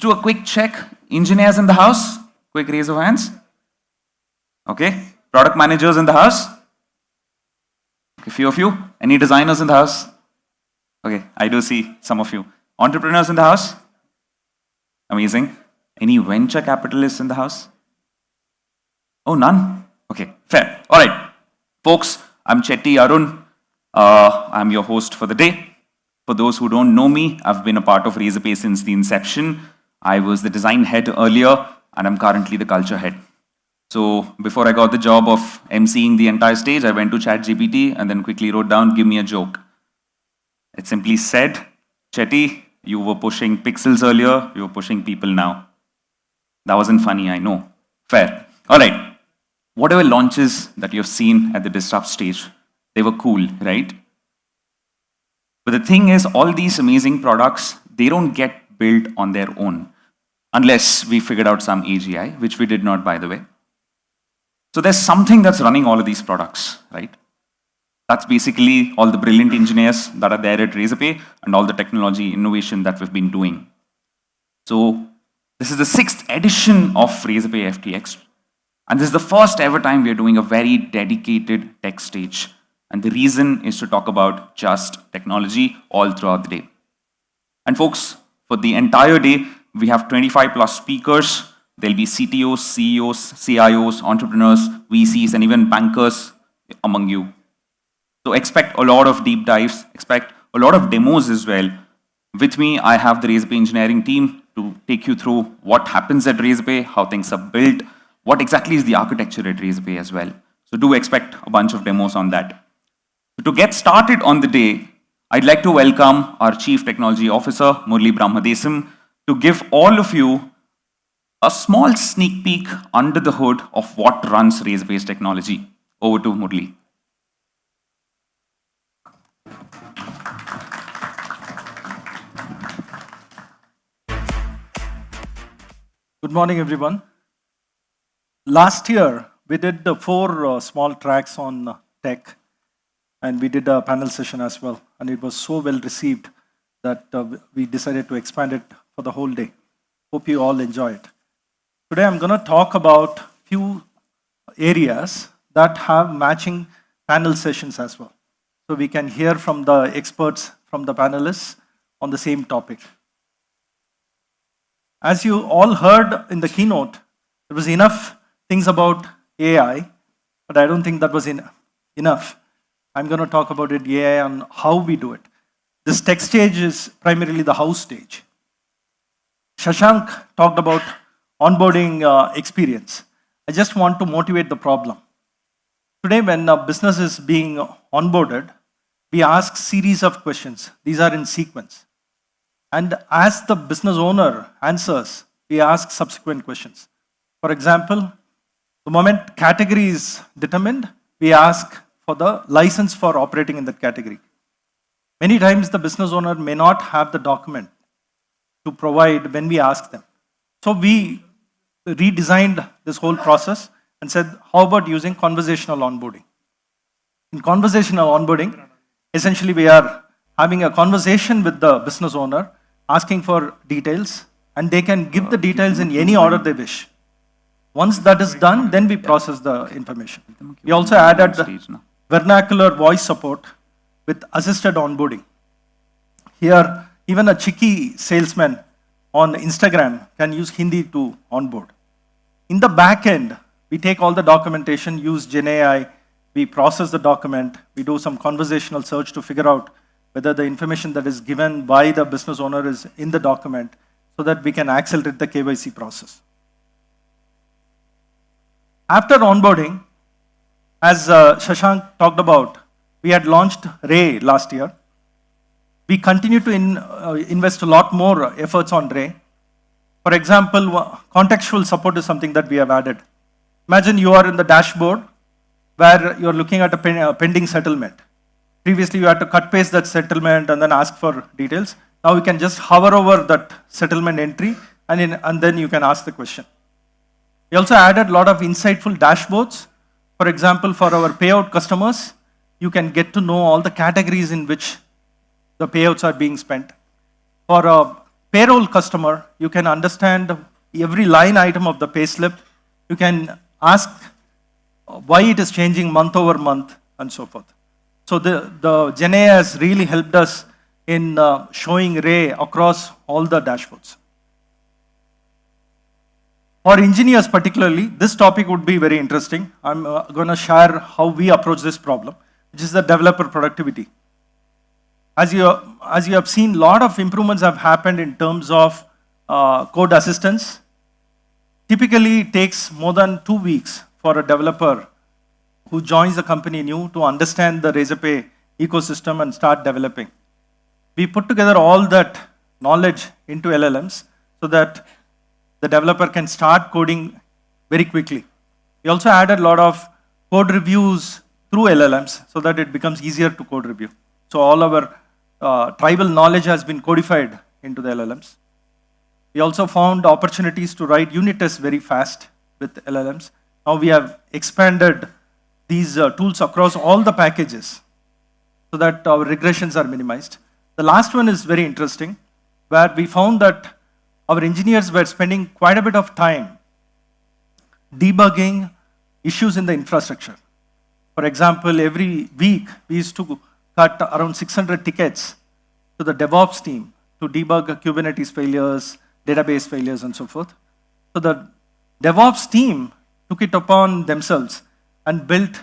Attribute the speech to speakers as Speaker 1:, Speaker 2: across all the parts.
Speaker 1: do a quick check. Engineers in the house? Quick raise of hands. Okay. Product managers in the house? A few of you. Any designers in the house? Okay, I do see some of you. Entrepreneurs in the house? Amazing. Any venture capitalists in the house? Oh, none? Okay, fair. All right. Folks, I'm Chetty Arun. I'm your host for the day. For those who don't know me, I've been a part of Razorpay since the inception. I was the design head earlier, and I'm currently the culture head. So before I got the job of emceeing the entire stage, I went to ChatGPT and then quickly wrote down, give me a joke. It simply said, Chetty, you were pushing pixels earlier, you're pushing people now. That wasn't funny, I know. Fair. All right. Whatever launches that you've seen at the Disrupt stage, they were cool, right? But the thing is, all these amazing products, they don't get built on their own, unless we figured out some AGI, which we did not, by the way. So there's something that's running all of these products, right? That's basically all the brilliant engineers that are there at Razorpay and all the technology innovation that we've been doing. So this is the 6th edition of Razorpay FTX. And this is the first ever time we are doing a very dedicated tech stage. And the reason is to talk about just technology all throughout the day. And folks, for the entire day, we have 25 plus speakers. There'll be CTOs, CEOs, CIOs, entrepreneurs, VCs, and even bankers among you. So expect a lot of deep dives, expect a lot of demos as well. With me, I have the Razorpay engineering team to take you through what happens at Razorpay, how things are built, what exactly is the architecture at Razorpay as well. So do expect a bunch of demos on that. So to get started on the day, I'd like to welcome our Chief Technology Officer, Murli Brahmadesam, to give all of you a small sneak peek under the hood of what runs Razorpay's technology. Over to Murli.
Speaker 2: Good morning, everyone. Last year, we did 4 small tracks on tech, and we did a panel session as well. And it was so well received that we decided to expand it for the whole day. Hope you all enjoy it. Today, I'm going to talk about few areas that have matching panel sessions as well. So we can hear from the experts, from the panelists on the same topic. As you all heard in the keynote, there was enough things about AI, but I don't think that was enough. I'm going to talk about it, AI, and how we do it. This tech stage is primarily the house stage. Shashank talked about onboarding experience. I just want to motivate the problem. Today, when a business is being onboarded, we ask series of questions. These are in sequence. And as the business owner answers, we ask subsequent questions. For example, the moment category is determined, we ask for the license for operating in that category. Many times the business owner may not have the document to provide when we ask them. So we redesigned this whole process and said, how about using conversational onboarding? In conversational onboarding, essentially we are having a conversation with the business owner, asking for details, and they can give the details in any order they wish. Once that is done, then we process the information. We also added vernacular voice support with assisted onboarding. Here, even a cheeky salesman on Instagram can use Hindi to onboard. In the back end, we take all the documentation, use GenAI, we process the document, we do some conversational search to figure out whether the information that is given by the business owner is in the document so that we can accelerate the KYC process. After onboarding, as Shashank talked about, we had launched Ray last year. We continue to invest a lot more efforts on Ray. For example, contextual support is something that we have added. Imagine you are in the dashboard where you're looking at a pending settlement. Previously, you had to cut paste that settlement and then ask for details. Now you can just hover over that settlement entry and then you can ask the question. We also added a lot of insightful dashboards. For example, for our payout customers, you can get to know all the categories in which the payouts are being spent. For payroll customer, you can understand every line item of the payslip. You can ask why it is changing month over month and so forth. So the GenAI has really helped us in showing Ray across all the dashboards. For engineers particularly, this topic would be very interesting. I'm going to share how we approach this problem, which is the developer productivity. As you have seen, a lot of improvements have happened in terms of code assistance. Typically, it takes more than 2 weeks for a developer who joins the company new to understand the Razorpay ecosystem and start developing. We put together all that knowledge into LLMs so that the developer can start coding very quickly. We also added a lot of code reviews through LLMs so that it becomes easier to code review. So all our tribal knowledge has been codified into the LLMs. We also found opportunities to write unit tests very fast with LLMs. Now we have expanded these tools across all the packages so that our regressions are minimized. The last one is very interesting, where we found that our engineers were spending quite a bit of time debugging issues in the infrastructure. For example, every week we used to cut around 600 tickets to the DevOps team to debug Kubernetes failures, database failures, and so forth. So the DevOps team took it upon themselves and built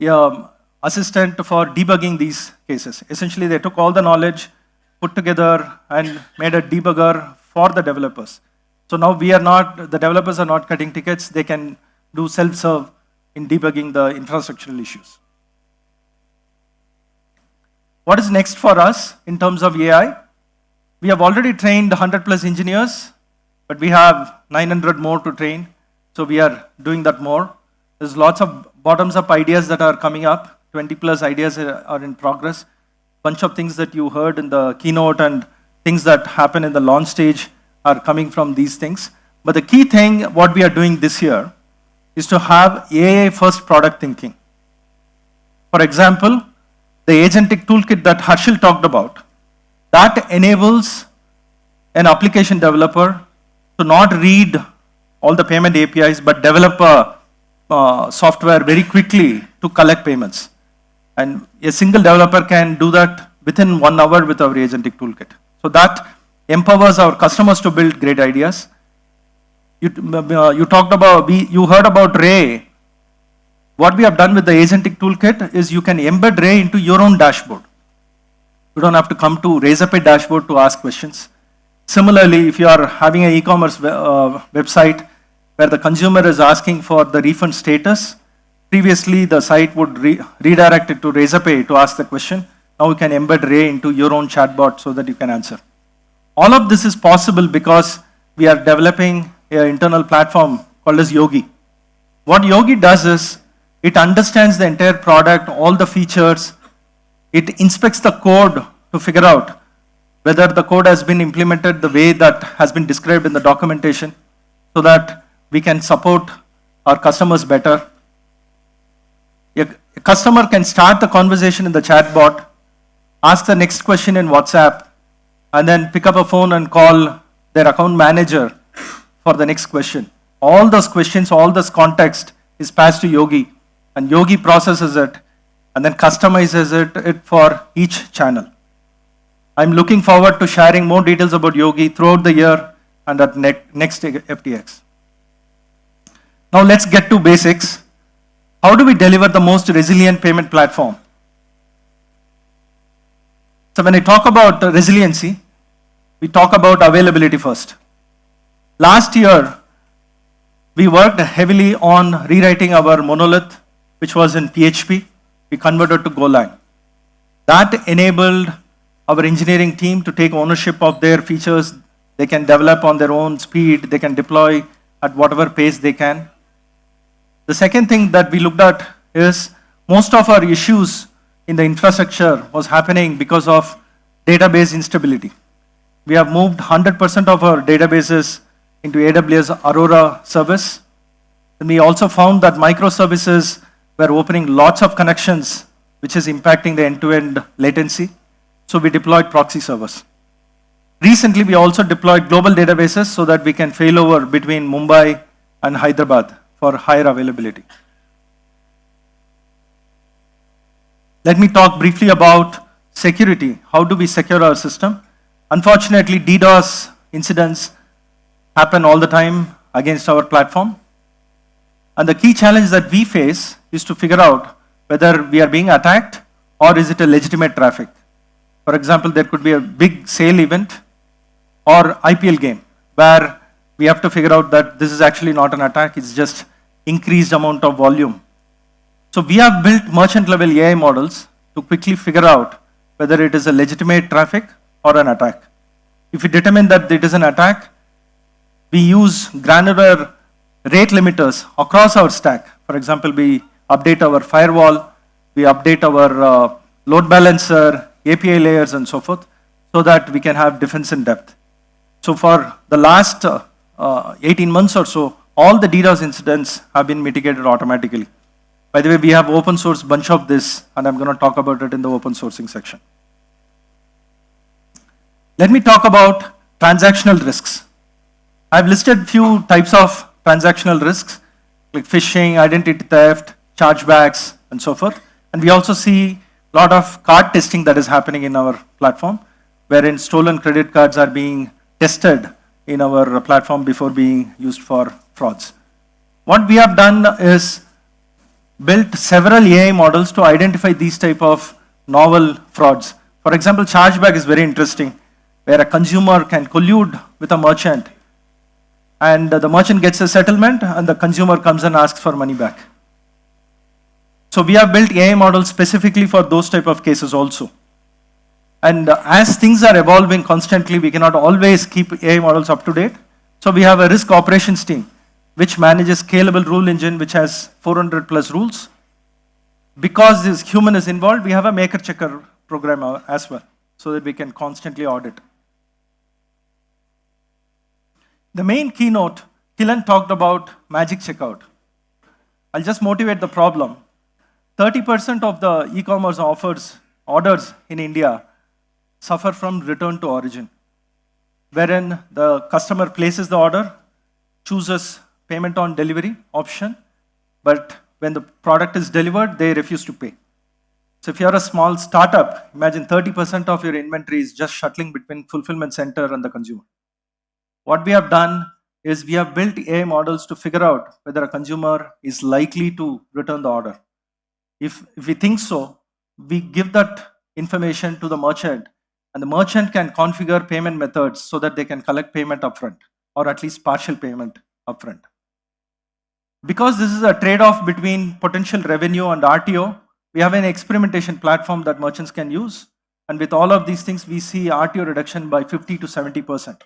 Speaker 2: an assistant for debugging these cases. Essentially, they took all the knowledge, put together, and made a debugger for the developers. So now the developers are not cutting tickets, they can do self-serve in debugging the infrastructural issues. What is next for us in terms of AI? We have already trained 100 plus engineers, but we have 900 more to train. So we are doing that more. There's lots of bottoms-up ideas that are coming up. 20 plus ideas are in progress. Bunch of things that you heard in the keynote and things that happen in the launch stage are coming from these things. But the key thing, what we are doing this year, is to have AI-first product thinking. For example, the agentic toolkit that Harshil talked about, that enables an application developer to not read all the payment APIs, but develop a software very quickly to collect payments. And a single developer can do that within 1 hour with our agentic toolkit. So that empowers our customers to build great ideas. You heard about Ray. What we have done with the agentic toolkit is you can embed Ray into your own dashboard. You don't have to come to Razorpay dashboard to ask questions. Similarly, if you are having an e-commerce website where the consumer is asking for the refund status, previously the site would redirect it to Razorpay to ask the question. Now you can embed Ray into your own chatbot so that you can answer. All of this is possible because we are developing an internal platform called as Yogi. What Yogi does is, it understands the entire product, all the features. It inspects the code to figure out whether the code has been implemented the way that has been described in the documentation so that we can support our customers better. A customer can start the conversation in the chatbot, ask the next question in WhatsApp, and then pick up a phone and call their account manager for the next question. All those questions, all this context is passed to Yogi, and Yogi processes it and then customizes it for each channel. I'm looking forward to sharing more details about Yogi throughout the year and at next FTX. Now let's get to basics. How do we deliver the most resilient payment platform? So when I talk about resiliency, we talk about availability first. Last year, we worked heavily on rewriting our monolith, which was in PHP. We converted to Golang. That enabled our engineering team to take ownership of their features. They can develop on their own speed. They can deploy at whatever pace they can. The second thing that we looked at is most of our issues in the infrastructure was happening because of database instability. We have moved 100% of our databases into AWS Aurora service. And we also found that microservices were opening lots of connections, which is impacting the end-to-end latency. So we deployed proxy servers. Recently, we also deployed global databases so that we can failover between Mumbai and Hyderabad for higher availability. Let me talk briefly about security. How do we secure our system? Unfortunately, DDoS incidents happen all the time against our platform. And the key challenge that we face is to figure out whether we are being attacked or is it a legitimate traffic. For example, there could be a big sale event or IPL game where we have to figure out that this is actually not an attack, it's just increased amount of volume. So we have built merchant level AI models to quickly figure out whether it is a legitimate traffic or an attack. If we determine that it is an attack, we use granular rate limiters across our stack. For example, we update our firewall, we update our load balancer, API layers and so forth, so that we can have defense in depth. So for the last 18 months or so, all the DDoS incidents have been mitigated automatically. By the way, we have open source bunch of this, and I'm going to talk about it in the open sourcing section. Let me talk about transactional risks. I've listed few types of transactional risks, like phishing, identity theft, chargebacks, and so forth. And we also see a lot of card testing that is happening in our platform, wherein stolen credit cards are being tested in our platform before being used for frauds. What we have done is built several AI models to identify these type of novel frauds. For example, chargeback is very interesting, where a consumer can collude with a merchant, and the merchant gets a settlement, and the consumer comes and asks for money back. So we have built AI models specifically for those type of cases also. And as things are evolving constantly, we cannot always keep AI models up to date. So we have a risk operations team, which manages scalable rule engine, which has 400 plus rules. Because this human is involved, we have a maker checker program as well, so that we can constantly audit. The main keynote, Kilan talked about magic checkout. I'll just motivate the problem. 30% of the e-commerce orders in India suffer from return to origin, wherein the customer places the order, chooses payment on delivery option, but when the product is delivered, they refuse to pay. So if you're a small startup, imagine 30% of your inventory is just shuttling between fulfillment center and the consumer. What we have done is we have built AI models to figure out whether a consumer is likely to return the order. If we think so, we give that information to the merchant, and the merchant can configure payment methods so that they can collect payment upfront, or at least partial payment upfront. Because this is a trade-off between potential revenue and RTO, we have an experimentation platform that merchants can use. And with all of these things, we see RTO reduction by 50 to 70%.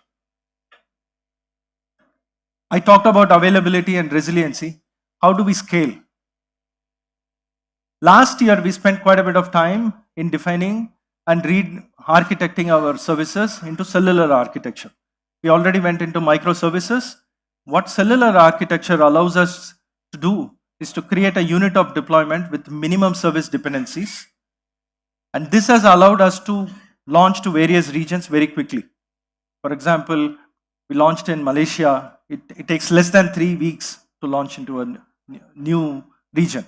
Speaker 2: I talked about availability and resiliency. How do we scale? Last year, we spent quite a bit of time in defining and re-architecting our services into cellular architecture. We already went into microservices. What cellular architecture allows us to do is to create a unit of deployment with minimum service dependencies. And this has allowed us to launch to various regions very quickly. For example, we launched in Malaysia. It takes less than 3 weeks to launch into a new region.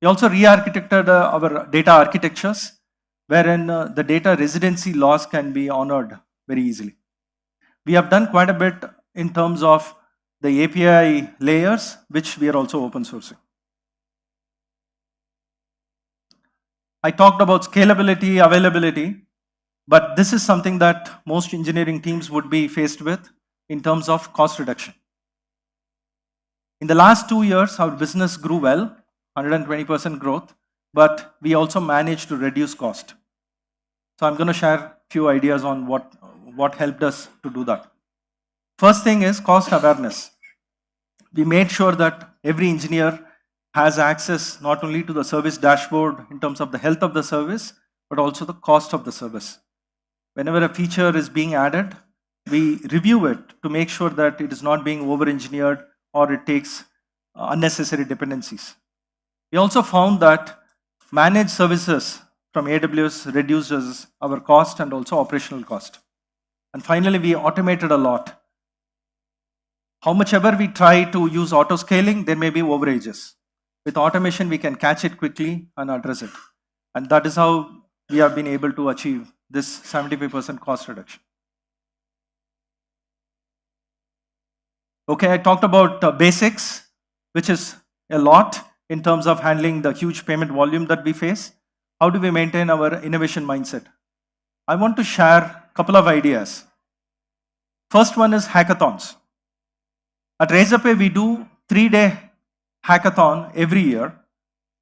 Speaker 2: We also re-architected our data architectures, wherein the data residency laws can be honored very easily. We have done quite a bit in terms of the API layers, which we are also open sourcing. I talked about scalability, availability, but this is something that most engineering teams would be faced with in terms of cost reduction. In the last 2 years, our business grew well, 120% growth, but we also managed to reduce cost. So I'm going to share a few ideas on what helped us to do that. First thing is cost awareness. We made sure that every engineer has access not only to the service dashboard in terms of the health of the service, but also the cost of the service. Whenever a feature is being added, we review it to make sure that it is not being over-engineered or it takes unnecessary dependencies. We also found that managed services from AWS reduces our cost and also operational cost. And finally, we automated a lot. How much ever we try to use auto scaling, there may be overages. With automation, we can catch it quickly and address it. And that is how we have been able to achieve this 75% cost reduction. Okay, I talked about basics, which is a lot in terms of handling the huge payment volume that we face. How do we maintain our innovation mindset? I want to share a couple of ideas. First one is hackathons. At Razorpay, we do 3-day hackathon every year.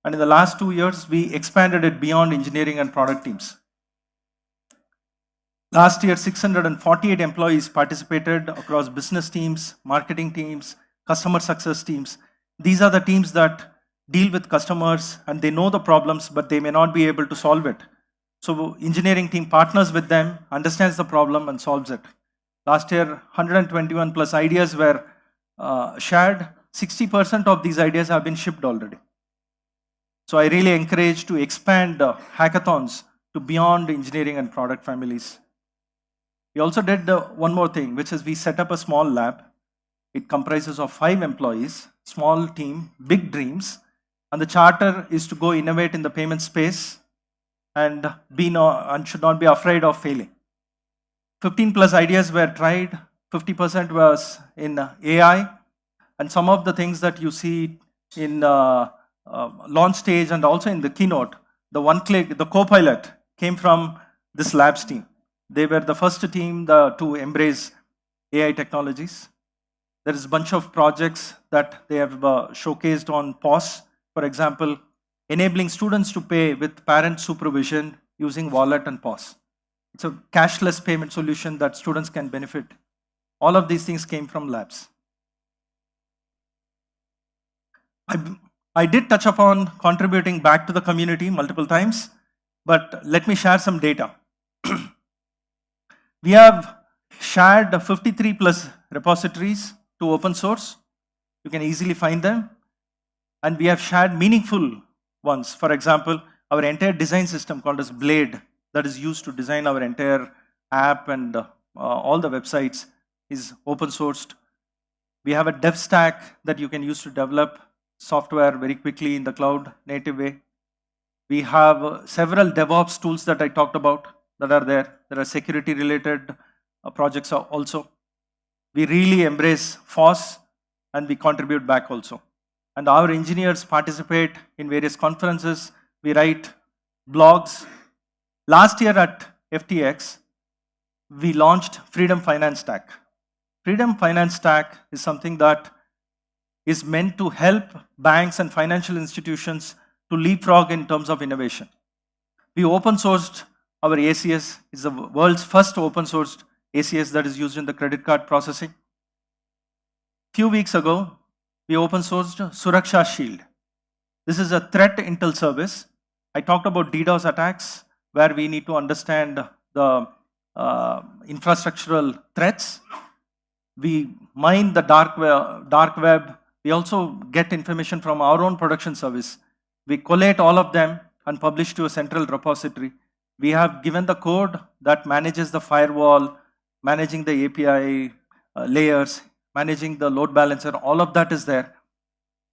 Speaker 2: And in the last 2 years, we expanded it beyond engineering and product teams. Last year, 648 employees participated across business teams, marketing teams, customer success teams. These are the teams that deal with customers and they know the problems, but they may not be able to solve it. So engineering team partners with them, understands the problem and solves it. Last year, 121 plus ideas were shared. 60% of these ideas have been shipped already. So I really encourage to expand hackathons to beyond engineering and product families. We also did one more thing, which is we set up a small lab. It comprises of 5 employees, small team, big dreams. And the charter is to go innovate in the payment space and should not be afraid of failing. 15 plus ideas were tried, 50% was in AI. And some of the things that you see in launch stage and also in the keynote, the one-click, the co-pilot came from this labs team. They were the first team to embrace AI technologies. There is a bunch of projects that they have showcased on POS. For example, enabling students to pay with parent supervision using wallet and POS. It's a cashless payment solution that students can benefit. All of these things came from labs. I did touch upon contributing back to the community multiple times, but let me share some data. We have shared 53 plus repositories to open source. You can easily find them. And we have shared meaningful ones. For example, our entire design system called as Blade that is used to design our entire app and all the websites is open sourced. We have a dev stack that you can use to develop software very quickly in the cloud native way. We have several DevOps tools that I talked about that are there. There are security related projects also. We really embrace FOSS and we contribute back also. And our engineers participate in various conferences. We write blogs. Last year at FTX, we launched Freedom Finance Stack. Freedom Finance Stack is something that is meant to help banks and financial institutions to leapfrog in terms of innovation. We open sourced our ACS. It's the world's first open sourced ACS that is used in the credit card processing. Few weeks ago, we open sourced Suraksha Shield. This is a threat intel service. I talked about DDoS attacks where we need to understand the infrastructural threats. We mine the dark web. We also get information from our own production service. We collate all of them and publish to a central repository. We have given the code that manages the firewall, managing the API layers, managing the load balancer, all of that is there.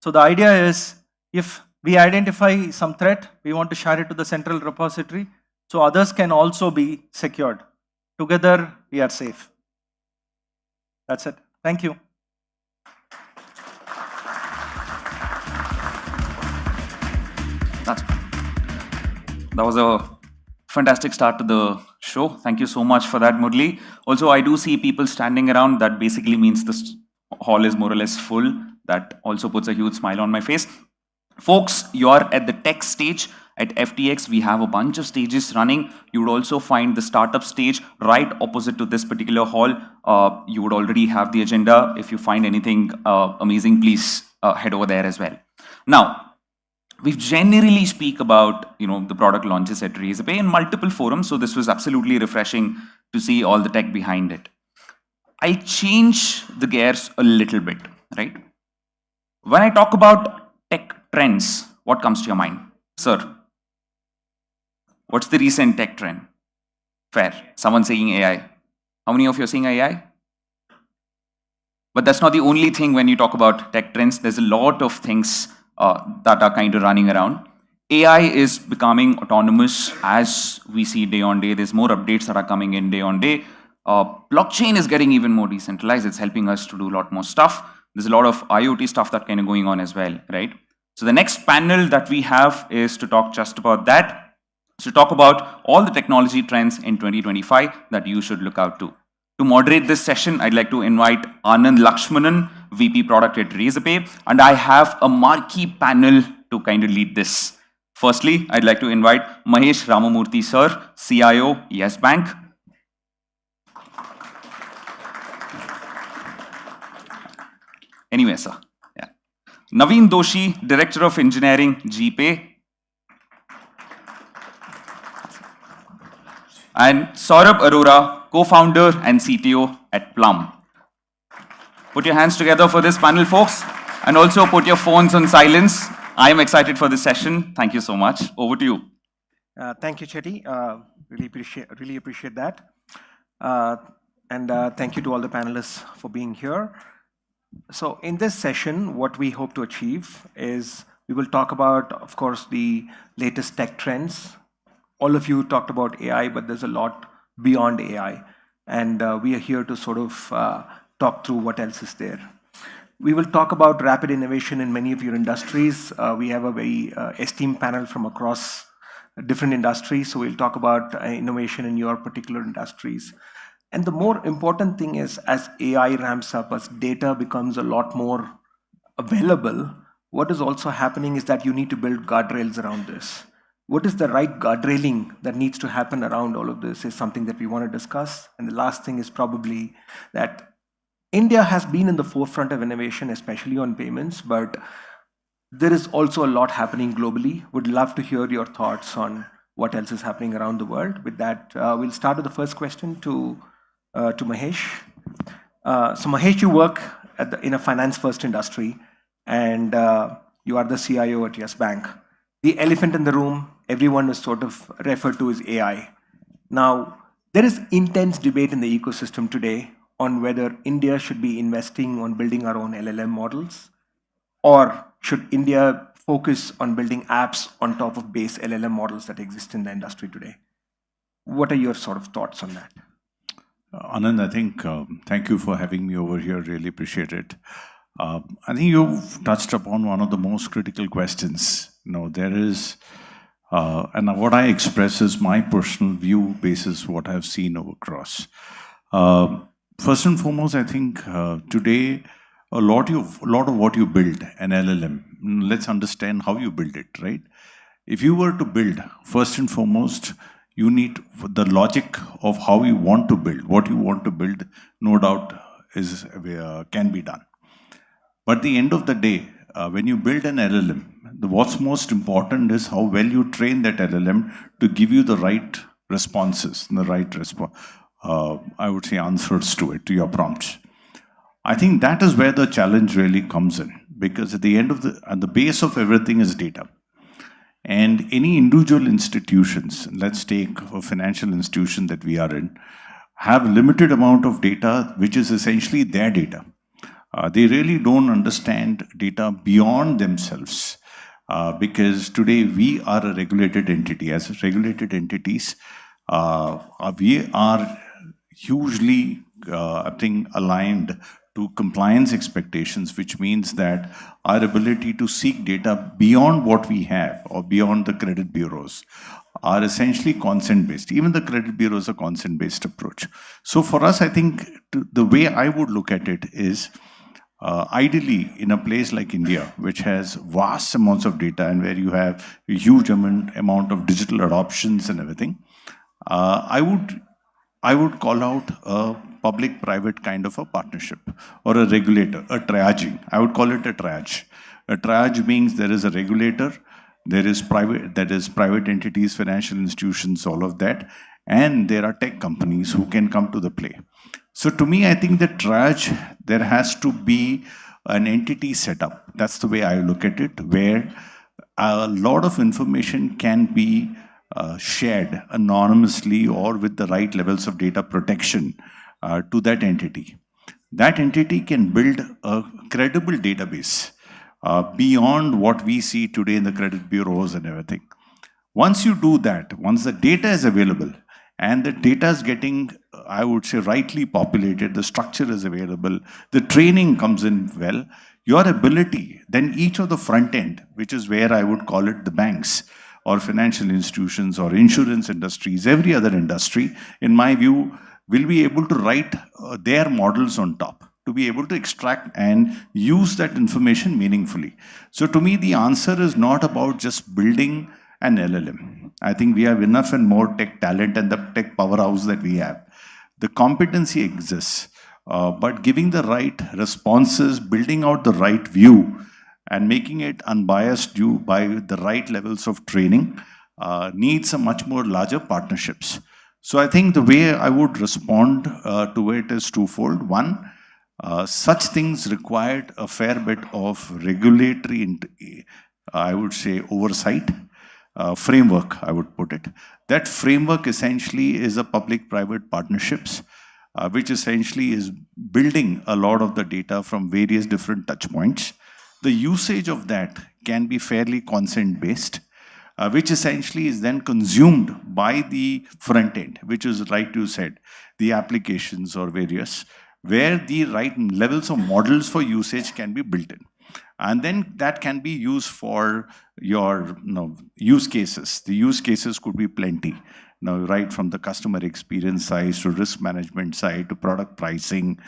Speaker 2: So the idea is if we identify some threat, we want to share it to the central repository so others can also be secured. Together, we are safe. That's it. Thank you.
Speaker 1: That was a fantastic start to the show. Thank you so much for that, Murli. Also, I do see people standing around. That basically means this hall is more or less full. That also puts a huge smile on my face. Folks, you're at the tech stage. At FTX, we have a bunch of stages running. You would also find the startup stage right opposite to this particular hall. You would already have the agenda. If you find anything amazing, please head over there as well. Now, we generally speak about the product launches at Razorpay in multiple forums, so this was absolutely refreshing to see all the tech behind it. I'll change the gears a little bit, right? When I talk about tech trends, what comes to your mind? Sir, what's the recent tech trend? Fair. Someone saying AI. How many of you are seeing AI? But that's not the only thing when you talk about tech trends. There's a lot of things that are kind of running around. AI is becoming autonomous as we see day on day. There's more updates that are coming in day on day. Blockchain is getting even more decentralized. It's helping us to do a lot more stuff. There's a lot of IoT stuff that kind of going on as well, right? So the next panel that we have is to talk just about that. So talk about all the technology trends in 2025 that you should look out to. To moderate this session, I'd like to invite Anand Lakshmanan, VP Product at Razorpay, and I have a marquee panel to kind of lead this. Firstly, I'd like to invite Mahesh Ramamurthy sir, CIO, Yes Bank. Anyway, sir. Yeah. Naveen Doshi, Director of Engineering, GPay. And Saurabh Arora, co-founder and CTO at Plum. Put your hands together for this panel, folks, and also put your phones on silence. I am excited for this session. Thank you so much. Over to you.
Speaker 3: Thank you, Chetty. Really appreciate that. And thank you to all the panelists for being here. So in this session, what we hope to achieve is we will talk about, of course, the latest tech trends. All of you talked about AI, but there's a lot beyond AI. And we are here to sort of talk through what else is there. We will talk about rapid innovation in many of your industries. We have a very esteemed panel from across different industries. So we'll talk about innovation in your particular industries. And the more important thing is, as AI ramps up, as data becomes a lot more available, what is also happening is that you need to build guardrails around this. What is the right guardrailing that needs to happen around all of this is something that we want to discuss. And the last thing is probably that India has been in the forefront of innovation, especially on payments, but there is also a lot happening globally. Would love to hear your thoughts on what else is happening around the world. With that, we'll start with the first question to Mahesh. So Mahesh, you work in a finance-first industry, and you are the CIO at Yes Bank. The elephant in the room, everyone is sort of referred to as AI. Now, there is intense debate in the ecosystem today on whether India should be investing on building our own LLM models, or should India focus on building apps on top of base LLM models that exist in the industry today. What are your sort of thoughts on that?
Speaker 4: Anand, I think, thank you for having me over here. Really appreciate it. I think you've touched upon one of the most critical questions. There is, and what I express is my personal view basis what I've seen across. First and foremost, I think today, a lot of what you build, an LLM, let's understand how you build it, right? If you were to build, first and foremost, you need the logic of how you want to build. What you want to build, no doubt, can be done. But at the end of the day, when you build an LLM, what's most important is how well you train that LLM to give you the right responses, the right I would say answers to it, to your prompts. I think that is where the challenge really comes in, because at the base of everything is data. And any individual institutions, let's take a financial institution that we are in, have limited amount of data, which is essentially their data. They really don't understand data beyond themselves, because today we are a regulated entity. As regulated entities, we are hugely, I think, aligned to compliance expectations, which means that our ability to seek data beyond what we have or beyond the credit bureaus are essentially consent-based. Even the credit bureaus are consent-based approach. So for us, I think the way I would look at it is, ideally, in a place like India, which has vast amounts of data and where you have a huge amount of digital adoptions and everything, I would call out a public-private kind of a partnership or a regulator, a triaging. I would call it a triage. A triage means there is a regulator, there is private entities, financial institutions, all of that, and there are tech companies who can come to the play. So to me, I think the triage, there has to be an entity set up. That's the way I look at it, where a lot of information can be shared anonymously or with the right levels of data protection to that entity. That entity can build a credible database beyond what we see today in the credit bureaus and everything. Once you do that, once the data is available and the data is getting, I would say, rightly populated, the structure is available, the training comes in well, your ability, then each of the front end, which is where I would call it the banks or financial institutions or insurance industries, every other industry, in my view, will be able to write their models on top to be able to extract and use that information meaningfully. So to me, the answer is not about just building an LLM. I think we have enough and more tech talent and the tech powerhouse that we have. The competency exists, but giving the right responses, building out the right view, and making it unbiased due by the right levels of training needs a much more larger partnerships. So I think the way I would respond to it is twofold. One, such things required a fair bit of regulatory, I would say, oversight. Framework, I would put it. That framework essentially is a public-private partnerships, which essentially is building a lot of the data from various different touch points. The usage of that can be fairly consent-based, which essentially is then consumed by the front end, which is like you said, the applications or various, where the right levels of models for usage can be built in. And then that can be used for your use cases. The use cases could be plenty. Right from the customer experience side to risk management side to product pricing,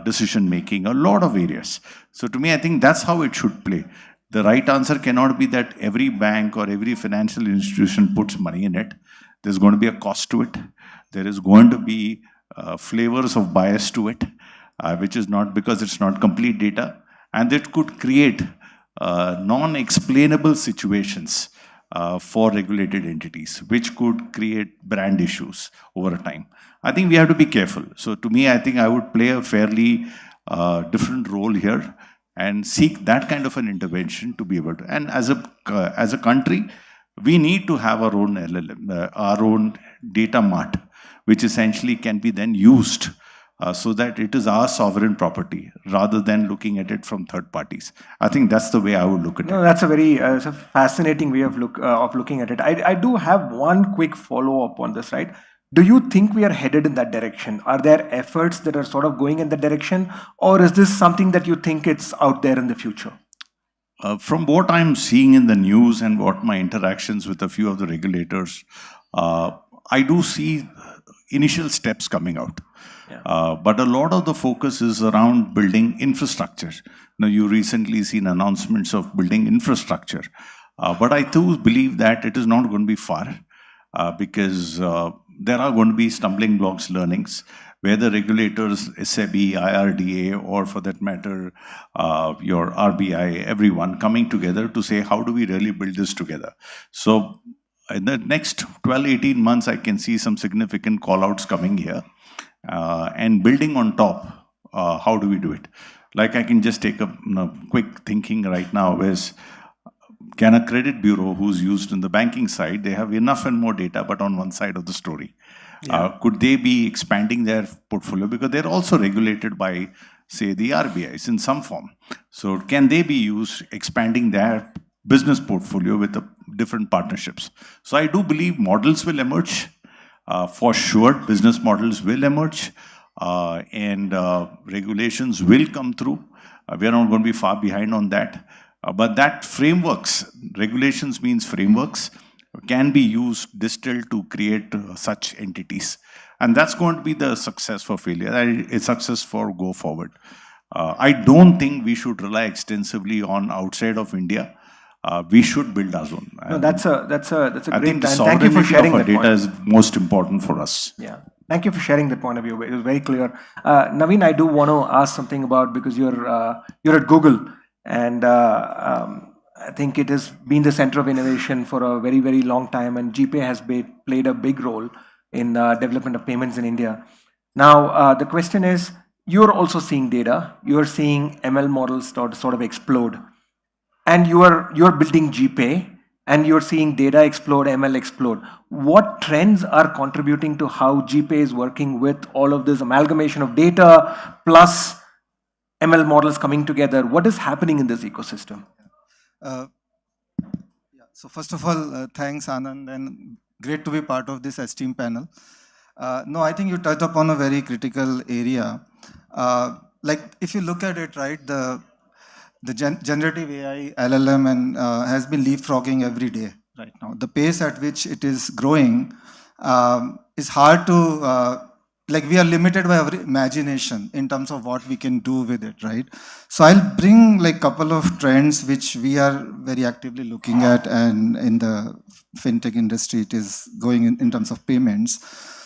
Speaker 4: decision making, a lot of areas. So to me, I think that's how it should play. The right answer cannot be that every bank or every financial institution puts money in it. There's going to be a cost to it. There is going to be flavors of bias to it, which is not because it's not complete data. And it could create non-explainable situations for regulated entities, which could create brand issues over time. I think we have to be careful. So to me, I think I would play a fairly different role here and seek that kind of an intervention to be able to. And as a country, we need to have our own LLM, our own data mart, which essentially can be then used so that it is our sovereign property rather than looking at it from third parties. I think that's the way I would look at it.
Speaker 3: No, that's a very it's a fascinating way of looking at it. I do have one quick follow-up on this, right? Do you think we are headed in that direction? Are there efforts that are sort of going in that direction? Or is this something that you think it's out there in the future?
Speaker 4: From what I'm seeing in the news and what my interactions with a few of the regulators, I do see initial steps coming out. Yeah. But a lot of the focus is around building infrastructure. Now, you recently seen announcements of building infrastructure. But I too believe that it is not going to be far because there are going to be stumbling blocks learnings where the regulators, SEBI, IRDA, or for that matter, your RBI, everyone coming together to say, how do we really build this together? So in the next 12, 18 months, I can see some significant call-outs coming here. And building on top, how do we do it? Like I can just take a quick thinking right now is, can a credit bureau who's used in the banking side, they have enough and more data, but on one side of the story. Yeah. Could they be expanding their portfolio? Because they're also regulated by, say, the RBIs in some form. So can they be used expanding their business portfolio with the different partnerships? So I do believe models will emerge. For sure, business models will emerge and regulations will come through. We are not going to be far behind on that. But that frameworks, regulations means frameworks, can be used, distilled to create such entities. And that's going to be the success for failure, a success for go forward. I don't think we should rely extensively on outside of India. We should build our own.
Speaker 3: No, that's a
Speaker 4: I
Speaker 3: great
Speaker 4: think the
Speaker 3: time. Thank you for
Speaker 4: sovereignty
Speaker 3: sharing
Speaker 4: of our
Speaker 3: that point.
Speaker 4: data is most important for us.
Speaker 3: Yeah. Thank you for sharing that point of view. It was very clear. Naveen, I do want to ask something about, because you're at Google, and I think it has been the center of innovation for a very, very long time, and GPay has played a big role in development of payments in India. Now, the question is, you're also seeing data. You're seeing ML models sort of explode. And you're building GPay, and you're seeing data explode, ML explode. What trends are contributing to how GPay is working with all of this amalgamation of data plus ML models coming together? What is happening in this ecosystem?
Speaker 5: Uh, yeah. So first of all, thanks Anand, and great to be part of this esteemed panel. No, I think you touched upon a very critical area. Like if you look at it, right, the generative AI, LLM, and has been leapfrogging every day right now. The pace at which it is growing is hard to, like we are limited by our imagination in terms of what we can do with it, right? So I'll bring like couple of trends which we are very actively looking at, and in the fintech industry it is going in terms of payments.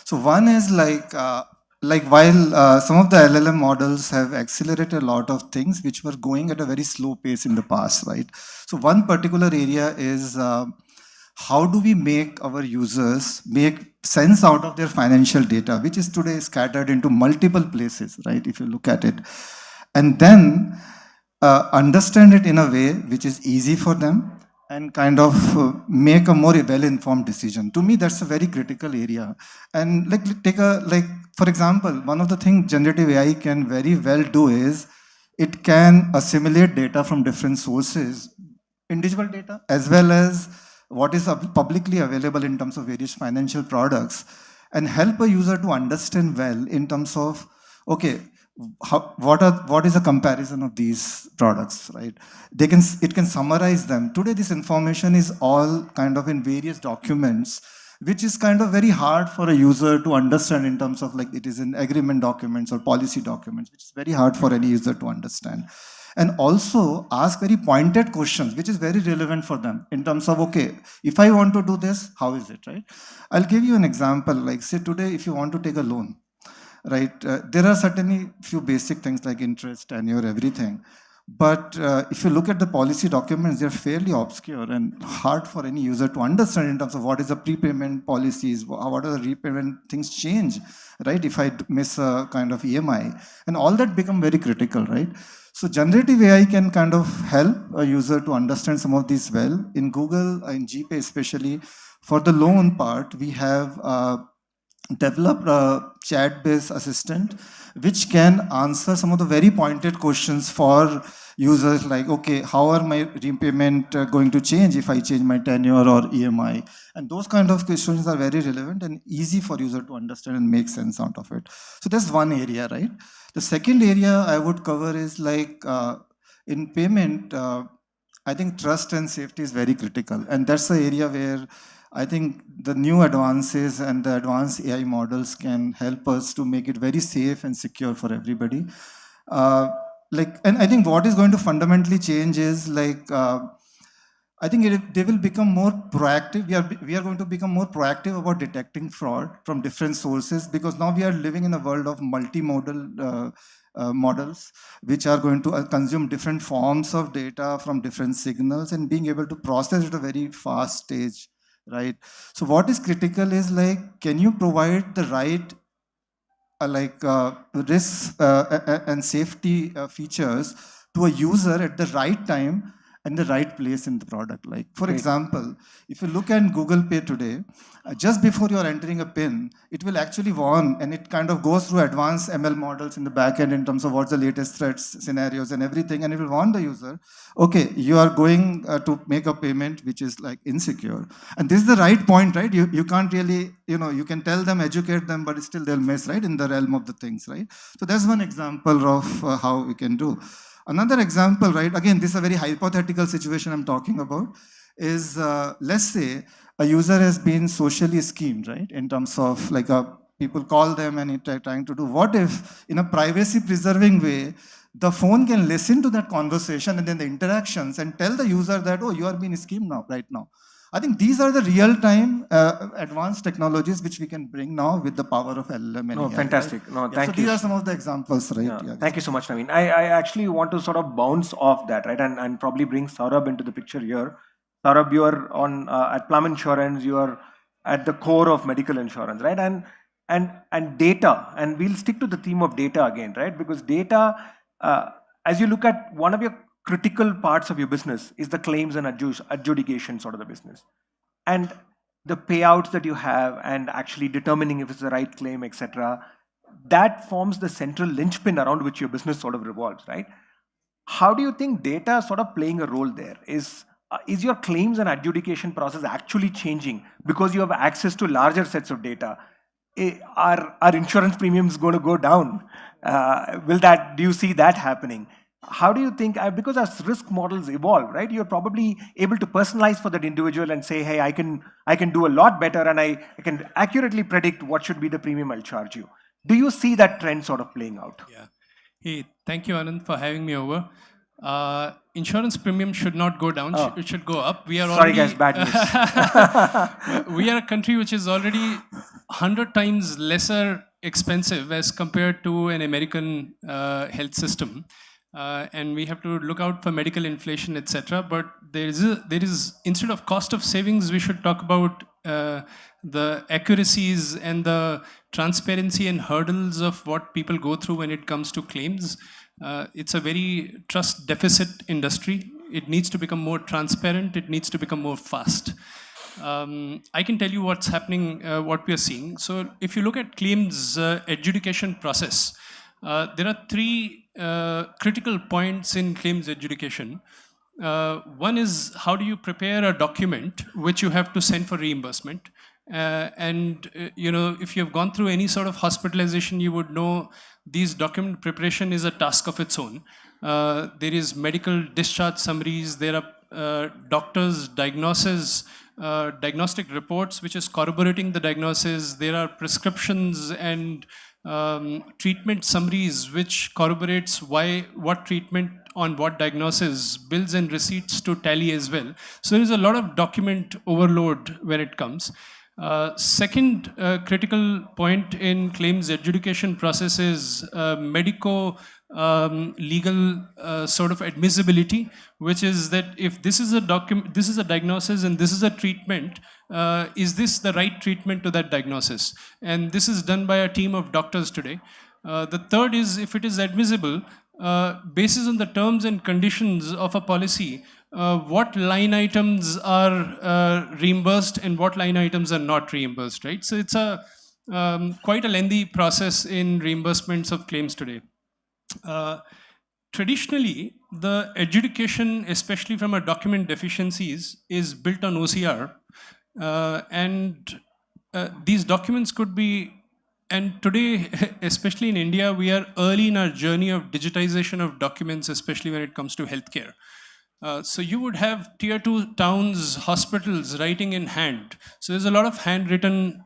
Speaker 5: So one is like while some of the LLM models have accelerated a lot of things which were going at a very slow pace in the past, right? So one particular area is how do we make our users make sense out of their financial data, which is today scattered into multiple places, right? If you look at it, and then understand it in a way which is easy for them and kind of make a more well-informed decision. To me, that's a very critical area. And for example, one of the things generative AI can very well do is it can assimilate data from different sources, individual data, as well as what is publicly available in terms of various financial products, and help a user to understand well in terms of, okay, what is a comparison of these products, right? It can summarize them. Today, this information is all kind of in various documents, which is kind of very hard for a user to understand in terms of like it is in agreement documents or policy documents, which is very hard for any user to understand. And also ask very pointed questions, which is very relevant for them in terms of, okay, if I want to do this, how is it, right? I'll give you an example. Like say today, if you want to take a loan, right? There are certainly few basic things like interest, tenure, everything. But if you look at the policy documents, they're fairly obscure and hard for any user to understand in terms of what is the prepayment policies, what are the repayment things change, right? If I miss a kind of EMI, and all that become very critical, right? So generative AI can kind of help a user to understand some of these well. In Google, in GPay especially, for the loan part, we have developed a chat-based assistant which can answer some of the very pointed questions for users like, okay, how are my repayment going to change if I change my tenure or EMI? And those kind of questions are very relevant and easy for user to understand and make sense out of it. So that's one area, right? The second area I would cover is like in payment, I think trust and safety is very critical. And that's the area where I think the new advances and the advanced AI models can help us to make it very safe and secure for everybody. And I think what is going to fundamentally change is like, I think they will become more proactive. We are going to become more proactive about detecting fraud from different sources, because now we are living in a world of multimodal models, which are going to consume different forms of data from different signals and being able to process at a very fast stage, right? So what is critical is like, can you provide the right risks and safety features to a user at the right time and the right place in the product. Like, for example, if you look at Google Pay today, just before you're entering a PIN, it will actually warn, and it kind of goes through advanced ML models in the back end in terms of what's the latest threats, scenarios, and everything, and it will warn the user, okay, you are going to make a payment which is like insecure. And this is the right point, right? You can't really, you can tell them, educate them, but still they'll miss, right, in the realm of the things, right? So that's one example of how we can do. Another example, right, again, this is a very hypothetical situation I'm talking about, is let's say a user has been socially schemed, right, in terms of like people call them and trying to do, what if in a privacy preserving way, the phone can listen to that conversation and then the interactions and tell the user that, oh, you are being schemed now, right now. I think these are the real-time advanced technologies which we can bring now with the power of LLM.
Speaker 3: No, fantastic. Right? No, thank you.
Speaker 5: So these are some of the examples, right?
Speaker 3: Yeah. Thank you so much, Naveen. I actually want to sort of bounce off that, right, and probably bring Saurabh into the picture here. Saurabh, you are on at Plum Insurance. You are at the core of medical insurance, right? And data, and we'll stick to the theme of data again, right? Because data, as you look at one of your critical parts of your business is the claims and adjudication sort of the business. And the payouts that you have and actually determining if it's the right claim, etc., that forms the central linchpin around which your business sort of revolves, right? How do you think data sort of playing a role there? Is your claims and adjudication process actually changing because you have access to larger sets of data? Are insurance premiums going to go down? Do you see that happening? How do you think, because as risk models evolve, right, you're probably able to personalize for that individual and say, hey, I can do a lot better and I can accurately predict what should be the premium I'll charge you. Do you see that trend sort of playing out?
Speaker 6: Yeah. Hey, thank you, Anand, for having me over. Insurance premium should not go down.
Speaker 3: Oh.
Speaker 6: It should go up. We are
Speaker 3: Sorry,
Speaker 6: already,
Speaker 3: guys, bad news.
Speaker 6: we are a country which is already 100 times lesser expensive as compared to an American health system. And we have to look out for medical inflation, etc. But there is instead of cost of savings, we should talk about the accuracies and the transparency and hurdles of what people go through when it comes to claims. It's a very trust deficit industry. It needs to become more transparent. It needs to become more fast. I can tell you what's happening, what we are seeing. So if you look at claims adjudication process, there are three critical points in claims adjudication. One is, how do you prepare a document which you have to send for reimbursement? If you have gone through any sort of hospitalization, you would know these document preparation is a task of its own. There is medical discharge summaries, there are doctors' diagnosis, diagnostic reports, which is corroborating the diagnosis. There are prescriptions and treatment summaries, which corroborates what treatment on what diagnosis, bills and receipts to tally as well. So there is a lot of document overload when it comes. Second critical point in claims adjudication process is legal sort of admissibility, which is that if this is a this is a diagnosis and this is a treatment, is this the right treatment to that diagnosis? And this is done by a team of doctors today. The third is, if it is admissible, basis on the terms and conditions of a policy, what line items are reimbursed and what line items are not reimbursed, right? So it's a quite a lengthy process in reimbursements of claims today. Traditionally, the adjudication, especially from a document deficiencies, is built on OCR, and these documents could be, and today, especially in India, we are early in our journey of digitization of documents, especially when it comes to healthcare. So you would have tier 2 towns, hospitals writing in hand. So there's a lot of handwritten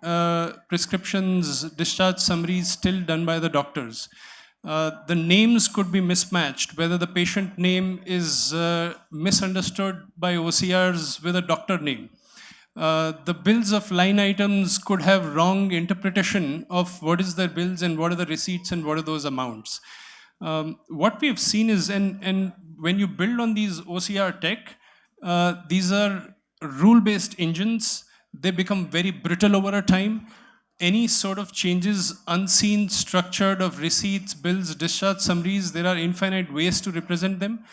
Speaker 6: prescriptions, discharge summaries still done by the doctors. The names could be mismatched, whether the patient name is misunderstood by OCRs with a doctor name. The bills of line items could have wrong interpretation of what is their bills and what are the receipts and what are those amounts. What we have seen is, and when you build on these OCR tech, these are rule-based engines. They become very brittle over a time. Any sort of changes, unseen, structured of receipts, bills, discharge summaries, there are infinite ways to represent them.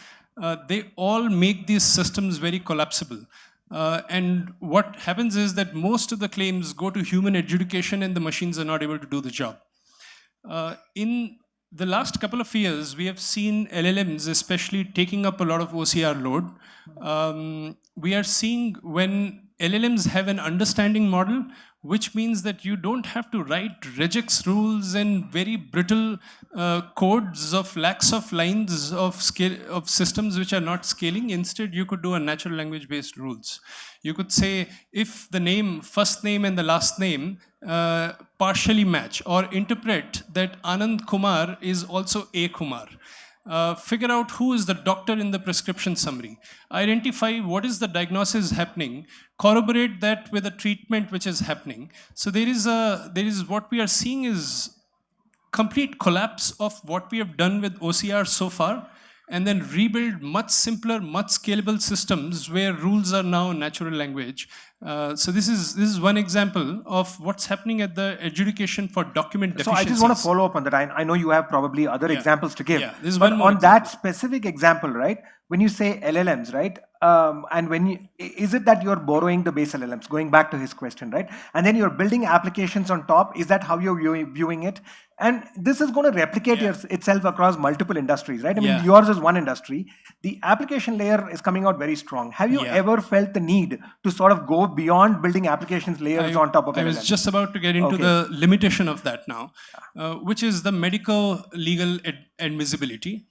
Speaker 6: They all make these systems very collapsible. And what happens is that most of the claims go to human adjudication and the machines are not able to do the job. In the last couple of years, we have seen LLMs especially taking up a lot of OCR load. We are seeing when LLMs have an understanding model, which means that you don't have to write regex rules and very brittle codes of lakhs of lines of systems which are not scaling. Instead, you could do a natural language based rules. You could say, if the name, first name and the last name partially match, or interpret that Anand Kumar is also A Kumar. Figure out who is the doctor in the prescription summary, identify what is the diagnosis happening, corroborate that with a treatment which is happening. So there is what we are seeing is complete collapse of what we have done with OCR so far, and then rebuild much simpler, much scalable systems where rules are now natural language. So this is one example of what's happening at the adjudication for document
Speaker 3: So
Speaker 6: deficiencies.
Speaker 3: I just want to follow up on that. I know you have probably other
Speaker 6: Yeah.
Speaker 3: examples to give.
Speaker 6: Yeah, this is
Speaker 3: but
Speaker 6: one more
Speaker 3: on that specific example, right? When you say LLMs, right? And when is it that you're borrowing the base LLMs, going back to his question, right? And then you're building applications on top. Is that how you're viewing it? And this is going to replicate itself across multiple industries, right? I mean,
Speaker 6: Yeah.
Speaker 3: yours is one industry. The application layer is coming out very strong. Have you
Speaker 6: Yeah.
Speaker 3: ever felt the need to sort of go beyond building applications layers on top of
Speaker 6: I
Speaker 3: LLMs?
Speaker 6: was just about to get into
Speaker 3: Okay.
Speaker 6: the limitation of that now, which is the medical legal admissibility.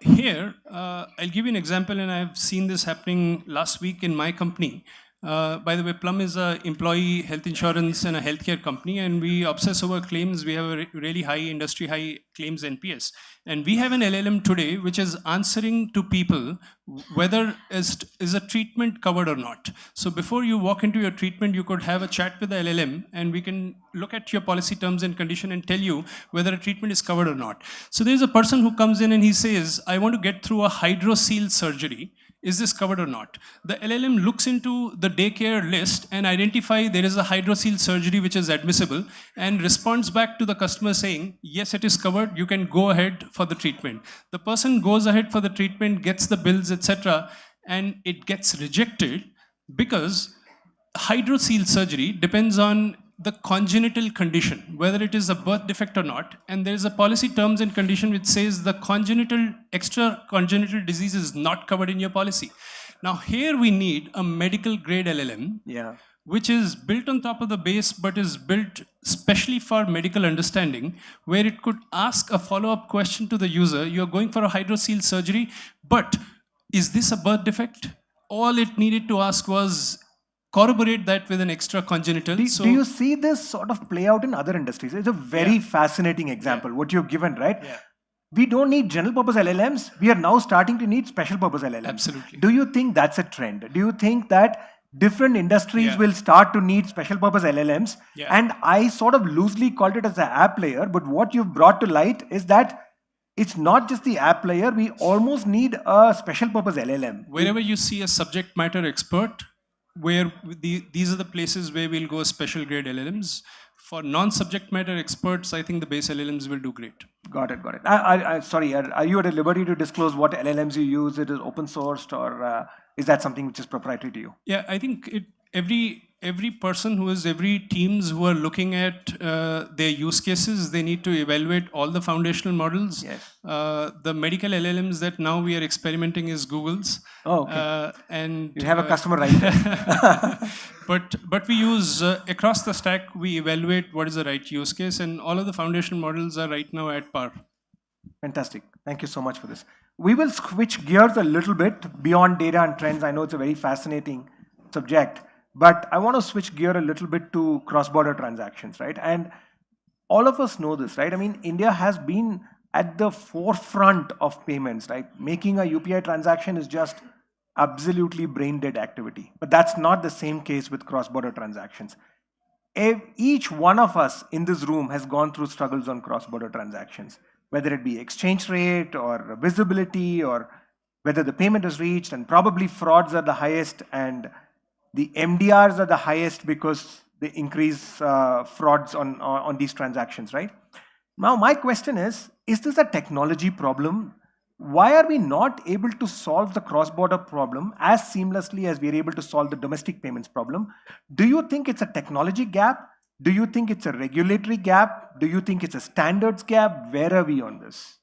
Speaker 6: Here, I'll give you an example, and I've seen this happening last week in my company. By the way, Plum is an employee health insurance and a healthcare company, and we obsess over claims. We have a really high industry high claims NPS. And we have an LLM today which is answering to people whether is a treatment covered or not. So before you walk into your treatment, you could have a chat with the LLM, and we can look at your policy terms and condition and tell you whether a treatment is covered or not. So there's a person who comes in and he says, I want to get through a hydrocele surgery. Is this covered or not? The LLM looks into the daycare list and identify there is a hydrocele surgery which is admissible and responds back to the customer saying, yes, it is covered. You can go ahead for the treatment. The person goes ahead for the treatment, gets the bills, etc., and it gets rejected because hydrocele surgery depends on the congenital condition, whether it is a birth defect or not. And there is a policy terms and condition which says the extra congenital disease is not covered in your policy. Now here we need a medical grade LLM, which is built on top of the base, but is built specially for medical understanding, where it could ask a follow-up question to the user. You're going for a hydrocele surgery, but is this a birth defect? All it needed to ask was, corroborate that with an extra congenital.
Speaker 3: Do you see this sort of play out in other industries? It's a very fascinating example, what you've given, right? We don't need general purpose LLMs. We are now starting to need special purpose LLMs.
Speaker 6: Absolutely.
Speaker 3: Do you think that's a trend? Do you think that different industries will start to need special purpose LLMs? And I sort of loosely called it as the app layer, but what you've brought to light is that it's not just the app layer. We almost need a special purpose LLM.
Speaker 6: Wherever you see a subject matter expert, where these are the places where we'll go special grade LLMs. For non-subject matter experts, I think the base LLMs will do great. Got it.
Speaker 3: Sorry, are you at a liberty to disclose what LLMs you use? It is open sourced, or is that something which is proprietary to you?
Speaker 6: Yeah, I think every person every teams who are looking at their use cases, they need to evaluate all the foundational models. The medical LLMs that now we are experimenting is Google's.
Speaker 3: Oh, okay.
Speaker 6: And
Speaker 3: you have a customer right there.
Speaker 6: But we use across the stack, we evaluate what is the right use case, and all of the foundational models are right now at par.
Speaker 3: Fantastic. Thank you so much for this. We will switch gears a little bit beyond data and trends. I know it's a very fascinating subject, but I want to switch gear a little bit to cross-border transactions, right? And all of us know this, right? I mean, India has been at the forefront of payments, right? Making a UPI transaction is just absolutely brain-dead activity. But that's not the same case with cross-border transactions. Each one of us in this room has gone through struggles on cross-border transactions, whether it be exchange rate or visibility, or whether the payment is reached, and probably frauds are the highest and the MDRs are the highest because they increase frauds on these transactions, right? Now, my question is this a technology problem? Why are we not able to solve the cross-border problem as seamlessly as we are able to solve the domestic payments problem? Do you think it's a technology gap? Do you think it's a regulatory gap? Do you think it's a standards gap? Where are we on this?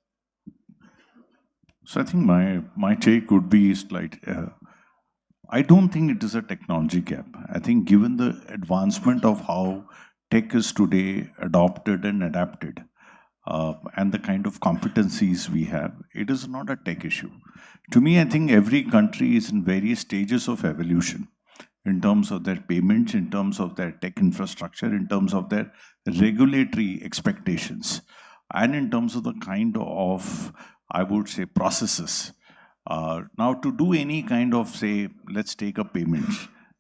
Speaker 4: So I think my take would be I don't think it is a technology gap. I think given the advancement of how tech is today adopted and adapted, and the kind of competencies we have, it is not a tech issue. To me, I think every country is in various stages of evolution in terms of their payments, in terms of their tech infrastructure, in terms of their regulatory expectations, and in terms of the kind of, I would say, processes. Now, to do any kind of, say, let's take a payment,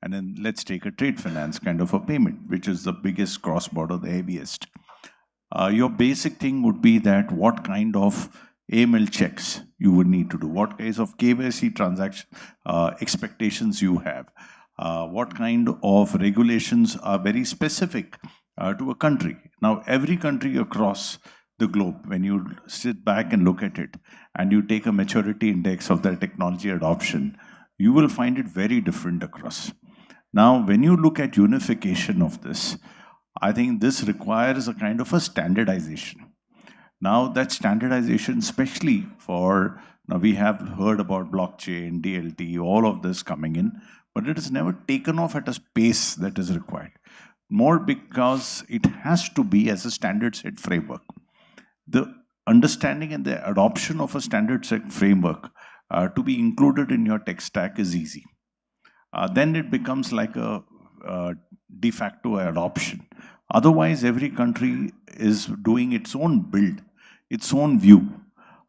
Speaker 4: and then let's take a trade finance kind of a payment, which is the biggest cross-border, the heaviest. Your basic thing would be that what kind of AML checks you would need to do, what kinds of KYC transaction expectations you have, what kind of regulations are very specific to a country. Now, every country across the globe, when you sit back and look at it, and you take a maturity index of their technology adoption, you will find it very different across. Now, when you look at unification of this, I think this requires a kind of a standardization. Now, that standardization, especially for, now we have heard about blockchain, DLT, all of this coming in, but it is never taken off at a pace that is required. More because it has to be as a standard set framework. The understanding and the adoption of a standard set framework to be included in your tech stack is easy. Then it becomes like a de facto adoption. Otherwise, every country is doing its own build, its own view.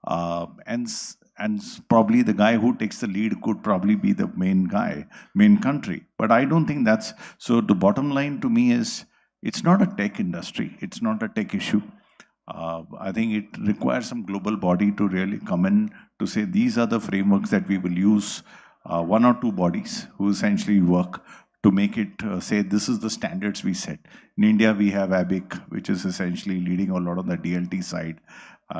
Speaker 4: And probably the guy who takes the lead could probably be the main guy, main country. But I don't think that's, so the bottom line to me is, it's not a tech industry, it's not a tech issue. I think it requires some global body to really come in to say, these are the frameworks that we will use, one or two bodies who essentially work to make it say, this is the standards we set. In India, we have ABIC, which is essentially leading a lot on the DLT side.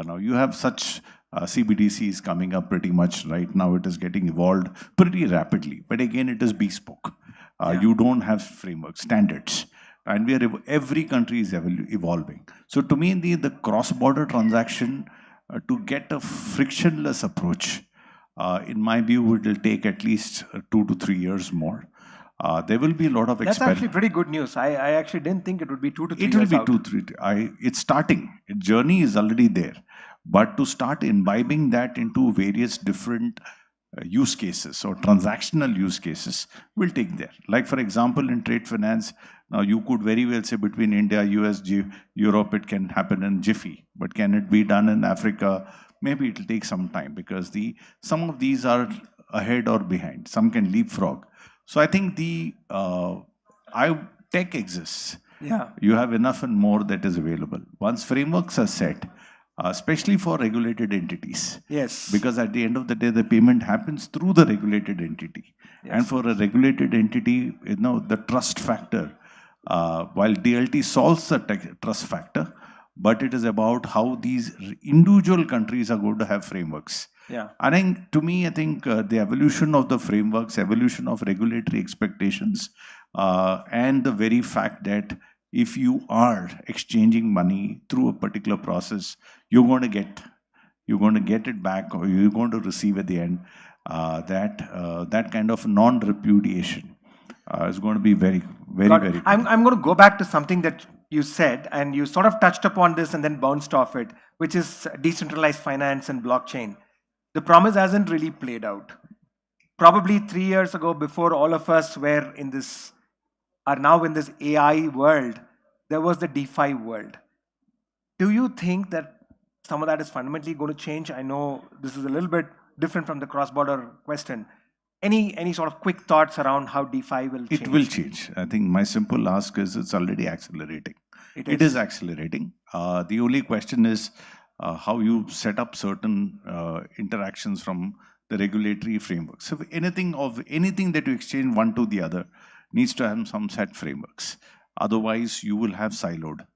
Speaker 4: Now you have such CBDCs coming up pretty much right now. It is getting evolved pretty rapidly. But again, it is bespoke. You don't have framework standards. And we are, every country is evolving. So to me, the cross-border transaction, to get a frictionless approach, in my view, it will take at least 2 to 3 years more. There will be a lot of
Speaker 3: That's actually pretty good news. I actually didn't think it would be 2 to 3 years.
Speaker 4: It will be
Speaker 3: out.
Speaker 4: 2, 3. It's starting. Journey is already there. But to start imbibing that into various different use cases or transactional use cases will take there. Like for example, in trade finance, now you could very well say between India, US, Europe, it can happen in jiffy. But can it be done in Africa? Maybe it will take some time because some of these are ahead or behind. Some can leapfrog. So I think tech exists.
Speaker 3: Yeah.
Speaker 4: You have enough and more that is available. Once frameworks are set, especially for regulated entities.
Speaker 3: Yes.
Speaker 4: Because at the end of the day, the payment happens through the regulated entity.
Speaker 3: Yes.
Speaker 4: And for a regulated entity, the trust factor, while DLT solves the trust factor, but it is about how these individual countries are going to have frameworks.
Speaker 3: Yeah.
Speaker 4: I think the evolution of the frameworks, evolution of regulatory expectations, and the very fact that if you are exchanging money through a particular process, you're going to get it back, or you're going to receive at the end. That kind of non-repudiation is going to be very, very, very good.
Speaker 3: I'm going to go back to something that you said, and you sort of touched upon this and then bounced off it, which is decentralized finance and blockchain. The promise hasn't really played out. Probably 3 years ago, before all of us are now in this AI world, there was the DeFi world. Do you think that some of that is fundamentally going to change? I know this is a little bit different from the cross-border question. Any sort of quick thoughts around how DeFi will change?
Speaker 4: It will change. I think my simple ask is, it's already accelerating. It is accelerating. The only question is how you set up certain interactions from the regulatory framework. So anything that you exchange one to the other needs to have some set frameworks. Otherwise, you will have siloed.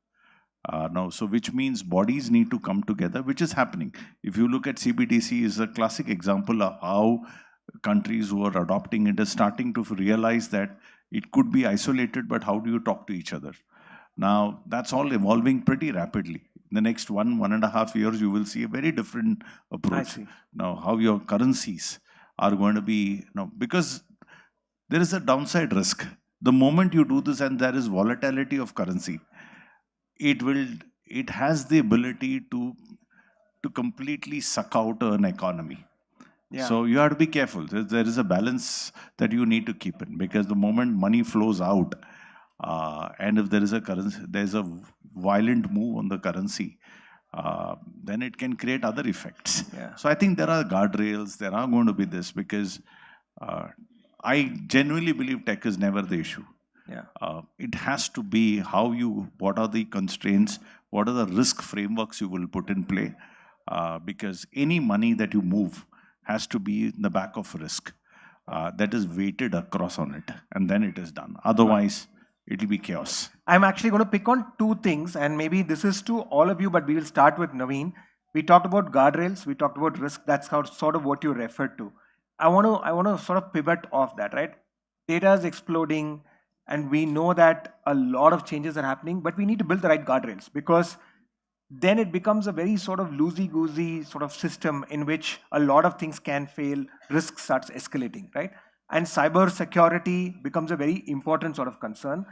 Speaker 4: So which means bodies need to come together, which is happening. If you look at CBDC, is a classic example of how countries who are adopting it are starting to realize that it could be isolated, but how do you talk to each other? Now, that's all evolving pretty rapidly. In the next 1.5 years, you will see a very different approach. Now, how your currencies are going to be, because there is a downside risk. The moment you do this and there is volatility of currency, it has the ability to completely suck out an economy. Yeah. So you have to be careful. There is a balance that you need to keep in, because the moment money flows out, and if there is a violent move on the currency, then it can create other effects. Yeah. So I think there are guardrails. There are going to be this, because I genuinely believe tech is never the issue. Yeah. It has to be what are the constraints, what are the risk frameworks you will put in play. because any money that you move has to be in the back of risk that is weighted across on it, and then it is done. Otherwise, it will be chaos.
Speaker 3: I'm actually going to pick on two things, and maybe this is to all of you, but we will start with Naveen. We talked about guardrails, we talked about risk. That's how sort of what you referred to. I want to sort of pivot off that, right? Data is exploding, and we know that a lot of changes are happening, but we need to build the right guardrails, because then it becomes a very sort of loosey-goosey sort of system in which a lot of things can fail, risk starts escalating, right? And cyber security becomes a very important sort of concern.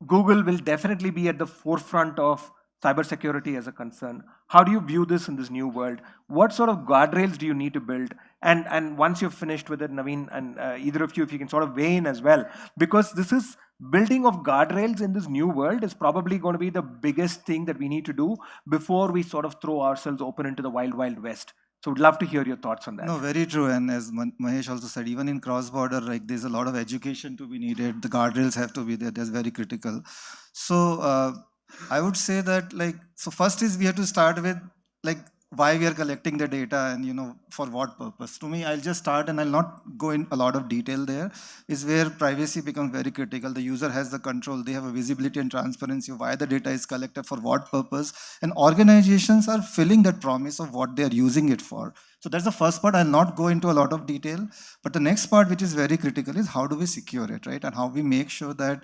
Speaker 3: Google will definitely be at the forefront of cybersecurity as a concern. How do you view this in this new world? What sort of guardrails do you need to build? And once you've finished with it, Naveen, and either of you, if you can sort of weigh in as well, because this is building of guardrails in this new world is probably going to be the biggest thing that we need to do before we sort of throw ourselves open into the wild, wild west. So would love to hear your thoughts on that.
Speaker 5: No, very true. And as Mahesh also said, even in cross-border, like there's a lot of education to be needed. The guardrails have to be there. That's very critical. So I would say that so first is we have to start with why we are collecting the data and for what purpose. To me, I'll just start and I'll not go in a lot of detail there, is where privacy becomes very critical. The user has the control. They have a visibility and transparency of why the data is collected, for what purpose. And organizations are filling that promise of what they are using it for. So that's the first part. I'll not go into a lot of detail. But the next part, which is very critical, is how do we secure it, right? And how we make sure that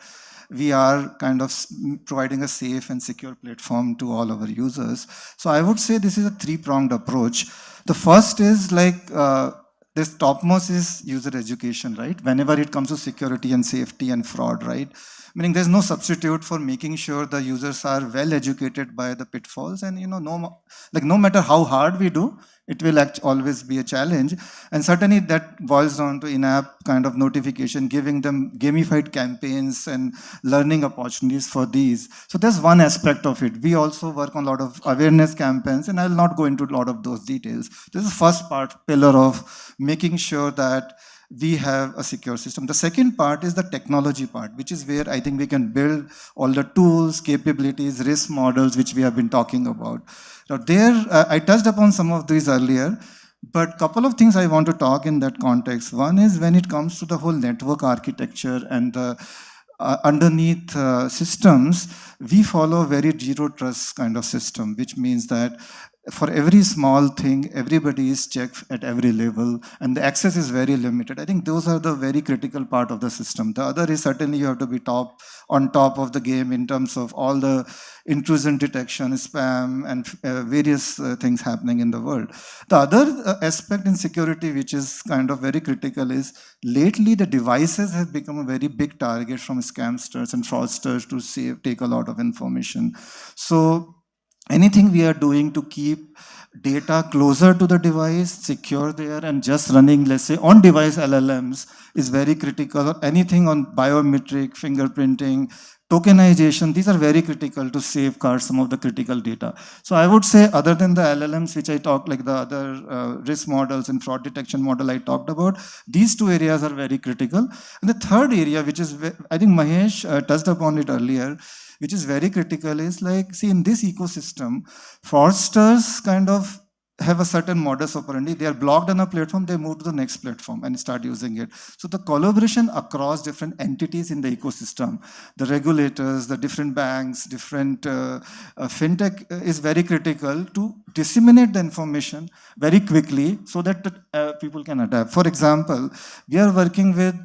Speaker 5: we are kind of providing a safe and secure platform to all our users. So I would say this is a three-pronged approach. The first is this topmost is user education, right? Whenever it comes to security and safety and fraud, right? Meaning there's no substitute for making sure the users are well educated by the pitfalls, and no matter how hard we do, it will always be a challenge. And certainly that boils down to in-app kind of notification, giving them gamified campaigns and learning opportunities for these. So there's one aspect of it. We also work on a lot of awareness campaigns, and I'll not go into a lot of those details. This is the first pillar of making sure that we have a secure system. The second part is the technology part, which is where I think we can build all the tools, capabilities, risk models, which we have been talking about. Now I touched upon some of these earlier, but a couple of things I want to talk in that context. One is when it comes to the whole network architecture and the underneath systems, we follow a very zero trust kind of system, which means that for every small thing, everybody is checked at every level, and the access is very limited. I think those are the very critical part of the system. The other is certainly you have to be on top of the game in terms of all the intrusion detection, spam, and various things happening in the world. The other aspect in security, which is kind of very critical, is lately the devices have become a very big target from scamsters and fraudsters to take a lot of information. So anything we are doing to keep data closer to the device, secure there, and just running, let's say, on-device LLMs is very critical. Anything on biometric, fingerprinting, tokenization, these are very critical to safeguard some of the critical data. So I would say, other than the LLMs, which I talked, like the other risk models and fraud detection model I talked about, these two areas are very critical. And the third area, which is, I think Mahesh touched upon it earlier, which is very critical, is see, in this ecosystem, fraudsters kind of have a certain modus operandi. They are blocked on a platform, they move to the next platform and start using it. So the collaboration across different entities in the ecosystem, the regulators, the different banks, different fintech is very critical to disseminate the information very quickly so that people can adapt. For example, we are working with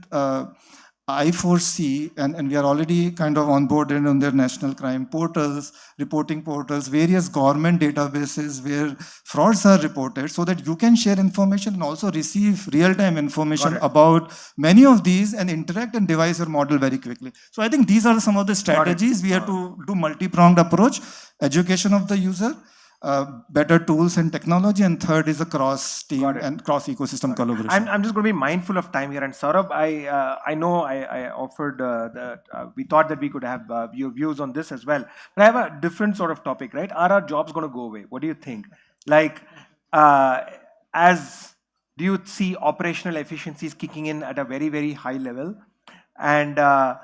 Speaker 5: I4C, and we are already kind of onboarded on their national crime portals, reporting portals, various government databases where frauds are reported, so that you can share information and also receive real-time information about many of these and interact and devise your model very quickly. So I think these are some of the strategies. We have to do multi-pronged approach, education of the user, better tools and technology, and third is a cross-team and cross-ecosystem collaboration.
Speaker 3: I'm just going to be mindful of time here. And Saurabh, I know I offered that we thought that we could have your views on this as well. But I have a different sort of topic, right? Are our jobs going to go away? What do you think? Do you see operational efficiencies kicking in at a very, very high level? And at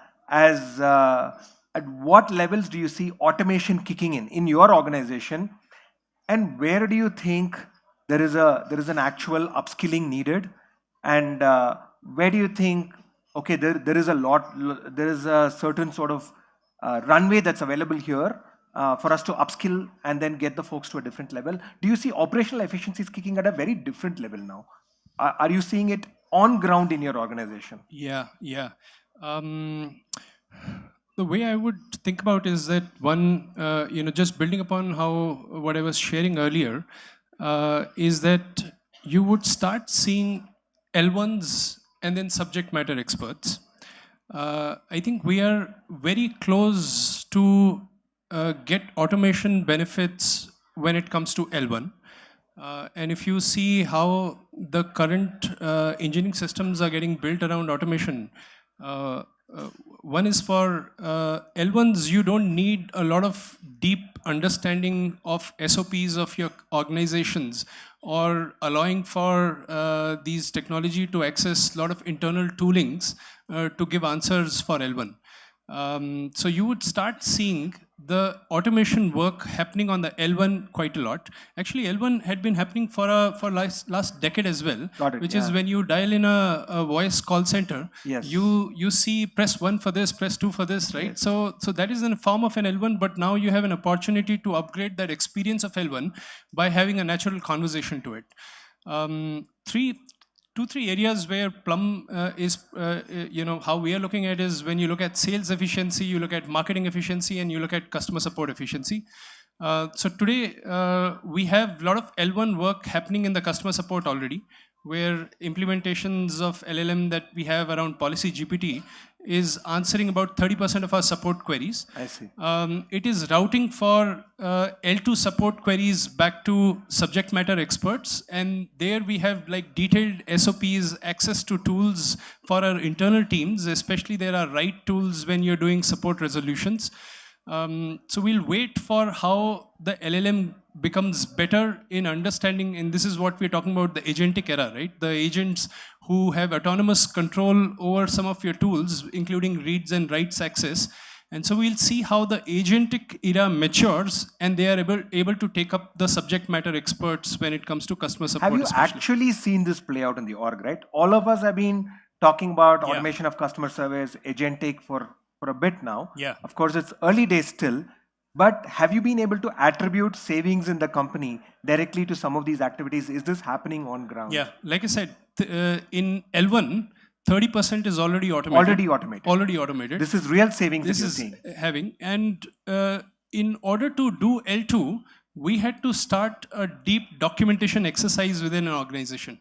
Speaker 3: what levels do you see automation kicking in your organization? And where do you think there is an actual upskilling needed? And where do you think, okay, there is a certain sort of runway that's available here for us to upskill and then get the folks to a different level? Do you see operational efficiencies kicking at a very different level now? Are you seeing it on ground in your organization?
Speaker 6: Yeah, yeah. The way I would think about is that one, just building upon how what I was sharing earlier, is that you would start seeing L1s and then subject matter experts. I think we are very close to get automation benefits when it comes to L1. And if you see how the current engineering systems are getting built around automation, one is for L1s, you don't need a lot of deep understanding of SOPs of your organizations or allowing for these technology to access a lot of internal toolings to give answers for L1. So you would start seeing the automation work happening on the L1 quite a lot. Actually, L1 had been happening for last decade as well, which is when you dial in a voice call center,
Speaker 3: Yes.
Speaker 6: you see press 1 for this, press 2 for this, right?
Speaker 3: Yes.
Speaker 6: So that is in a form of an L1, but now you have an opportunity to upgrade that experience of L1 by having a natural conversation to it. Two, three areas where Plum is, how we are looking at is when you look at sales efficiency, you look at marketing efficiency, and you look at customer support efficiency. So today, we have a lot of L1 work happening in the customer support already, where implementations of LLM that we have around Policy GPT is answering about 30% of our support queries.
Speaker 3: I see.
Speaker 6: It is routing for L2 support queries back to subject matter experts, and there we have like detailed SOPs, access to tools for our internal teams, especially there are right tools when you're doing support resolutions. So we'll wait for how the LLM becomes better in understanding, and this is what we're talking about, the agentic era, right? The agents who have autonomous control over some of your tools, including reads and writes access. And so we'll see how the agentic era matures and they are able to take up the subject matter experts when it comes to customer support.
Speaker 3: Have you
Speaker 6: especially.
Speaker 3: actually seen this play out in the org, right? All of us have been talking about automation of customer service, agentic for a bit now.
Speaker 6: Yeah.
Speaker 3: Of course, it's early days still, but have you been able to attribute savings in the company directly to some of these activities? Is this happening on ground?
Speaker 6: Yeah, like I said, in L1, 30% is already automated. Already automated.
Speaker 3: This is real savings
Speaker 6: This
Speaker 3: that you're
Speaker 6: is
Speaker 3: seeing.
Speaker 6: having, and in order to do L2, we had to start a deep documentation exercise within an organization.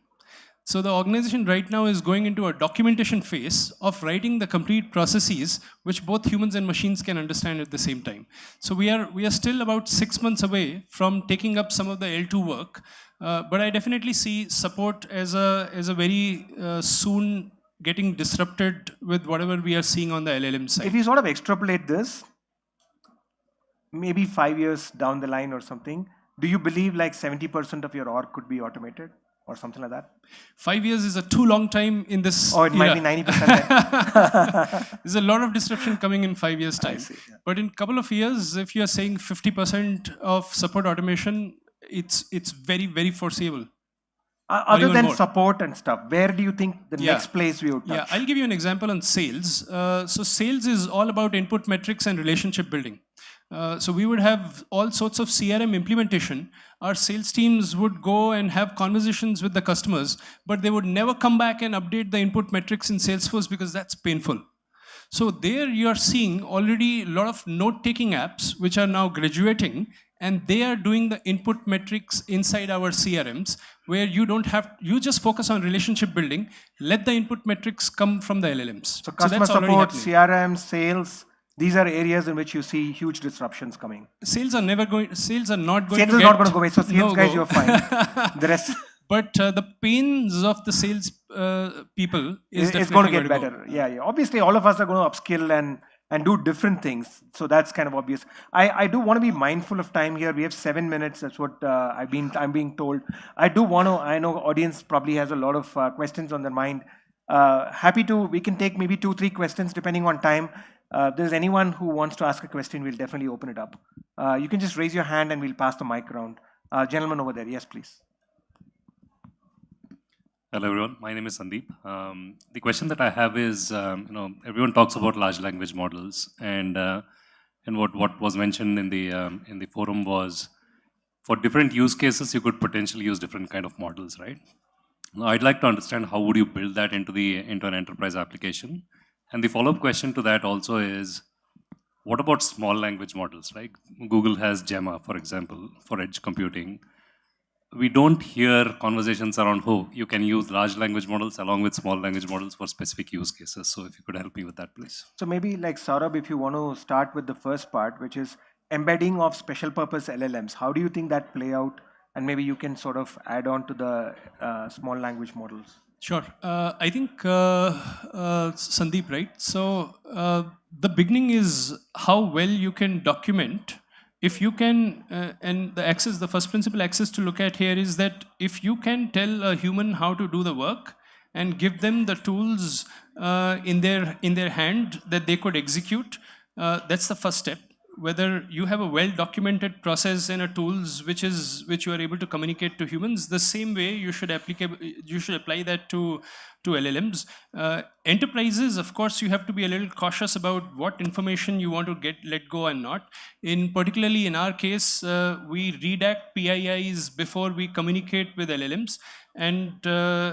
Speaker 6: So the organization right now is going into a documentation phase of writing the complete processes which both humans and machines can understand at the same time. So we are still about 6 months away from taking up some of the L2 work, but I definitely see support as a very soon getting disrupted with whatever we are seeing on the LLM side.
Speaker 3: If you sort of extrapolate this, maybe 5 years down the line or something, do you believe like 70% of your org could be automated? Or something like that?
Speaker 6: 5 years is a too long time in this.
Speaker 3: Or it might be 90%.
Speaker 6: There's a lot of disruption coming in 5 years' time.
Speaker 3: see, yeah.
Speaker 6: But in a couple of years, if you are saying 50% of support automation, it's very, very foreseeable.
Speaker 3: Other
Speaker 6: even
Speaker 3: than
Speaker 6: more.
Speaker 3: support and stuff, where do you think the next place we would touch?
Speaker 6: Yeah, I'll give you an example on sales. So sales is all about input metrics and relationship building. So we would have all sorts of CRM implementation. Our sales teams would go and have conversations with the customers, but they would never come back and update the input metrics in Salesforce because that's painful. So there you are seeing already a lot of note-taking apps which are now graduating, and they are doing the input metrics inside our CRMs, where you just focus on relationship building, let the input metrics come from the LLMs.
Speaker 3: So customer
Speaker 6: that's already
Speaker 3: support,
Speaker 6: happening.
Speaker 3: CRM, sales, these are areas in which you see huge disruptions coming.
Speaker 6: Sales are not going to
Speaker 3: Sales is not going to go away. So sales guys, you're fine. The rest
Speaker 6: But the pains of the sales people is
Speaker 3: it's
Speaker 6: definitely
Speaker 3: going to get
Speaker 6: go.
Speaker 3: better. Yeah. Obviously, all of us are going to upskill and do different things. So that's kind of obvious. I do want to be mindful of time here. We have 7 minutes. That's what I'm being told. I know audience probably has a lot of questions on their mind. We can take maybe 2-3 questions depending on time. If there's anyone who wants to ask a question, we'll definitely open it up. You can just raise your hand and we'll pass the mic around. Gentleman over there, yes, please.
Speaker 7: Hello, everyone. My name is Sandeep. The question that I have is, everyone talks about large language models, and what was mentioned in the forum was, for different use cases, you could potentially use different kind of models, right? Now, I'd like to understand how would you build that into an enterprise application, and the follow-up question to that also is, what about small language models? Like Google has Gemma, for example, for edge computing. We don't hear conversations around, oh, you can use large language models along with small language models for specific use cases. So if you could help me with that, please.
Speaker 3: So maybe like Saurabh, if you want to start with the first part, which is embedding of special purpose LLMs, how do you think that play out? And maybe you can sort of add on to the small language models.
Speaker 6: Sure. I think Sandeep, right? So the beginning is how well you can document. If you can, and the first principle access to look at here is that if you can tell a human how to do the work and give them the tools in their hand that they could execute, that's the first step. Whether you have a well-documented process and a tools which you are able to communicate to humans, the same way you should apply that to LLMs. Enterprises, of course, you have to be a little cautious about what information you want to let go and not. Particularly in our case, we redact PIIs before we communicate with LLMs. And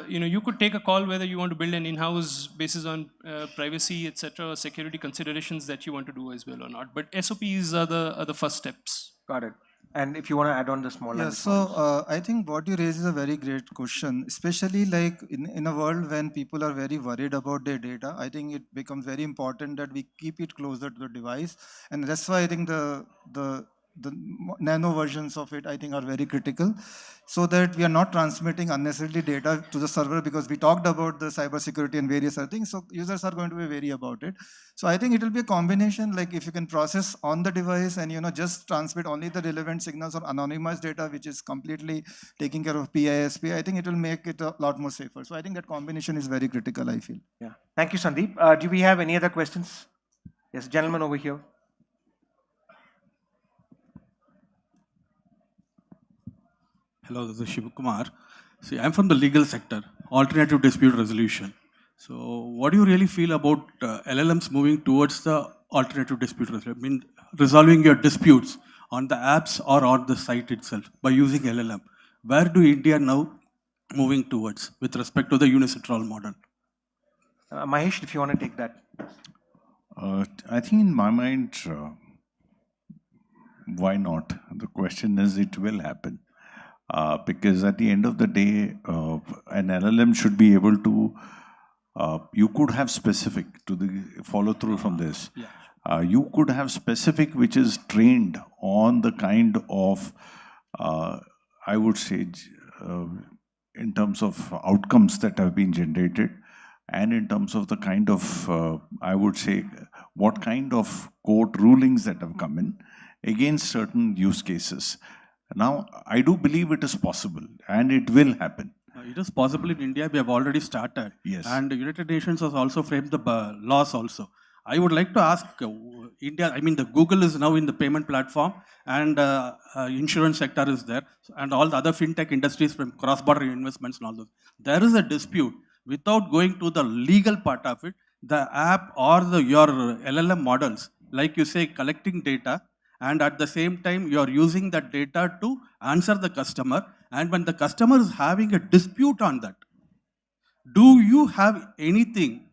Speaker 6: you could take a call whether you want to build an in-house basis on privacy, etc., security considerations that you want to do as well or not. But SOPs are the first steps.
Speaker 3: Got it. And if you want to add on the small
Speaker 5: Yeah,
Speaker 3: language
Speaker 5: so
Speaker 3: models.
Speaker 5: I think what you raise is a very great question, especially like in a world when people are very worried about their data. I think it becomes very important that we keep it closer to the device, and that's why I think the nano versions of it, I think, are very critical, so that we are not transmitting unnecessarily data to the server, because we talked about the cybersecurity and various other things, so users are going to be wary about it. So I think it will be a combination, like if you can process on the device and just transmit only the relevant signals or anonymized data, which is completely taking care of PISP, I think it will make it a lot more safer. So I think that combination is very critical, I feel.
Speaker 3: Yeah. Thank you, Sandeep. Do we have any other questions? Yes, gentleman over here.
Speaker 8: Hello, this is Shivakumar. See, I'm from the legal sector, alternative dispute resolution. So what do you really feel about LLMs moving towards the alternative dispute resolution? I mean, resolving your disputes on the apps or on the site itself by using LLM. Where do India now moving towards with respect to the unicentral model?
Speaker 3: Mahesh, if you want to take that.
Speaker 4: I think in my mind, why not? The question is, it will happen. Because at the end of the day, an LLM should be able to, you could have specific, to the follow through from this, you could have specific which is trained on the kind of, I would say, in terms of outcomes that have been generated, and in terms of the kind of, I would say, what kind of court rulings that have come in against certain use cases. Now, I do believe it is possible, and it will happen.
Speaker 8: It is possible in India. We have already started.
Speaker 4: Yes.
Speaker 8: And the United Nations has also framed the laws also. I would like to ask India, I mean, the Google is now in the payment platform, and insurance sector is there, and all the other fintech industries from cross-border investments and all those. There is a dispute. Without going to the legal part of it, the app or your LLM models, like you say, collecting data, and at the same time, you are using that data to answer the customer. And when the customer is having a dispute on that, do you have anything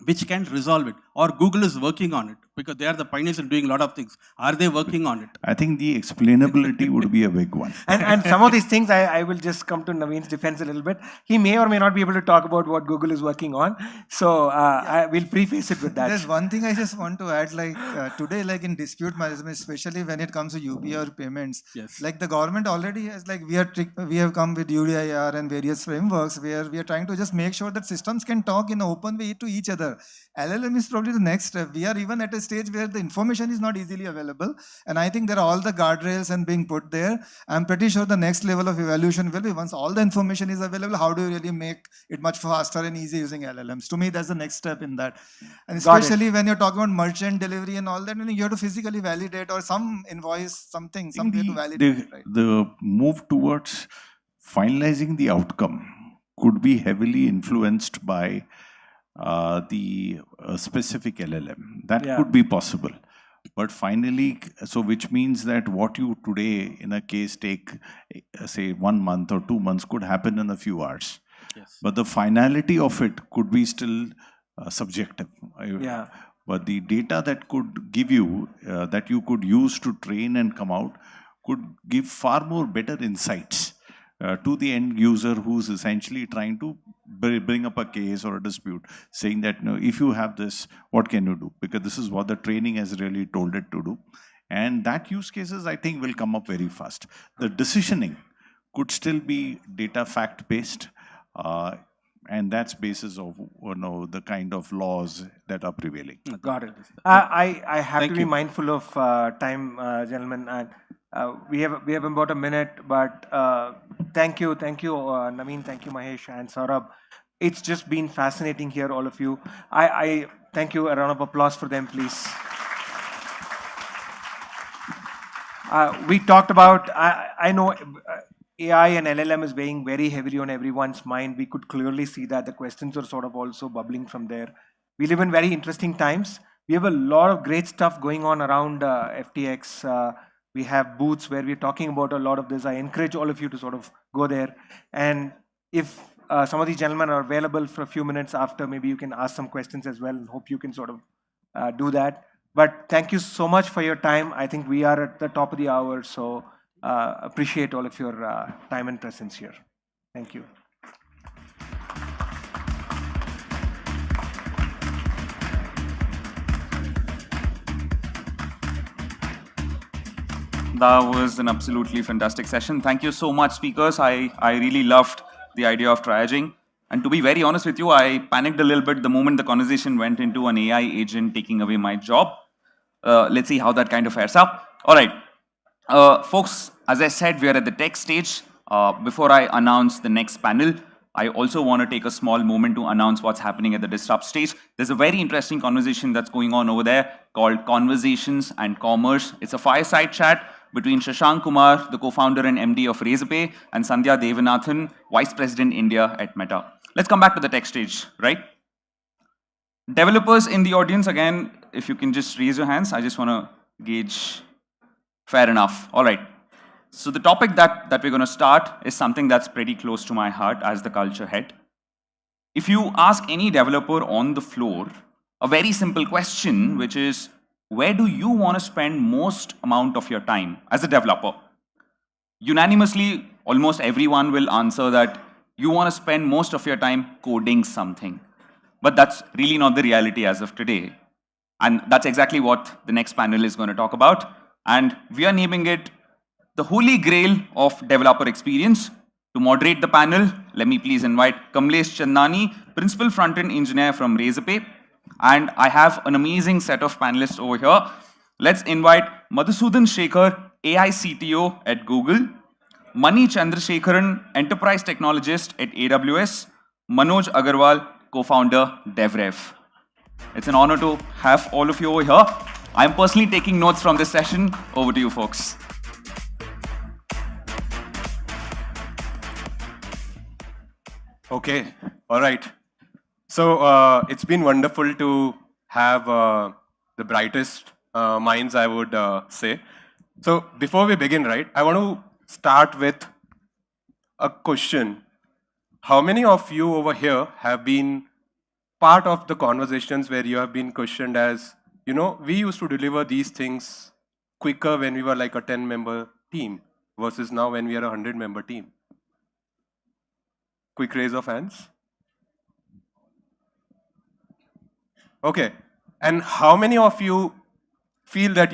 Speaker 8: which can resolve it? Or Google is working on it? Because they are the pioneers in doing a lot of things. Are they working on it?
Speaker 4: I think the explainability would be a big one.
Speaker 3: And some of these things, I will just come to Naveen's defense a little bit. He may or may not be able to talk about what Google is working on. So I will preface it with that.
Speaker 5: There's one thing I just want to add, like today, like in dispute management, especially when it comes to UPI or payments,
Speaker 8: Yes.
Speaker 5: like the government already has, like we have come with UDIR and various frameworks where we are trying to just make sure that systems can talk in an open way to each other. LLM is probably the next step. We are even at a stage where the information is not easily available. And I think there are all the guardrails and being put there. I'm pretty sure the next level of evaluation will be once all the information is available, how do you really make it much faster and easy using LLMs? To me, that's the next step in that. And
Speaker 3: Got it.
Speaker 5: especially when you're talking about merchant delivery and all that, you have to physically validate or some invoice, something, some way to validate it, right?
Speaker 4: The move towards finalizing the outcome could be heavily influenced by the specific LLM. That
Speaker 3: Yeah.
Speaker 4: could be possible. But finally, so which means that what you today in a case take, say, 1 month or 2 months could happen in a few hours.
Speaker 8: Yes.
Speaker 4: But the finality of it could be still subjective.
Speaker 3: Yeah.
Speaker 4: But the data that could give you, that you could use to train and come out, could give far more better insights to the end user who's essentially trying to bring up a case or a dispute, saying that, if you have this, what can you do? Because this is what the training has really told it to do. And that use cases, I think, will come up very fast. The decisioning could still be data fact-based, and that's basis of the kind of laws that are prevailing.
Speaker 3: Got it. I have
Speaker 8: Thank
Speaker 3: to be
Speaker 8: you.
Speaker 3: mindful of time, gentlemen, and we have about a minute. But thank you, Naveen, thank you, Mahesh and Saurabh. It's just been fascinating here, all of you. I thank you. A round of applause for them, please. We talked about. I know. AI and LLM is weighing very heavily on everyone's mind. We could clearly see that the questions are sort of also bubbling from there. We live in very interesting times. We have a lot of great stuff going on around FTX. We have booths where we're talking about a lot of this. I encourage all of you to sort of go there. And if some of these gentlemen are available for a few minutes after, maybe you can ask some questions as well. Hope you can sort of do that. But thank you so much for your time. I think we are at the top of the hour, so appreciate all of your time and presence here. Thank you.
Speaker 1: That was an absolutely fantastic session. Thank you so much, speakers. I really loved the idea of triaging. And to be very honest with you, I panicked a little bit the moment the conversation went into an AI agent taking away my job. Let's see how that kind of fares up. All right. Folks, as I said, we are at the tech stage. Before I announce the next panel, I also want to take a small moment to announce what's happening at the Disrupt stage. There's a very interesting conversation that's going on over there called Conversations and Commerce. It's a fireside chat between Shashank Kumar, the co-founder and MD of Razorpay, and Sandhya Devanathan, Vice President India at Meta. Let's come back to the tech stage, right? Developers in the audience, again, if you can just raise your hands, I just want to gauge. Fair enough. All right. So the topic that we're going to start is something that's pretty close to my heart as the culture head. If you ask any developer on the floor a very simple question, which is, where do you want to spend most amount of your time as a developer? Unanimously, almost everyone will answer that you want to spend most of your time coding something. But that's really not the reality as of today. And that's exactly what the next panel is going to talk about. And we are naming it the holy grail of developer experience. To moderate the panel, let me please invite Kamlesh Chandani, Principal Front-End Engineer from Razorpay. And I have an amazing set of panelists over here. Let's invite Madhusudan Shekhar, AI CTO at Google, Mani Chandrasekharan, Enterprise Technologist at AWS, Manoj Agarwal, Co-founder DevRev. It's an honor to have all of you over here. I'm personally taking notes from this session. Over to you, folks.
Speaker 9: Okay, all right. So it's been wonderful to have the brightest minds, I would say. So before we begin, right, I want to start with a question. How many of you over here have been part of the conversations where you have been questioned as, we used to deliver these things quicker when we were like a 10-member team versus now when we are a 100-member team? Quick raise of hands. Okay. And how many of you feel that,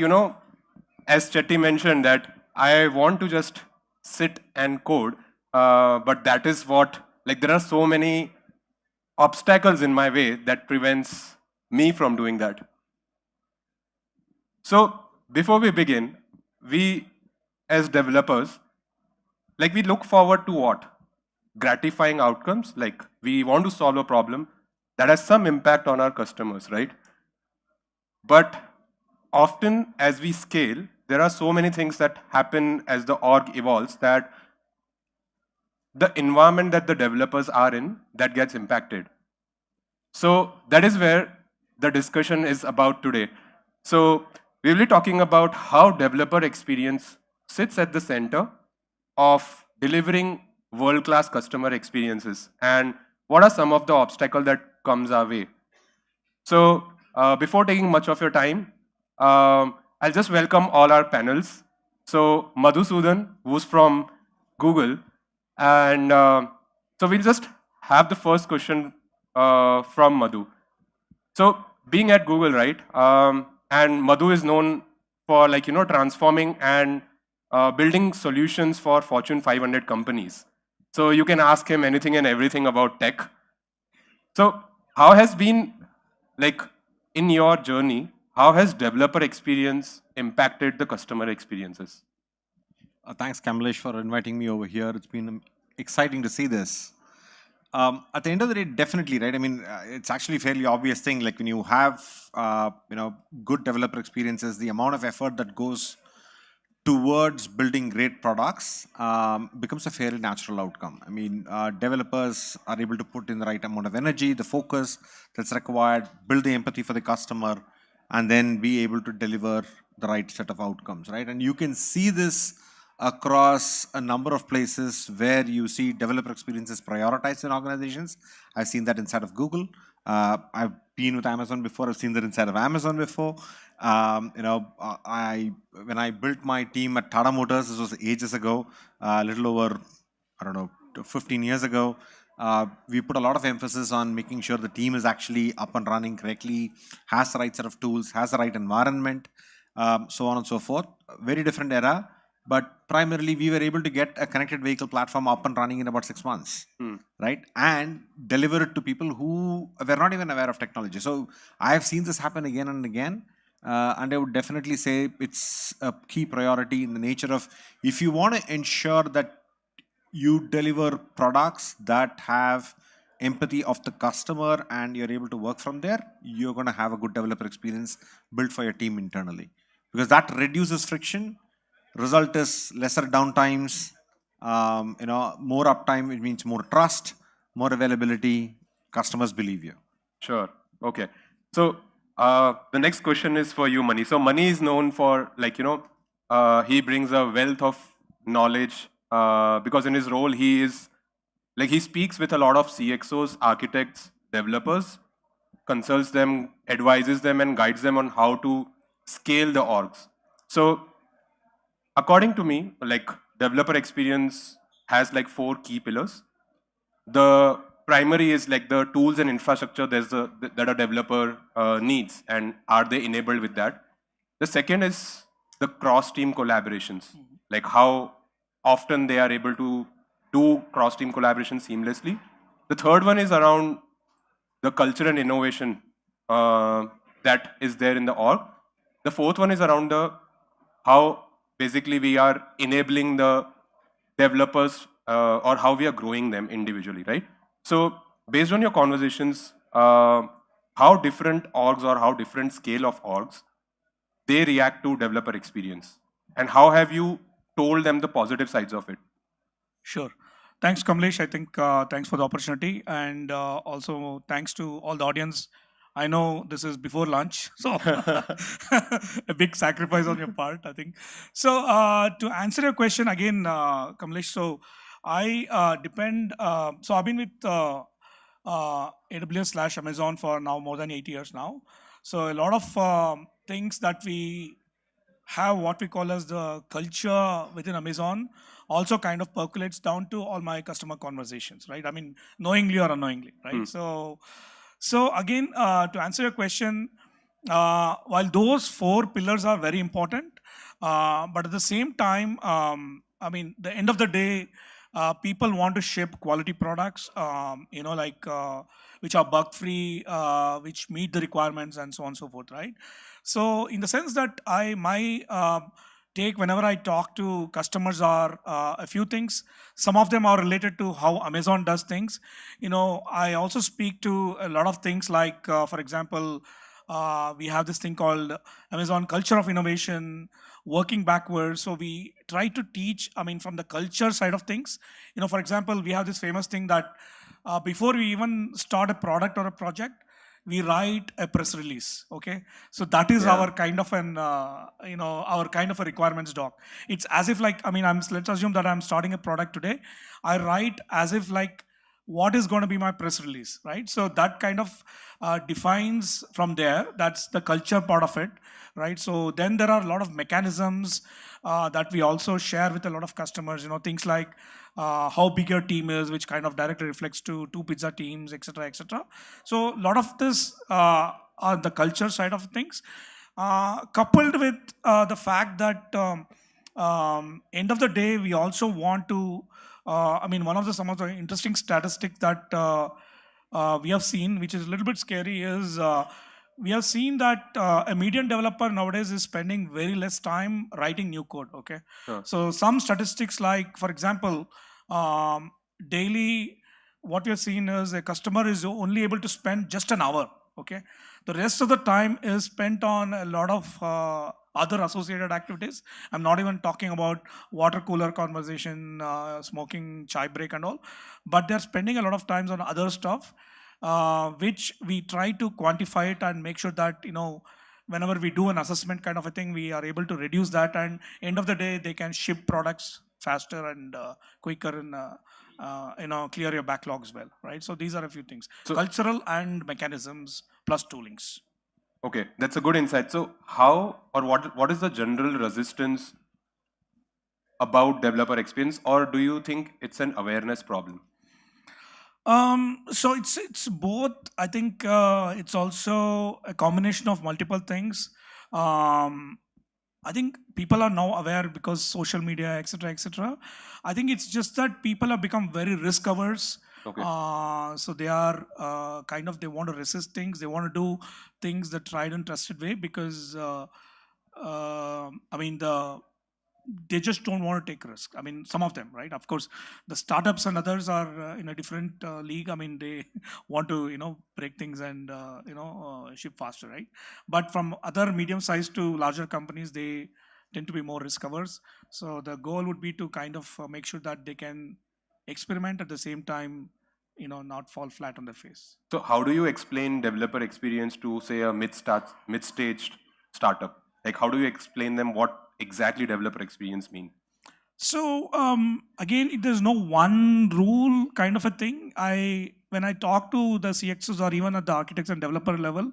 Speaker 9: as Chetty mentioned, that I want to just sit and code, but that is what, there are so many obstacles in my way that prevents me from doing that. So before we begin, we as developers, like we look forward to what? Gratifying outcomes. Like we want to solve a problem that has some impact on our customers, right? But often as we scale, there are so many things that happen as the org evolves that the environment that the developers are in, that gets impacted. So that is where the discussion is about today. So we will be talking about how developer experience sits at the center of delivering world-class customer experiences and what are some of the obstacles that comes our way. So before taking much of your time, I'll just welcome all our panels. So Madhusudan, who's from Google, and so we'll just have the first question from Madhu. So being at Google, right? And Madhu is known for transforming and building solutions for Fortune 500 companies. So you can ask him anything and everything about tech. So how has been in your journey? How has developer experience impacted the customer experiences?
Speaker 10: Thanks, Kamlesh, for inviting me over here. It's been exciting to see this. At the end of the day, definitely, right? I mean, it's actually a fairly obvious thing. Like when you have, good developer experiences, the amount of effort that goes towards building great products becomes a fairly natural outcome. I mean, developers are able to put in the right amount of energy, the focus that's required, build the empathy for the customer, and then be able to deliver the right set of outcomes, right? And you can see this across a number of places where you see developer experiences prioritized in organizations. I've seen that inside of Google. I've been with Amazon before. I've seen that inside of Amazon before. When I built my team at Tata Motors, this was ages ago, a little over, 15 years ago. We put a lot of emphasis on making sure the team is actually up and running correctly, has the right set of tools, has the right environment, so on and so forth. Very different era. But primarily, we were able to get a connected vehicle platform up and running in about 6 months, right? And deliver it to people who were not even aware of technology. So I have seen this happen again and again. And I would definitely say it's a key priority in the nature of, if you want to ensure that you deliver products that have empathy of the customer and you're able to work from there, you're going to have a good developer experience built for your team internally. Because that reduces friction. Result is lesser downtimes, more uptime, it means more trust, more availability, customers believe you.
Speaker 9: Sure. Okay. So the next question is for you, Mani. So Mani is known for he brings a wealth of knowledge because in his role he speaks with a lot of CXOs, architects, developers, consults them, advises them and guides them on how to scale the orgs. So according to me, developer experience has 4 key pillars. The primary is the tools and infrastructure that a developer needs, and are they enabled with that. The second is the cross-team collaborations, like how often they are able to do cross-team collaboration seamlessly. The third one is around the culture and innovation that is there in the org. The fourth one is around how basically we are enabling the developers or how we are growing them individually, right? So based on your conversations, how different orgs or how different scale of orgs, they react to developer experience, and how have you told them the positive sides of it?
Speaker 11: Sure. Thanks, Kamlesh. I think thanks for the opportunity, and also thanks to all the audience. I know this is before lunch, so a big sacrifice on your part, I think. So to answer your question again, Kamlesh, so I depend, so I've been with AWS/Amazon for now more than 8 years now. So a lot of things that we have, what we call as the culture within Amazon, also kind of percolates down to all my customer conversations, right? I mean, knowingly or unknowingly, right? So again, to answer your question, while those 4 pillars are very important, but at the same time, I mean, the end of the day, people want to ship quality products, which are bug free, which meet the requirements, and so on and so forth, right? So in the sense that my take whenever I talk to customers are a few things. Some of them are related to how Amazon does things. I also speak to a lot of things like, for example, we have this thing called Amazon culture of innovation, working backwards. So we try to teach, from the culture side of things. For example, we have this famous thing that before we even start a product or a project, we write a press release. Okay, so that is our kind of our kind of a requirements doc. It's as if like, let's assume that I'm starting a product today. I write as if like, what is going to be my press release, right? So that kind of defines from there. That's the culture part of it, right? So then there are a lot of mechanisms that we also share with a lot of customers. Things like how big your team is, which kind of directly reflects to 2 pizza teams, etc., etc. So a lot of this are the culture side of things, coupled with the fact that end of the day, we also want to. One of some of the interesting statistics that we have seen, which is a little bit scary, is we have seen that a median developer nowadays is spending very less time writing new code. Okay, so some statistics like, for example, daily, what we have seen is a customer is only able to spend just an hour. Okay, the rest of the time is spent on a lot of other associated activities. I'm not even talking about water cooler conversation, smoking chai break and all, but they're spending a lot of times on other stuff, which we try to quantify it and make sure that, whenever we do an assessment kind of a thing, we are able to reduce that, and end of the day, they can ship products faster and quicker and clear your backlogs well, right? So these are a few things, cultural and mechanisms plus toolings.
Speaker 9: Okay, that's a good insight. So how or what is the general resistance about developer experience, or do you think it's an awareness problem?
Speaker 11: So it's both. I think it's also a combination of multiple things. I think people are now aware because social media, etc., etc. I think it's just that people have become very risk averse.
Speaker 9: Okay.
Speaker 11: So they are they want to resist things. They want to do things the tried and trusted way because they just don't want to take risks. Some of them, right? Of course, the startups and others are in a different league. They want to, break things and, ship faster, right? But from other medium-sized to larger companies, they tend to be more risk averse. So the goal would be to kind of make sure that they can experiment at the same time, not fall flat on their face.
Speaker 9: So how do you explain developer experience to, say, a mid-staged startup? Like, how do you explain them what exactly developer experience mean?
Speaker 11: So again, there's no one rule kind of a thing. When I talk to the CXOs or even at the architects and developer level,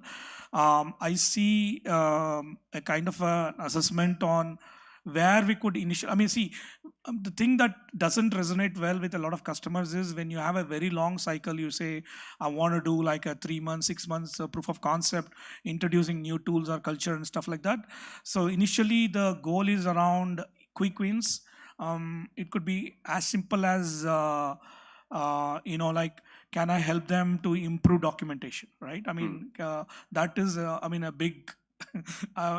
Speaker 11: I see a kind of an assessment on where we could initially. The thing that doesn't resonate well with a lot of customers is when you have a very long cycle, you say, I want to do like a 3 months, 6 months proof of concept, introducing new tools or culture and stuff like that. So initially the goal is around quick wins. It could be as simple as, can I help them to improve documentation, right? That is, a big,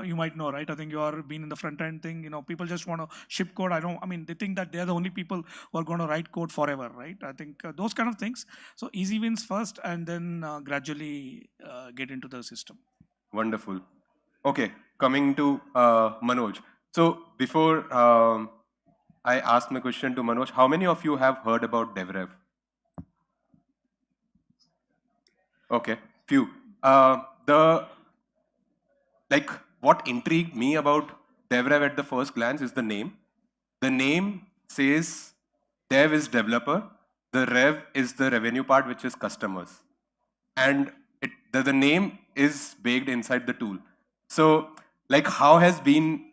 Speaker 11: you might know, right? I think you are been in the front end thing, people just want to ship code. They think that they're the only people who are going to write code forever, right? I think those kind of things. So easy wins first and then gradually get into the system.
Speaker 9: Wonderful. Okay, coming to Manoj. So before I ask my question to Manoj, how many of you have heard about DevRev? Okay, few. What intrigued me about DevRev at the first glance is the name. The name says Dev is developer, the Rev is the revenue part, which is customers. And the name is baked inside the tool. So, how has been,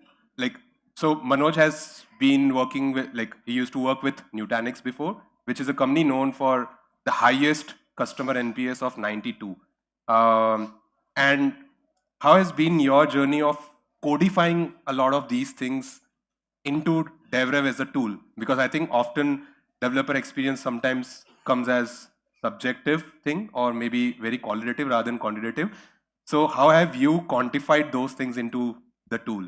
Speaker 9: so Manoj has been working with, he used to work with Nutanix before, which is a company known for the highest customer NPS of 92. And how has been your journey of codifying a lot of these things into DevRev as a tool? Because I think often developer experience sometimes comes as subjective thing or maybe very qualitative rather than quantitative. So how have you quantified those things into the tool?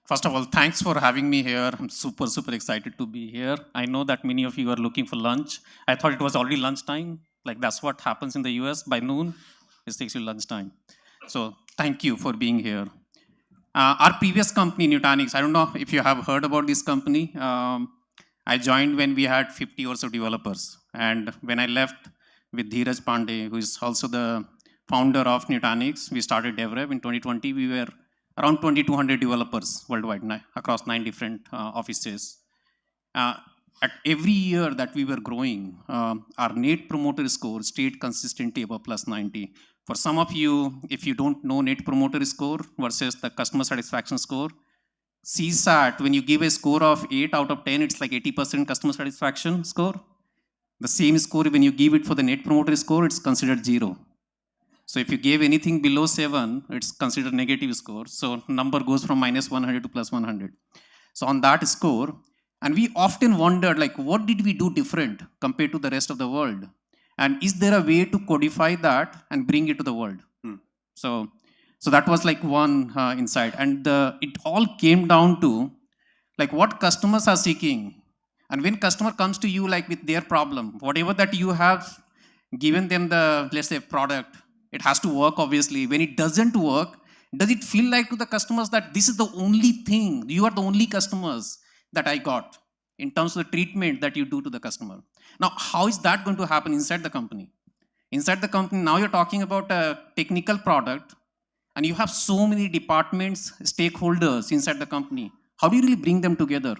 Speaker 12: First of all, thanks for having me here. I'm super, super excited to be here. I know that many of you are looking for lunch. I thought it was already lunchtime. Like that's what happens in the US by noon. It takes you lunchtime. So thank you for being here. Our previous company, Nutanix, I don't know if you have heard about this company. I joined when we had 50 or so developers. And when I left with Dheeraj Pandey, who is also the founder of Nutanix, we started DevRev in 2020. We were around 2,200 developers worldwide across 9 different offices. At every year that we were growing, our Net Promoter Score stayed consistently above plus 90. For some of you, if you don't know Net Promoter Score versus the customer satisfaction score, CSAT, when you give a score of 8 out of 10, it's like 80% customer satisfaction score. The same score, when you give it for the Net Promoter Score, it's considered 0. So if you gave anything below 7, it's considered negative score. So number goes from minus 100 to plus 100. So on that score, and we often wondered, like, what did we do different compared to the rest of the world? And is there a way to codify that and bring it to the world? So that was like one insight. And it all came down to like what customers are seeking. And when customer comes to you like with their problem, whatever that you have given them the, let's say, product, it has to work obviously. When it doesn't work, does it feel like to the customers that this is the only thing, you are the only customers that I got in terms of the treatment that you do to the customer? Now, how is that going to happen inside the company? Inside the company, now you're talking about a technical product and you have so many departments, stakeholders inside the company. How do you really bring them together?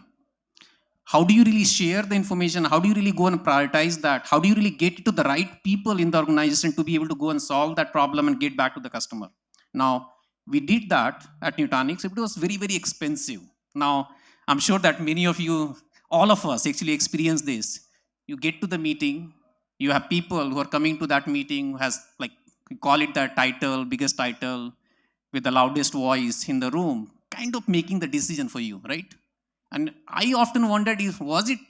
Speaker 12: How do you really share the information? How do you really go and prioritize that? How do you really get to the right people in the organization to be able to go and solve that problem and get back to the customer? Now, we did that at Nutanix. It was very, very expensive. Now, I'm sure that many of you, all of us actually experience this. You get to the meeting, you have people who are coming to that meeting who has, like, we call it the title, biggest title, with the loudest voice in the room, kind of making the decision for you, right? And I often wondered, was it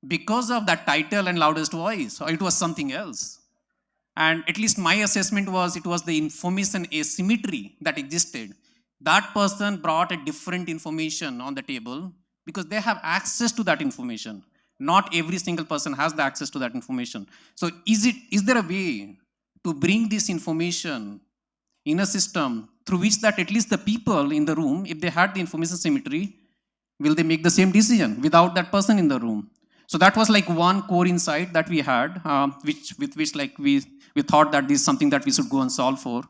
Speaker 12: because of that title and loudest voice, or it was something else? And at least my assessment was, it was the information asymmetry that existed. That person brought a different information on the table because they have access to that information. Not every single person has the access to that information. So is there a way to bring this information in a system through which that at least the people in the room, if they had the information symmetry, will they make the same decision without that person in the room? So that was like one core insight that we had, with which like we thought that this is something that we should go and solve for.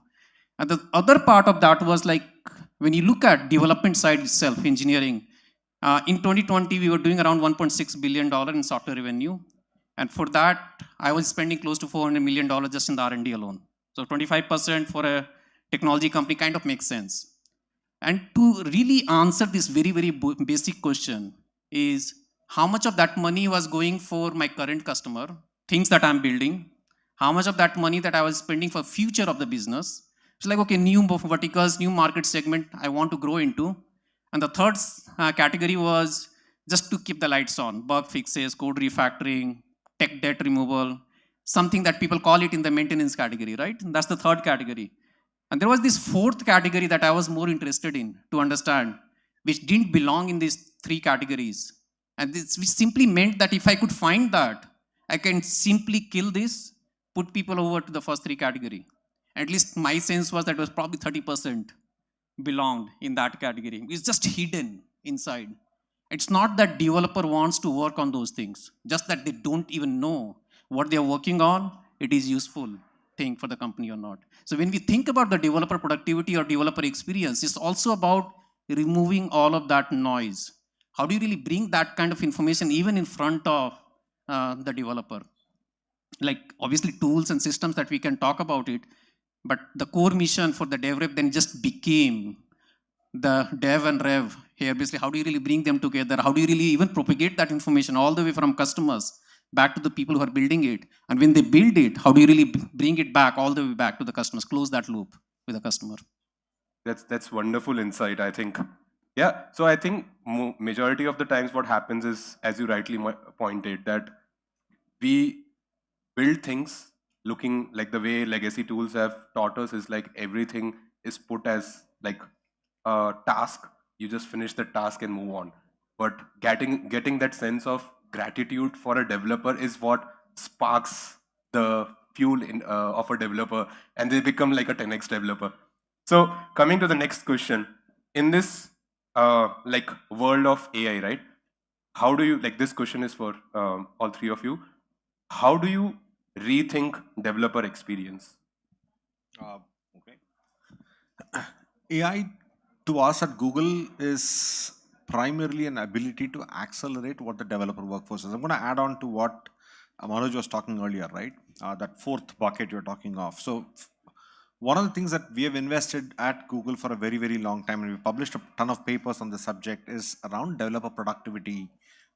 Speaker 12: And the other part of that was like, when you look at development side itself, engineering, in 2020, we were doing around $1.6 billion in software revenue. And for that, I was spending close to $400 million just in the R&D alone. So 25% for a technology company kind of makes sense. And to really answer this very, very basic question is, how much of that money was going for my current customer, things that I'm building, how much of that money that I was spending for future of the business. It's like, okay, new verticals, new market segment I want to grow into. And the third category was just to keep the lights on, bug fixes, code refactoring, tech debt removal, something that people call it in the maintenance category, right? And that's the third category. And there was this fourth category that I was more interested in to understand, which didn't belong in these three categories. And which simply meant that if I could find that, I can simply kill this, put people over to the first three category. At least my sense was that it was probably 30% belonged in that category. It's just hidden inside. It's not that developer wants to work on those things, just that they don't even know what they're working on, it is useful thing for the company or not. So when we think about the developer productivity or developer experience, it's also about removing all of that noise. How do you really bring that kind of information even in front of the developer? Like obviously tools and systems that we can talk about it, but the core mission for the DevRev then just became the Dev and Rev here. Basically, how do you really bring them together? How do you really even propagate that information all the way from customers back to the people who are building it? And when they build it, how do you really bring it back all the way back to the customers, close that loop with the customer?
Speaker 9: That's wonderful insight. I think Yeah, so I think majority of the times what happens is, as you rightly pointed, that we build things looking like the way legacy tools have taught us is like everything is put as like a task. You just finish the task and move on. But getting that sense of gratitude for a developer is what sparks the fuel of a developer, and they become like a 10x developer. So coming to the next question, in this like world of AI, right? How do you, like, this question is for all three of you. How do you rethink developer experience?
Speaker 10: Okay. AI to us at Google is primarily an ability to accelerate what the developer workforce is. I'm going to add on to what Manoj was talking earlier, right? That fourth bucket you're talking of. So one of the things that we have invested at Google for a very, very long time, and we've published a ton of papers on the subject, is around developer productivity,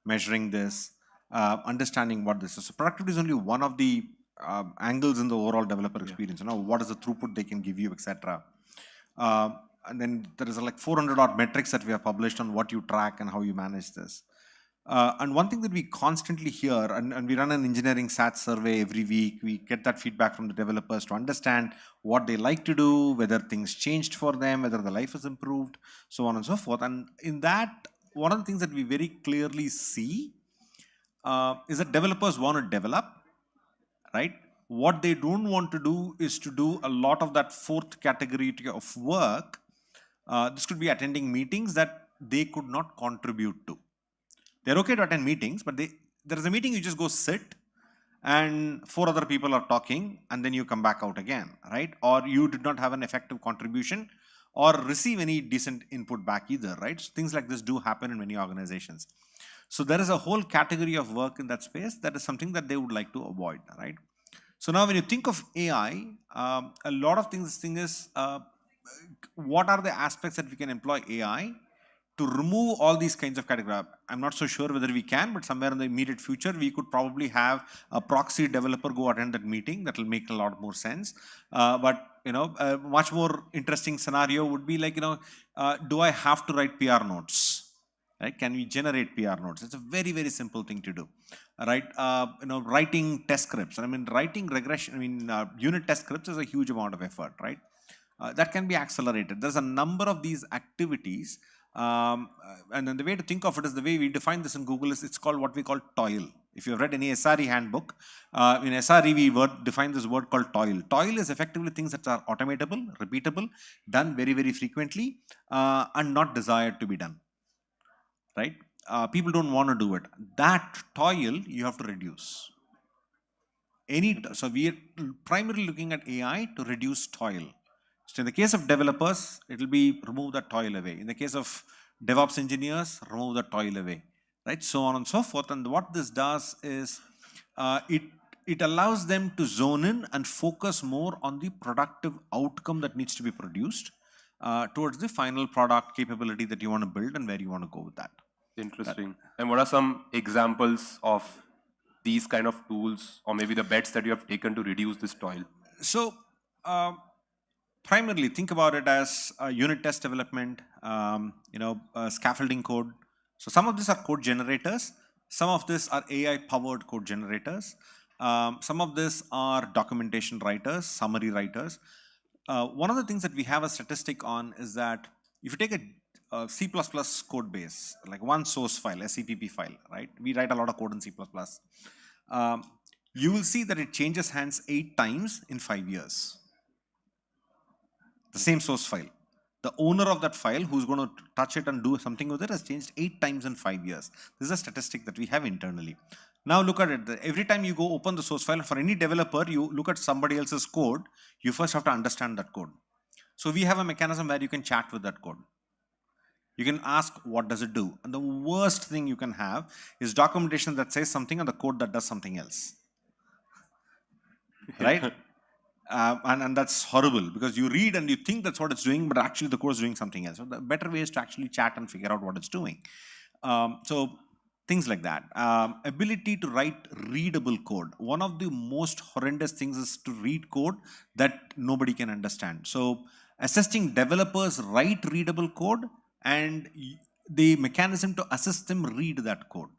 Speaker 10: measuring this, understanding what this is. So productivity is only one of the angles in the overall developer experience. You know, what is the throughput they can give you, etc. And then there is like 400 odd metrics that we have published on what you track and how you manage this. And one thing that we constantly hear, and we run an engineering SAT survey every week, we get that feedback from the developers to understand what they like to do, whether things changed for them, whether the life is improved, so on and so forth. And in that, one of the things that we very clearly see is that developers want to develop, right? What they don't want to do is to do a lot of that fourth category of work. This could be attending meetings that they could not contribute to. They're okay to attend meetings, but there is a meeting, you just go sit and 4 other people are talking and then you come back out again, right? Or you did not have an effective contribution or receive any decent input back either, right? So things like this do happen in many organizations. So there is a whole category of work in that space that is something that they would like to avoid, right? So now when you think of AI, a lot of things, this thing is, what are the aspects that we can employ AI to remove all these kinds of categories? I'm not so sure whether we can, but somewhere in the immediate future, we could probably have a proxy developer go attend that meeting. That will make a lot more sense. But you know, a much more interesting scenario would be like, you know, do I have to write PR notes? Right? Can we generate PR notes? It's a very, very simple thing to do. Right? You know, writing test scripts. I mean, writing regression. I mean, unit test scripts is a huge amount of effort, right? That can be accelerated. There's a number of these activities. And then the way to think of it is the way we define this in Google is it's called what we call toil. If you've read any SRE handbook, in SRE we define this word called toil. Toil is effectively things that are automatable, repeatable, done very, very frequently, and not desired to be done. Right? People don't want to do it. That toil you have to reduce. So we are primarily looking at AI to reduce toil. So in the case of developers, it will be remove that toil away. In the case of DevOps engineers, remove the toil away, right? So on and so forth. And what this does is it allows them to zone in and focus more on the productive outcome that needs to be produced towards the final product capability that you want to build and where you want to go with that.
Speaker 9: Interesting. And what are some examples of these kind of tools, or maybe the bets that you have taken to reduce this toil?
Speaker 10: So primarily think about it as unit test development, you know, scaffolding code. So some of these are code generators. Some of these are AI-powered code generators. Some of these are documentation writers, summary writers. One of the things that we have a statistic on is that if you take a C++ code base, like one source file, a CPP file, right? We write a lot of code in C++. You will see that it changes hands 8 times in 5 years. The same source file. The owner of that file who's going to touch it and do something with it has changed 8 times in 5 years. This is a statistic that we have internally. Now look at it. Every time you go open the source file, for any developer, you look at somebody else's code, you first have to understand that code. So we have a mechanism where you can chat with that code. You can ask, what does it do? And the worst thing you can have is documentation that says something and the code that does something else. Right? And that's horrible because you read and you think that's what it's doing, but actually the code is doing something else. So the better way is to actually chat and figure out what it's doing. So things like that. Ability to write readable code. One of the most horrendous things is to read code that nobody can understand. So assisting developers write readable code and the mechanism to assist them read that code.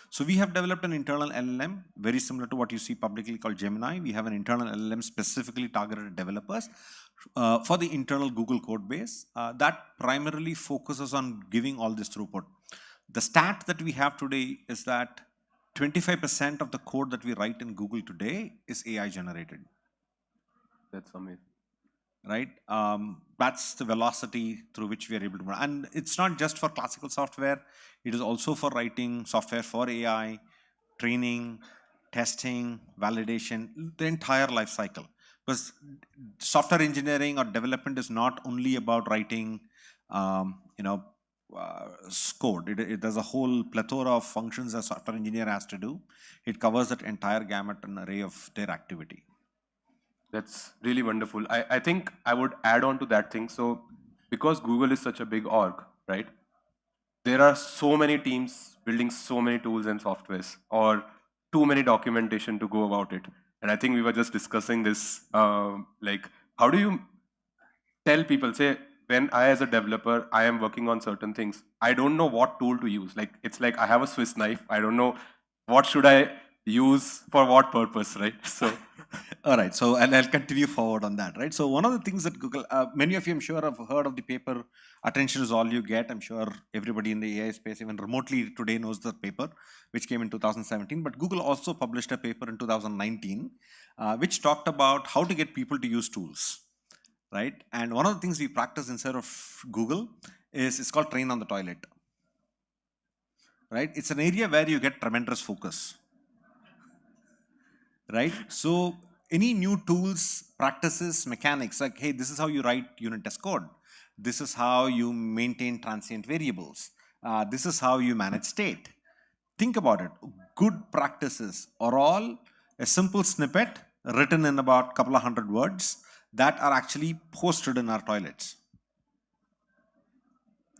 Speaker 10: So we have developed an internal LLM, very similar to what you see publicly called Gemini. We have an internal LLM specifically targeted at developers for the internal Google code base that primarily focuses on giving all this throughput. The stat that we have today is that 25% of the code that we write in Google today is AI generated.
Speaker 9: That's amazing.
Speaker 10: Right? That's the velocity through which we are able to run. And it's not just for classical software, it is also for writing software for AI, training, testing, validation, the entire life cycle. Because software engineering or development is not only about writing, code. There's a whole plethora of functions a software engineer has to do. It covers that entire gamut and array of their activity.
Speaker 9: That's really wonderful. I think I would add on to that thing. So because Google is such a big org, right? There are so many teams building so many tools and softwares, or too many documentation to go about it. And I think we were just discussing this, like, how do you tell people, say, when I as a developer, I am working on certain things, I don't know what tool to use. Like, it's like I have a Swiss knife. I don't know what should I use for what purpose, right? So,
Speaker 10: all right. So, and I'll continue forward on that, right? So, one of the things that Google, many of you, I'm sure, have heard of the paper, Attention is All You Get. I'm sure everybody in the AI space, even remotely today, knows the paper, which came in 2017. But Google also published a paper in 2019, which talked about how to get people to use tools, right? And one of the things we practice inside of Google is it's called train on the toilet, right? It's an area where you get tremendous focus. Right? So any new tools, practices, mechanics, like, hey, this is how you write unit test code. This is how you maintain transient variables. This is how you manage state. Think about it. Good practices are all a simple snippet written in about a couple of hundred words that are actually posted in our toilets.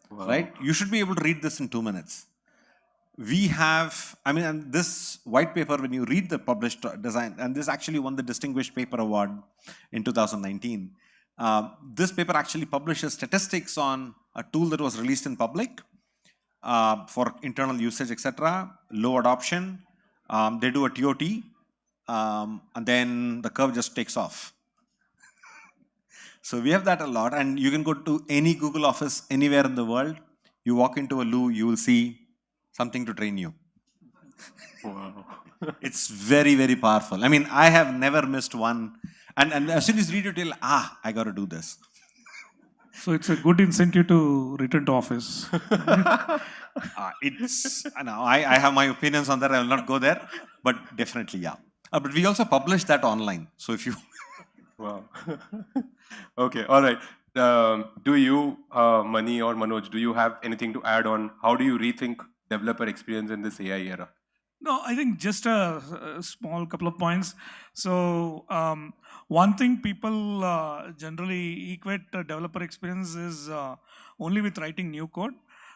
Speaker 10: Wow. Right? You should be able to read this in 2 minutes. We have, and this white paper, when you read the published design, and this actually won the Distinguished Paper Award in 2019. This paper actually publishes statistics on a tool that was released in public for internal usage, etc., low adoption. They do a TOT, and then the curve just takes off. So we have that a lot, and you can go to any Google office anywhere in the world. You walk into a loo, you will see something to train you. Wow. It's very, very powerful. I have never missed one. And as soon as you read it, you'll, I got to do this.
Speaker 11: So it's a good incentive to return to office.
Speaker 10: I have my opinions on that. I will not go there, but definitely, yeah. But we also publish that online. So if you...
Speaker 9: Wow. Okay, all right. Do you, Mani or Manoj, do you have anything to add on how do you rethink developer experience in this AI era?
Speaker 11: No, I think just a small couple of points. So one thing people generally equate developer experience is only with writing new code.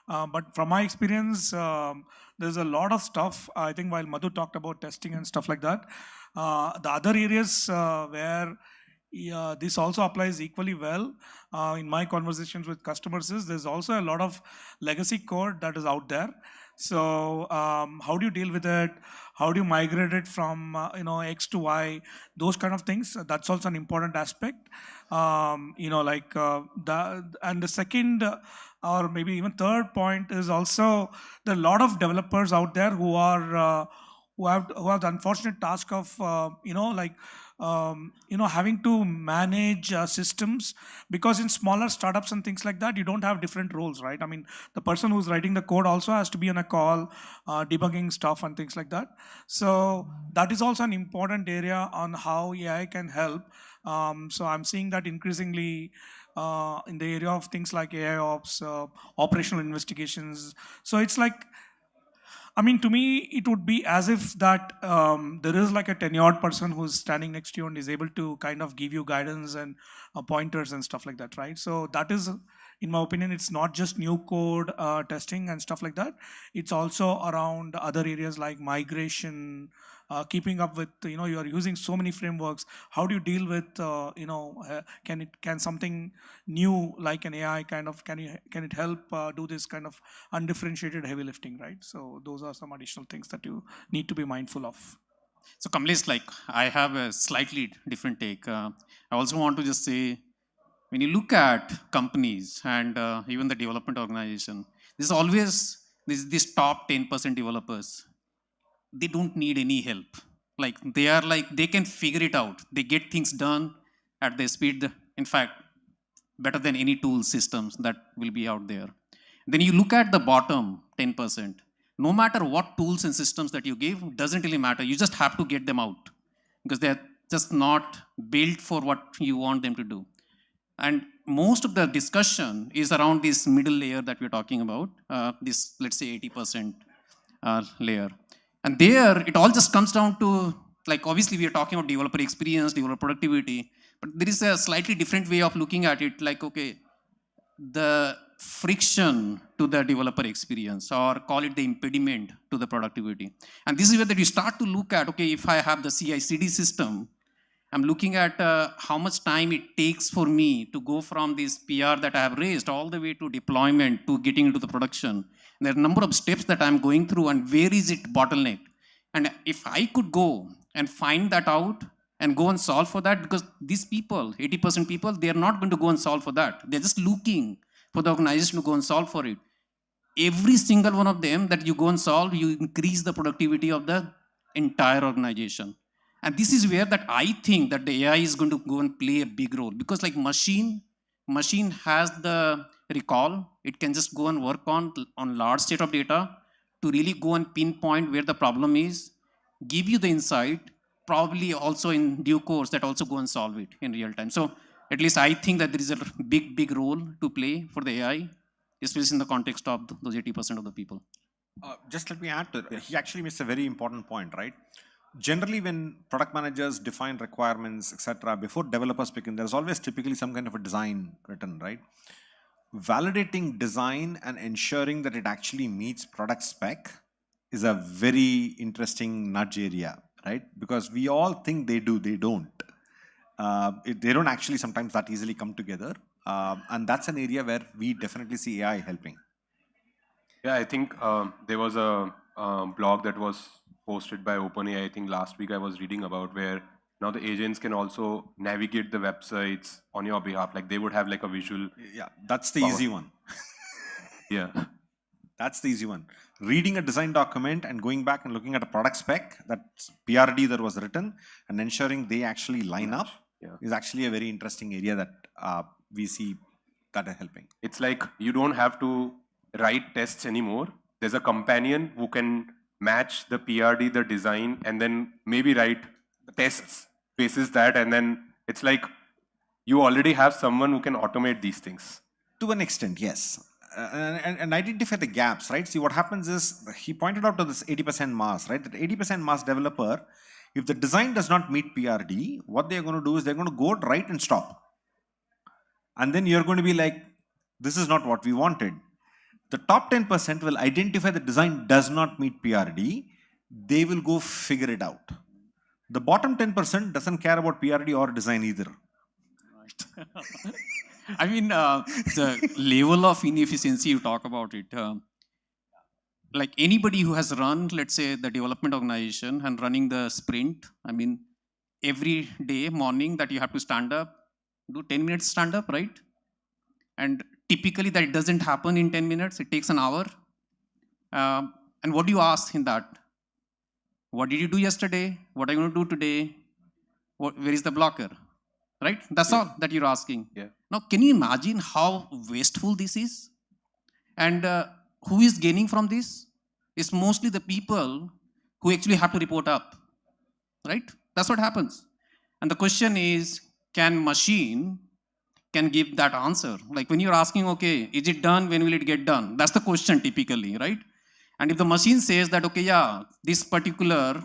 Speaker 11: But from my experience, there's a lot of stuff. I think while Madhu talked about testing and stuff like that, the other areas where this also applies equally well in my conversations with customers is there's also a lot of legacy code that is out there. So how do you deal with it? How do you migrate it from X to Y? Those kind of things. That's also an important aspect. And the second or maybe even third point is also there are a lot of developers out there who are who have the unfortunate task of having to manage systems, because in smaller startups and things like that, you don't have different roles, right? The person who's writing the code also has to be on a call, debugging stuff and things like that. So that is also an important area on how AI can help. So I'm seeing that increasingly in the area of things like AI ops, operational investigations. So it's like, to me, it would be as if that there is like a tenured person who's standing next to you and is able to kind of give you guidance and pointers and stuff like that, right? So that is, in my opinion, it's not just new code testing and stuff like that. It's also around other areas like migration, keeping up with, you are using so many frameworks. How do you deal with, can something new like an AI kind of, can it help do this kind of undifferentiated heavy lifting, right? So those are some additional things that you need to be mindful of.
Speaker 12: So Kamlesh, like I have a slightly different take. I also want to just say, when you look at companies and even the development organization, there's always this top 10% developers. They don't need any help. Like they can figure it out. They get things done at the speed, in fact, better than any tool systems that will be out there. Then you look at the bottom 10%. No matter what tools and systems that you give, doesn't really matter. You just have to get them out because they're just not built for what you want them to do. And most of the discussion is around this middle layer that we're talking about, this, let's say, 80% layer. And there, it all just comes down to, like, obviously, we are talking about developer experience, developer productivity, but there is a slightly different way of looking at it, like, okay, the friction to the developer experience, or call it the impediment to the productivity. And this is where that you start to look at, okay, if I have the CI/CD system, I'm looking at how much time it takes for me to go from this PR that I have raised all the way to deployment to getting into the production. And there are a number of steps that I'm going through, and where is it bottleneck? And if I could go and find that out and go and solve for that, because these people, 80% people, they are not going to go and solve for that. They're just looking for the organization to go and solve for it. Every single one of them that you go and solve, you increase the productivity of the entire organization. And this is where that I think that the AI is going to go and play a big role, because like machine has the recall. It can just go and work on large set of data to really go and pinpoint where the problem is, give you the insight, probably also in due course that also go and solve it in real time. So at least I think that there is a big role to play for the AI, especially in the context of those 80% of the people.
Speaker 10: Just let me add to it. He actually makes a very important point, right? Generally, when product managers define requirements, etc., before developers begin, there's always typically some kind of a design written, right? Validating design and ensuring that it actually meets product spec is a very interesting nudge area, right? Because we all think they do, they don't. They don't actually sometimes that easily come together. And that's an area where we definitely see AI helping.
Speaker 9: Yeah, I think there was a blog that was posted by OpenAI, I think last week I was reading about, where now the agents can also navigate the websites on your behalf. Like they would have like a visual.
Speaker 10: Yeah, that's the easy one.
Speaker 9: Yeah.
Speaker 10: That's the easy one. Reading a design document and going back and looking at a product spec, that PRD that was written, and ensuring they actually line up is actually a very interesting area that we see that are helping.
Speaker 9: It's like you don't have to write tests anymore. There's a companion who can match the PRD, the design, and then maybe write tests basis that, and then it's like you already have someone who can automate these things.
Speaker 10: To an extent, yes. And identify the gaps, right? See, what happens is, he pointed out to this 80% mass, right? That 80% mass developer, if the design does not meet PRD, what they're going to do is they're going to go right and stop. And then you're going to be like, this is not what we wanted. The top 10% will identify the design does not meet PRD. They will go figure it out. The bottom 10% doesn't care about PRD or design either.
Speaker 12: Right. I mean, the level of inefficiency, you talk about it. Like anybody who has run, let's say, the development organization and running the sprint, I mean, every day morning that you have to stand up, do 10 minutes stand up, right? And typically that doesn't happen in 10 minutes. It takes an hour. And what do you ask in that? What did you do yesterday? What are you going to do today? Where is the blocker? Right? That's all that you're asking.
Speaker 9: Yeah.
Speaker 12: Now, can you imagine how wasteful this is? And who is gaining from this? It's mostly the people who actually have to report up. Right? That's what happens. And the question is, can machine can give that answer? Like when you're asking, okay, is it done? When will it get done? That's the question typically, right? And if the machine says that, okay, yeah, this particular,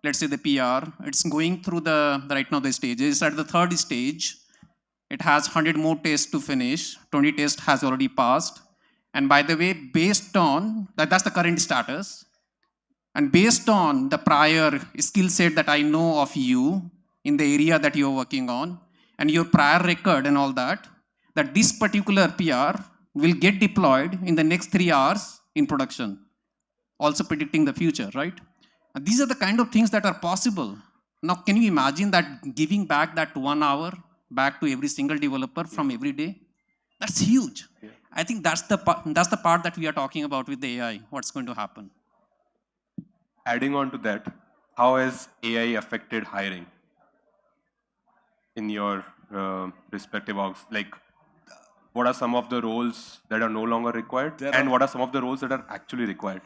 Speaker 12: let's say the PR, it's going through right now the stages. At the third stage, it has 100 more tests to finish. 20 tests has already passed. And by the way, based on, that's the current status. And based on the prior skill set that I know of you in the area that you're working on, and your prior record and all that, that this particular PR will get deployed in the next 3 hours in production, also predicting the future, right? And these are the kind of things that are possible. Now, can you imagine that giving back that 1 hour back to every single developer from every day? That's huge. I think that's the part that we are talking about with the AI, what's going to happen.
Speaker 9: Adding on to that, how has AI affected hiring in your respective orgs? Like, what are some of the roles that are no longer required, and what are some of the roles that are actually required?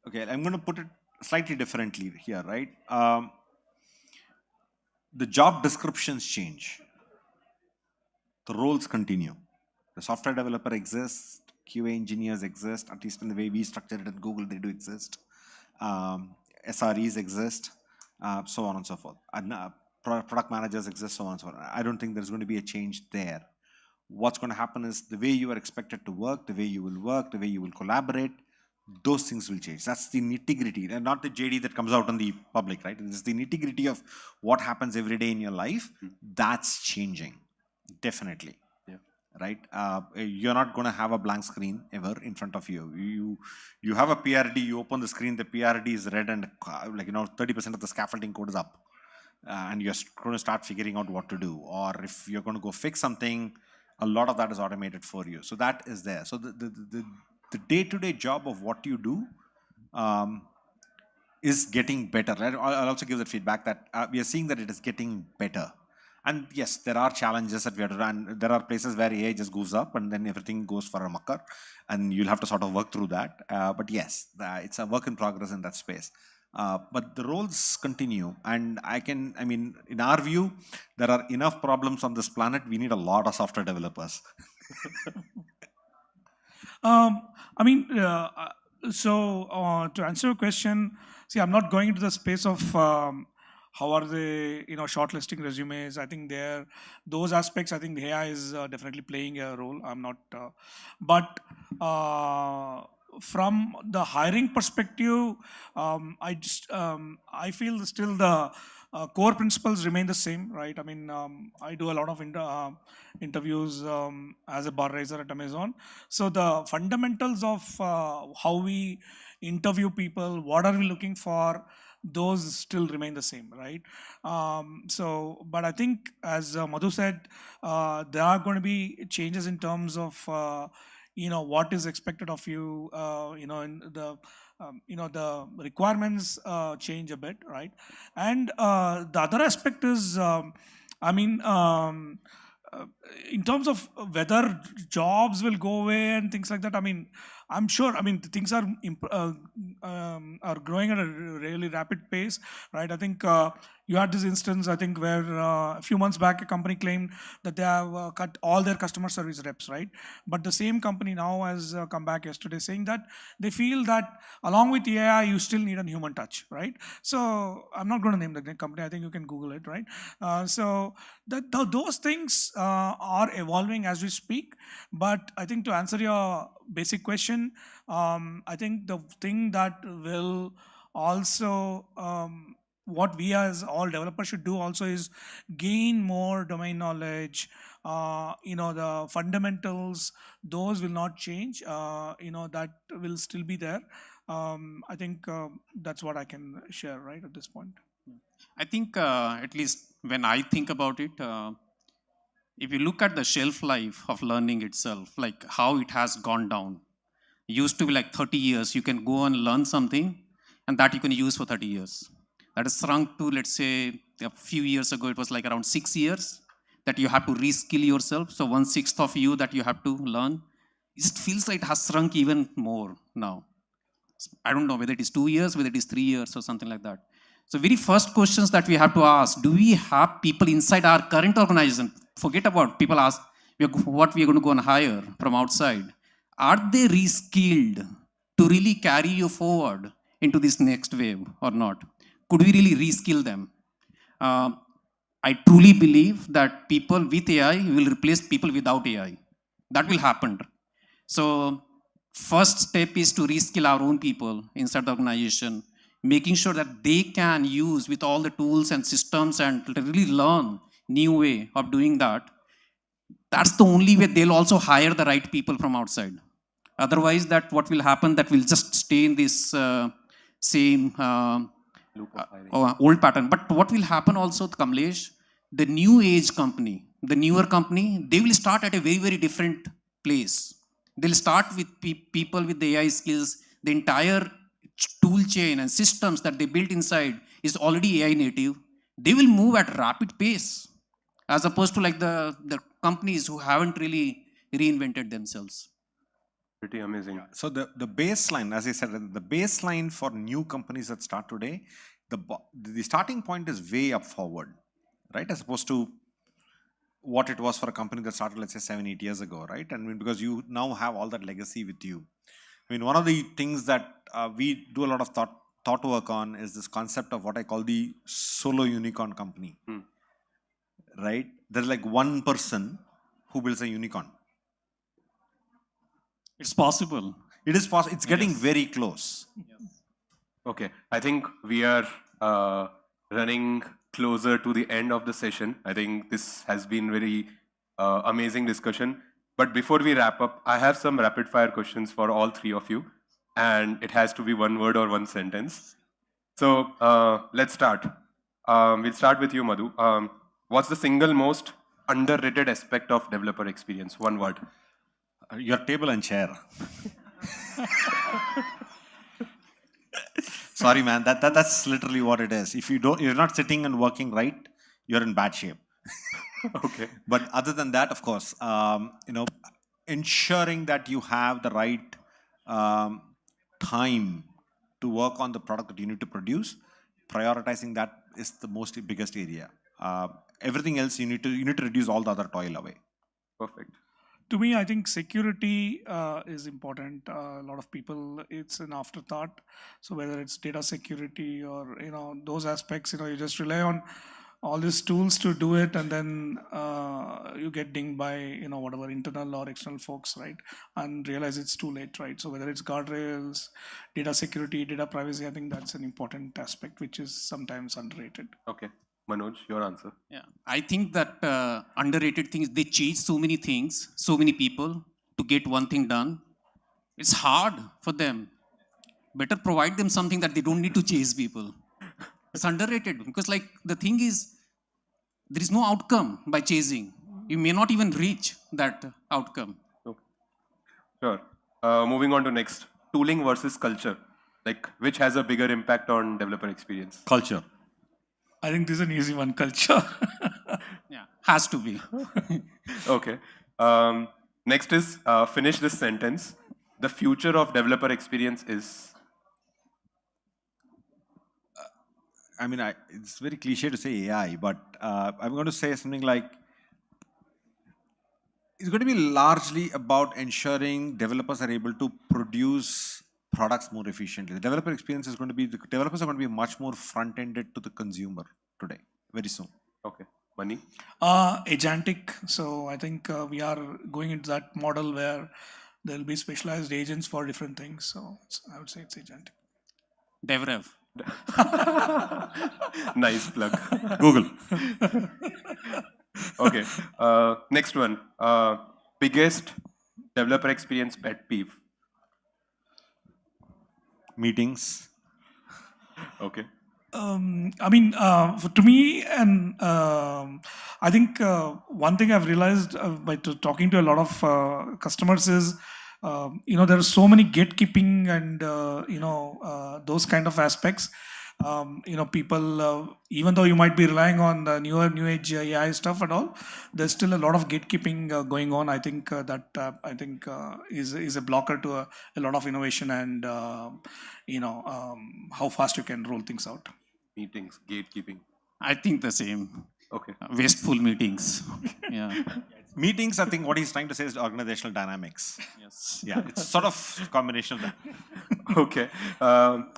Speaker 10: Okay, I'm going to put it slightly differently here, right? The job descriptions change. The roles continue. The software developer exists, QA engineers exist, at least in the way we structure it at Google, they do exist. SREs exist, so on and so forth. And product managers exist, so on and so forth. I don't think there's going to be a change there. What's going to happen is the way you are expected to work, the way you will work, the way you will collaborate, those things will change. That's the nitty-gritty, and not the JD that comes out on the public, right? It's the nitty-gritty of what happens every day in your life. That's changing, definitely. Right? You're not going to have a blank screen ever in front of you. You have a PRD, you open the screen, the PRD is red, and 30% of the scaffolding code is up. And you're going to start figuring out what to do. Or if you're going to go fix something, a lot of that is automated for you. So that is there. So the day-to-day job of what you do is getting better. I'll also give that feedback that we are seeing that it is getting better. And yes, there are challenges that we have to run. There are places where AI just goes up and then everything goes for a mucker, and you'll have to sort of work through that. But yes, it's a work in progress in that space. But the roles continue, and in our view, there are enough problems on this planet. We need a lot of software developers.
Speaker 11: So to answer your question, see, I'm not going into the space of how are they, shortlisting resumes. I think those aspects, I think the AI is definitely playing a role. I'm not, but from the hiring perspective, I feel still the core principles remain the same, right? I do a lot of interviews as a bar raiser at Amazon. So the fundamentals of how we interview people, what are we looking for, those still remain the same, right? But I think, as Madhu said, there are going to be changes in terms of what is expected of you. In the requirements change a bit, right? And the other aspect is, in terms of whether jobs will go away and things like that. I'm sure. Things are growing at a really rapid pace, right? I think you had this instance, I think, where a few months back a company claimed that they have cut all their customer service reps, right? But the same company now has come back yesterday saying that they feel that along with AI, you still need a human touch, right? So I'm not going to name the company. I think you can Google it, right? So those things are evolving as we speak. But I think to answer your basic question, I think the thing that will also what we as all developers should do also is gain more domain knowledge. The fundamentals, those will not change. That will still be there. I think that's what I can share right at this point.
Speaker 12: I think at least when I think about it, if you look at the shelf life of learning itself, like how it has gone down, it used to be like 30 years. You can go and learn something and that you can use for 30 years. That is shrunk to, let's say, a few years ago, it was like around 6 years that you have to reskill yourself. So 1/6 of you that you have to learn. It just feels like it has shrunk even more now. I don't know whether it is 2 years, whether it is 3 years or something like that. So very first questions that we have to ask, do we have people inside our current organization? Forget about people ask what we are going to go and hire from outside. Are they reskilled to really carry you forward into this next wave or not? Could we really reskill them? I truly believe that people with AI will replace people without AI. That will happen. So first step is to reskill our own people inside the organization, making sure that they can use with all the tools and systems and really learn new way of doing that, that's the only way they'll also hire the right people from outside. Otherwise, that what will happen, that will just stay in this same old pattern. But what will happen also, Kamlesh, the new age company, the newer company, they will start at a very, very different place. They'll start with people with the AI skills. The entire tool chain and systems that they built inside is already AI native. They will move at rapid pace, as opposed to like the companies who haven't really reinvented themselves.
Speaker 9: Pretty amazing.
Speaker 10: So the baseline, as I said, the baseline for new companies that start today, the starting point is way up forward, right? As opposed to what it was for a company that started, let's say, 7-8 years ago, right? I mean, because you now have all that legacy with you. I mean, one of the things that we do a lot of thought work on is this concept of what I call the solo unicorn company, right? There's like one person who builds a unicorn.
Speaker 12: It's possible.
Speaker 10: It is possible. It's getting very close.
Speaker 9: Okay, I think we are running closer to the end of the session. I think this has been very amazing discussion. But before we wrap up, I have some rapid fire questions for all three of you. And it has to be one word or one sentence. So let's start. We'll start with you, Madhu. What's the single most underrated aspect of developer experience? One word.
Speaker 10: Your table and chair. Sorry, man. That's literally what it is. If you're not sitting and working right, you're in bad shape.
Speaker 9: Okay.
Speaker 10: But other than that, of course, ensuring that you have the right time to work on the product that you need to produce, prioritizing that is the biggest area. Everything else you need to reduce all the other toil away.
Speaker 9: Perfect.
Speaker 11: To me, I think security is important. A lot of people, it's an afterthought. So whether it's data security or those aspects, you just rely on all these tools to do it, and then you get dinged by whatever internal or external folks, right? And realize it's too late, right? So whether it's guardrails, data security, data privacy, I think that's an important aspect which is sometimes underrated.
Speaker 9: Okay. Manoj, your answer.
Speaker 12: Yeah, I think that underrated things, they chase so many things, so many people to get one thing done. It's hard for them. Better provide them something that they don't need to chase people. It's underrated because like the thing is, there is no outcome by chasing. You may not even reach that outcome.
Speaker 9: Okay. Sure. Moving on to next. Tooling versus culture. Like which has a bigger impact on developer experience?
Speaker 10: Culture.
Speaker 11: I think this is an easy one, culture.
Speaker 12: Yeah, has to be.
Speaker 9: Okay. Next is finish this sentence. The future of developer experience is.
Speaker 10: I mean, it's very cliche to say AI, but I'm going to say something like, it's going to be largely about ensuring developers are able to produce products more efficiently. The developer experience is going to be, the developers are going to be much more front-ended to the consumer today, very soon.
Speaker 9: Okay. Mani?
Speaker 11: Agentic. So I think we are going into that model where there will be specialized agents for different things. So I would say it's agentic.
Speaker 12: DevRev.
Speaker 9: Nice plug.
Speaker 10: Google.
Speaker 9: Okay. Next one. Biggest developer experience pet peeve.
Speaker 10: Meetings.
Speaker 9: Okay.
Speaker 11: I mean, to me, and I think one thing I've realized by talking to a lot of customers is, there are so many gatekeeping and those kind of aspects. People, even though you might be relying on the new age AI stuff and all, there's still a lot of gatekeeping going on. I think is a blocker to a lot of innovation and how fast you can roll things out.
Speaker 9: Meetings, gatekeeping.
Speaker 12: I think the same.
Speaker 9: Okay.
Speaker 12: Wasteful meetings. Yeah.
Speaker 10: Meetings, I think what he's trying to say is organizational dynamics.
Speaker 12: Yes.
Speaker 10: Yeah, it's sort of a combination of that.
Speaker 9: Okay.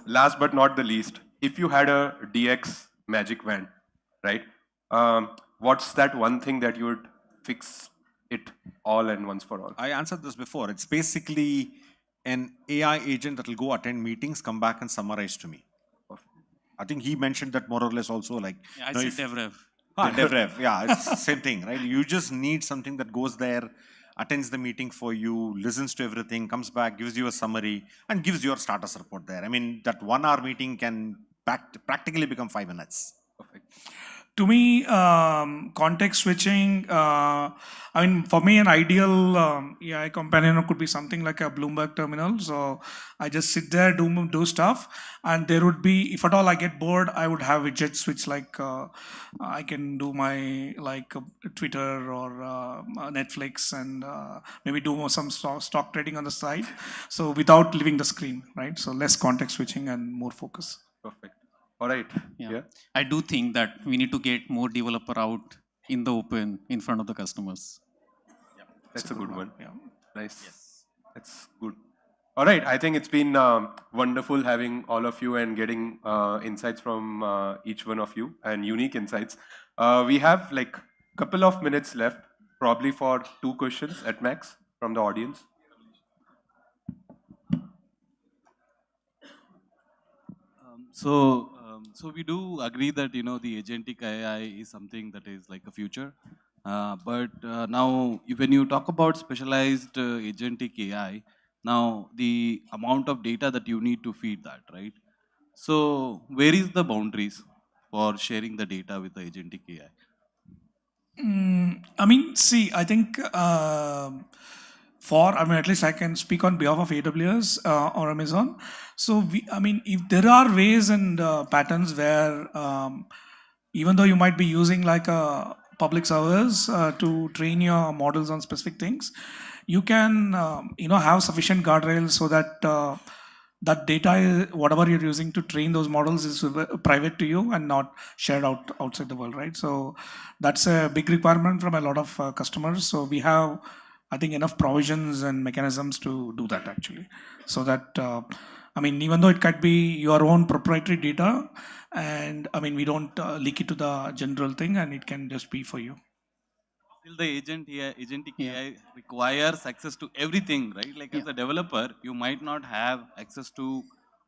Speaker 9: Last but not the least, if you had a DX magic wand, right? What's that one thing that you would fix it all and once for all?
Speaker 10: I answered this before. It's basically an AI agent that will go attend meetings, come back and summarize to me.
Speaker 9: Perfect.
Speaker 10: I think he mentioned that more or less also, like,
Speaker 12: Yeah, I
Speaker 10: you know,
Speaker 12: said DevRev.
Speaker 10: DevRev, yeah, it's the same thing, right? You just need something that goes there, attends the meeting for you, listens to everything, comes back, gives you a summary, and gives your status report there. I mean, that 1 hour meeting can practically become 5 minutes.
Speaker 11: To me, context switching, I mean, for me, an ideal AI companion could be something like a Bloomberg terminal. So I just sit there, do stuff, and there would be, if at all I get bored, I would have widgets which like I can do my Twitter or Netflix and maybe do some stock trading on the side. So without leaving the screen, right? So less context switching and more focus.
Speaker 9: Perfect. All right.
Speaker 12: Yeah. I do think that we need to get more developer out in the open in front of the customers.
Speaker 9: That's a good one.
Speaker 11: Yeah.
Speaker 9: Nice. Yes. That's good. All right. I think it's been wonderful having all of you and getting insights from each one of you and unique insights. We have like a couple of minutes left, probably for 2 questions at max from the audience.
Speaker 13: So we do agree that, you know, the agentic AI is something that is like a future. But now when you talk about specialized agentic AI, now the amount of data that you need to feed that, right? So where is the boundaries for sharing the data with the agentic AI?
Speaker 11: I mean, see, I think I mean, at least I can speak on behalf of AWS or Amazon. So, I mean, if there are ways and patterns where even though you might be using like a public servers to train your models on specific things, you can, have sufficient guardrails so that that data, whatever you're using to train those models, is private to you and not shared outside the world, right? So that's a big requirement from a lot of customers. So we have, I think, enough provisions and mechanisms to do that actually. So that, I mean, even though it could be your own proprietary data, and I mean, we don't leak it to the general thing, and it can just be for you.
Speaker 13: Still the agentic AI requires access to everything, right? Like as a developer, you might not have access to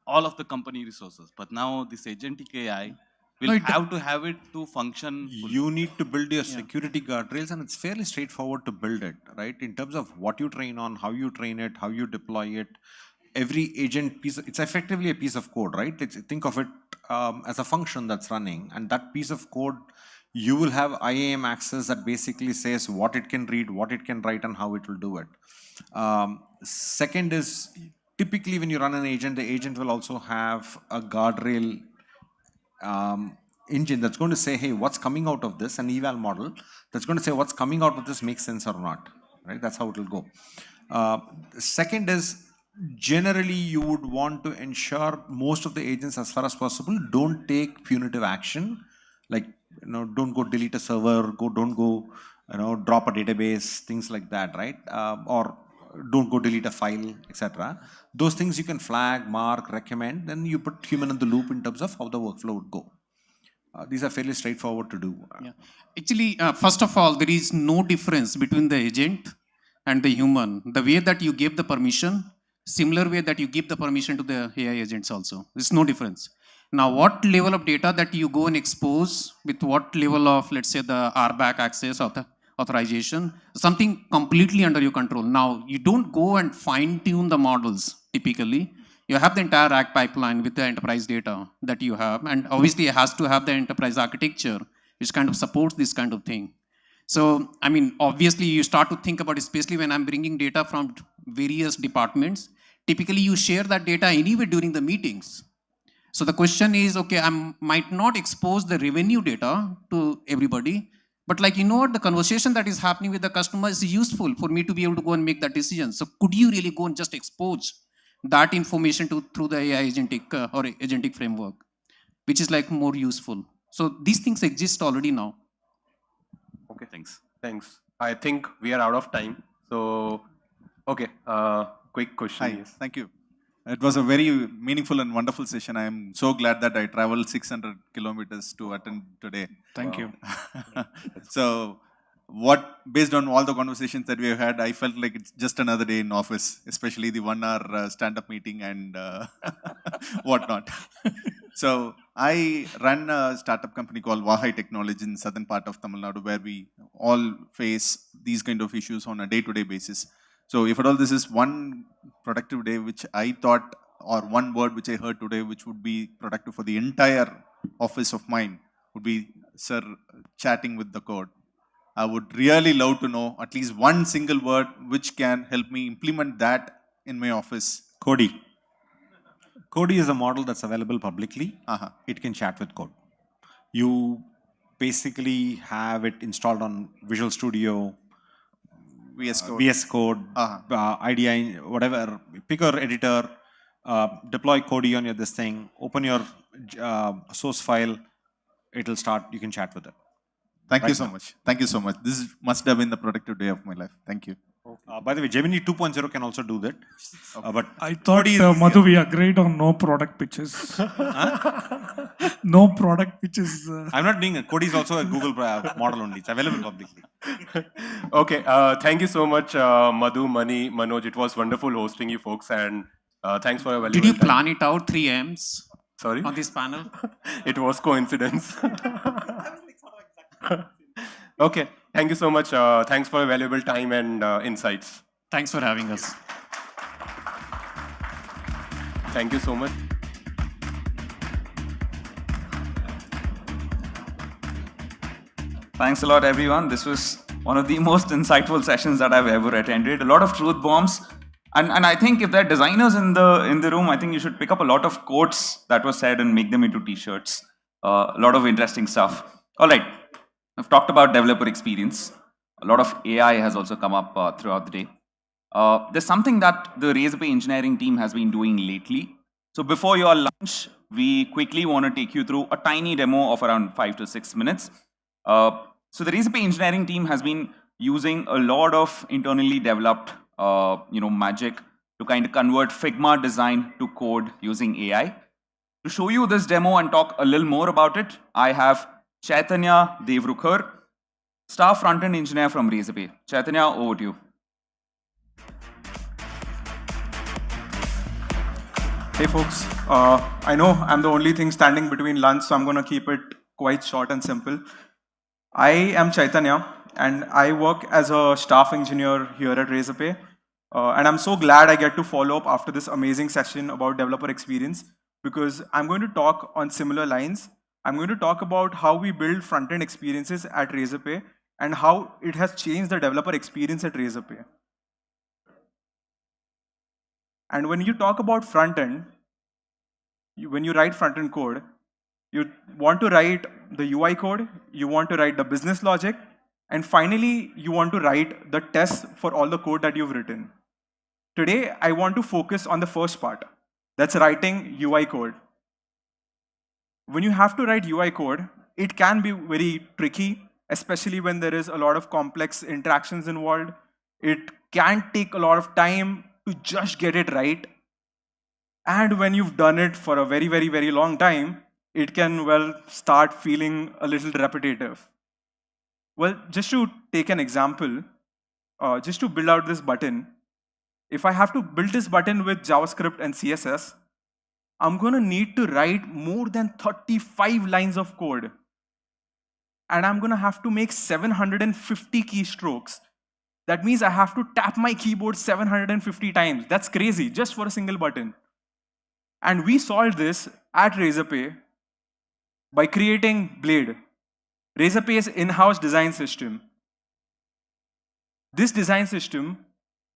Speaker 13: all of the company resources, but now this agentic AI will have to have it to function.
Speaker 10: You need to build your security guardrails, and it's fairly straightforward to build it, right? In terms of what you train on, how you train it, how you deploy it. Every agent piece, it's effectively a piece of code, right? Think of it as a function that's running, and that piece of code, you will have IAM access that basically says what it can read, what it can write, and how it will do it. Second is, typically when you run an agent, the agent will also have a guardrail engine that's going to say, hey, what's coming out of this, an eval model that's going to say what's coming out of this makes sense or not, right? That's how it will go. Second is, generally you would want to ensure most of the agents, as far as possible, don't take punitive action, like, don't go delete a server, don't go, drop a database, things like that, right? Or don't go delete a file, etc. Those things you can flag, mark, recommend, then you put human in the loop in terms of how the workflow would go. These are fairly straightforward to do.
Speaker 12: Yeah. Actually, first of all, there is no difference between the agent and the human. The way that you give the permission, similar way that you give the permission to the AI agents also. There's no difference. Now, what level of data that you go and expose with what level of, let's say, the RBAC access or the authorization, something completely under your control. Now, you don't go and fine tune the models typically. You have the entire RAG pipeline with the enterprise data that you have, and obviously it has to have the enterprise architecture, which kind of supports this kind of thing. So, I mean, obviously you start to think about, especially when I'm bringing data from various departments, typically you share that data anyway during the meetings. So the question is, okay, I might not expose the revenue data to everybody, but like, what, the conversation that is happening with the customer is useful for me to be able to go and make that decision. So could you really go and just expose that information through the AI agentic or agentic framework, which is like more useful. So these things exist already now.
Speaker 9: Okay, thanks. I think we are out of time. So, okay, quick question.
Speaker 14: Hi, thank you. It was a very meaningful and wonderful session. I am so glad that I traveled 600 kilometers to attend today.
Speaker 11: Thank you.
Speaker 14: So, based on all the conversations that we have had, I felt like it's just another day in office, especially the 1 hour stand-up meeting and whatnot. So, I run a startup company called Vahai Technology in southern part of Tamil Nadu, where we all face these kind of issues on a day-to-day basis. So if at all this is one productive day which I thought, or one word which I heard today which would be productive for the entire office of mine, would be, sir, chatting with the code. I would really love to know at least one single word which can help me implement that in my office.
Speaker 10: Cody. Cody is a model that's available publicly. It can chat with code. You basically have it installed on Visual Studio, VS Code, IDE, whatever. Pick your editor, deploy Cody on your this thing, open your source file, it'll start, you can chat with it.
Speaker 14: Thank you so much. Thank you so much. This must have been the productive day of my life. Thank you.
Speaker 10: By the way, Gemini 2.0 can also do that. But
Speaker 11: I thought, Madhu, we agreed on no product pitches. No product pitches.
Speaker 10: I'm not doing it. Cody is also a Google model only. It's available publicly.
Speaker 9: Okay. Thank you so much, Madhu, Mani, Manoj. It was wonderful hosting you folks, and thanks for your valuable
Speaker 12: Did you
Speaker 9: time.
Speaker 12: plan it out, 3 M's?
Speaker 9: Sorry?
Speaker 12: On this panel?
Speaker 9: It was coincidence. Okay. Thank you so much. Thanks for your valuable time and insights.
Speaker 12: Thanks for having us.
Speaker 9: Thank you so much.
Speaker 1: Thanks a lot, everyone. This was one of the most insightful sessions that I've ever attended. A lot of truth bombs. And I think if there are designers in the room, I think you should pick up a lot of quotes that were said and make them into t-shirts. A lot of interesting stuff. All right. I've talked about developer experience. A lot of AI has also come up throughout the day. There's something that the Razorpay engineering team has been doing lately. So before your lunch, we quickly want to take you through a tiny demo of around 5 to 6 minutes. So the Razorpay engineering team has been using a lot of internally developed magic to kind of convert Figma design to code using AI. To show you this demo and talk a little more about it, I have Chaitanya Devrukhar, staff front-end engineer from Razorpay. Chaitanya, over to you.
Speaker 15: Hey folks, I know I'm the only thing standing between lunch, so I'm going to keep it quite short and simple. I am Chaitanya, and I work as a staff engineer here at Razorpay. And I'm so glad I get to follow up after this amazing session about developer experience, because I'm going to talk on similar lines. I'm going to talk about how we build front-end experiences at Razorpay and how it has changed the developer experience at Razorpay. And when you talk about front-end, when you write front-end code, you want to write the UI code, you want to write the business logic, and finally, you want to write the tests for all the code that you've written. Today, I want to focus on the first part. That's writing UI code. When you have to write UI code, it can be very tricky, especially when there is a lot of complex interactions involved. It can take a lot of time to just get it right. And when you've done it for a very, very, very long time, it can, well, start feeling a little repetitive. Well, just to take an example, just to build out this button, if I have to build this button with JavaScript and CSS, I'm going to need to write more than 35 lines of code. And I'm going to have to make 750 keystrokes. That means I have to tap my keyboard 750 times. That's crazy, just for a single button. And we solved this at Razorpay by creating Blade, Razorpay's in-house design system. This design system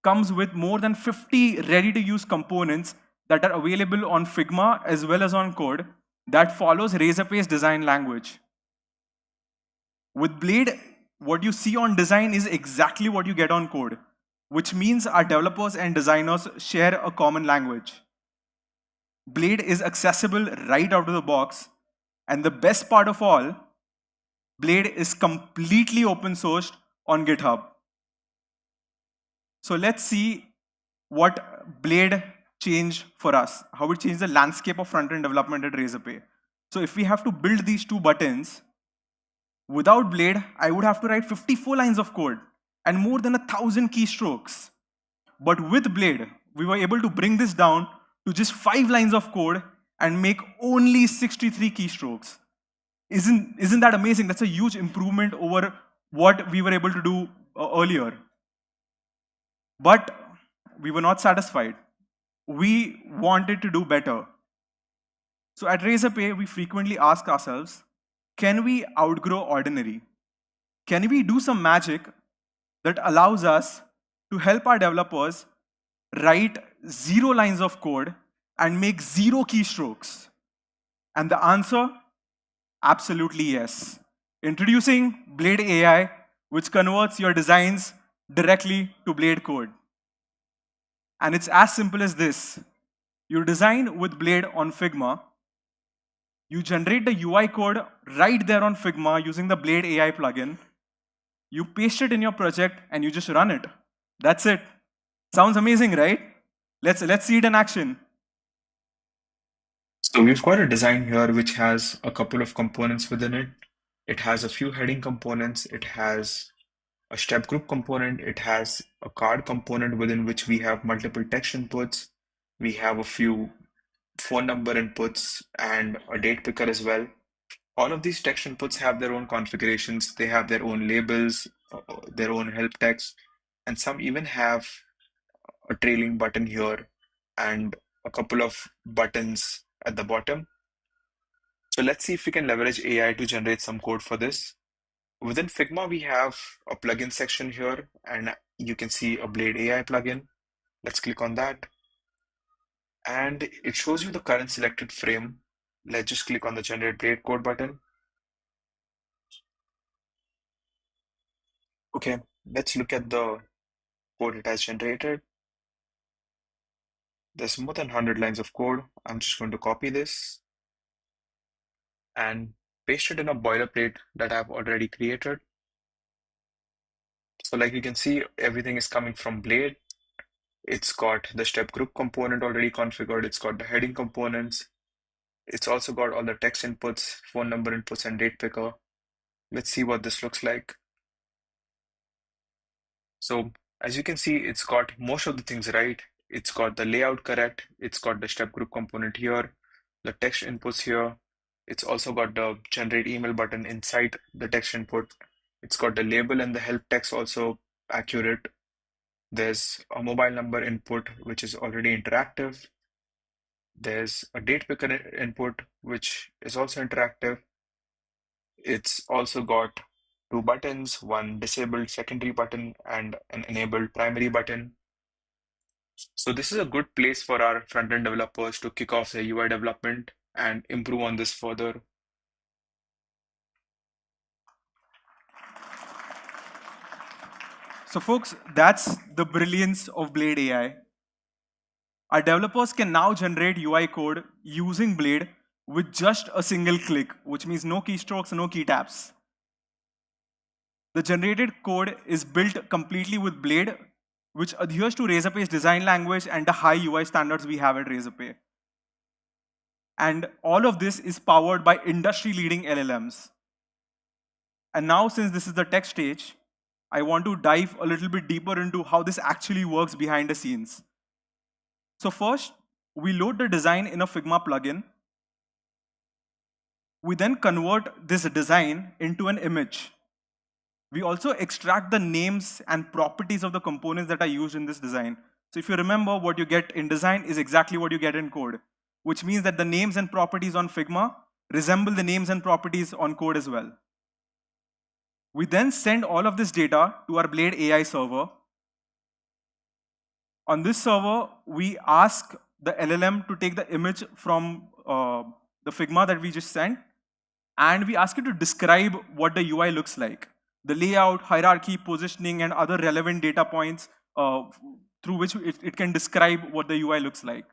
Speaker 15: comes with more than 50 ready-to-use components that are available on Figma as well as on code that follows Razorpay's design language. With Blade, what you see on design is exactly what you get on code, which means our developers and designers share a common language. Blade is accessible right out of the box, and the best part of all, Blade is completely open sourced on GitHub. So let's see what Blade changed for us, how it changed the landscape of front-end development at Razorpay. So if we have to build these two buttons, without Blade, I would have to write 54 lines of code and more than 1,000 keystrokes. But with Blade, we were able to bring this down to just 5 lines of code and make only 63 keystrokes. Isn't that amazing? That's a huge improvement over what we were able to do earlier. But we were not satisfied. We wanted to do better. So at Razorpay, we frequently ask ourselves, can we outgrow ordinary? Can we do some magic that allows us to help our developers write 0 lines of code and make 0 keystrokes? And the answer, absolutely yes. Introducing Blade AI, which converts your designs directly to Blade code. And it's as simple as this. You design with Blade on Figma. You generate the UI code right there on Figma using the Blade AI plugin. You paste it in your project and you just run it. That's it. Sounds amazing, right? Let's see it in action.
Speaker 16: So we've got a design here which has a couple of components within it. It has a few heading components. It has a step group component. It has a card component within which we have multiple text inputs. We have a few phone number inputs and a date picker as well. All of these text inputs have their own configurations. They have their own labels, their own help text, and some even have a trailing button here and a couple of buttons at the bottom. So let's see if we can leverage AI to generate some code for this. Within Figma, we have a plugin section here, and you can see a Blade AI plugin. Let's click on that. And it shows you the current selected frame. Let's just click on the Generate Blade Code button. Okay, let's look at the code it has generated. There's more than 100 lines of code. I'm just going to copy this and paste it in a boilerplate that I've already created. So like you can see, everything is coming from Blade. It's got the step group component already configured. It's got the heading components. It's also got all the text inputs, phone number inputs, and date picker. Let's see what this looks like. So as you can see, it's got most of the things right. It's got the layout correct. It's got the step group component here, the text inputs here. It's also got the generate email button inside the text input. It's got the label and the help text also accurate. There's a mobile number input, which is already interactive. There's a date picker input, which is also interactive. It's also got 2 buttons, one disabled secondary button and an enabled primary button. So this is a good place for our front-end developers to kick off their UI development and improve on this further.
Speaker 15: So folks, that's the brilliance of Blade AI. Our developers can now generate UI code using Blade with just a single click, which means no keystrokes, no key taps. The generated code is built completely with Blade, which adheres to Razorpay's design language and the high UI standards we have at Razorpay. And all of this is powered by industry-leading LLMs. And now, since this is the tech stage, I want to dive a little bit deeper into how this actually works behind the scenes. So first, we load the design in a Figma plugin. We then convert this design into an image. We also extract the names and properties of the components that are used in this design. So if you remember, what you get in design is exactly what you get in code, which means that the names and properties on Figma resemble the names and properties on code as well. We then send all of this data to our Blade AI server. On this server, we ask the LLM to take the image from the Figma that we just sent, and we ask it to describe what the UI looks like. The layout, hierarchy, positioning, and other relevant data points through which it can describe what the UI looks like.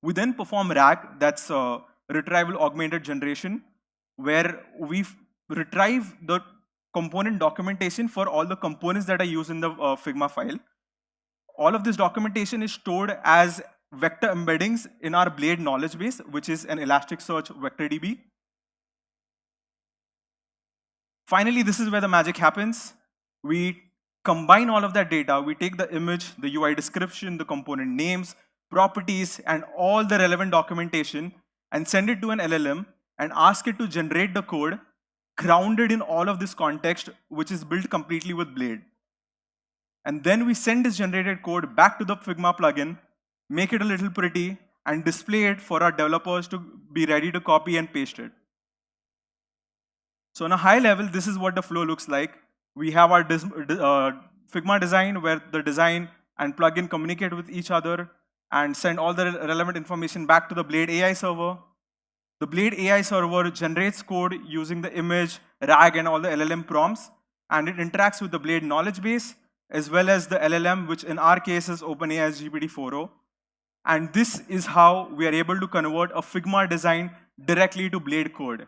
Speaker 15: We then perform RAG, that's retrieval augmented generation, where we retrieve the component documentation for all the components that are used in the Figma file. All of this documentation is stored as vector embeddings in our Blade knowledge base, which is an Elasticsearch vector DB. Finally, this is where the magic happens. We combine all of that data. We take the image, the UI description, the component names, properties, and all the relevant documentation and send it to an LLM and ask it to generate the code grounded in all of this context, which is built completely with Blade. And then we send this generated code back to the Figma plugin, make it a little pretty, and display it for our developers to be ready to copy and paste it. So on a high level, this is what the flow looks like. We have our Figma design where the design and plugin communicate with each other and send all the relevant information back to the Blade AI server. The Blade AI server generates code using the image, RAG, and all the LLM prompts, and it interacts with the Blade knowledge base, as well as the LLM, which in our case is OpenAI's GPT-4o. And this is how we are able to convert a Figma design directly to Blade code.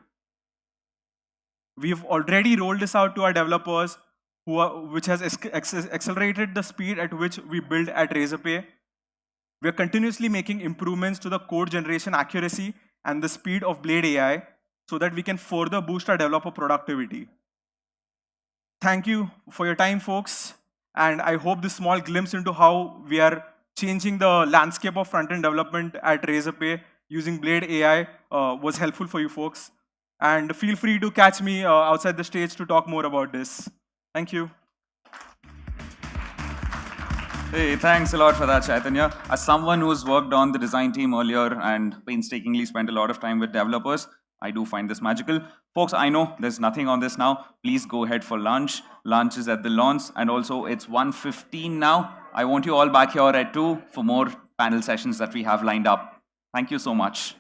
Speaker 15: We've already rolled this out to our developers, which has accelerated the speed at which we build at Razorpay. We're continuously making improvements to the code generation accuracy and the speed of Blade AI so that we can further boost our developer productivity. Thank you for your time, folks. And I hope this small glimpse into how we are changing the landscape of front-end development at Razorpay using Blade AI was helpful for you folks. And feel free to catch me outside the stage to talk more about this. Thank you.
Speaker 1: Hey, thanks a lot for that, Chaitanya. As someone who's worked on the design team earlier and painstakingly spent a lot of time with developers, I do find this magical. Folks, I know there's nothing on this now. Please go ahead for lunch. Lunch is at the launch, and also it's 1:15 now. I want you all back here at 2 for more panel sessions that we have lined up. Thank you so much.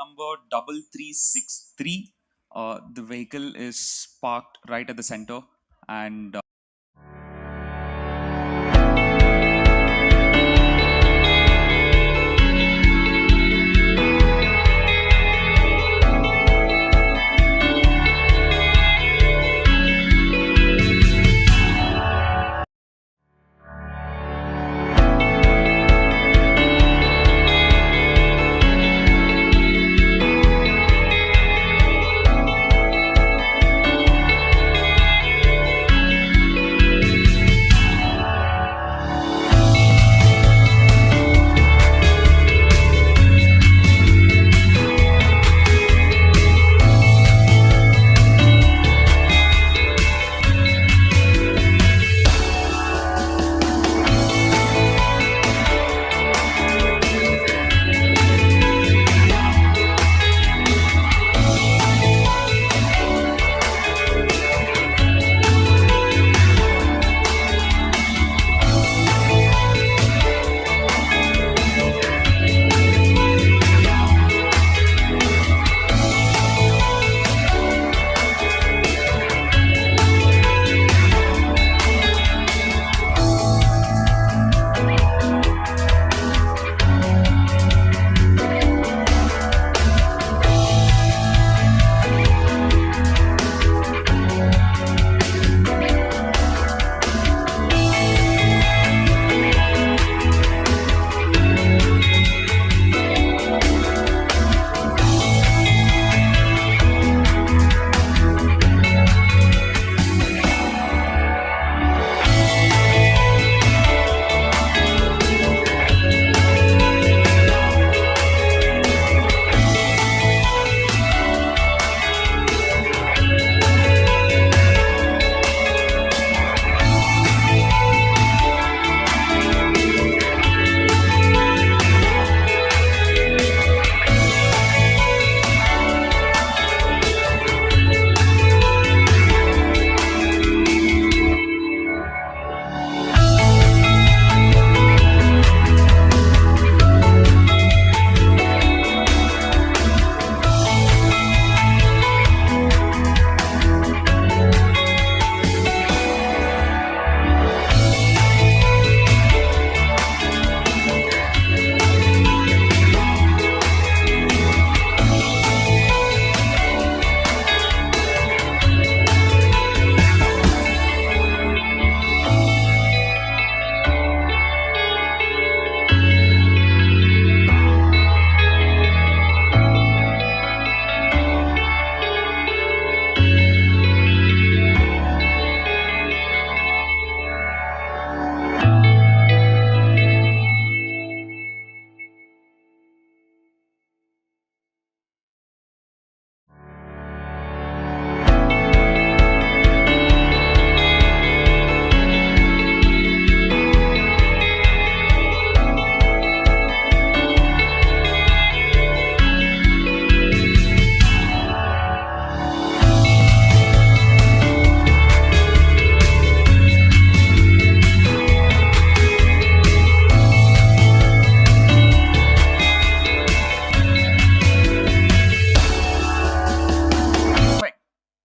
Speaker 17: number 3363. The vehicle is parked right at the center, and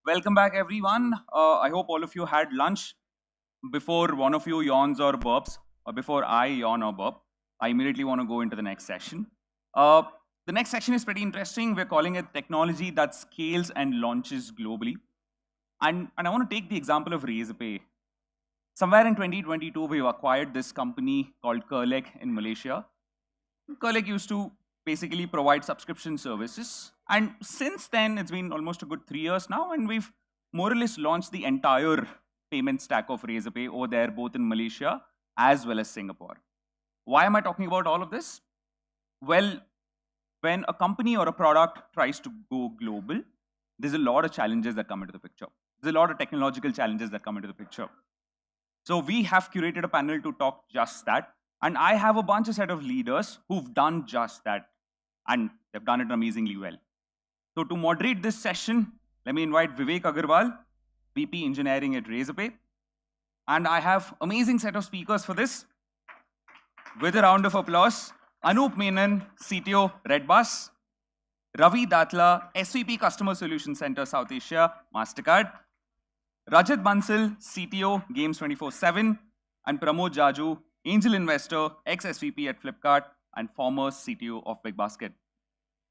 Speaker 1: welcome back, everyone. I hope all of you had lunch. Before one of you yawns or burps, or before I yawn or burp, I immediately want to go into the next section. The next section is pretty interesting. We're calling it technology that scales and launches globally. And I want to take the example of Razorpay. Somewhere in 2022, we acquired this company called Kerlek in Malaysia. Kerlek used to basically provide subscription services. And since then, it's been almost a good 3 years now, and we've more or less launched the entire payment stack of Razorpay over there, both in Malaysia as well as Singapore. Why am I talking about all of this? Well, when a company or a product tries to go global, there's a lot of challenges that come into the picture. There's a lot of technological challenges that come into the picture. So we have curated a panel to talk just that. And I have a bunch of set of leaders who've done just that. And they've done it amazingly well. So to moderate this session, let me invite Vivek Agarwal, VP Engineering at Razorpay. And I have amazing set of speakers for this. With a round of applause, Anup Menon, CTO, Redbus.
Speaker 18: Ravi Datla, SVP Customer Solution Center, South Asia, MasterCard. Rajat Bansal, CTO, Games 24/7. And Pramod Jaju, angel investor, ex-SVP at Flipkart, and former CTO of Big Basket.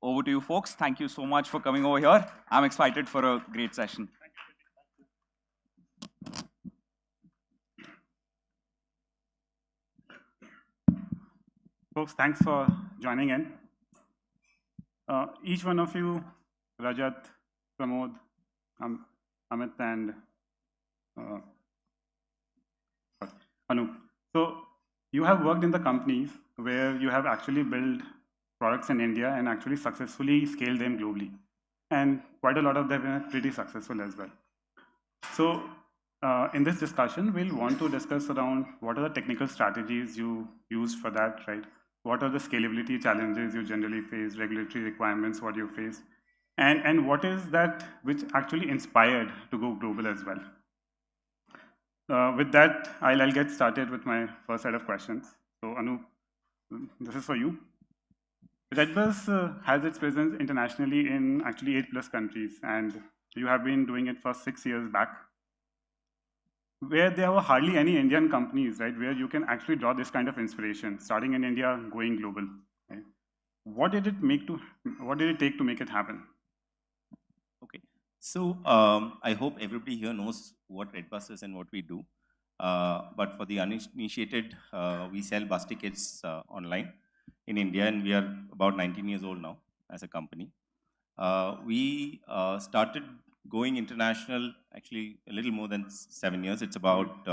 Speaker 18: Over to you, folks. Thank you so much for coming over here. I'm excited for a great session.
Speaker 19: Folks, thanks for joining in. Each one of you, Rajat, Pramod, Amit, and Anu. So you have worked in the companies where you have actually built products in India and actually successfully scaled them globally. And quite a lot of them are pretty successful as well. So in this discussion, we'll want to discuss around what are the technical strategies you use for that, right? What are the scalability challenges you generally face, regulatory requirements, what you face, and what is that which actually inspired to go global as well. With that, I'll get started with my first set of questions. So Anu, this is for you. Redbus has its presence internationally in actually 8+ countries, and you have been doing it for 6 years back, where there were hardly any Indian companies, right, where you can actually draw this kind of inspiration, starting in India, going global. Right? What did it take to make it happen?
Speaker 20: Okay, so I hope everybody here knows what Redbus is and what we do. But for the uninitiated, we sell bus tickets online in India, and we are about 19 years old now as a company. We started going international actually a little more than 7 years. It's about,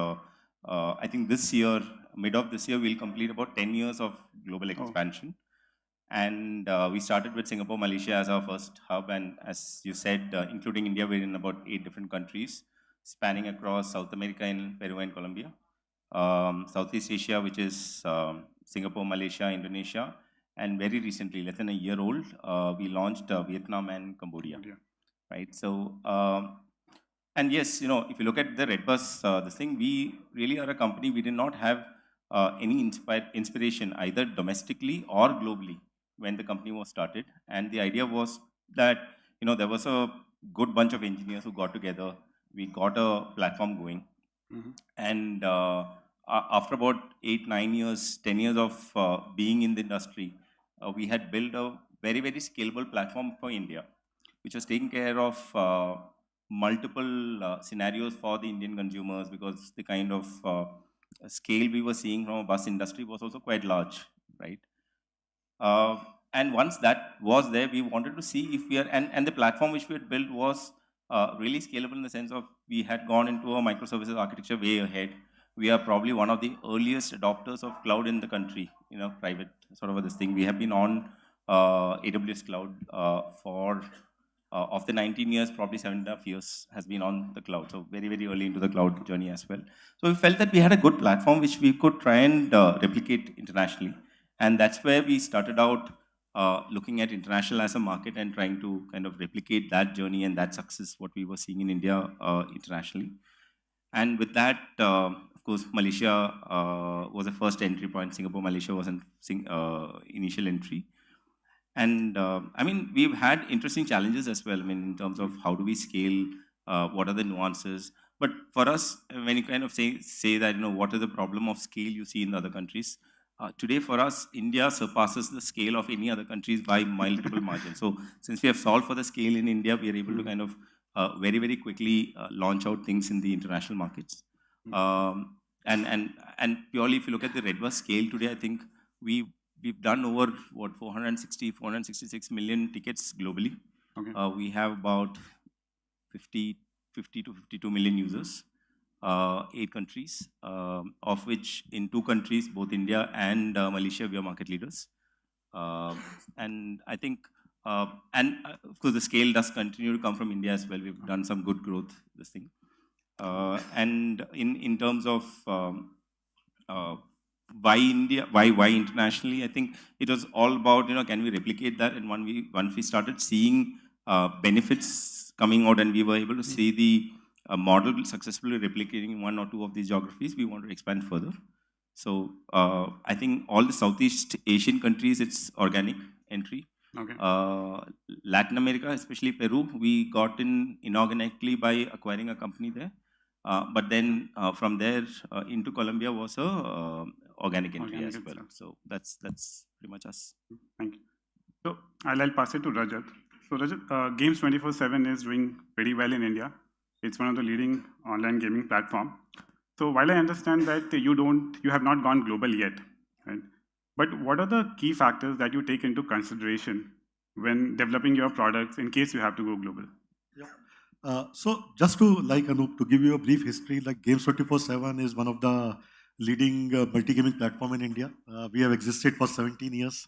Speaker 20: I think this year, mid of this year, we'll complete about 10 years of global expansion. And we started with Singapore, Malaysia as our first hub. And as you said, including India, we're in about 8 different countries, spanning across South America and Peru and Colombia. Southeast Asia, which is Singapore, Malaysia, Indonesia. And very recently, less than a year old, we launched Vietnam and Cambodia. Right? So, and yes, you know, if you look at the Redbus, this thing, we really are a company, we did not have any inspiration either domestically or globally when the company was started. And the idea was that, you know, there was a good bunch of engineers who got together. We got a platform going. And after about 8, 9 years, 10 years of being in the industry, we had built a very, very scalable platform for India, which was taking care of multiple scenarios for the Indian consumers, because the kind of scale we were seeing from a bus industry was also quite large, right? And once that was there, we wanted to see if we are, and the platform which we had built was really scalable in the sense of we had gone into a microservices architecture way ahead. We are probably one of the earliest adopters of cloud in the country, you know, private sort of this thing. We have been on AWS cloud for of the 19 years, probably 7.5 years has been on the cloud. So very, very early into the cloud journey as well. So we felt that we had a good platform which we could try and replicate internationally. And that's where we started out looking at international as a market and trying to kind of replicate that journey and that success, what we were seeing in India internationally. And with that, of course, Malaysia was the first entry point. Singapore, Malaysia was an initial entry. And I mean, we've had interesting challenges as well. I mean, in terms of how do we scale, what are the nuances. But for us, when you kind of say that, you know, what is the problem of scale you see in the other countries, today for us, India surpasses the scale of any other countries by multiple margins. So since we have solved for the scale in India, we are able to kind of very, very quickly launch out things in the international markets. And purely if you look at the Redbus scale today, I think we've done over, what, 466 million tickets globally. Okay. We have about 50 to 52 million users, 8 countries, of which in 2 countries, both India and Malaysia, we are market leaders. And I think, and of course, the scale does continue to come from India as well. We've done some good growth, this thing. And in terms of why India, why internationally, I think it was all about, you know, can we replicate that? And once we started seeing benefits coming out and we were able to see the model successfully replicating in 1 or 2 of these geographies, we wanted to expand further. So I think all the Southeast Asian countries, it's organic entry.
Speaker 7: Okay. Latin America, especially Peru, we got in inorganically by acquiring a company there. But then from there into Colombia was a organic entry as well. So that's pretty much us.
Speaker 19: Thank you. So I'll pass it to Rajat. So Rajat, Games 24/7 is doing pretty well in India. It's one of the leading online gaming platform. So while I understand that you have not gone global yet, right? But what are the key factors that you take into consideration when developing your products in case you have to go global?
Speaker 21: So just to Anup, to give you a brief history, like Games 24/7 is one of the leading multi-gaming platform in India. We have existed for 17 years.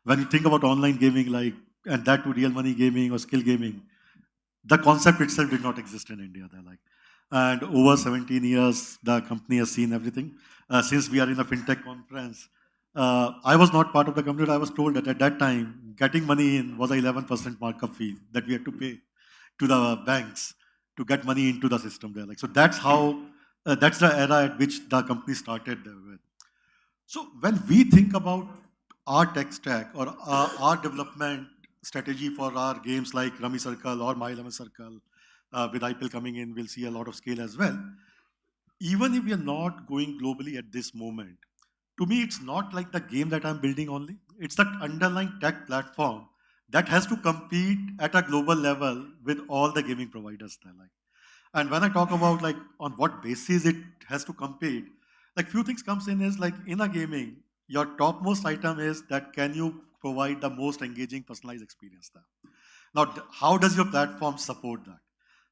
Speaker 21: When you think about online gaming, and that to real money gaming or skill gaming, the concept itself did not exist in India. And over 17 years, the company has seen everything. Since we are in a fintech conference, I was not part of the company, but I was told that at that time, getting money in was an 11% markup fee that we had to pay to the banks to get money into the system there. So that's how, that's the era at which the company started there with. So when we think about our tech stack or our development strategy for our games like Rummy Circle or My 11 Circle, with IPL coming in, we'll see a lot of scale as well. Even if we are not going globally at this moment, to me, it's not like the game that I'm building only. It's the underlying tech platform that has to compete at a global level with all the gaming providers there. And when I talk about on what basis it has to compete, few things comes in is in a gaming, your topmost item is that can you provide the most engaging personalized experience there. Now, how does your platform support that?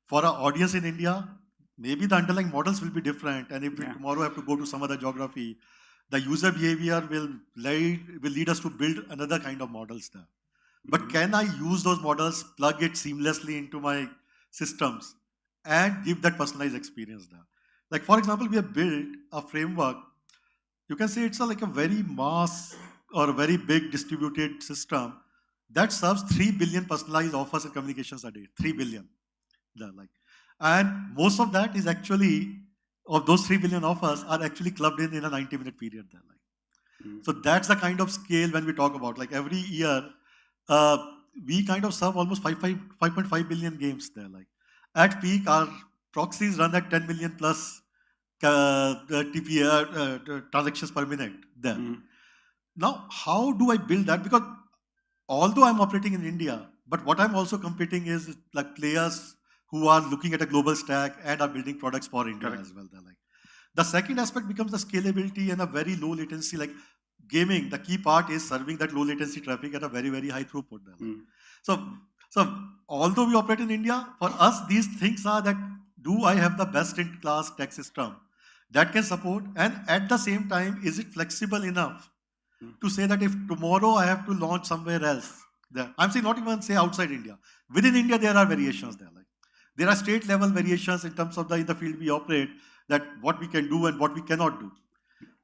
Speaker 21: For our audience in India, maybe the underlying models will be different. And if we tomorrow have to go to some other geography, the user behavior will lead us to build another kind of models there. But can I use those models, plug it seamlessly into my systems and give that personalized experience there? For example, we have built a framework. You can say it's a very mass or a very big distributed system that serves 3 billion personalized offers and communications a day. 3 billion. And most of that is actually, of those 3 billion offers are actually clubbed in a 90-minute period there. So that's the kind of scale when we talk about, every year, we kind of serve almost 5.5 billion games there. At peak, our proxies run at 10 million plus transactions per minute there. Now, how do I build that? Because although I'm operating in India, but what I'm also competing is players who are looking at a global stack and are building products for India as well. The second aspect becomes the scalability and a very low latency. Gaming, the key part is serving that low latency traffic at a very, very high throughput. So although we operate in India, for us, these things are that do I have the best in class tech system that can support, and at the same time, is it flexible enough to say that if tomorrow I have to launch somewhere else, I'm saying not even say outside India. Within India, there are variations there. There are state level variations in terms of in the field we operate, that what we can do and what we cannot do.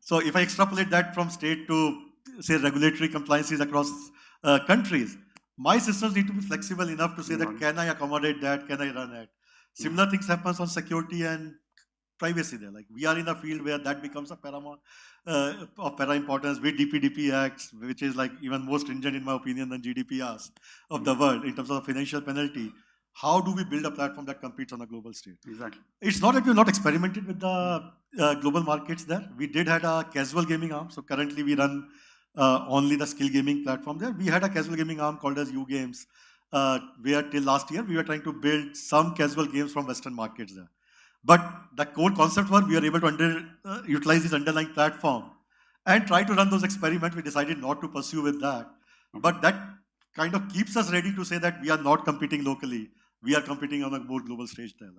Speaker 21: So if I extrapolate that from state to say regulatory compliances across countries, my systems need to be flexible enough to say that can I accommodate that, can I run it? Similar things happens on security and privacy there. We are in a field where that becomes a paramount of importance with DPDP Acts, which is even more stringent in my opinion than GDPRs of the world in terms of financial penalty. How do we build a platform that competes on a global stage?
Speaker 19: Exactly.
Speaker 21: It's not that we've not experimented with the global markets there. We did had a casual gaming arm. So currently we run only the skill gaming platform there. We had a casual gaming arm called as U Games, where till last year we were trying to build some casual games from Western markets there. But the core concept was we are able to utilize this underlying platform and try to run those experiments. We decided not to pursue with that. But that kind of keeps us ready to say that we are not competing locally. We are competing on a more global stage there.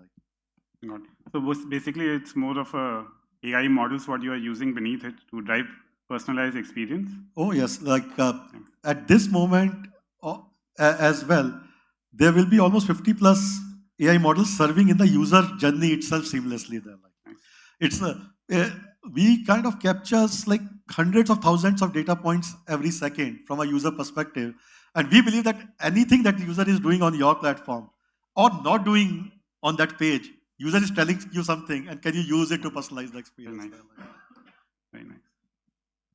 Speaker 19: So basically, it's more of a AI models what you are using beneath it to drive personalized experience.
Speaker 21: Oh yes, at this moment as well, there will be almost 50 plus AI models serving in the user journey itself seamlessly there. It's we kind of captures hundreds of thousands of data points every second from a user perspective, and we believe that anything that the user is doing on your platform or not doing on that page, user is telling you something, and can you use it to personalize the experience?
Speaker 19: Very nice. Very nice.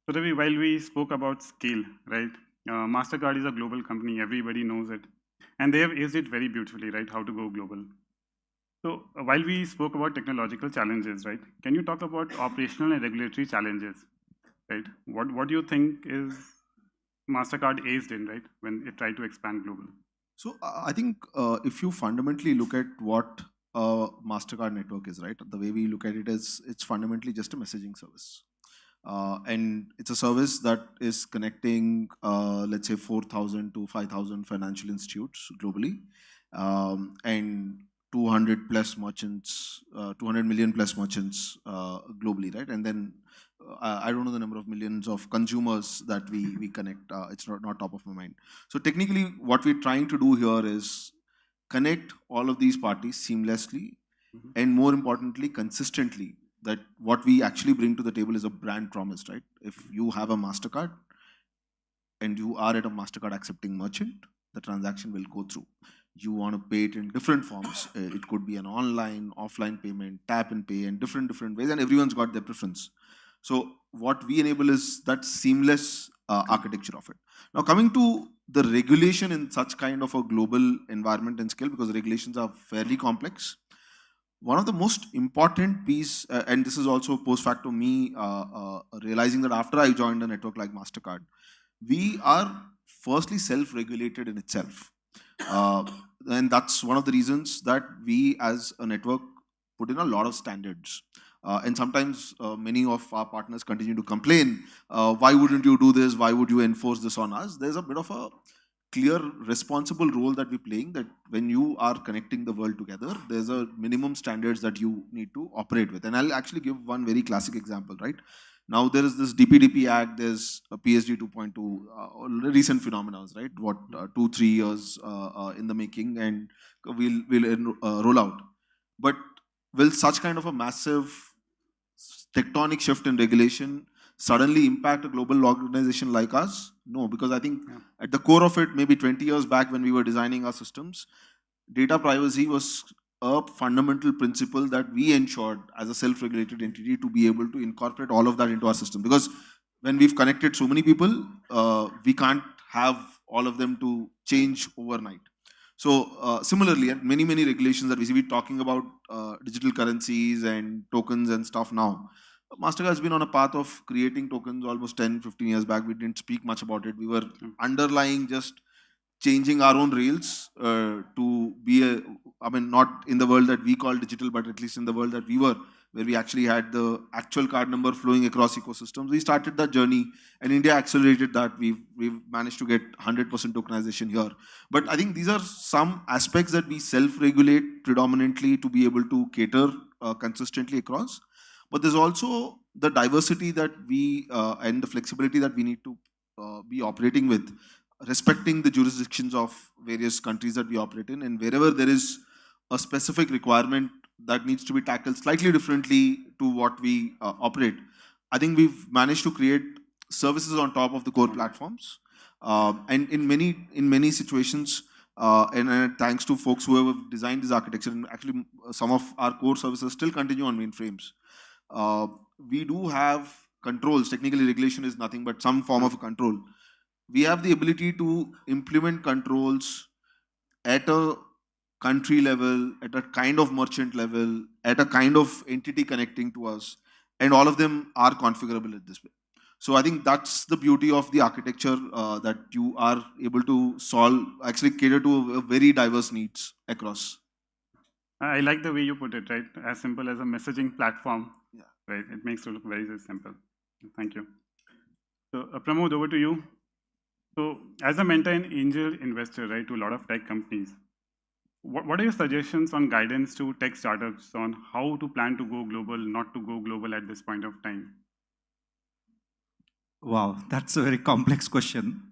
Speaker 19: So Ravi, while we spoke about scale, right? MasterCard is a global company, everybody knows it. And they have aced it very beautifully, right? How to go global. So while we spoke about technological challenges, right? Can you talk about operational and regulatory challenges, right? What do you think is MasterCard aced in, right? When it tried to expand global?
Speaker 2: So I think if you fundamentally look at what a MasterCard network is, right? The way we look at it is it's fundamentally just a messaging service. And it's a service that is connecting, let's say, 4,000 to 5,000 financial institutes globally, and 200 plus merchants, 200 million plus merchants globally, right? And then I don't know the number of millions of consumers that we connect. It's not top of my mind. So technically, what we're trying to do here is connect all of these parties seamlessly, and more importantly, consistently. That what we actually bring to the table is a brand promise, right? If you have a MasterCard and you are at a MasterCard accepting merchant, the transaction will go through. You want to pay it in different forms. It could be an online, offline payment, tap and pay, and different ways, and everyone's got their preference. So what we enable is that seamless architecture of it. Now coming to the regulation in such kind of a global environment and scale, because regulations are fairly complex. One of the most important piece, and this is also post facto me realizing that after I joined a network like MasterCard, we are firstly self-regulated in itself. And that's one of the reasons that we as a network put in a lot of standards. And sometimes many of our partners continue to complain, why wouldn't you do this? Why would you enforce this on us? There's a bit of a clear responsible role that we're playing, that when you are connecting the world together, there's a minimum standards that you need to operate with. And I'll actually give one very classic example, right? Now there is this DPDP Act, there's a PSD 2.2, recent phenomena, right? What, 2-3 years in the making, and we'll roll out. But will such kind of a massive tectonic shift in regulation suddenly impact a global organization like us? No, because I think at the core of it, maybe 20 years back when we were designing our systems, data privacy was a fundamental principle that we ensured as a self-regulated entity to be able to incorporate all of that into our system. Because when we've connected so many people, we can't have all of them to change overnight. So similarly, many regulations that we see, we're talking about digital currencies and tokens and stuff now. MasterCard has been on a path of creating tokens almost 10-15 years back. We didn't speak much about it. We were underlying just changing our own rails to be not in the world that we call digital, but at least in the world that we were, where we actually had the actual card number flowing across ecosystems. We started that journey, and India accelerated that. We've managed to get 100% tokenization here. But I think these are some aspects that we self-regulate predominantly to be able to cater consistently across. But there's also the diversity that we and the flexibility that we need to be operating with, respecting the jurisdictions of various countries that we operate in, and wherever there is a specific requirement that needs to be tackled slightly differently to what we operate. I think we've managed to create services on top of the core platforms, and in many situations, and thanks to folks who have designed this architecture, and actually some of our core services still continue on mainframes. We do have controls. Technically, regulation is nothing but some form of a control. We have the ability to implement controls at a country level, at a kind of merchant level, at a kind of entity connecting to us, and all of them are configurable in this way. So I think that's the beauty of the architecture, that you are able to solve, actually cater to a very diverse needs across.
Speaker 19: I like the way you put it, right? As simple as a messaging platform, right? It makes it look very, very simple. Thank you. So Pramod, over to you. So as a mentor and angel investor, right, to a lot of tech companies, what are your suggestions on guidance to tech startups on how to plan to go global, not to go global at this point of time?
Speaker 22: Wow, that's a very complex question.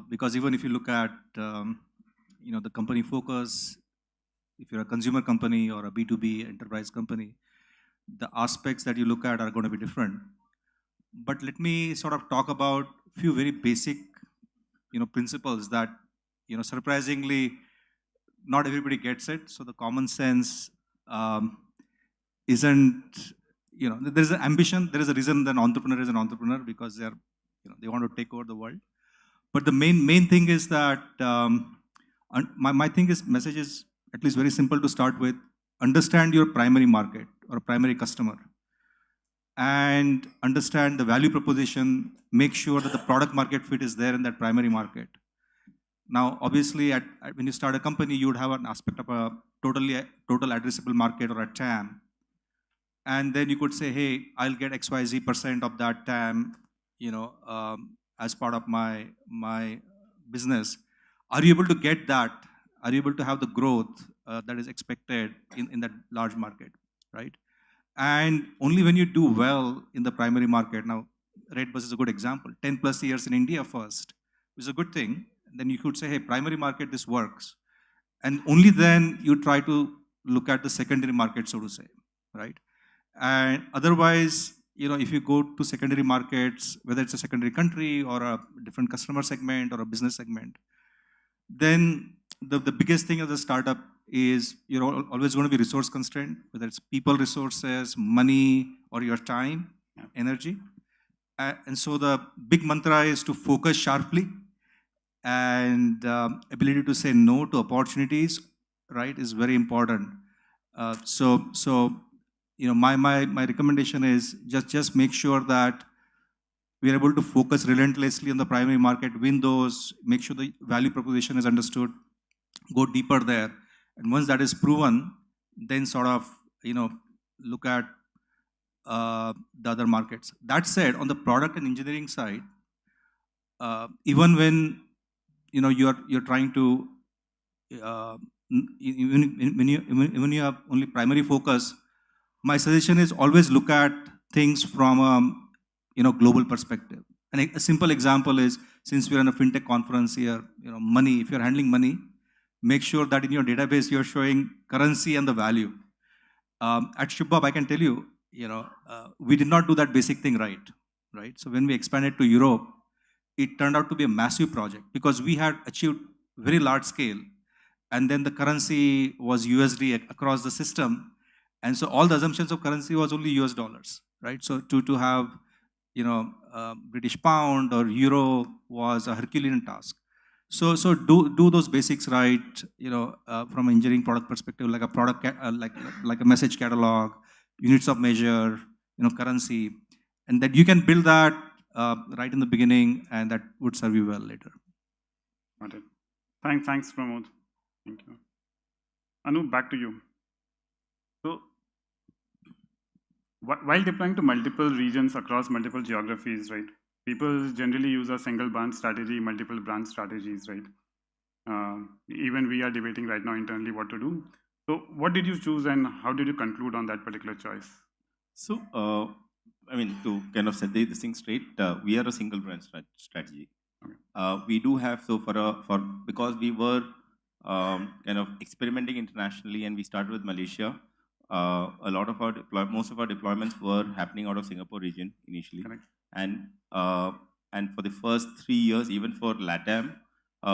Speaker 22: Because even if you look at the company focus, if you're a consumer company or a B2B enterprise company, the aspects that you look at are going to be different. But let me sort of talk about a few very basic principles that surprisingly not everybody gets it. So the common sense isn't, there is an ambition, there is a reason that an entrepreneur is an entrepreneur, because they want to take over the world. But the main thing is that my thing is message is at least very simple to start with. Understand your primary market or primary customer, and understand the value proposition. Make sure that the product market fit is there in that primary market. Now, obviously, when you start a company, you would have an aspect of a total addressable market or a TAM, and then you could say, hey, I'll get XYZ% of that TAM, as part of my business. Are you able to get that? Are you able to have the growth that is expected in that large market, right? And only when you do well in the primary market, now Redbus is a good example, 10 plus years in India first, is a good thing. Then you could say, hey, primary market, this works. And only then you try to look at the secondary market, so to say, right? And otherwise, if you go to secondary markets, whether it's a secondary country or a different customer segment or a business segment, then the biggest thing as a startup is you're always going to be resource constrained, whether it's people resources, money, or your time, energy. And so the big mantra is to focus sharply, and ability to say no to opportunities, right, is very important. My recommendation is just make sure that we are able to focus relentlessly on the primary market, win those, make sure the value proposition is understood, go deeper there. And once that is proven, then sort of, look at the other markets. That said, on the product and engineering side, even when you're trying to, when you have only primary focus, my suggestion is always look at things from a global perspective. And a simple example is, since we're in a fintech conference here, money, if you're handling money, make sure that in your database you're showing currency and the value. At Shubham, I can tell you, we did not do that basic thing right? So when we expanded to Europe, it turned out to be a massive project because we had achieved very large scale, and then the currency was USD across the system, and so all the assumptions of currency was only US dollars, right? So to have British pound or euro was a Herculean task. So do those basics right, from an engineering product perspective, like a product like a message catalog, units of measure, currency, and that you can build that right in the beginning, and that would serve you well later.
Speaker 19: Got it. Thanks, Pramod. Thank you. Anu, back to you. So, while deploying to multiple regions across multiple geographies, right? People generally use a single branch strategy, multiple branch strategies, right? Even we are debating right now internally what to do. So, what did you choose, and how did you conclude on that particular choice?
Speaker 20: So, to kind of set this thing straight, we are a single branch strategy. Okay. We do have, because we were kind of experimenting internationally, and we started with Malaysia. A lot of most of our deployments were happening out of Singapore region initially. Correct. And for the first 3 years, even for LATAM,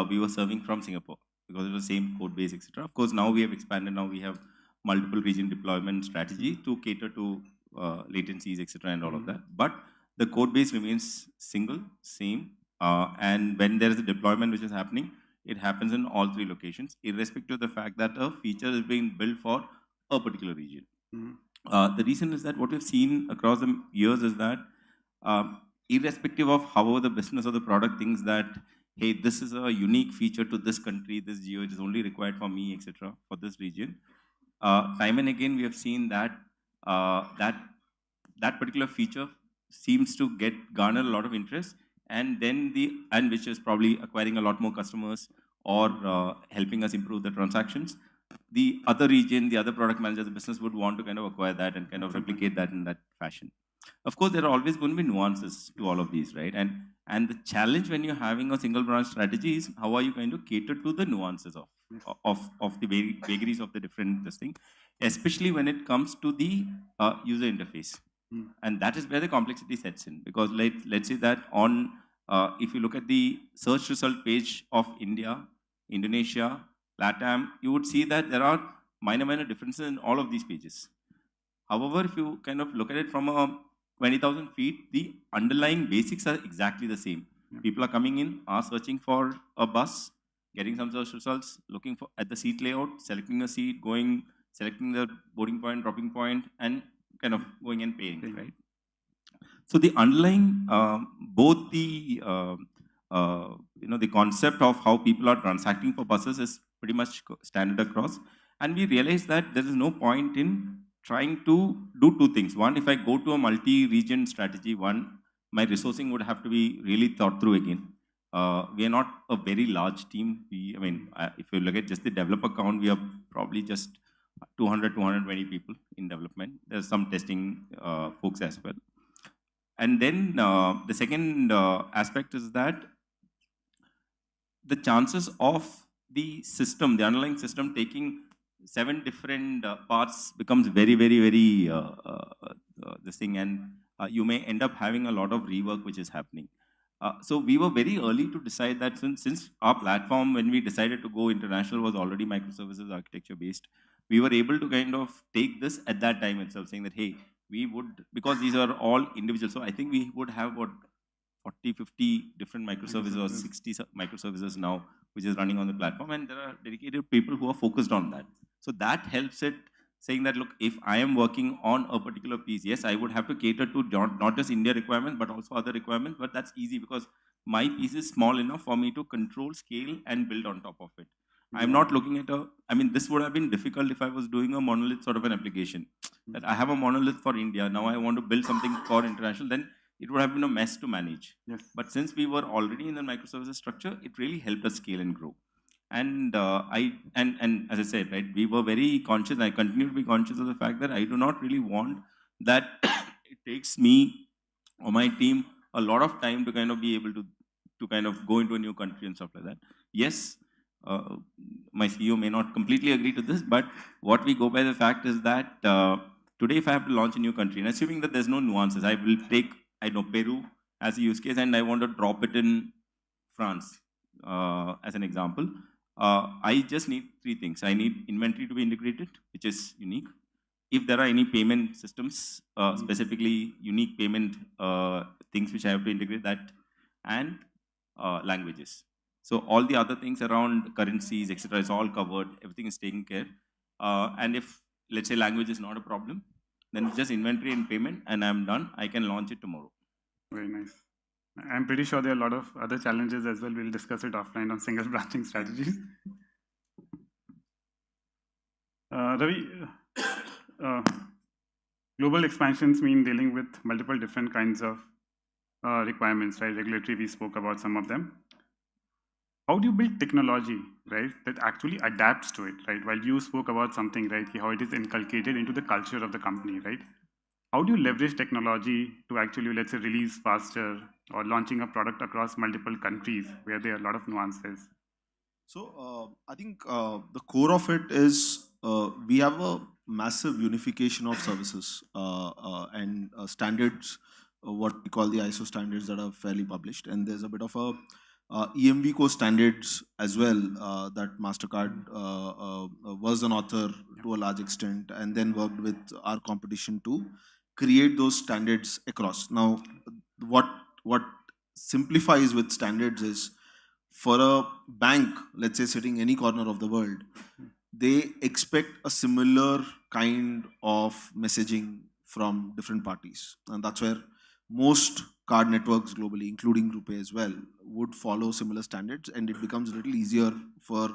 Speaker 20: we were serving from Singapore because it was the same code base, etc. Of course, now we have expanded. Now we have multiple region deployment strategy to cater to latencies, etc., and all of that. But the code base remains same. And when there is a deployment which is happening, it happens in all 3 locations, irrespective of the fact that a feature is being built for a particular region. The reason is that what we've seen across the years is that irrespective of however the business or the product thinks that, hey, this is a unique feature to this country, this geo, it is only required for me, etc., for this region. Time and again, we have seen that that particular feature seems to garner a lot of interest, and then which is probably acquiring a lot more customers or helping us improve the transactions. The other region, the other product manager, the business would want to kind of acquire that and kind of replicate that in that fashion. Of course, there are always going to be nuances to all of these, right? And the challenge when you're having a single branch strategy is how are you going to cater to the nuances of the vagaries of the different thing, especially when it comes to the user interface. And that is where the complexity sets in, because let's say that if you look at the search result page of India, Indonesia, LATAM, you would see that there are minor differences in all of these pages. However, if you kind of look at it from 20,000 feet, the underlying basics are exactly the same. People are coming in, are searching for a bus, getting some search results, looking for at the seat layout, selecting a seat, going, selecting the boarding point, dropping point, and kind of going and paying, right? So the underlying, both the the concept of how people are transacting for buses is pretty much standard across, and we realized that there is no point in trying to do two things. One, if I go to a multi-region strategy, my resourcing would have to be really thought through again. We are not a very large team. If you look at just the developer count, we are probably just 220 people in development. There's some testing folks as well. And then the second aspect is that the chances of the system, the underlying system, taking 7 different parts becomes very, very, very this thing, and you may end up having a lot of rework which is happening. So we were very early to decide that since our platform, when we decided to go international, was already microservices architecture based, we were able to kind of take this at that time itself, saying that, hey, we would, because these are all individual, so I think we would have what 40, 50 different microservices or 60 microservices now, which is running on the platform, and there are dedicated people who are focused on that. So that helps it, saying that, look, if I am working on a particular piece, yes, I would have to cater to not just India requirements, but also other requirements, but that's easy because my piece is small enough for me to control, scale, and build on top of it. I'm not looking at this would have been difficult if I was doing a monolith sort of an application. That I have a monolith for India, now I want to build something for international, then it would have been a mess to manage.
Speaker 19: Yes.
Speaker 20: But since we were already in the microservices structure, it really helped us scale and grow. And as I said, right, we were very conscious, I continue to be conscious of the fact that I do not really want that it takes me or my team a lot of time to kind of be able to kind of go into a new country and stuff like that. Yes, my CEO may not completely agree to this, but what we go by the fact is that today if I have to launch a new country, and assuming that there's no nuances, I will take, I know, Peru as a use case, and I want to drop it in France as an example. I just need 3 things. I need inventory to be integrated, which is unique. If there are any payment systems, specifically unique payment things which I have to integrate that, and languages. So all the other things around currencies, etc., is all covered. Everything is taken care. And if, let's say, language is not a problem, then it's just inventory and payment, and I'm done. I can launch it tomorrow.
Speaker 19: Very nice. I'm pretty sure there are a lot of other challenges as well. We'll discuss it offline on single branching strategies. Ravi, global expansions mean dealing with multiple different kinds of requirements, right? Regulatory, we spoke about some of them. How do you build technology, right, that actually adapts to it, right? While you spoke about something, right, how it is inculcated into the culture of the company, right? How do you leverage technology to actually, let's say, release faster or launching a product across multiple countries where there are a lot of nuances?
Speaker 2: So I think the core of it is we have a massive unification of services and standards, what we call the ISO standards that are fairly published. And there's a bit of a EMV core standards as well that MasterCard was an author to a large extent, and then worked with our competition to create those standards across. Now, what simplifies with standards is, for a bank, let's say sitting any corner of the world, they expect a similar kind of messaging from different parties. And that's where most card networks globally, including RuPay as well, would follow similar standards, and it becomes a little easier for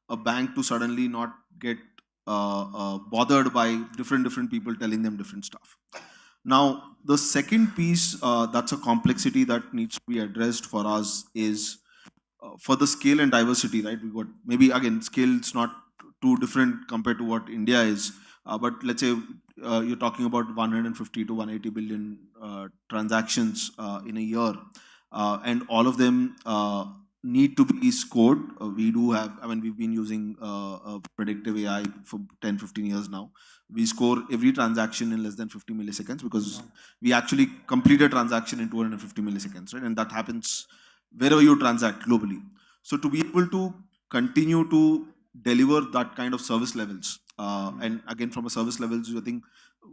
Speaker 2: a bank to suddenly not get bothered by different people telling them different stuff. Now, the second piece that's a complexity that needs to be addressed for us is for the scale and diversity, right? We got, maybe again, scale is not too different compared to what India is, but let's say you're talking about 150 to 180 billion transactions in a year, and all of them need to be scored. We do have, we've been using predictive AI for 10-15 years now. We score every transaction in less than 50 milliseconds because we actually complete a transaction in 250 milliseconds, right? And that happens wherever you transact globally. So to be able to continue to deliver that kind of service levels, and again, from a service levels, I think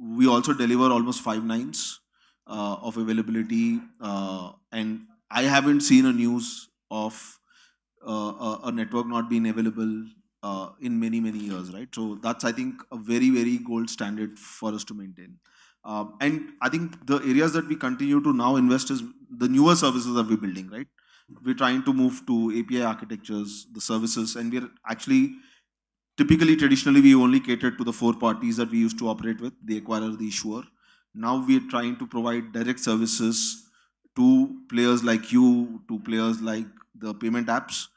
Speaker 2: we also deliver almost 5 nines of availability, and I haven't seen a news of a network not being available in many, many years, right? So that's, I think, a very, very gold standard for us to maintain. And I think the areas that we continue to now invest is the newer services that we're building, right? We're trying to move to API architectures, the services, and we're actually typically, traditionally, we only catered to the 4 parties that we used to operate with, the acquirer, the issuer. Now we're trying to provide direct services to players like you, to players like the payment apps,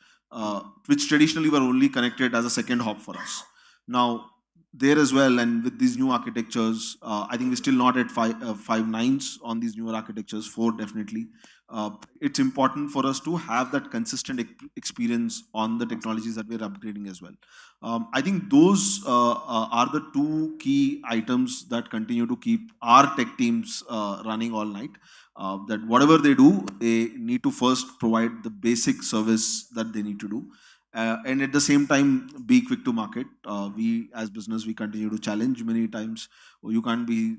Speaker 2: which traditionally were only connected as a second hop for us. Now, there as well, and with these new architectures, I think we're still not at 5 nines on these newer architectures, 4 definitely. It's important for us to have that consistent experience on the technologies that we're upgrading as well. I think those are the 2 key items that continue to keep our tech teams running all night. That whatever they do, they need to first provide the basic service that they need to do. And at the same time, be quick to market. We as business, we continue to challenge many times. You can't be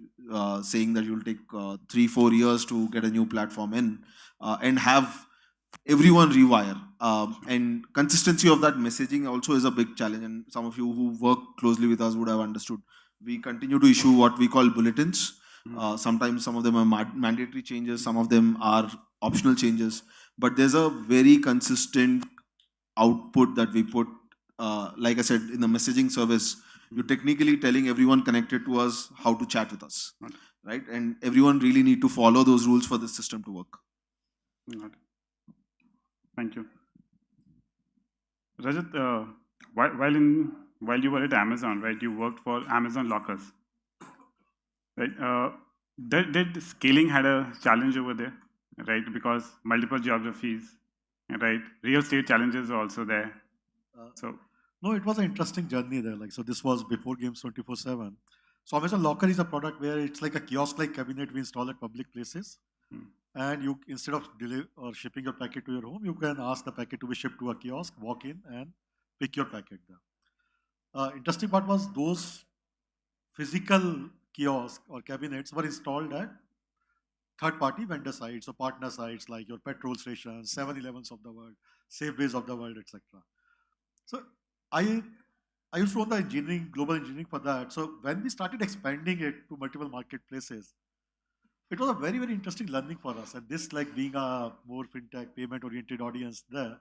Speaker 2: saying that you'll take 3-4 years to get a new platform in and have everyone rewire. And consistency of that messaging also is a big challenge. And some of you who work closely with us would have understood. We continue to issue what we call bulletins. Sometimes some of them are mandatory changes, some of them are optional changes. But there's a very consistent output that we put, like I said, in the messaging service, you're technically telling everyone connected to us how to chat with us, right? And everyone really need to follow those rules for the system to work.
Speaker 19: Thank you. Rajat, while you were at Amazon, right, you worked for Amazon Lockers, right? Did scaling had a challenge over there, right? Because multiple geographies, right? Real estate challenges are also there.
Speaker 21: No, it was an interesting journey there. Like, so this was before Games 24/7. So Amazon Locker is a product where it's like a kiosk-like cabinet we install at public places. And you, instead of shipping your packet to your home, you can ask the packet to be shipped to a kiosk, walk in and pick your packet there. Interesting part was those physical kiosks or cabinets were installed at third-party vendor sites or partner sites like your petrol stations, 7-Elevens of the world, Safeways of the world, etc. So I used to own the engineering, global engineering for that. So when we started expanding it to multiple marketplaces, it was a very, very interesting learning for us. And this, like being a more fintech, payment-oriented audience there,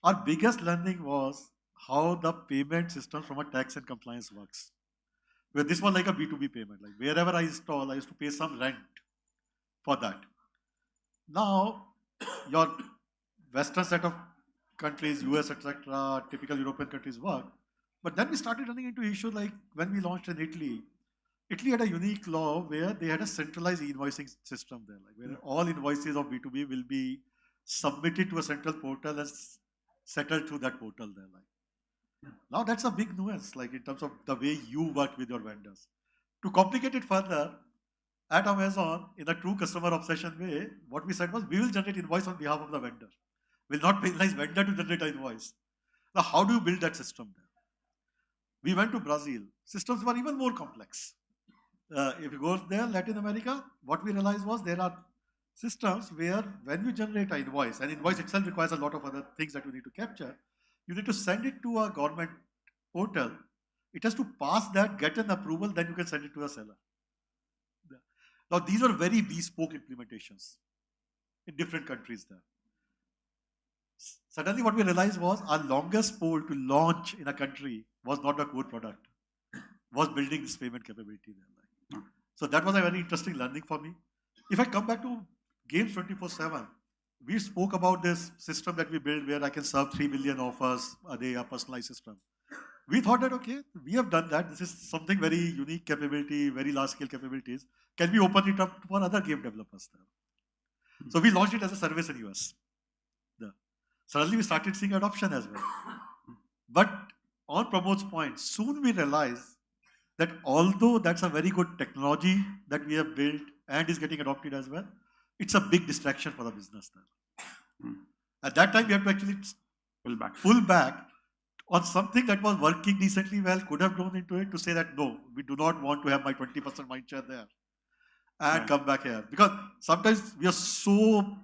Speaker 21: our biggest learning was how the payment system from a tax and compliance works. Where this was like a B2B payment. Like wherever I install, I used to pay some rent for that. Now, your Western set of countries, US, etc., typical European countries work. But then we started running into issues like when we launched in Italy. Italy had a unique law where they had a centralized invoicing system there, like where all invoices of B2B will be submitted to a central portal and settled through that portal there. Like, now that's a big nuance, like in terms of the way you work with your vendors. To complicate it further, at Amazon, in a true customer obsession way, what we said was we will generate invoice on behalf of the vendor. We'll not penalize vendor to generate an invoice. Now, how do you build that system there? We went to Brazil. Systems were even more complex. If you go there, Latin America, what we realized was there are systems where when you generate an invoice, and invoice itself requires a lot of other things that you need to capture, you need to send it to a government portal. It has to pass that, get an approval, then you can send it to a seller. Now, these are very bespoke implementations in different countries there. Suddenly, what we realized was our longest pole to launch in a country was not a core product, was building this payment capability there. So that was a very interesting learning for me. If I come back to Games 24/7, we spoke about this system that we built where I can serve 3 billion offers a day, a personalized system. We thought that, okay, we have done that. This is something very unique capability, very large scale capabilities. Can we open it up for other game developers there? So we launched it as a service in US. Suddenly we started seeing adoption as well. But on Pramod's point, soon we realized that although that's a very good technology that we have built and is getting adopted as well, it's a big distraction for the business there. At that time, we have to actually pull back on something that was working decently well, could have grown into it, to say that no, we do not want to have my 20% mind share there and come back here. Because sometimes we are so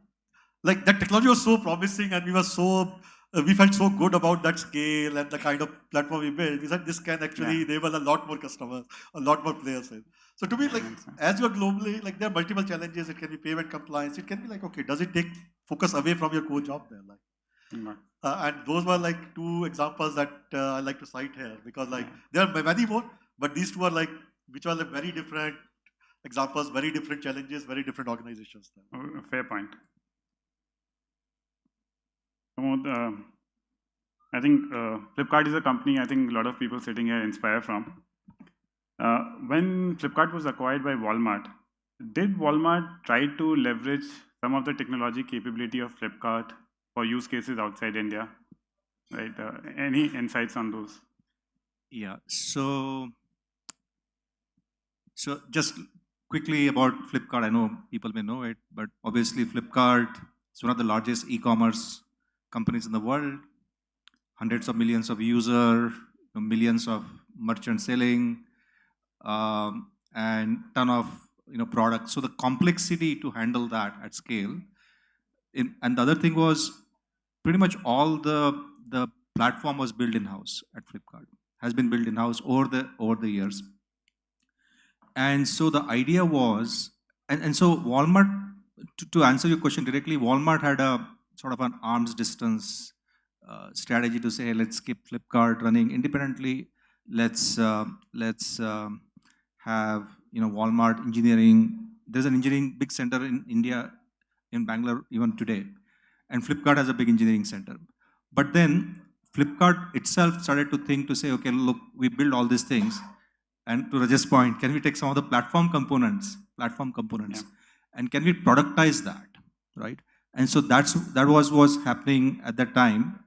Speaker 21: like that technology was so promising, and we felt so good about that scale and the kind of platform we built. We said this can actually enable a lot more customers, a lot more players in. So to me, like as you're globally, like there are multiple challenges. It can be payment compliance. It can be like, okay, does it take focus away from your core job there? Like, and those were like two examples that I like to cite here, because like there are many more, but these two are like, which are like very different examples, very different challenges, very different organizations.
Speaker 19: Fair point. I think Flipkart is a company I think a lot of people sitting here inspire from. When Flipkart was acquired by Walmart, did Walmart try to leverage some of the technology capability of Flipkart for use cases outside India? Right? Any insights on those?
Speaker 22: Yeah. So just quickly about Flipkart. I know people may know it, but obviously Flipkart is one of the largest e-commerce companies in the world. Hundreds of millions of users, millions of merchants selling, and ton of products. So the complexity to handle that at scale. And the other thing was pretty much all the platform was built in-house at Flipkart. Has been built in-house over the years. And so the idea was, and so Walmart, to answer your question directly, Walmart had a sort of an arm's distance strategy to say, hey, let's keep Flipkart running independently. Let's have Walmart engineering. There's an engineering big center in India, in Bangalore even today, and Flipkart has a big engineering center. But then Flipkart itself started to think to say, okay, look, we build all these things, and to Raj's point, can we take some of the platform components, and can we productize that, right? And so that was happening at that time,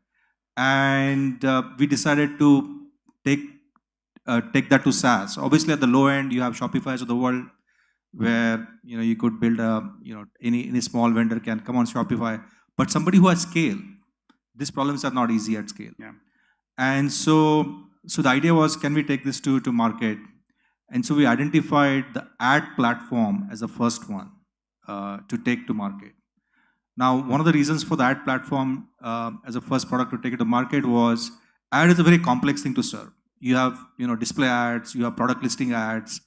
Speaker 22: and we decided to take that to SaaS. Obviously, at the low end, you have Shopify's of the world, where you could build any small vendor can come on Shopify, but somebody who has scale, these problems are not easy at scale.
Speaker 19: Yeah.
Speaker 22: And so the idea was, can we take this to market? And so we identified the ad platform as the first one to take to market. Now, one of the reasons for the ad platform as a first product to take it to market was, ad is a very complex thing to serve. You have display ads, you have product listing ads,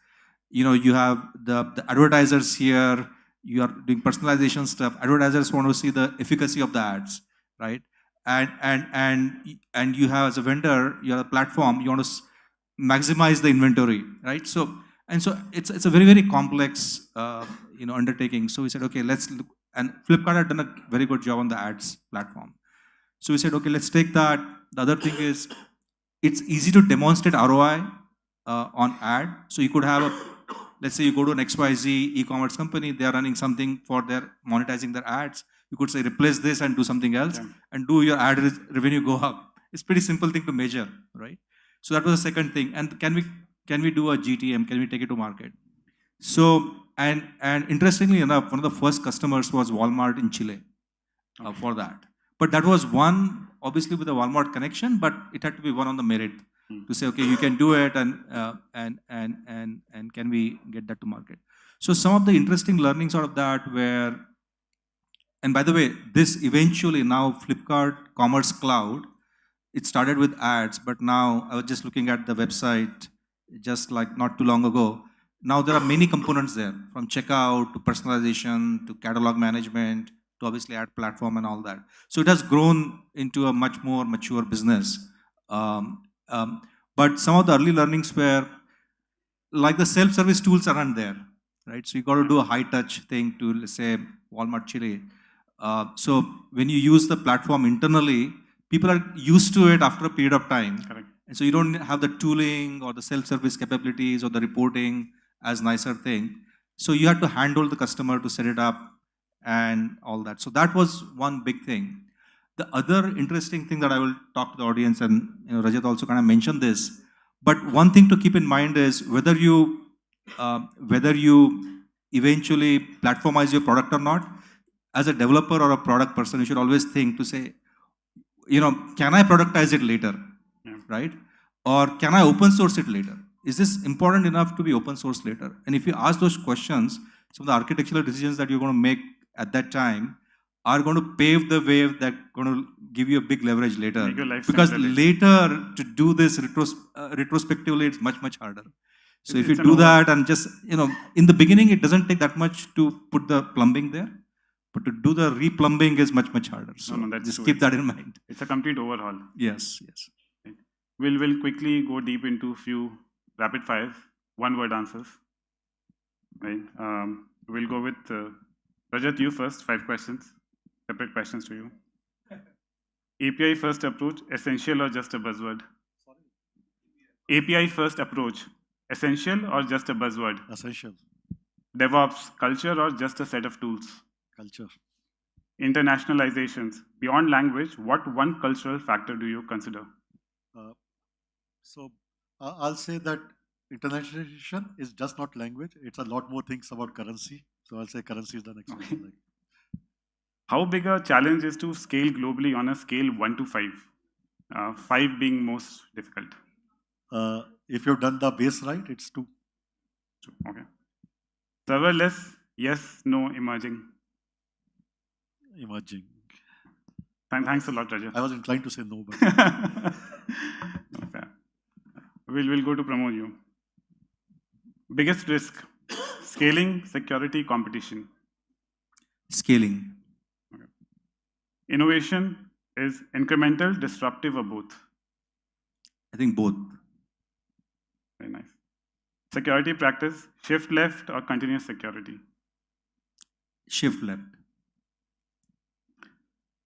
Speaker 22: you have the advertisers here, you are doing personalization stuff. Advertisers want to see the efficacy of the ads, right? And you have, as a vendor, you have a platform, you want to maximize the inventory, right? So it's a very, very complex undertaking. So we said, okay, let's look, and Flipkart had done a very good job on the ads platform. So we said, okay, let's take that. The other thing is, it's easy to demonstrate ROI on ad. So you could have let's say you go to an XYZ e-commerce company, they are running something for their monetizing their ads. You could say, replace this and do something else, and do your ad revenue go up. It's pretty simple thing to measure, right? So that was the second thing. And can we do a GTM? Can we take it to market? So, and interestingly enough, one of the first customers was Walmart in Chile for that. But that was one, obviously with a Walmart connection, but it had to be one on the merit to say, okay, you can do it, and can we get that to market? So some of the interesting learnings out of that were, and by the way, this eventually now Flipkart Commerce Cloud, it started with ads, but now I was just looking at the website just like not too long ago. Now there are many components there, from checkout to personalization to catalog management to obviously ad platform and all that. So it has grown into a much more mature business. But some of the early learnings were, like the self-service tools aren't there, right? So you got to do a high-touch thing to, let's say, Walmart Chile. So when you use the platform internally, people are used to it after a period of time.
Speaker 19: Correct.
Speaker 22: And so you don't have the tooling or the self-service capabilities or the reporting as nicer thing. So you had to handhold the customer to set it up and all that. So that was one big thing. The other interesting thing that I will talk to the audience, and Rajat also kind of mentioned this, but one thing to keep in mind is whether you eventually platformize your product or not, as a developer or a product person, you should always think to say, can I productize it later, right? Or can I open source it later? Is this important enough to be open source later? And if you ask those questions, some of the architectural decisions that you're going to make at that time are going to pave the way that going to give you a big leverage later.
Speaker 19: Make your life
Speaker 22: Because
Speaker 19: simpler.
Speaker 22: later to do this retrospectively, it's much, much harder. So if you
Speaker 19: It's an
Speaker 22: do that and just, in the beginning, it doesn't take that much to put the plumbing there. But to do the replumbing is much, much harder. So
Speaker 19: No, that's
Speaker 22: just
Speaker 19: true.
Speaker 22: keep that in mind.
Speaker 19: It's a complete overhaul.
Speaker 22: Yes, yes.
Speaker 19: Right. We'll quickly go deep into few rapid fires, one-word answers. Right. We'll go with Rajat. You first. 5 questions. Separate questions to you. API first approach, essential or just a buzzword? API first approach, essential or just a buzzword?
Speaker 21: Essential.
Speaker 19: DevOps, culture or just a set of tools?
Speaker 21: Culture.
Speaker 19: Internationalizations, beyond language, what one cultural factor do you consider?
Speaker 21: I'll say that internationalization is just not language. It's a lot more things about currency. So I'll say currency is the next one.
Speaker 19: How big a challenge is to scale globally on a scale 1 to 5? 5 being most difficult.
Speaker 21: If you've done the base right, it's 2.
Speaker 19: Okay. Serverless, yes, no, emerging.
Speaker 21: Emerging.
Speaker 19: Thanks a lot, Rajat.
Speaker 21: I was inclined to say no, but
Speaker 19: okay. We'll go to Pramod you. Biggest risk, scaling, security, competition.
Speaker 22: Scaling.
Speaker 19: Okay. Innovation is incremental, disruptive, or both?
Speaker 22: I think both.
Speaker 19: Very nice. Security practice, shift left or continuous security?
Speaker 22: Shift left.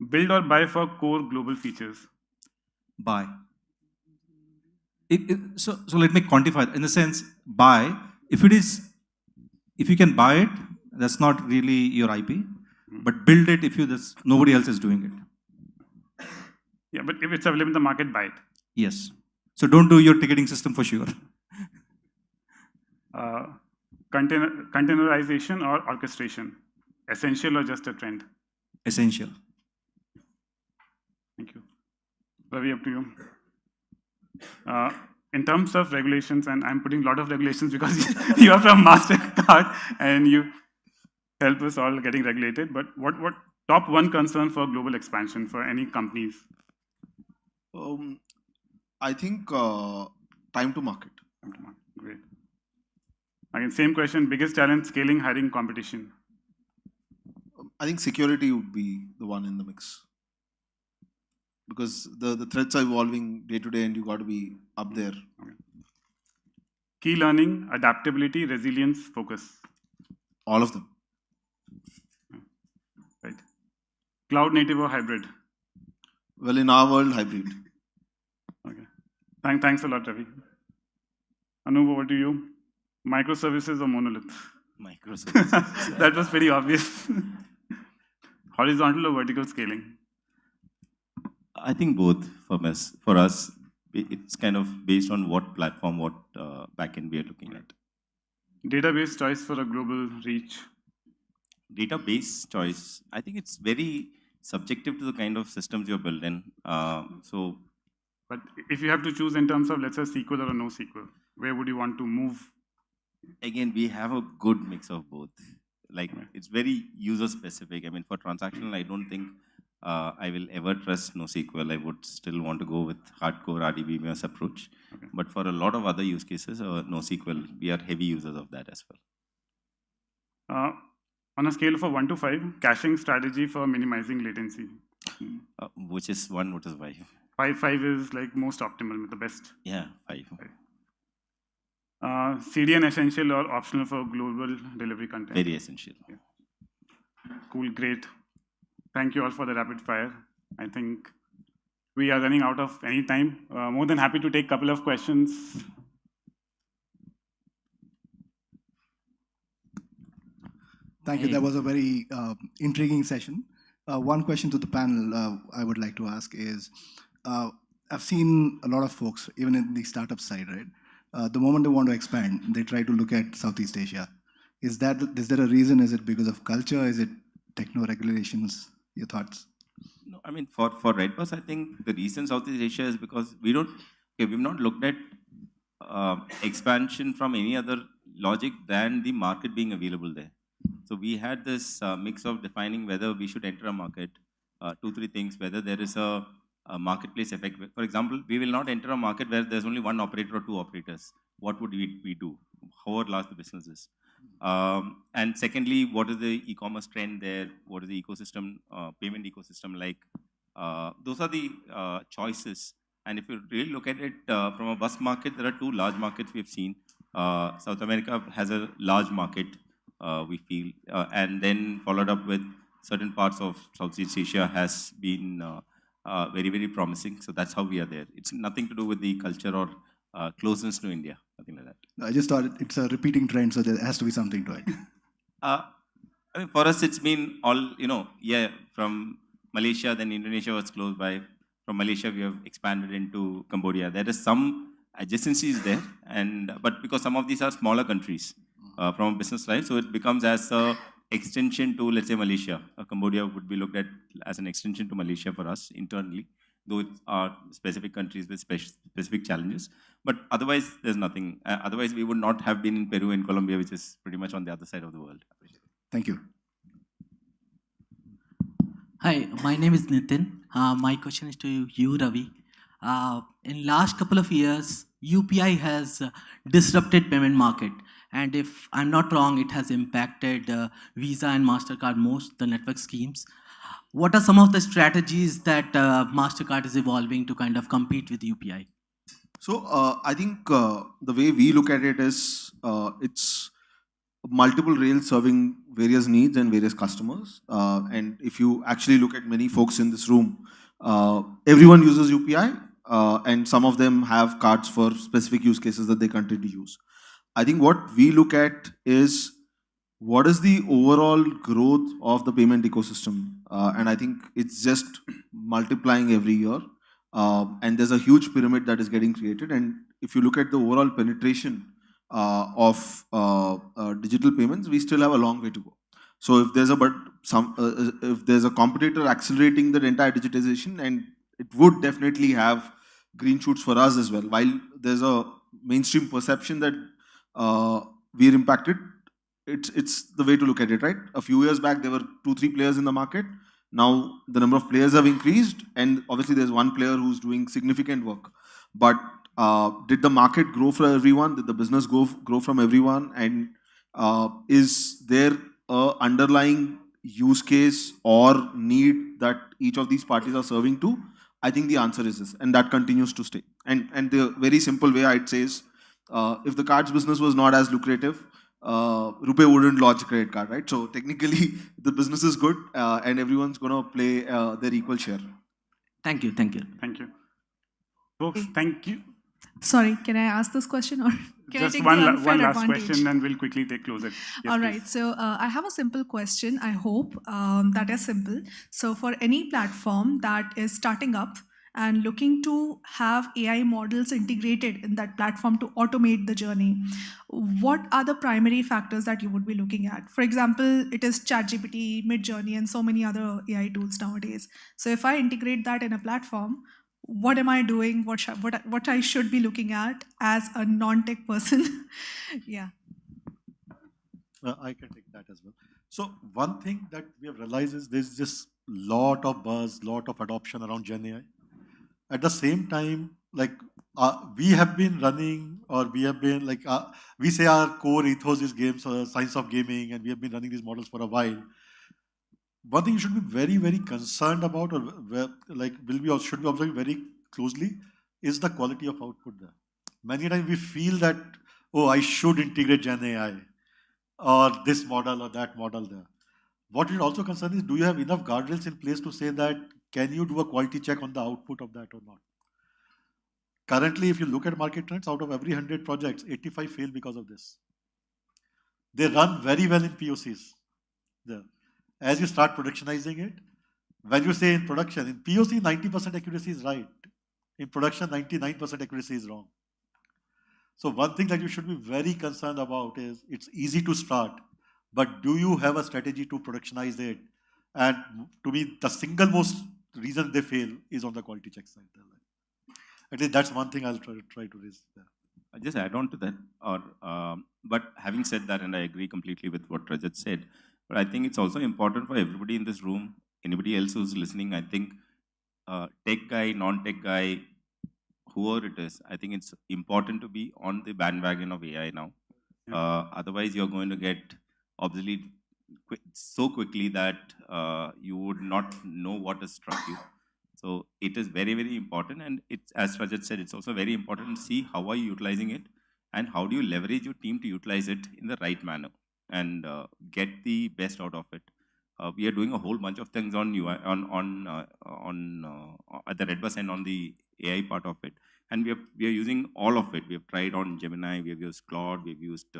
Speaker 19: Build or buy for core global features?
Speaker 22: Buy. So let me quantify it. In the sense, buy. If you can buy it, that's not really your IP. But build it if nobody else is doing it.
Speaker 19: Yeah, but if it's available in the market, buy it.
Speaker 22: Yes. So don't do your ticketing system for sure.
Speaker 19: Containerization or orchestration? Essential or just a trend?
Speaker 22: Essential.
Speaker 19: Thank you. Ravi, up to you. In terms of regulations, and I'm putting a lot of regulations because you are from MasterCard and you help us all getting regulated, but what top one concern for global expansion for any companies?
Speaker 2: I think time to market.
Speaker 19: Great. Again, same question, biggest challenge, scaling, hiring, competition?
Speaker 2: I think security would be the one in the mix. Because the threats are evolving day to day and you got to be up there.
Speaker 19: Okay. Key learning, adaptability, resilience, focus?
Speaker 2: All of them.
Speaker 19: Right. Cloud native or hybrid?
Speaker 2: Well, in our world, hybrid.
Speaker 19: Okay. Thanks a lot, Ravi. Anup, over to you. Microservices or monolith?
Speaker 20: Microservices.
Speaker 19: That was very obvious. Horizontal or vertical scaling?
Speaker 20: I think both for us. It's kind of based on what platform, what backend we are looking at.
Speaker 19: Database choice for a global reach?
Speaker 20: Database choice, I think it's very subjective to the kind of systems you're building.
Speaker 19: But if you have to choose in terms of, let's say, SQL or a NoSQL, where would you want to move?
Speaker 20: Again, we have a good mix of both. Like, it's very user specific. I mean, for transactional, I don't think I will ever trust NoSQL. I would still want to go with hardcore RDBMS approach. Okay. But for a lot of other use cases, NoSQL, we are heavy users of that as well.
Speaker 19: On a scale of 1 to 5, caching strategy for minimizing latency?
Speaker 20: Which is 1, what is 5?
Speaker 19: 5 is like most optimal, the best.
Speaker 20: Yeah, 5.
Speaker 19: CDN essential or optional for global delivery content?
Speaker 20: Very essential.
Speaker 19: Yeah. Cool, great. Thank you all for the rapid fire. I think we are running out of any time. More than happy to take a couple of questions.
Speaker 5: Thank you. That was a very intriguing session. One question to the panel I would like to ask is, I've seen a lot of folks, even in the startup side, right? The moment they want to expand, they try to look at Southeast Asia. Is there a reason? Is it because of culture? Is it techno regulations? Your thoughts?
Speaker 20: No, I mean, for Redbus, I think the reason Southeast Asia is because we've not looked at expansion from any other logic than the market being available there. So So we had this mix of defining whether we should enter a market, 2-3 things, whether there is a marketplace effect. For example, we will not enter a market where there's only one operator or two operators. What would we do? However large the business is. And secondly, what is the e-commerce trend there? What is the ecosystem, payment ecosystem like? Those are the choices. And if you really look at it from a bus market, there are two large markets we've seen. South America has a large market, we feel, and then followed up with certain parts of Southeast Asia has been very, very promising. So that's how we are there. It's nothing to do with the culture or closeness to India, nothing like that.
Speaker 5: I just thought it's a repeating trend, so there has to be something to it.
Speaker 20: I mean, for us, it's been all, from Malaysia, then Indonesia was close by. From Malaysia, we have expanded into Cambodia. There is some adjacencies there, but because some of these are smaller countries from a business side, so it becomes as a extension to, let's say, Malaysia. Cambodia would be looked at as an extension to Malaysia for us internally, though it are specific countries with specific challenges. But otherwise, there's nothing. Otherwise, we would not have been in Peru and Colombia, which is pretty much on the other side of the world.
Speaker 5: Thank you.
Speaker 4: Hi, my name is Nitin. My question is to you, Ravi. In last couple of years, UPI has disrupted payment market. And if I'm not wrong, it has impacted Visa and MasterCard most, the network schemes. What are some of the strategies that MasterCard is evolving to kind of compete with UPI?
Speaker 2: So I think the way we look at it is it's multiple rails serving various needs and various customers. And if you actually look at many folks in this room, everyone uses UPI and some of them have cards for specific use cases that they continue to use. I think what we look at is what is the overall growth of the payment ecosystem. And I think it's just multiplying every year. And there's a huge pyramid that is getting created. And if you look at the overall penetration of digital payments, we still have a long way to go. So if there's a competitor accelerating the entire digitization, and it would definitely have green shoots for us as well. While there's a mainstream perception that we're impacted, it's the way to look at it, right? A few years back, there were 2-3 players in the market. Now the number of players have increased, and obviously there's one player who's doing significant work. But did the market grow for everyone? Did the business grow from everyone? And is there a underlying use case or need that each of these parties are serving to? I think the answer is this, and that continues to stay. And the very simple way I'd say is, if the cards business was not as lucrative, RuPay wouldn't launch a credit card, right? So technically, the business is good, and everyone's going to play their equal share.
Speaker 4: Thank you. Thank you.
Speaker 19: Thank you. Folks, thank you.
Speaker 6: Sorry, can I ask this question or can
Speaker 19: Just
Speaker 6: I take
Speaker 19: one
Speaker 6: the unfair
Speaker 19: last
Speaker 6: advantage?
Speaker 19: question and we'll quickly close it. Yes,
Speaker 6: All
Speaker 19: please.
Speaker 6: right, so I have a simple question, I hope, that is simple. So for any platform that is starting up and looking to have AI models integrated in that platform to automate the journey, what are the primary factors that you would be looking at? For example, it is ChatGPT, Midjourney, and so many other AI tools nowadays. So if I integrate that in a platform, what am I doing? What I should be looking at as a non-tech person? Yeah.
Speaker 21: I can take that as well. So one thing that we have realized is there's just lot of buzz, lot of adoption around Gen AI. At the same time, we have been running, or we have been we say our core ethos is games, science of gaming, and we have been running these models for a while. One thing you should be very, very concerned about, or should be observing very closely, is the quality of output there. Many times we feel that, oh, I should integrate Gen AI, or this model or that model there. What you should also concern is, do you have enough guardrails in place to say that, can you do a quality check on the output of that or not? Currently, if you look at market trends, out of every 100 projects, 85 fail because of this. They run very well in POCs there. As you start productionizing it, when you say in production, in POC, 90% accuracy is right. In production, 99% accuracy is wrong. So one thing that you should be very concerned about is, it's easy to start, but do you have a strategy to productionize it? And to me, the single most reason they fail is on the quality check side. At least that's one thing I'll try to raise there.
Speaker 20: I'll just add on to that. But having said that, and I agree completely with what Rajat said, But I think it's also important for everybody in this room, anybody else who's listening. I think tech guy, non-tech guy, whoever it is, I think it's important to be on the bandwagon of AI now. Otherwise, you're going to get obsolete so quickly that you would not know what has struck you. So it is very, very important. And it's, as Rajat said, it's also very important to see how are you utilizing it and how do you leverage your team to utilize it in the right manner and get the best out of it. We are doing a whole bunch of things on UI, at the Redbus and on the AI part of it. And we are using all of it. We have tried on Gemini, we have used Claude, we have used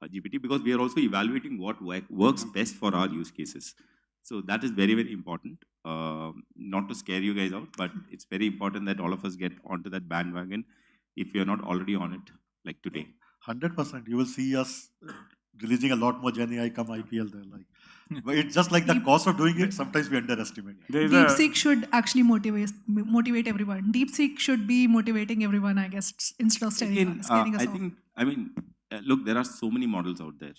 Speaker 20: GPT, because we are also evaluating what works best for our use cases. So that is very, very important. Not to scare you guys out, but it's very important that all of us get onto that bandwagon if you're not already on it, like today.
Speaker 21: 100%. You will see us releasing a lot more Gen AI come IPL there. But it's just like the cost of doing it, sometimes we underestimate.
Speaker 6: DeepSeek should actually motivate everyone. DeepSeek should be motivating everyone, I guess, instead of scaring us off.
Speaker 20: Look, there are so many models out there.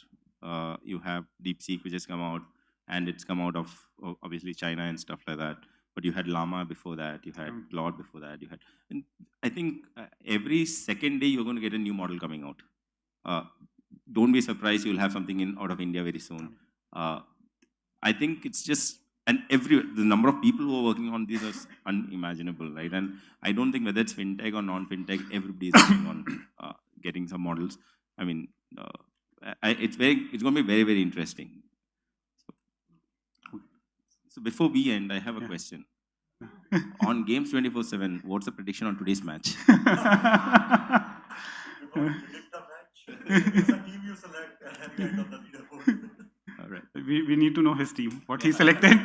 Speaker 20: You have DeepSeek, which has come out, and it's come out of obviously China and stuff like that. But you had Llama before that, you had Claude before that, and I think every second day you're going to get a new model coming out. Don't be surprised, you'll have something out of India very soon. I think it's just, and the number of people who are working on these is unimaginable, right? And I don't think whether it's fintech or non-fintech, everybody is working on getting some models. I mean, it's going to be very, very interesting. So before we end, I have a question. On Games 24/7, what's the prediction on today's match?
Speaker 19: All right. We need to know his team, what he selected.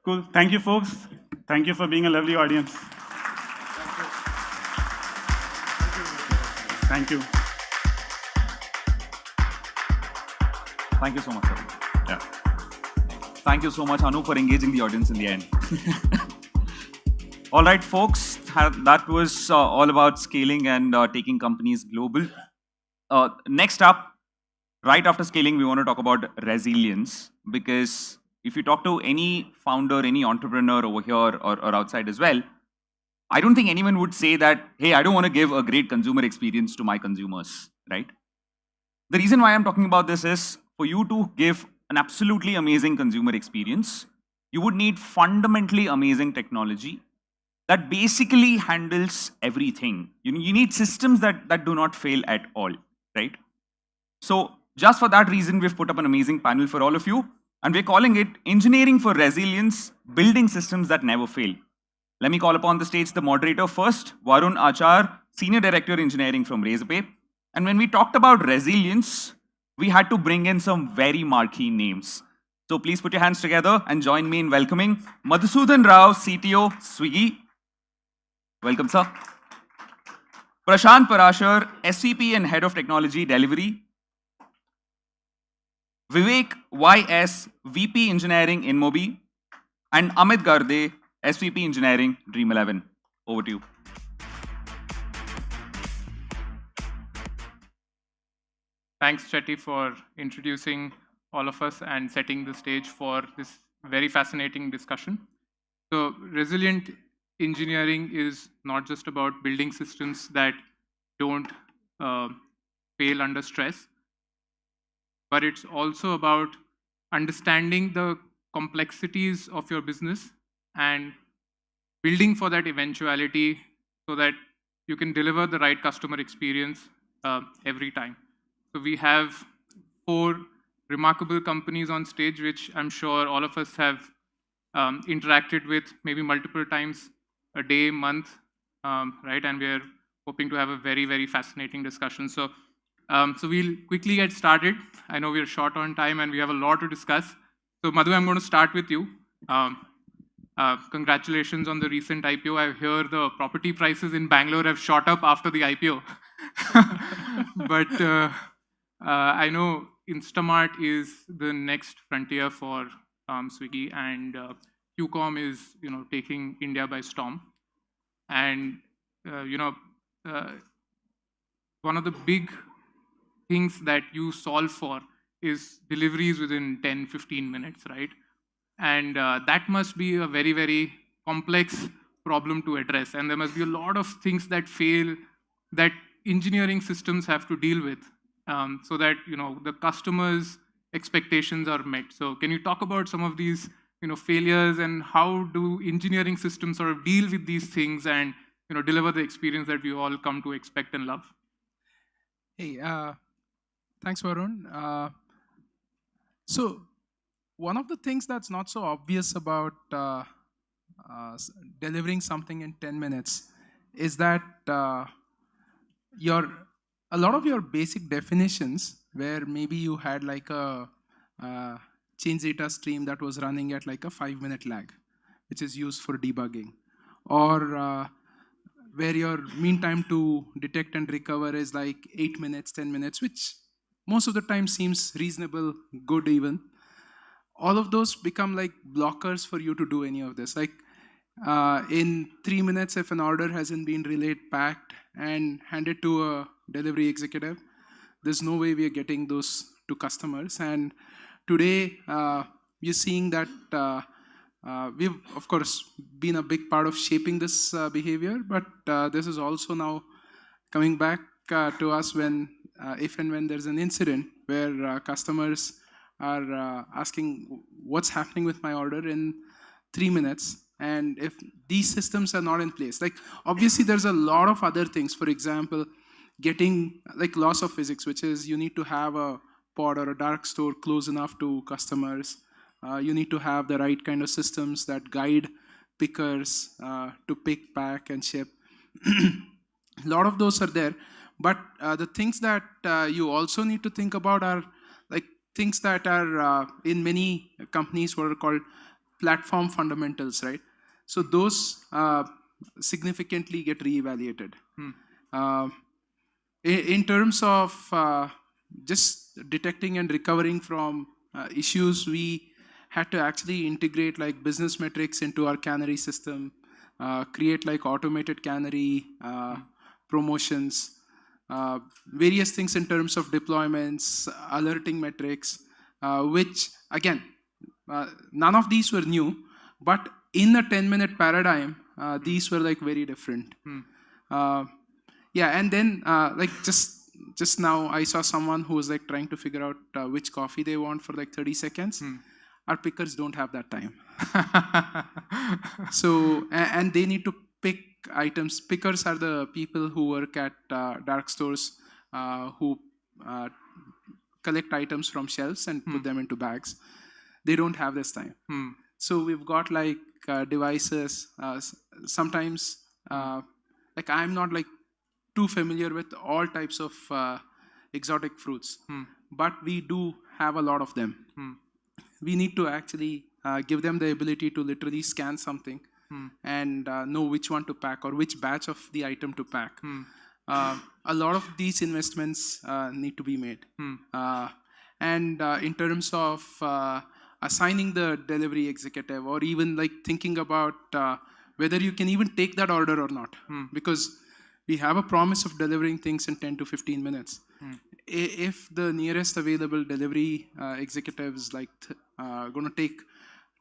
Speaker 19: Cool. Thank you, folks. Thank you for being a lovely audience. Thank you.
Speaker 18: Thank you so much, sir. Yeah. Thank you so much, Anu, for engaging the audience in the end. All right, folks. That was all about scaling and taking companies global. Next up, right after scaling, we want to talk about resilience, because if you talk to any founder, any entrepreneur over here or outside as well, I don't think anyone would say that, hey, I don't want to give a great consumer experience to my consumers, right? The reason why I'm talking about this is for you to give an absolutely amazing consumer experience, you would need fundamentally amazing technology that basically handles everything. You need systems that do not fail at all, right? So just for that reason, we've put up an amazing panel for all of you, and we're calling it Engineering for Resilience, Building Systems That Never Fail. Let me call upon the stage the moderator first, Varun Achar, Senior Director Engineering from Razorpay. And when we talked about resilience, we had to bring in some very marquee names. So please put your hands together and join me in welcoming Madhusudan Rao, CTO, Swiggy. Welcome, sir. Prashant Parashar, SVP and Head of Technology Delivery. Vivek YS, VP Engineering InMobi. And Amit Garde, SVP Engineering Dream11. Over to you.
Speaker 3: Thanks, Chetty, for introducing all of us and setting the stage for this very fascinating discussion. So, resilient engineering is not just about building systems that don't fail under stress, but it's also about understanding the complexities of your business and building for that eventuality so that you can deliver the right customer experience every time. So we have 4 remarkable companies on stage, which I'm sure all of us have interacted with maybe multiple times a day, month, right? And we're hoping to have a very, very fascinating discussion. So we'll quickly get started. I know we're short on time and we have a lot to discuss. So Madhu, I'm going to start with you. Congratulations on the recent IPO. I hear the property prices in Bangalore have shot up after the IPO. But I know Instamart is the next frontier for Swiggy, and QCom is taking India by storm. And one of the big things that you solve for is deliveries within 10, 15 minutes, right? And that must be a very, very complex problem to address. And there must be a lot of things that fail that engineering systems have to deal with, so that the customers' expectations are met. So can you talk about some of these failures, and how do engineering systems sort of deal with these things and deliver the experience that we all come to expect and love?
Speaker 8: Hey, thanks, Varun. So one of the things that's not so obvious about delivering something in 10 minutes is that a lot of your basic definitions, where maybe you had like a change data stream that was running at like a 5-minute lag, which is used for debugging, or where your mean time to detect and recover is like 8 minutes, 10 minutes, which most of the time seems reasonable, good even. All of those become like blockers for you to do any of this. Like in 3 minutes, if an order hasn't been relayed, packed, and handed to a delivery executive, there's no way we are getting those to customers. And today, we're seeing that we've, of course, been a big part of shaping this behavior, but this is also now coming back to us when, if and when there's an incident where customers are asking what's happening with my order in 3 minutes. And if these systems are not in place, like obviously there's a lot of other things. For example, getting like loss of physics, which is you need to have a pod or a dark store close enough to customers. You need to have the right kind of systems that guide pickers to pick, pack, and ship. A lot of those are there. But the things that you also need to think about are like things that are in many companies what are called platform fundamentals, right? So those significantly get reevaluated. In terms of just detecting and recovering from issues, we had to actually integrate like business metrics into our cannery system, create like automated cannery promotions, various things in terms of deployments, alerting metrics, which again, none of these were new, but in the 10-minute paradigm, these were like very different. Yeah, and then like just now I saw someone who was like trying to figure out which coffee they want for like 30 seconds. Our pickers don't have that time. So, and they need to pick items. Pickers are the people who work at dark stores who collect items from shelves and put them into bags. They don't have this time. So we've got like devices. Sometimes, like I'm not like too familiar with all types of exotic fruits, but we do have a lot of them. We need to actually give them the ability to literally scan something and know which one to pack or which batch of the item to pack. A lot of these investments need to be made. And in terms of assigning the delivery executive, or even like thinking about whether you can even take that order or not, because we have a promise of delivering things in 10 to 15 minutes. If the nearest available delivery executive is like going to take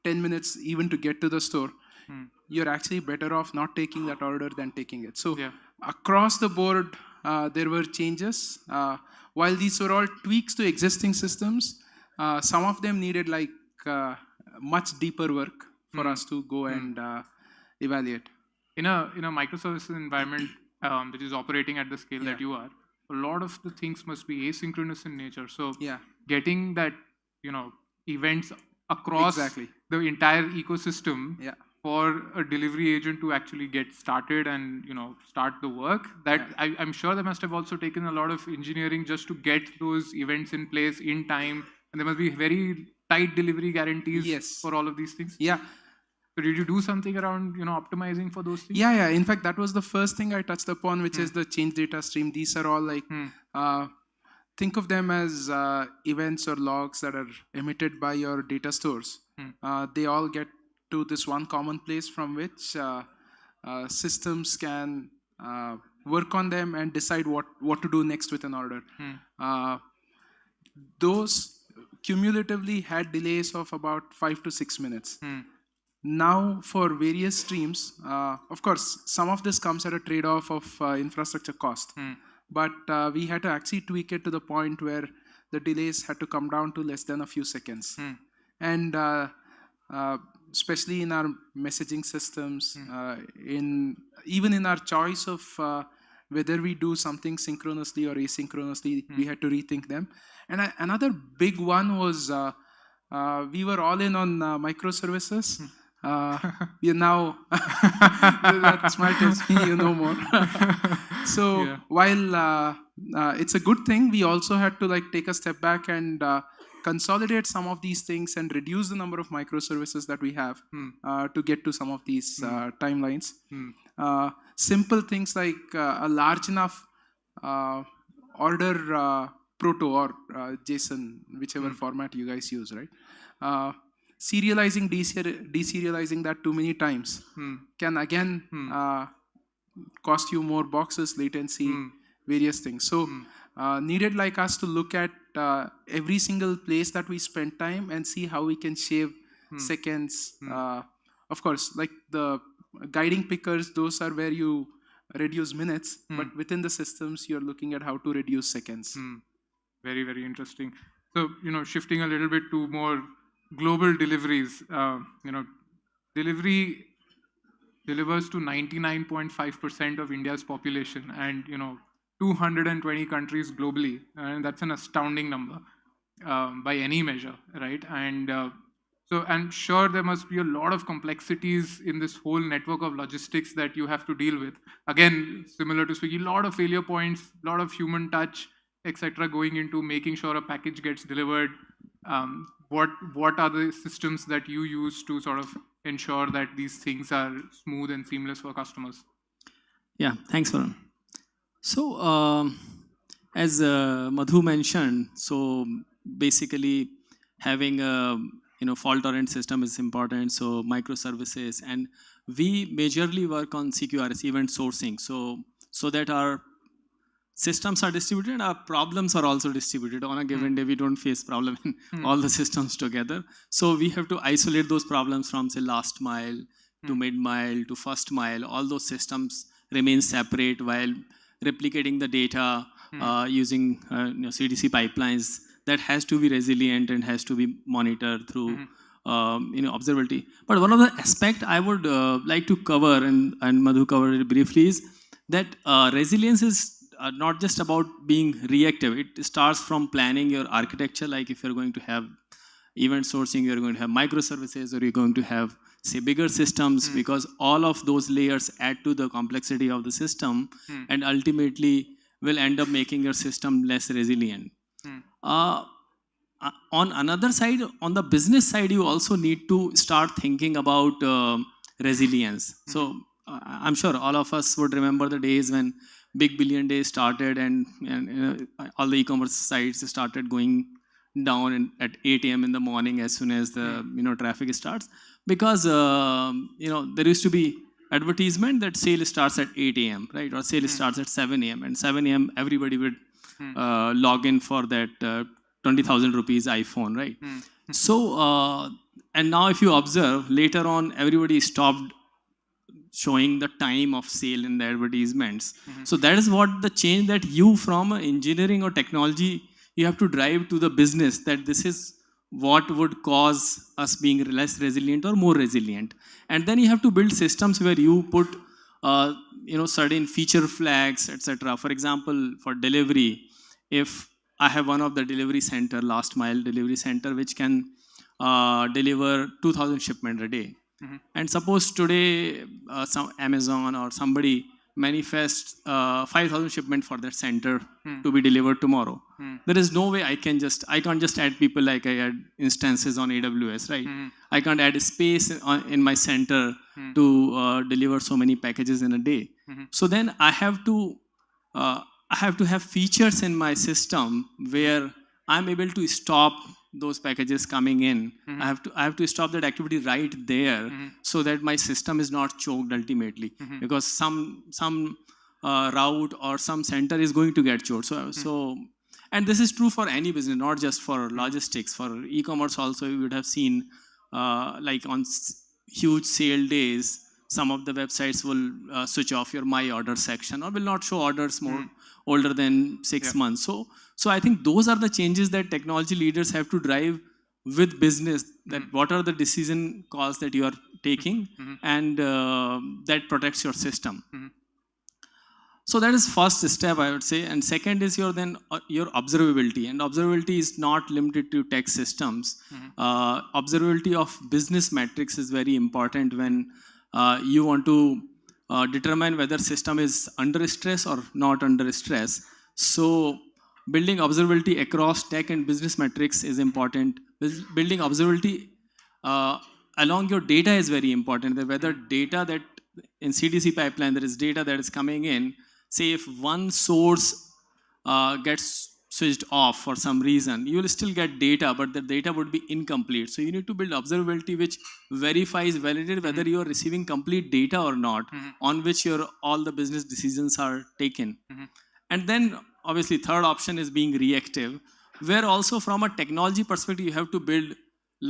Speaker 8: 10 minutes even to get to the store, you're actually better off not taking that order than taking it. So across the board, there were changes. While these were all tweaks to existing systems, some of them needed like much deeper work for us to go and evaluate.
Speaker 3: In a microservices environment which is operating at the scale that you are, a lot of the things must be asynchronous in nature. So getting that events across the entire ecosystem for a delivery agent to actually get started and start the work, that I'm sure they must have also taken a lot of engineering just to get those events in place in time, and there must be very tight delivery guarantees for all of these things. So did you do something around optimizing for those things?
Speaker 8: Yeah. In fact, that was the first thing I touched upon, which is the change data stream. These are all like think of them as events or logs that are emitted by your data stores. They all get to this one common place from which systems can work on them and decide what to do next with an order. Those cumulatively had delays of about 5 to 6 minutes. Now, for various streams, of course, some of this comes at a trade-off of infrastructure cost. But we had to actually tweak it to the point where the delays had to come down to less than a few seconds. And especially in our messaging systems, even in our choice of whether we do something synchronously or asynchronously, we had to rethink them. And another big one was we were all in on microservices. You now, that smile tells me you know more. So while it's a good thing, we also had to take a step back and consolidate some of these things and reduce the number of microservices that we have to get to some of these timelines. Simple things like a large enough order proto or JSON, whichever format you guys use, right? Serializing, deserializing that too many times can again cost you more boxes, latency, various things. So needed like us to look at every single place that we spend time and see how we can shave seconds. Of course, like the guiding pickers, those are where you reduce minutes, but within the systems, you're looking at how to reduce seconds.
Speaker 3: Very, very interesting. So, shifting a little bit to more global deliveries, delivery delivers to 99.5% of India's population and, 220 countries globally. And that's an astounding number by any measure, right? And so I'm sure there must be a lot of complexities in this whole network of logistics that you have to deal with. Again, similar to Swiggy, a lot of failure points, a lot of human touch, etc., going into making sure a package gets delivered. What are the systems that you use to sort of ensure that these things are smooth and seamless for customers?
Speaker 13: Yeah, thanks, Varun. So, as Madhu mentioned, so basically having a fault-tolerant system is important. So microservices, and we majorly work on CQRS, event sourcing, so that our systems are distributed, our problems are also distributed. On a given day, we don't face problem in all the systems together. So we have to isolate those problems from, say, last mile to mid-mile to first mile. All those systems remain separate while replicating the data using CDC pipelines. That has to be resilient and has to be monitored through observability. But one of the aspects I would like to cover, and Madhu covered it briefly, is that resilience is not just about being reactive. It starts from planning your architecture. Like if you're going to have event sourcing, you're going to have microservices, or you're going to have, say, bigger systems, because all of those layers add to the complexity of the system and ultimately will end up making your system less resilient. On another side, on the business side, you also need to start thinking about resilience. So I'm sure all of us would remember the days when Big Billion Days started and all the e-commerce sites started going down at 8 a.m. in the morning as soon as the traffic starts, because there used to be advertisement that sale starts at 8 a.m. right, or sale starts at 7 a.m. and 7 a.m. everybody would log in for that 20,000 rupees iPhone, right? So and now if you observe later on, everybody stopped showing the time of sale in the advertisements. So that is what the change that you from engineering or technology you have to drive to the business, that this is what would cause us being less resilient or more resilient. And then you have to build systems where you put certain feature flags, etc. For example, for delivery, if I have one of the delivery center, last mile delivery center, which can deliver 2,000 shipments a day. And suppose today some Amazon or somebody manifests 5,000 shipments for that center to be delivered tomorrow. There is no way I can't just add people like I add instances on AWS, right? I can't add space in my center to deliver so many packages in a day. So then I have to have features in my system where I'm able to stop those packages coming in. I have to stop that activity right there so that my system is not choked ultimately, because some route or some center is going to get choked. And this is true for any business, not just for logistics. For e-commerce also, you would have seen like on huge sale days, some of the websites will switch off your my order section or will not show orders more older than 6 months. So I think those are the changes that technology leaders have to drive with business, that what are the decision calls that you are taking and that protects your system. So that is first step, I would say. And second is your your observability. And observability is not limited to tech systems. Observability of business metrics is very important when you want to determine whether system is under stress or not under stress. So building observability across tech and business metrics is important. Building observability along your data is very important. That whether data that in CDC pipeline, there is data that is coming in, say if one source gets switched off for some reason, you will still get data, but the data would be incomplete. So you need to build observability which verifies, validates whether you are receiving complete data or not, on which all the business decisions are taken. And then obviously third option is being reactive, where also from a technology perspective, you have to build a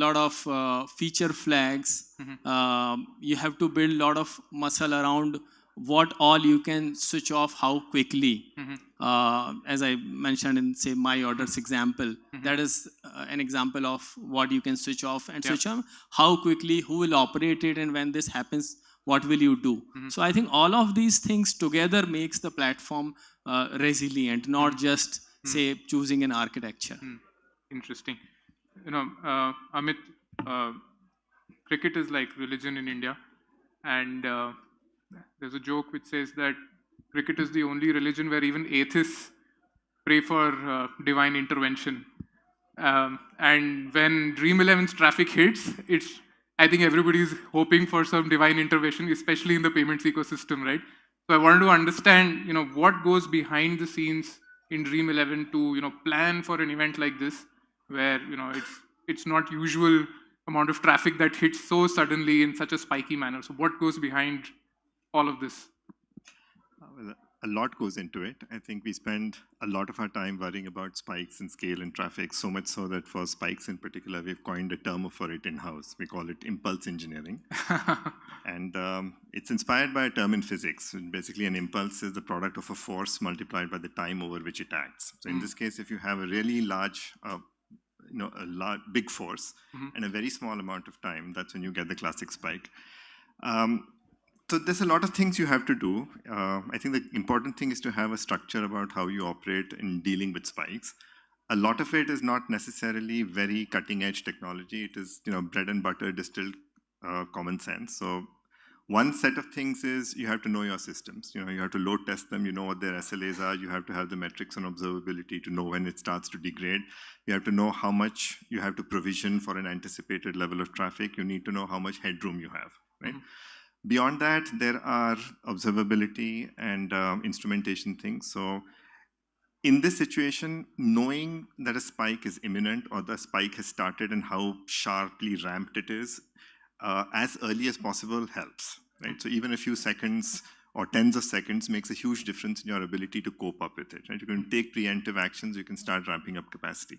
Speaker 13: lot of feature flags. You have to build a lot of muscle around what all you can switch off, how quickly. As I mentioned in say my orders example, that is an example of what you can switch off and switch on, how quickly, who will operate it, and when this happens, what will you do? So I think all of these things together makes the platform resilient, not just say choosing an architecture.
Speaker 3: Interesting. You know, Amit, cricket is like religion in India, and there's a joke which says that cricket is the only religion where even atheists pray for divine intervention. And when Dream 11's traffic hits, I think everybody's hoping for some divine intervention, especially in the payments ecosystem, right? So I wanted to understand, what goes behind the scenes in Dream 11 to, plan for an event like this, where, it's not usual amount of traffic that hits so suddenly in such a spiky manner. So what goes behind all of this?
Speaker 11: Well, a lot goes into it. I think we spend a lot of our time worrying about spikes in scale and traffic, so much so that for spikes in particular, we've coined a term for it in-house. We call it impulse engineering. And it's inspired by a term in physics. Basically, an impulse is the product of a force multiplied by the time over which it acts. So in this case, if you have a really large, big force and a very small amount of time, that's when you get the classic spike. So there's a lot of things you have to do. I think the important thing is to have a structure about how you operate in dealing with spikes. A lot of it is not necessarily very cutting edge technology. It is bread and butter distilled common sense. So one set of things is you have to know your systems. You have to load test them. You know what their SLAs are. You have to have the metrics on observability to know when it starts to degrade. You have to know how much you have to provision for an anticipated level of traffic. You need to know how much headroom you have, right? Beyond that, there are observability and instrumentation things. So in this situation, knowing that a spike is imminent or the spike has started and how sharply ramped it is, as early as possible helps, right? So even a few seconds or tens of seconds makes a huge difference in your ability to cope up with it, right? You can take preemptive actions, you can start ramping up capacity.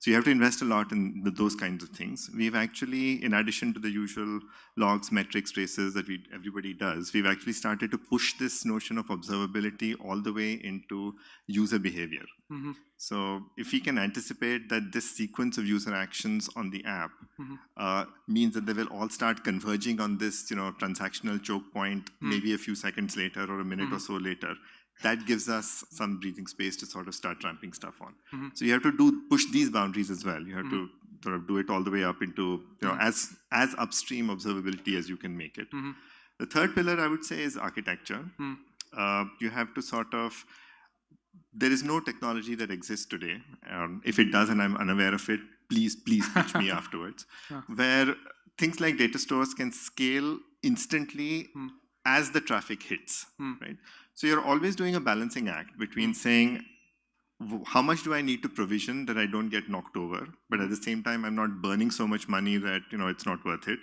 Speaker 11: So you have to invest a lot in those kinds of things. We've actually, in addition to the usual logs, metrics, traces that everybody does, we've actually started to push this notion of observability all the way into user behavior. So if we can anticipate that this sequence of user actions on the app means that they will all start converging on this transactional choke point maybe a few seconds later or a minute or so later, that gives us some breathing space to sort of start ramping stuff on. So you have to push these boundaries as well. You have to sort of do it all the way up into as upstream observability as you can make it. The third pillar I would say is architecture. You have to sort of, there is no technology that exists today. If it does and I'm unaware of it, please pitch me afterwards. Where things like data stores can scale instantly as the traffic hits, right? So you're always doing a balancing act between saying, how much do I need to provision that I don't get knocked over, but at the same time, I'm not burning so much money that it's not worth it.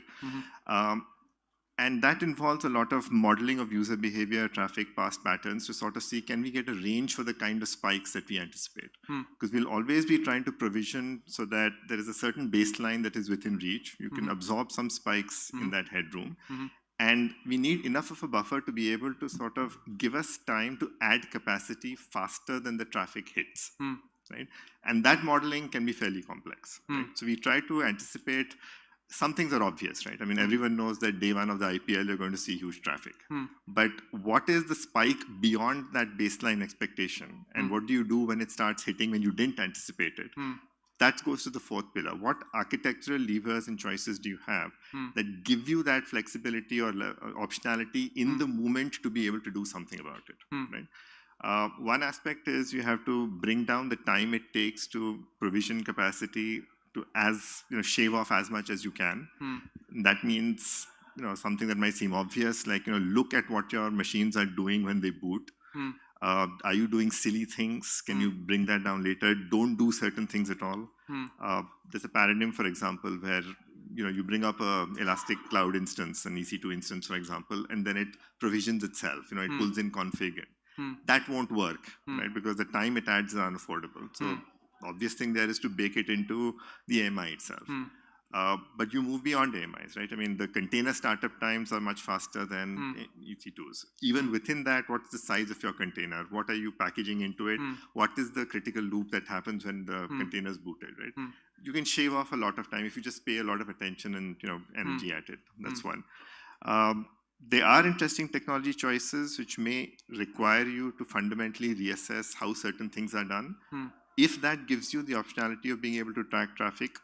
Speaker 11: And that involves a lot of modeling of user behavior, traffic, past patterns to sort of see, can we get a range for the kind of spikes that we anticipate? Because we'll always be trying to provision so that there is a certain baseline that is within reach. You can absorb some spikes in that headroom. And we need enough of a buffer to be able to sort of give us time to add capacity faster than the traffic hits, right? And that modeling can be fairly complex, right? So we try to anticipate. Some things are obvious, right? I mean, everyone knows that day one of the IPL, you're going to see huge traffic. But what is the spike beyond that baseline expectation? And what do you do when it starts hitting when you didn't anticipate it? That goes to the fourth pillar. What architectural levers and choices do you have that give you that flexibility or optionality in the moment to be able to do something about it, right? One aspect is you have to bring down the time it takes to provision capacity to shave off as much as you can. That means something that might seem obvious, like look at what your machines are doing when they boot. Are you doing silly things? Can you bring that down later? Don't do certain things at all. There's a paradigm, for example, where you bring up a Elastic Cloud instance, an EC2 instance, for example, and then it provisions itself. It pulls in config. That won't work, right? Because the time it adds is unaffordable. So obvious thing there is to bake it into the AMI itself. But you move beyond AMIs, right? I mean, the container startup times are much faster than EC2s. Even within that, what's the size of your container? What are you packaging into it? What is the critical loop that happens when the container is booted, right? You can shave off a lot of time if you just pay a lot of attention and energy at it. That's one. There are interesting technology choices which may require you to fundamentally reassess how certain things are done. If that gives you the optionality of being able to track traffic,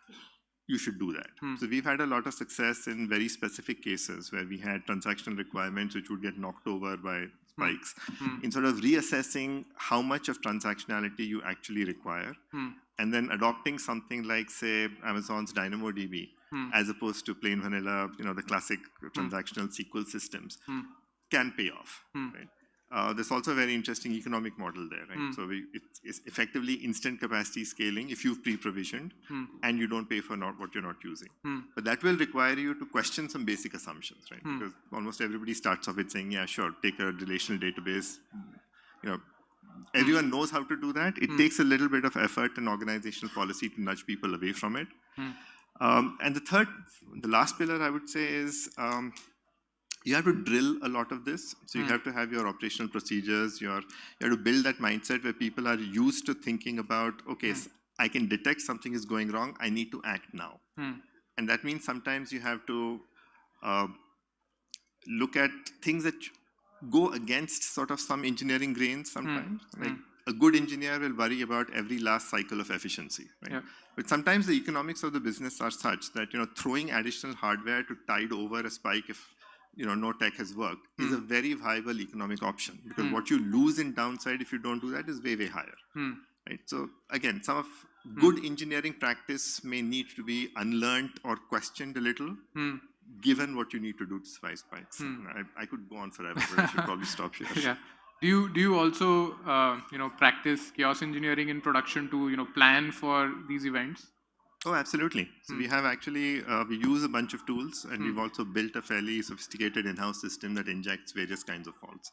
Speaker 11: you should do that. So we've had a lot of success in very specific cases where we had transactional requirements which would get knocked over by spikes in sort of reassessing how much of transactionality you actually require and then adopting something like, say, Amazon's DynamoDB as opposed to plain vanilla, the classic transactional SQL systems can pay off, right? There's also a very interesting economic model there, right? So it's effectively instant capacity scaling if you've pre-provisioned and you don't pay for what you're not using. But that will require you to question some basic assumptions, right? Because almost everybody starts off with saying, yeah, sure, take a relational database. Everyone knows how to do that. It takes a little bit of effort and organizational policy to nudge people away from it. And the last pillar I would say is, you have to drill a lot of this. So you have to have your operational procedures. You have to build that mindset where people are used to thinking about, okay, I can detect something is going wrong. I need to act now. And that means sometimes you have to look at things that go against sort of some engineering grains sometimes. Like a good engineer will worry about every last cycle of efficiency, right? But sometimes the economics of the business are such that, throwing additional hardware to tide over a spike if no tech has worked is a very viable economic option, because what you lose in downside if you don't do that is way, way higher, right? So again, some of good engineering practice may need to be unlearned or questioned a little, given what you need to do to survive spikes. I could go on forever, but I should probably stop here.
Speaker 3: Yeah. Do you also practice chaos engineering in production to plan for these events?
Speaker 11: Oh, absolutely. So we have actually, we use a bunch of tools, and we've also built a fairly sophisticated in-house system that injects various kinds of faults.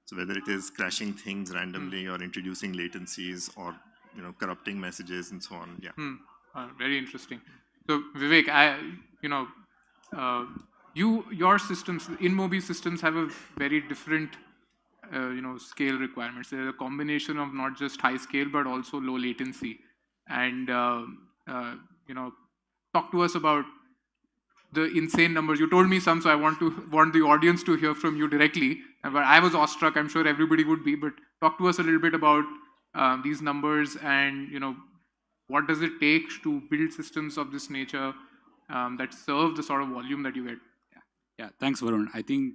Speaker 11: So whether it is crashing things randomly or introducing latencies or corrupting messages and so on. Yeah.
Speaker 3: Very interesting. So Vivek, your systems, InMobi systems have a very different scale requirements. There's a combination of not just high scale but also low latency. And talk to us about the insane numbers. You told me some, so I want the audience to hear from you directly. But I was awestruck. I'm sure everybody would be. But talk to us a little bit about these numbers and what does it take to build systems of this nature that serve the sort of volume that you get.
Speaker 10: Yeah. Thanks, Varun. I think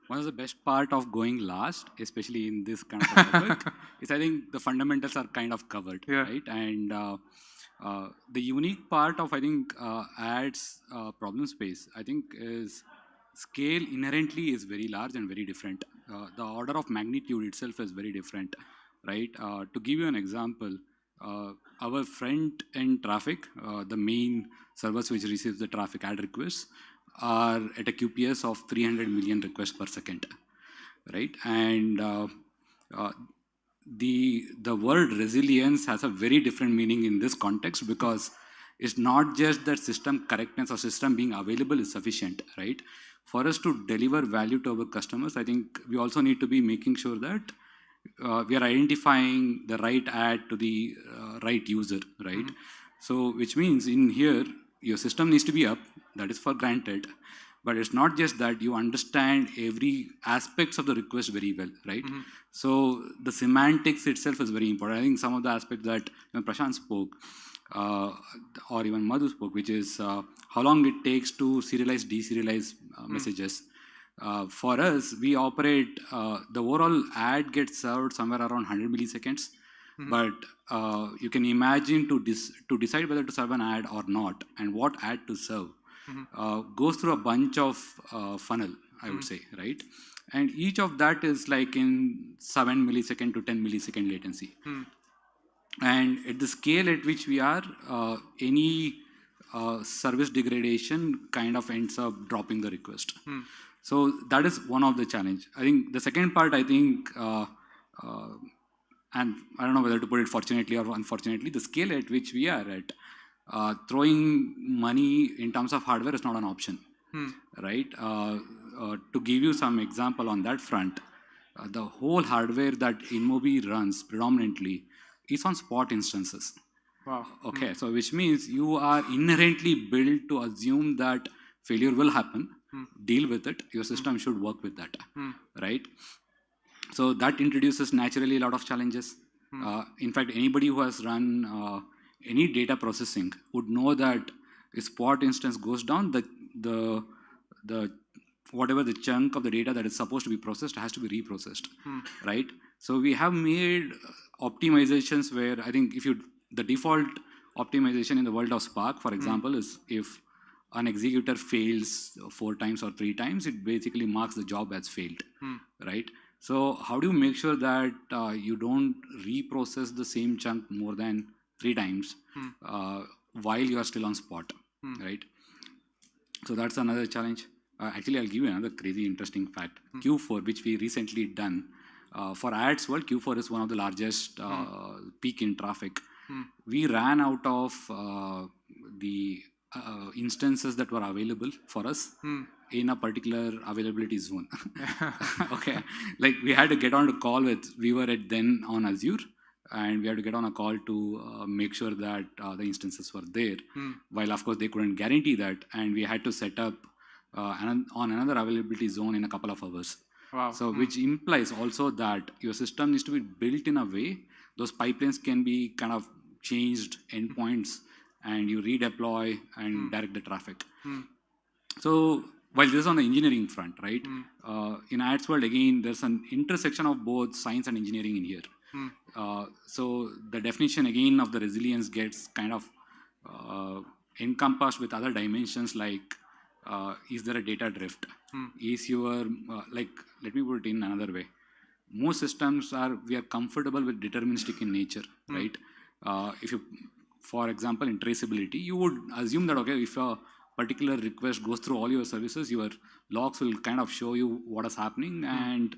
Speaker 10: one of the best part of going last, especially in this kind of a topic, is I think the fundamentals are kind of covered, right? And the unique part of, I think, adds problem space, I think, is scale inherently is very large and very different. The order of magnitude itself is very different, right? To give you an example, our front-end traffic, the main service which receives the traffic, add requests, are at a QPS of 300 million requests per second, right? And the word resilience has a very different meaning in this context, because it's not just that system correctness or system being available is sufficient, right? For us to deliver value to our customers, I think we also need to be making sure that we are identifying the right ad to the right user, right? So which means in here, your system needs to be up, that is for granted. But it's not just that, you understand every aspects of the request very well, right? So the semantics itself is very important. I think some of the aspects that Prashant spoke, or even Madhu spoke, which is how long it takes to serialize, deserialize messages. For us, we operate, the overall ad gets served somewhere around 100 milliseconds. But you can imagine to decide whether to serve an ad or not and what ad to serve goes through a bunch of funnel, I would say, right? And each of that is like in 7 millisecond to 10 millisecond latency. And at the scale at which we are, any service degradation kind of ends up dropping the request. So that is one of the challenge. I think the second part, I think, and I don't know whether to put it fortunately or unfortunately, the scale at which we are at, throwing money in terms of hardware is not an option, right? To give you some example on that front, the whole hardware that InMobi runs predominantly is on spot instances.
Speaker 3: Wow.
Speaker 10: Okay, so which means you are inherently built to assume that failure will happen, deal with it, your system should work with that, right? So that introduces naturally a lot of challenges. In fact, anybody who has run any data processing would know that if spot instance goes down, the whatever the chunk of the data that is supposed to be processed has to be reprocessed, right? So we have made optimizations where I think the default optimization in the world of Spark, for example, is if an executor fails 4 times or 3 times, it basically marks the job as failed, right? So how do you make sure that you don't reprocess the same chunk more than 3 times while you are still on spot, right? So that's another challenge. Actually, I'll give you another crazy interesting fact. Q4, which we recently done, for ads world, Q4 is one of the largest peak in traffic. We ran out of the instances that were available for us in a particular availability zone. Okay, like we had to get on a call we were then on Azure, and we had to get on a call to make sure that the instances were there. While of course they couldn't guarantee that, and we had to set up on another availability zone in a couple of hours.
Speaker 3: Wow.
Speaker 10: So which implies also that your system needs to be built in a way those pipelines can be kind of changed endpoints, and you redeploy and direct the traffic. So while this is on the engineering front, right? In ads world, again, there's an intersection of both science and engineering in here. So the definition again of the resilience gets kind of encompassed with other dimensions like is there a data drift? Is your, like, let me put it in another way. Most systems we are comfortable with deterministic in nature, right? If you, for example, in traceability, you would assume that, okay, if a particular request goes through all your services, your logs will kind of show you what is happening, and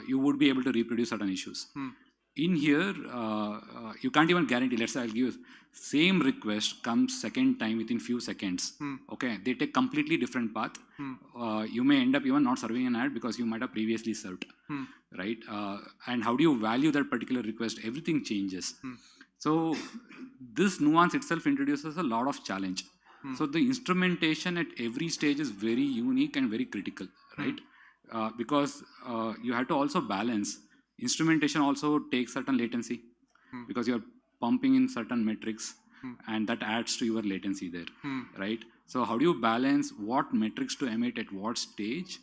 Speaker 10: you would be able to reproduce certain issues. In here, you can't even guarantee. Let's say I'll give you same request comes second time within few seconds. Okay, they take completely different path. You may end up even not serving an ad because you might have previously served, right? And how do you value that particular request? Everything changes. So this nuance itself introduces a lot of challenge. So the instrumentation at every stage is very unique and very critical, right? Because you have to also balance. Instrumentation also takes certain latency because you're pumping in certain metrics and that adds to your latency there, right? So how do you balance what metrics to emit at what stage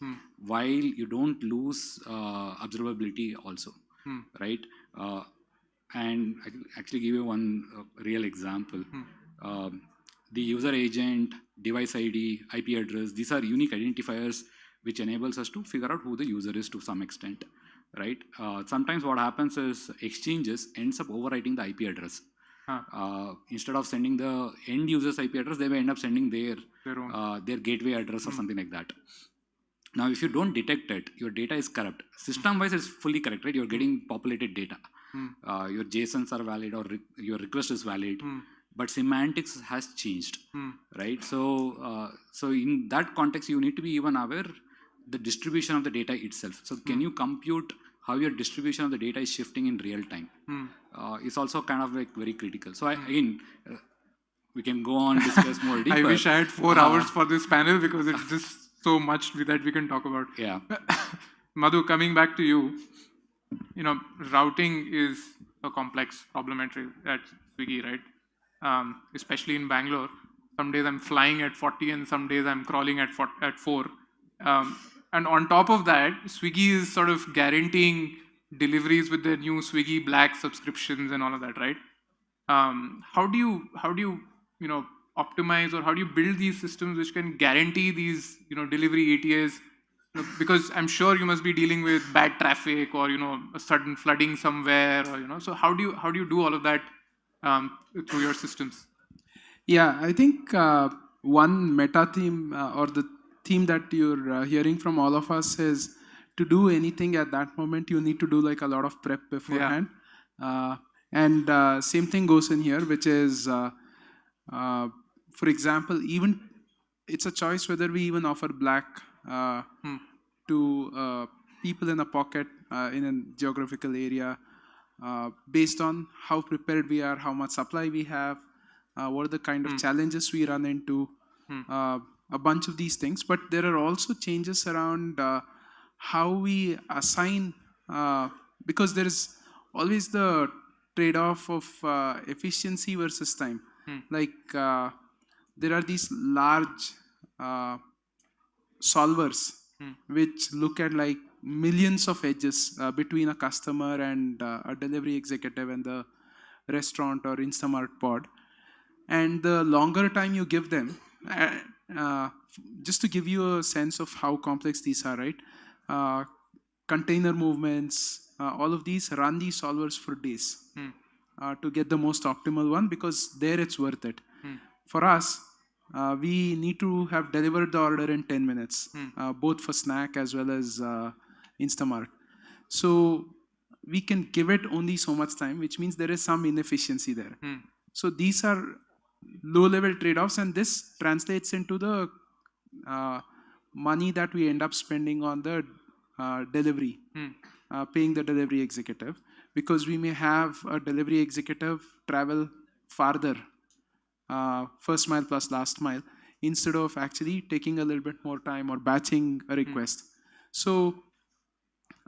Speaker 10: while you don't lose observability also, right? And I can actually give you one real example. The user agent, device ID, IP address, these are unique identifiers which enables us to figure out who the user is to some extent, right? Sometimes what happens is exchanges ends up overwriting the IP address. Instead of sending the end user's IP address, they may end up sending their
Speaker 3: own.
Speaker 10: their gateway address or something like that. Now, if you don't detect it, your data is corrupt. System-wise, it's fully correct, right? You're getting populated data. Your JSONs are valid or your request is valid, but semantics has changed, right? So, so in that context, you need to be even aware the distribution of the data itself. So, can you compute how your distribution of the data is shifting in real time? It's also kind of like very critical. So, again, we can go on discuss more deeper.
Speaker 3: I wish I had 4 hours for this panel because it's just so much that we can talk about.
Speaker 10: Yeah.
Speaker 3: Madhu, coming back to you, routing is a complex problem at Swiggy, right? Especially in Bangalore. Some days I'm flying at 40 and some days I'm crawling at 4. And on top of that, Swiggy is sort of guaranteeing deliveries with their new Swiggy Black subscriptions and all of that, right? How do you optimize, or how do you build these systems which can guarantee these delivery ETAs? Because I'm sure you must be dealing with bad traffic or a sudden flooding somewhere, or so how do you do all of that through your systems?
Speaker 8: Yeah, I think one meta theme or the theme that you're hearing from all of us is to do anything at that moment, you need to do like a lot of prep beforehand. And same thing goes in here, which is, for example, even it's a choice whether we even offer Black to people in a pocket in a geographical area based on how prepared we are, how much supply we have, what are the kind of challenges we run into, a bunch of these things. But there are also changes around how we assign, because there is always the trade-off of efficiency versus time. Like there are these large solvers which look at like millions of edges between a customer and a delivery executive and the restaurant or Instamart pod. And the longer time you give them, just to give you a sense of how complex these are, right? Container movements, all of these run these solvers for days to get the most optimal one, because there it's worth it. For us, we need to have delivered the order in 10 minutes, both for snack as well as Instamart. So we can give it only so much time, which means there is some inefficiency there. So these are low-level trade-offs, and this translates into the money that we end up spending on the delivery, paying the delivery executive, because we may have a delivery executive travel farther, first mile plus last mile, instead of actually taking a little bit more time or batching a request. So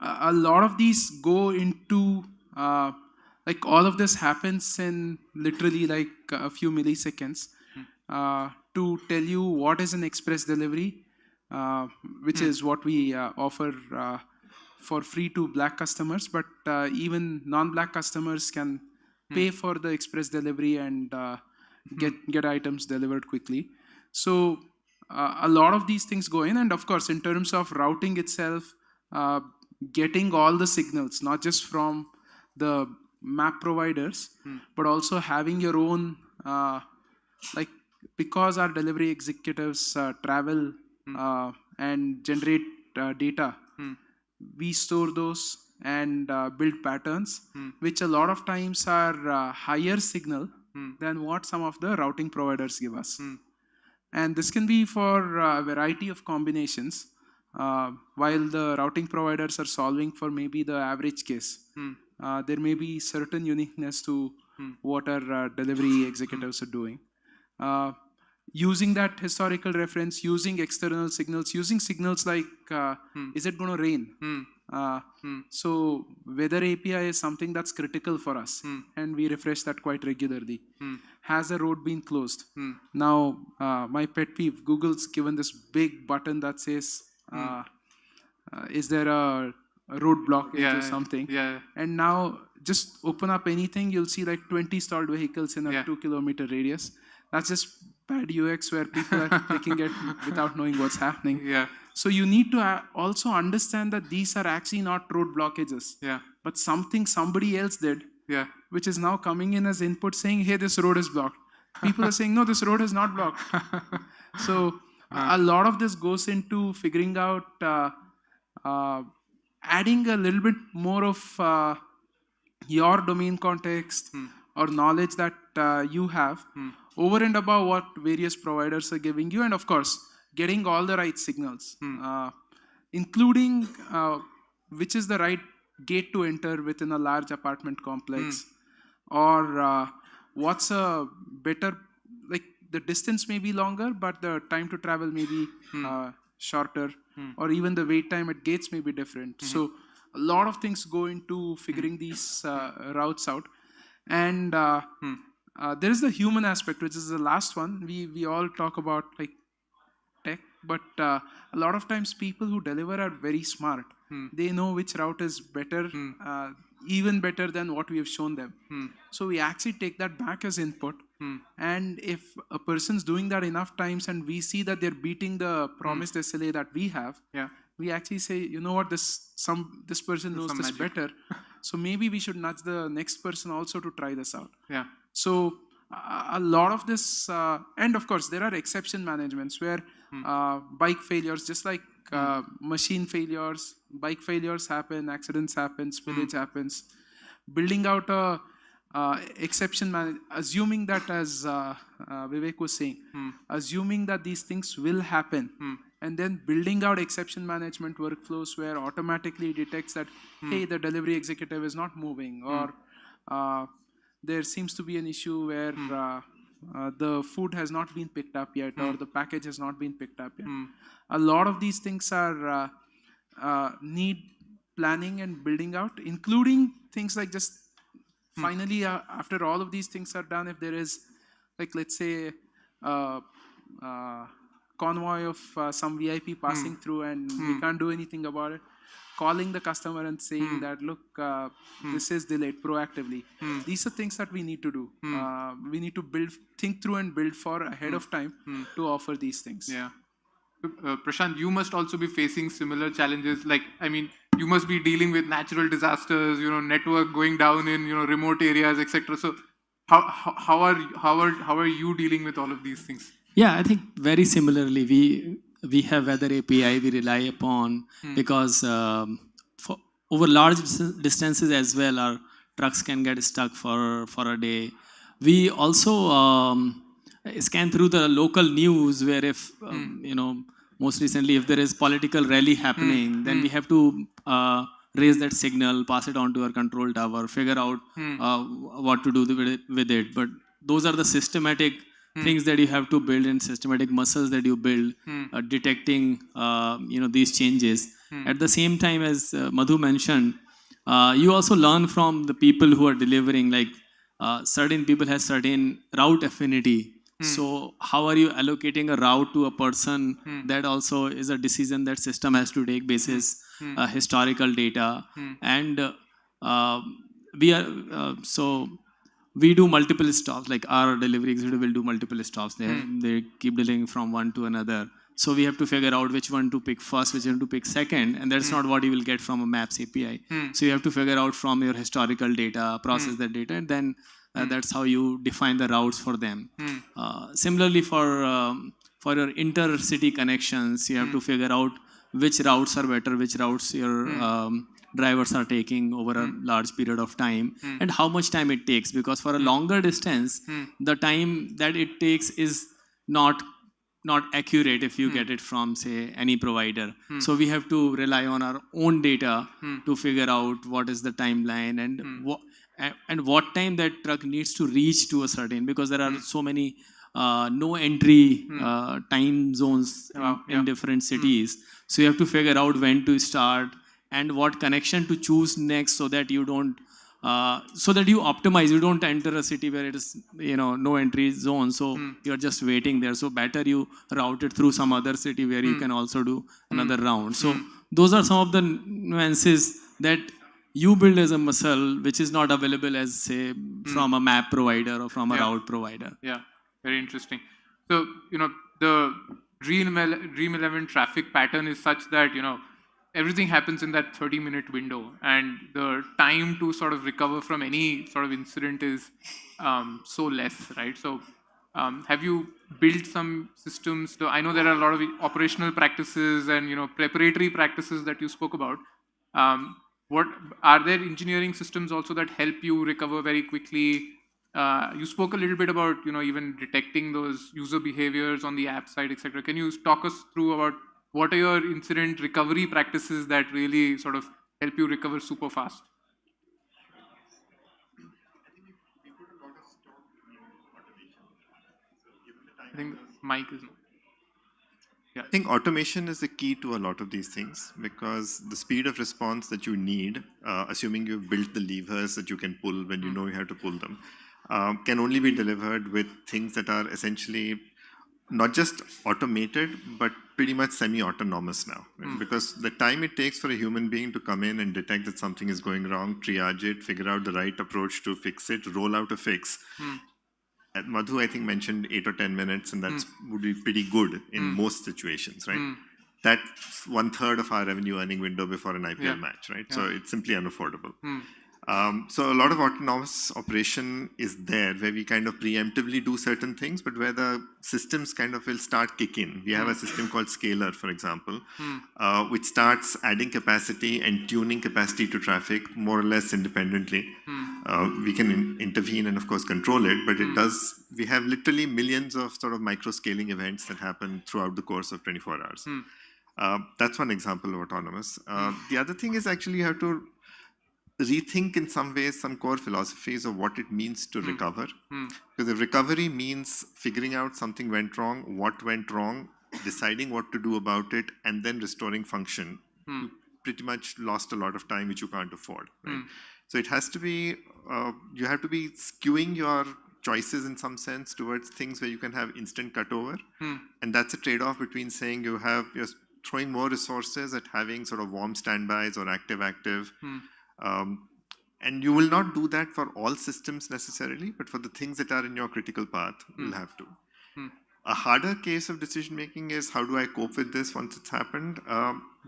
Speaker 8: a lot of these go into, like all of this happens in literally like a few milliseconds to tell you what is an express delivery, which is what we offer for free to Black customers, but even non-Black customers can pay for the express delivery and get items delivered quickly. So a lot of these things go in, and of course, in terms of routing itself, getting all the signals, not just from the map providers, but also having your own, like, because our delivery executives travel and generate data, we store those and build patterns, which a lot of times are higher signal than what some of the routing providers give us. And this can be for a variety of combinations, while the routing providers are solving for maybe the average case. There may be certain uniqueness to what our delivery executives are doing. Using that historical reference, using external signals, using signals like, is it going to rain? So weather API is something that's critical for us, and we refresh that quite regularly. Has a road been closed? Now, my pet peeve, Google's given this big button that says, is there a road blockage or something? And now just open up anything, you'll see like 20 stalled vehicles in a 2-kilometer radius. That's just bad UX where people are clicking it without knowing what's happening. So you need to also understand that these are actually not road blockages, but something somebody else did
Speaker 3: Yeah.
Speaker 8: which is now coming in as input saying, hey, this road is blocked. People are saying, no, this road is not blocked. So a lot of this goes into figuring out, adding a little bit more of your domain context or knowledge that you have over and above what various providers are giving you, and of course getting all the right signals, including which is the right gate to enter within a large apartment complex, or what's a better, like the distance may be longer but the time to travel may be shorter, or even the wait time at gates may be different. So a lot of things go into figuring these routes out. And there is the human aspect, which is the last one. We all talk about like tech, but a lot of times people who deliver are very smart. They know which route is better, even better than what we have shown them. So we actually take that back as input. And if a person's doing that enough times and we see that they're beating the promised SLA that we have, we actually say, you know what, this person knows this better. So maybe we should nudge the next person also to try this out.
Speaker 3: Yeah.
Speaker 8: So a lot of this, and of course there are exception managements where bike failures, just like machine failures, bike failures happen, accidents happen, spillage happens. Building out a exception assuming that, as Vivek was saying, assuming that these things will happen, and then building out exception management workflows where automatically detects that, hey, the delivery executive is not moving, or there seems to be an issue where the food has not been picked up yet, or the package has not been picked up yet. A lot of these things are need planning and building out, including things like just finally, after all of these things are done, if there is, like, let's say, convoy of some VIP passing through and we can't do anything about it, calling the customer and saying that, look, this is delayed proactively. These are things that we need to do. We need to think through and build for ahead of time to offer these things.
Speaker 3: Yeah. Prashant, you must also be facing similar challenges. Like, I mean, you must be dealing with natural disasters, network going down in, remote areas, etc. So how are you dealing with all of these things?
Speaker 13: Yeah, I think very similarly, we have weather API we rely upon because for over large distances as well, our trucks can get stuck for a day. We also scan through the local news where if, most recently, if there is political rally happening, then we have to raise that signal, pass it on to our control tower, figure out what to do with it. But those are the systematic things that you have to build, and systematic muscles that you build, detecting these changes. At the same time, as Madhu mentioned, you also learn from the people who are delivering. Like certain people have certain route affinity. So how are you allocating a route to a person? That also is a decision that system has to take basis historical data. And we do multiple stops, like our delivery executive will do multiple stops there. They keep delivering from one to another. So we have to figure out which one to pick first, which one to pick second, and that's not what you will get from a Maps API. So you have to figure out from your historical data, process that data, and then that's how you define the routes for them. Similarly, for your intercity connections, you have to figure out which routes are better, which routes your drivers are taking over a large period of time, and how much time it takes. Because for a longer distance, the time that it takes is not accurate if you get it from, say, any provider. So we have to rely on our own data to figure out what is the timeline and what time that truck needs to reach to a certain, because there are so many no entry time zones in different cities. So you have to figure out when to start and what connection to choose next, so that you don't so that you optimize. You don't enter a city where it is no entry zone, so you're just waiting there. So better you route it through some other city where you can also do another round. So those are some of the nuances that you build as a muscle, which is not available as, say, from a map provider or from a route provider.
Speaker 3: Yeah, very interesting. So the Dream 11 traffic pattern is such that everything happens in that 30-minute window, and the time to sort of recover from any sort of incident is so less, right? So have you built some systems? I know there are a lot of operational practices and preparatory practices that you spoke about. What are there engineering systems also that help you recover very quickly? You spoke a little bit about even detecting those user behaviors on the app side, etc. Can you talk us through about what are your incident recovery practices that really sort of help you recover super fast? I think Mike is.
Speaker 11: I think automation is the key to a lot of these things, because the speed of response that you need, assuming you've built the levers that you can pull when you know you have to pull them, can only be delivered with things that are essentially not just automated, but pretty much semi-autonomous now. Right? Because the time it takes for a human being to come in and detect that something is going wrong, triage it, figure out the right approach to fix it, roll out a fix. Madhu, I think, mentioned 8 or 10 minutes, and that would be pretty good in most situations, right? That's 1/3 of our revenue earning window before an IPL match, right? So it's simply unaffordable. So a lot of autonomous operation is there, where we kind of preemptively do certain things, but where the systems kind of will start kick in. We have a system called Scaler, for example, which starts adding capacity and tuning capacity to traffic more or less independently. We can intervene and of course control it, but it does. We have literally millions of sort of micro scaling events that happen throughout the course of 24 hours. That's one example of autonomous. The other thing is actually you have to rethink in some ways some core philosophies of what it means to recover. Because if recovery means figuring out something went wrong, what went wrong, deciding what to do about it, and then restoring function, you pretty much lost a lot of time which you can't afford. Right? So it has to be, you have to be skewing your choices in some sense towards things where you can have instant cutover. And that's a trade-off between saying you're throwing more resources at having sort of warm standbys or active-active. And you will not do that for all systems necessarily, but for the things that are in your critical path, you'll have to. A harder case of decision making is, how do I cope with this once it's happened?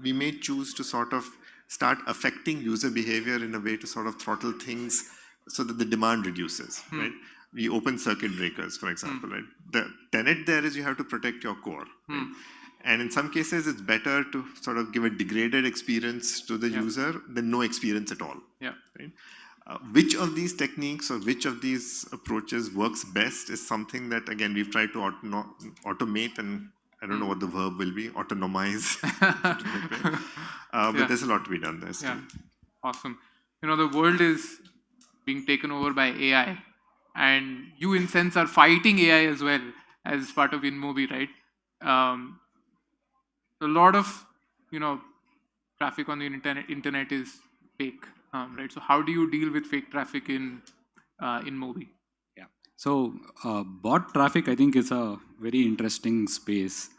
Speaker 11: We may choose to sort of start affecting user behavior in a way to sort of throttle things so that the demand reduces, right? We open circuit breakers, for example, right? The tenet there is you have to protect your core, right? And in some cases, it's better to sort of give a degraded experience to the user than no experience at all. Right? Which of these techniques or which of these approaches works best is something that, again, we've tried to automate, and I don't know what the verb will be, autonomize. But there's a lot to be done there still.
Speaker 3: Awesome. The world is being taken over by AI, and you, in sense, are fighting AI as well as part of InMobi, right? A lot of traffic on the internet is fake, right? So how do you deal with fake traffic in InMobi?
Speaker 10: So bot traffic, I think, is a very interesting space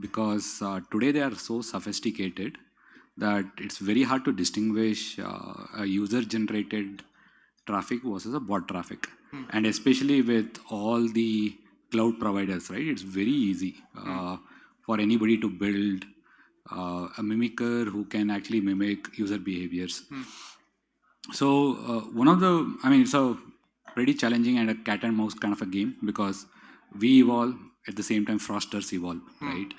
Speaker 10: because today they are so sophisticated that it's very hard to distinguish a user-generated traffic versus a bot traffic. And especially with all the cloud providers, right? It's very easy for anybody to build a mimicker who can actually mimic user behaviors. So it's a pretty challenging and a cat and mouse kind of a game, because we evolve at the same time fraudsters evolve, right?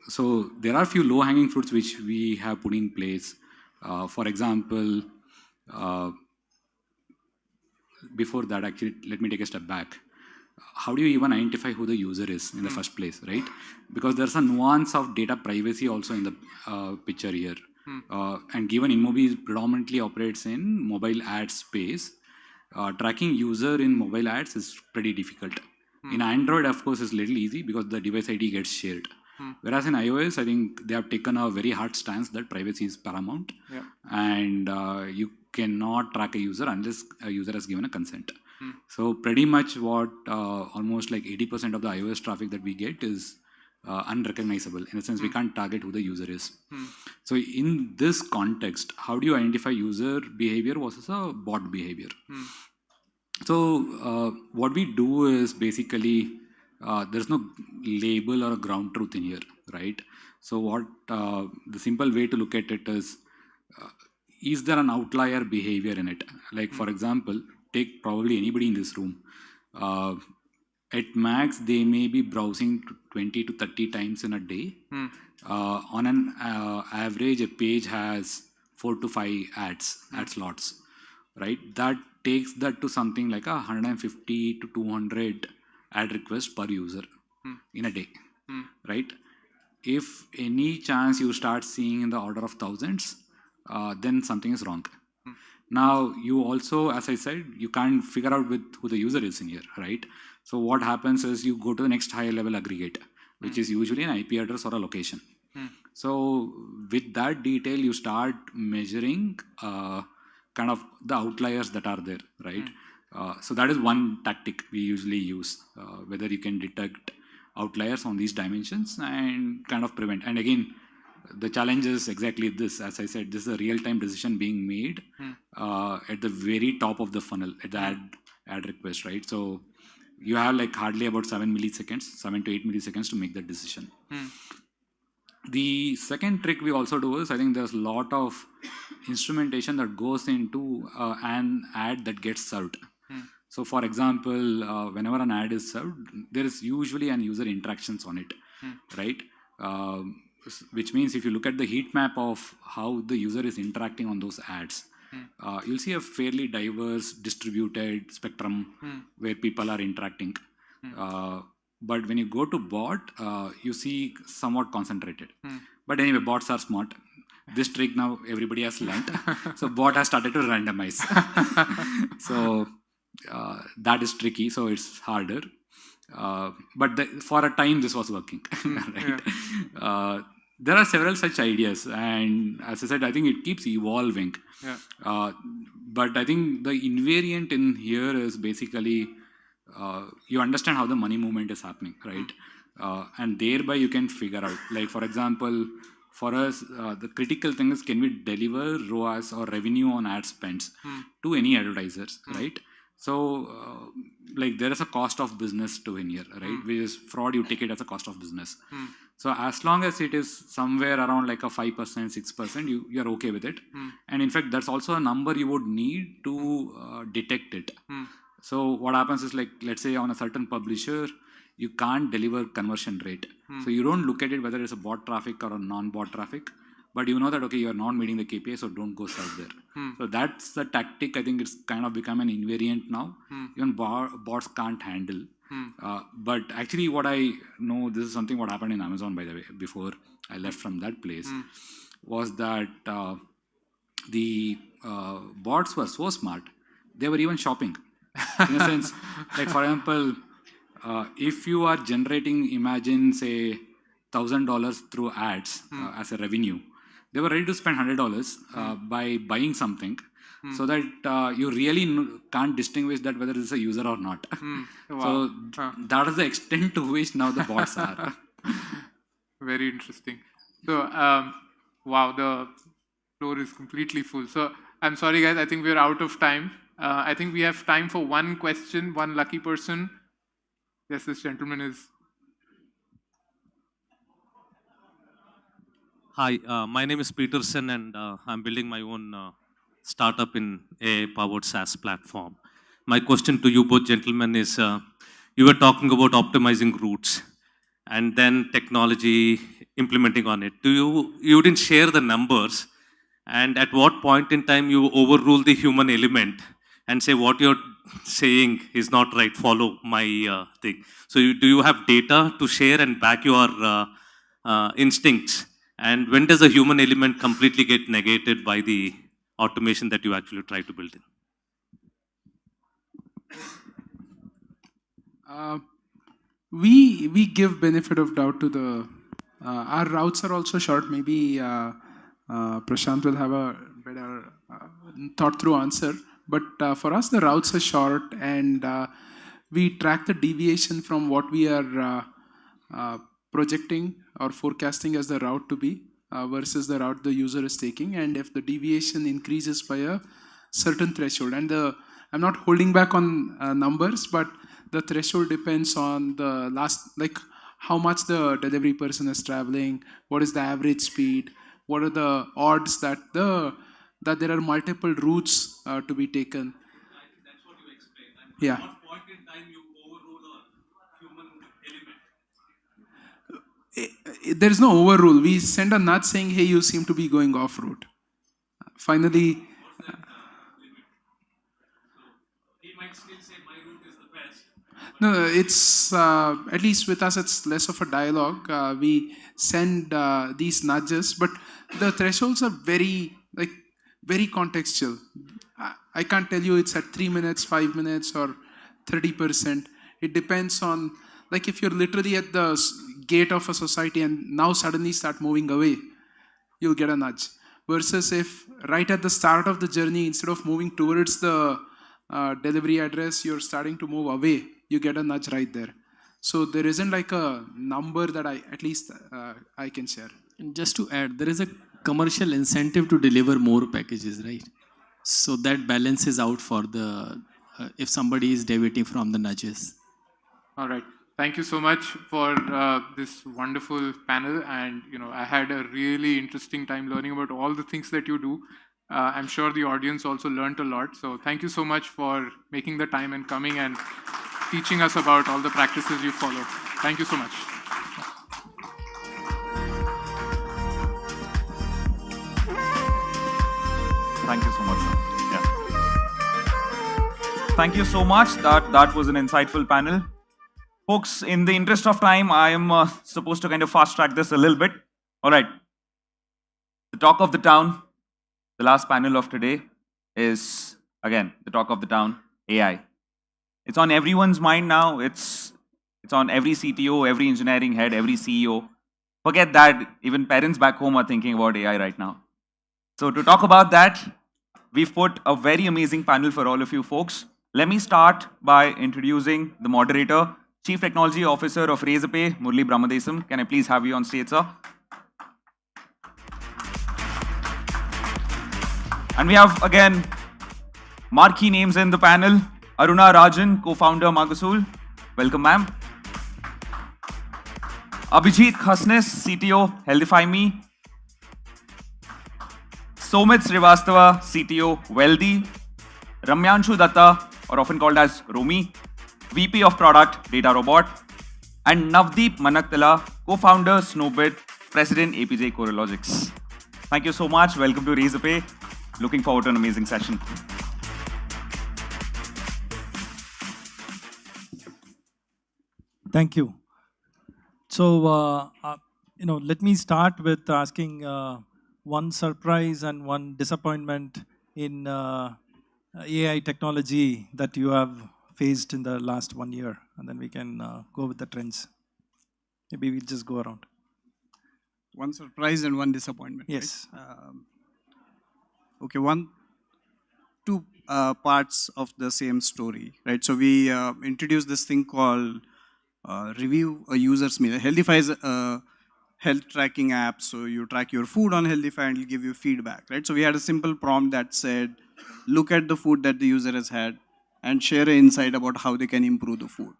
Speaker 10: So there are a few low-hanging fruits which we have put in place. For example, before that, actually, let me take a step back. How do you even identify who the user is in the first place, right? Because there's a nuance of data privacy also in the picture here. And given InMobi predominantly operates in mobile ad space, tracking user in mobile ads is pretty difficult. In Android, of course, it's a little easy because the device ID gets shared. Whereas in iOS, I think they have taken a very hard stance that privacy is paramount. And you cannot track a user unless a user has given a consent. So pretty much what almost like 80% of the iOS traffic that we get is unrecognizable. In a sense, we can't target who the user is. So in this context, how do you identify user behavior versus a bot behavior? So what we do is basically, there's no label or a ground truth in here, right? So what the simple way to look at it is there an outlier behavior in it? Like for example, take probably anybody in this room. At max, they may be browsing 20 to 30 times in a day. On an average, a page has 4 to 5 ad slots, right? That takes that to something like 150 to 200 ad requests per user in a day, right? If any chance you start seeing in the order of thousands, then something is wrong. Now, you also, as I said, you can't figure out who the user is in here, right? So what happens is you go to the next higher level aggregate, which is usually an IP address or a location. So with that detail, you start measuring kind of the outliers that are there, right? So that is one tactic we usually use, whether you can detect outliers on these dimensions and kind of prevent. And again, the challenge is exactly this. As I said, this is a real-time decision being made at the very top of the funnel, at the ad request, right? So you have like hardly about 7 to 8 milliseconds to make that decision. The second trick we also do is, I think there's a lot of instrumentation that goes into an ad that gets served. So for example, whenever an ad is served, there is usually an user interactions on it, right? Which means if you look at the heat map of how the user is interacting on those ads, you'll see a fairly diverse distributed spectrum where people are interacting. But when you go to bot, you see somewhat concentrated. But anyway, bots are smart. This trick now everybody has learned. So bot has started to randomize. So that is tricky. So it's harder. But for a time this was working, right? There are several such ideas, and as I said, I think it keeps evolving. But I think the invariant in here is basically you understand how the money movement is happening, right? And thereby you can figure out, like for example, for us, the critical thing is, can we deliver ROAS or revenue on ad spends to any advertisers, right? So like there is a cost of business to in here, right? Which is fraud, you take it as a cost of business. So as long as it is somewhere around like a 5%, 6%, you're okay with it. And in fact, that's also a number you would need to detect it. So what happens is, like, let's say on a certain publisher, you can't deliver conversion rate. So you don't look at it whether it's a bot traffic or a non-bot traffic, but you know that, okay, you're not meeting the KPI, so don't go serve there. So that's the tactic. I think it's kind of become an invariant now. Even bots can't handle. But actually what I know, this is something what happened in Amazon, by the way, before I left from that place, was that the bots were so smart, they were even shopping. In a sense, like for example, if you are generating, imagine say $1,000 through ads as a revenue, they were ready to spend $100 by buying something, so that you really can't distinguish that whether it's a user or not.
Speaker 3: Wow.
Speaker 10: So that is the extent to which now the bots are.
Speaker 3: Very interesting. So wow, the floor is completely full. So I'm sorry guys, I think we're out of time. I think we have time for one question, one lucky person. Yes, this gentleman is.
Speaker 12: Hi, my name is Peterson, and I'm building my own startup in AI-powered SaaS platform. My question to you both gentlemen is, you were talking about optimizing routes and then technology implementing on it. You didn't share the numbers, and at what point in time you overrule the human element and say what you're saying is not right, follow my thing. So do you have data to share and back your instincts? And when does the human element completely get negated by the automation that you actually try to build in?
Speaker 8: We give benefit of doubt to the our routes are also short. Maybe Prashant will have a better thought through answer. But for us, the routes are short, and we track the deviation from what we are projecting or forecasting as the route to be versus the route the user is taking. And if the deviation increases by a certain threshold, and I'm not holding back on numbers, but the threshold depends on the last, like how much the delivery person is traveling, what is the average speed, what are the odds that there are multiple routes to be taken. Yeah. There is no overrule. We send a nudge saying, hey, you seem to be going off route. Finally, no, it's at least with us, it's less of a dialogue. We send these nudges, but the thresholds are very contextual. I can't tell you it's at 3 minutes, 5 minutes, or 30%. It depends on, like, if you're literally at the gate of a society and now suddenly start moving away, you'll get a nudge. Versus if right at the start of the journey, instead of moving towards the delivery address, you're starting to move away, you get a nudge right there. So there isn't like a number that I can share.
Speaker 13: And just to add, there is a commercial incentive to deliver more packages, right? So that balances out for the if somebody is deviating from the nudges.
Speaker 3: All right. Thank you so much for this wonderful panel. And, I had a really interesting time learning about all the things that you do. I'm sure the audience also learned a lot. So thank you so much for making the time and coming and teaching us about all the practices you follow. Thank you so much.
Speaker 1: Thank you so much, sir. Yeah. Thank you so much. That was an insightful panel. Folks, in the interest of time, I am supposed to kind of fast track this a little bit. All right. The talk of the town, the last panel of today is, again, the talk of the town, AI. It's on everyone's mind now. It's on every CTO, every engineering head, every CEO. Forget that, even parents back home are thinking about AI right now. So to talk about that, we've put a very amazing panel for all of you folks. Let me start by introducing the moderator, Chief Technology Officer of Razorpay, Murli Brahmadesam. Can I please have you on stage, sir? And we have, again, marquee names in the panel. Aruna Rajan, co-founder Magasul. Welcome, ma'am. Abhijit Khasnes, CTO, Healthify Me. Somit Srivastava, CTO, Wealthy. Ramyanshu Datta, or often called as Romi, VP of Product, Data Robot. And Navdeep Manaktala, co-founder, Snowbit, President, APJ Corologics. Thank you so much. Welcome to Razorpay. Looking forward to an amazing session.
Speaker 9: Thank you. So, let me start with asking one surprise and one disappointment in AI technology that you have faced in the last 1 year, and then we can go with the trends. Maybe we'll just go around.
Speaker 14: One surprise and one disappointment.
Speaker 9: Yes.
Speaker 14: Right? Okay, two parts of the same story, right? So we introduced this thing called review a user's meal. Healthify is a health tracking app, so you track your food on Healthify and it'll give you feedback, right? So we had a simple prompt that said, look at the food that the user has had and share an insight about how they can improve the food.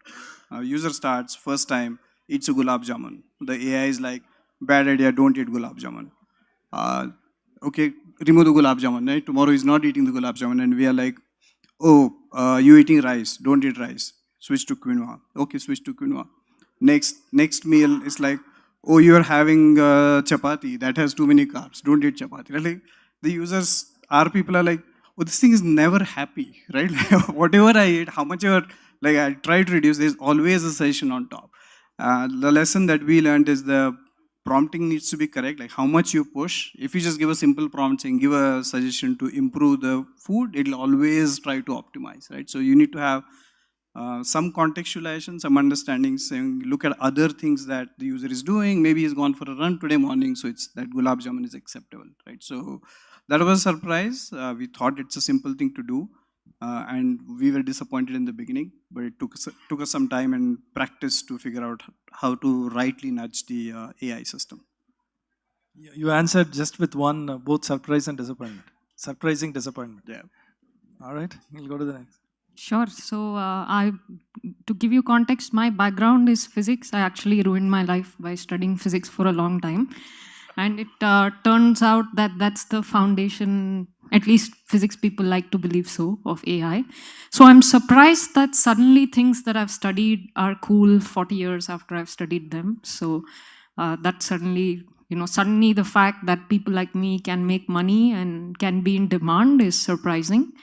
Speaker 14: User starts, first time, eats a gulab jamun. The AI is like, bad idea, don't eat gulab jamun. Okay, remove the gulab jamun, right? Tomorrow he's not eating the gulab jamun, and we are like, oh, you eating rice, don't eat rice. Switch to quinoa. Okay, switch to quinoa. Next meal is like, oh, you're having chapati, that has too many carbs, don't eat chapati. Like, the users, our people are like, oh, this thing is never happy, right? Whatever I eat, how much ever, like I try to reduce, there's always a suggestion on top. The lesson that we learned is the prompting needs to be correct, like how much you push. If you just give a simple prompt saying, give a suggestion to improve the food, it'll always try to optimize, right? So you need to have some contextualization, some understanding, saying, look at other things that the user is doing. Maybe he's gone for a run today morning, so it's that gulab jamun is acceptable, right? So that was a surprise. We thought it's a simple thing to do, and we were disappointed in the beginning, but it took us some time and practice to figure out how to rightly nudge the AI system.
Speaker 9: You answered just with one, both surprise and disappointment. Surprising disappointment.
Speaker 14: Yeah.
Speaker 9: All right, we'll go to the next.
Speaker 15: Sure. So, to give you context, my background is physics. I actually ruined my life by studying physics for a long time, and it turns out that that's the foundation. At least physics people like to believe so of AI. So I'm surprised that suddenly things that I've studied are cool 40 years after I've studied them. So that suddenly the fact that people like me can make money and can be in demand is surprising.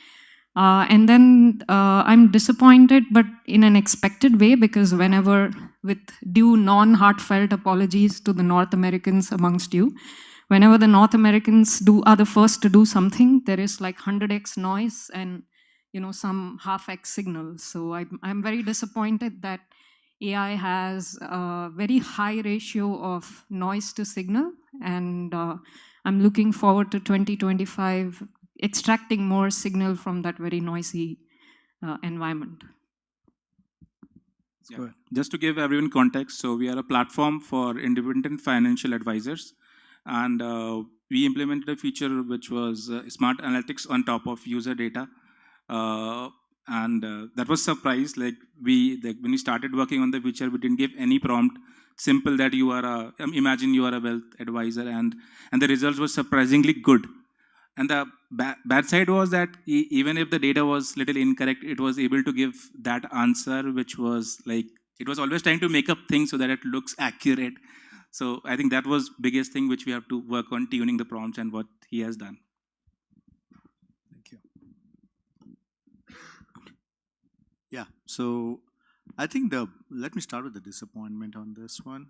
Speaker 15: And then I'm disappointed, but in an expected way, because whenever, with due non-heartfelt apologies to the North Americans amongst you, whenever the North Americans are the first to do something, there is like 100x noise and some half-x signal. So I'm very disappointed that AI has a very high ratio of noise to signal, and I'm looking forward to 2025 extracting more signal from that very noisy environment.
Speaker 16: Yeah. Just to give everyone context, so we are a platform for independent financial advisors, and we implemented a feature which was smart analytics on top of user data, and that was surprise. Like when we started working on the feature, we didn't give any prompt. Simple that you are imagine you are a wealth advisor, and the results were surprisingly good. And the bad side was that even if the data was little incorrect, it was able to give that answer, which was like, it was always trying to make up things so that it looks accurate. So I think that was biggest thing which we have to work on, tuning the prompts, and what he has done.
Speaker 22: Thank you. Yeah, so I think let me start with the disappointment on this one.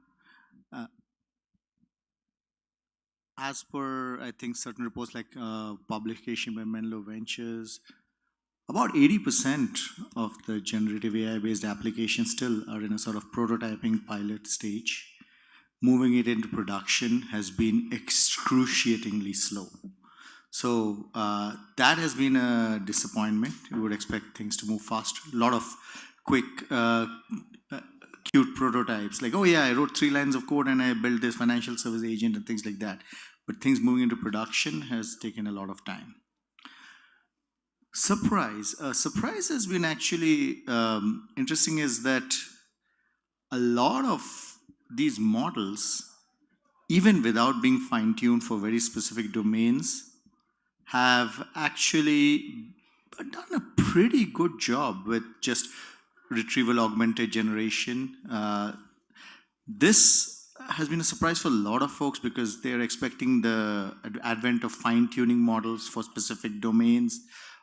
Speaker 22: As per, I think, certain reports like publication by Menlo Ventures, about 80% of the generative AI-based applications still are in a sort of prototyping pilot stage. Moving it into production has been excruciatingly slow. So that has been a disappointment. You would expect things to move faster. A lot of quick, cute prototypes, like, oh yeah, I wrote 3 lines of code and I built this financial service agent and things like that. But things moving into production has taken a lot of time. Surprise has been actually interesting, is that a lot of these models, even without being fine-tuned for very specific domains, have actually done a pretty good job with just retrieval augmented generation. This has been a surprise for a lot of folks because they're expecting the advent of fine-tuning models for specific domains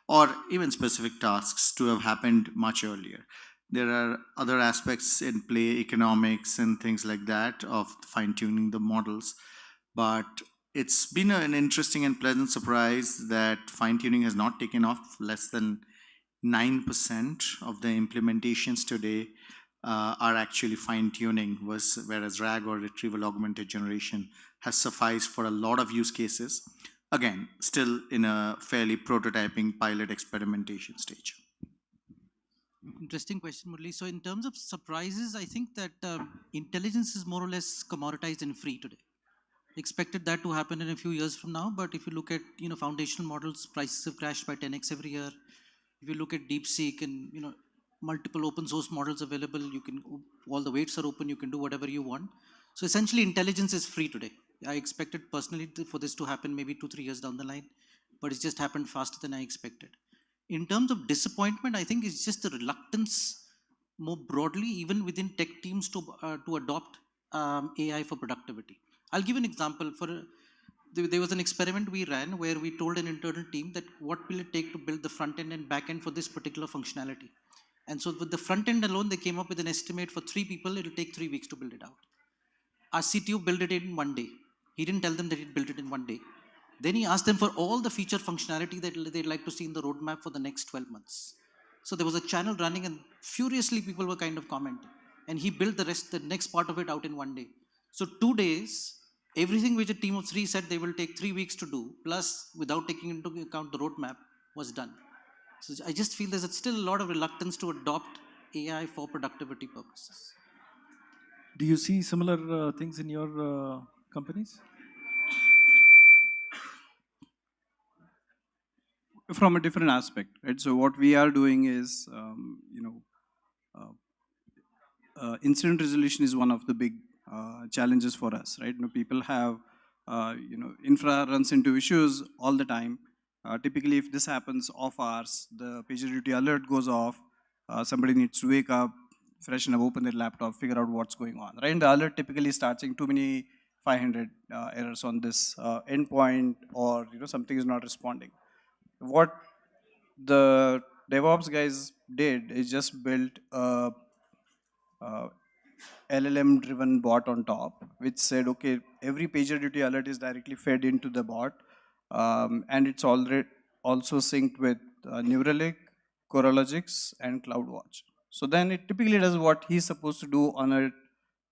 Speaker 22: or even specific tasks to have happened much earlier. There are other aspects in play, economics and things like that, of fine-tuning the models. But it's been an interesting and pleasant surprise that fine-tuning has not taken off. Less than 9% of the implementations today are actually fine-tuning, whereas RAG or retrieval augmented generation has sufficed for a lot of use cases. Again, still in a fairly prototyping pilot experimentation stage.
Speaker 23: Interesting question, Murli. So in terms of surprises, I think that intelligence is more or less commoditized and free today. Expected that to happen in a few years from now, but if you look at foundational models, prices have crashed by 10x every year. If you look at DeepSeek and multiple open source models available, all the weights are open, you can do whatever you want. So essentially intelligence is free today. I expected personally for this to happen maybe 2-3 years down the line, but it's just happened faster than I expected. In terms of disappointment, I think it's just the reluctance more broadly, even within tech teams, to adopt AI for productivity. I'll give an example. There was an experiment we ran where we told an internal team that what will it take to build the front end and back end for this particular functionality. And so with the front end alone, they came up with an estimate for 3 people, it'll take 3 weeks to build it out. Our CTO built it in 1 day. He didn't tell them that he'd built it in 1 day. Then he asked them for all the feature functionality that they'd like to see in the roadmap for the next 12 months. So there was a channel running and furiously people were kind of commenting. And he built the next part of it out in 1 day. So 2 days, everything which a team of 3 said they will take 3 weeks to do, plus without taking into account the roadmap, was done. So I just feel there's still a lot of reluctance to adopt AI for productivity purposes.
Speaker 9: Do you see similar things in your companies?
Speaker 14: from a different aspect, right? So what we are doing is, incident resolution is one of the big challenges for us, right? People have, infra runs into issues all the time. Typically, if this happens off hours, the PagerDuty alert goes off. Somebody needs to wake up, freshen up, open their laptop, figure out what's going on, right? And the alert typically starts saying too many 500 errors on this endpoint, or something is not responding. What the DevOps guys did is just built a LLM driven bot on top, which said, okay, every PagerDuty alert is directly fed into the bot, and it's already also synced with Neuralink, Coralogics, and CloudWatch. So then it typically does what he's supposed to do on a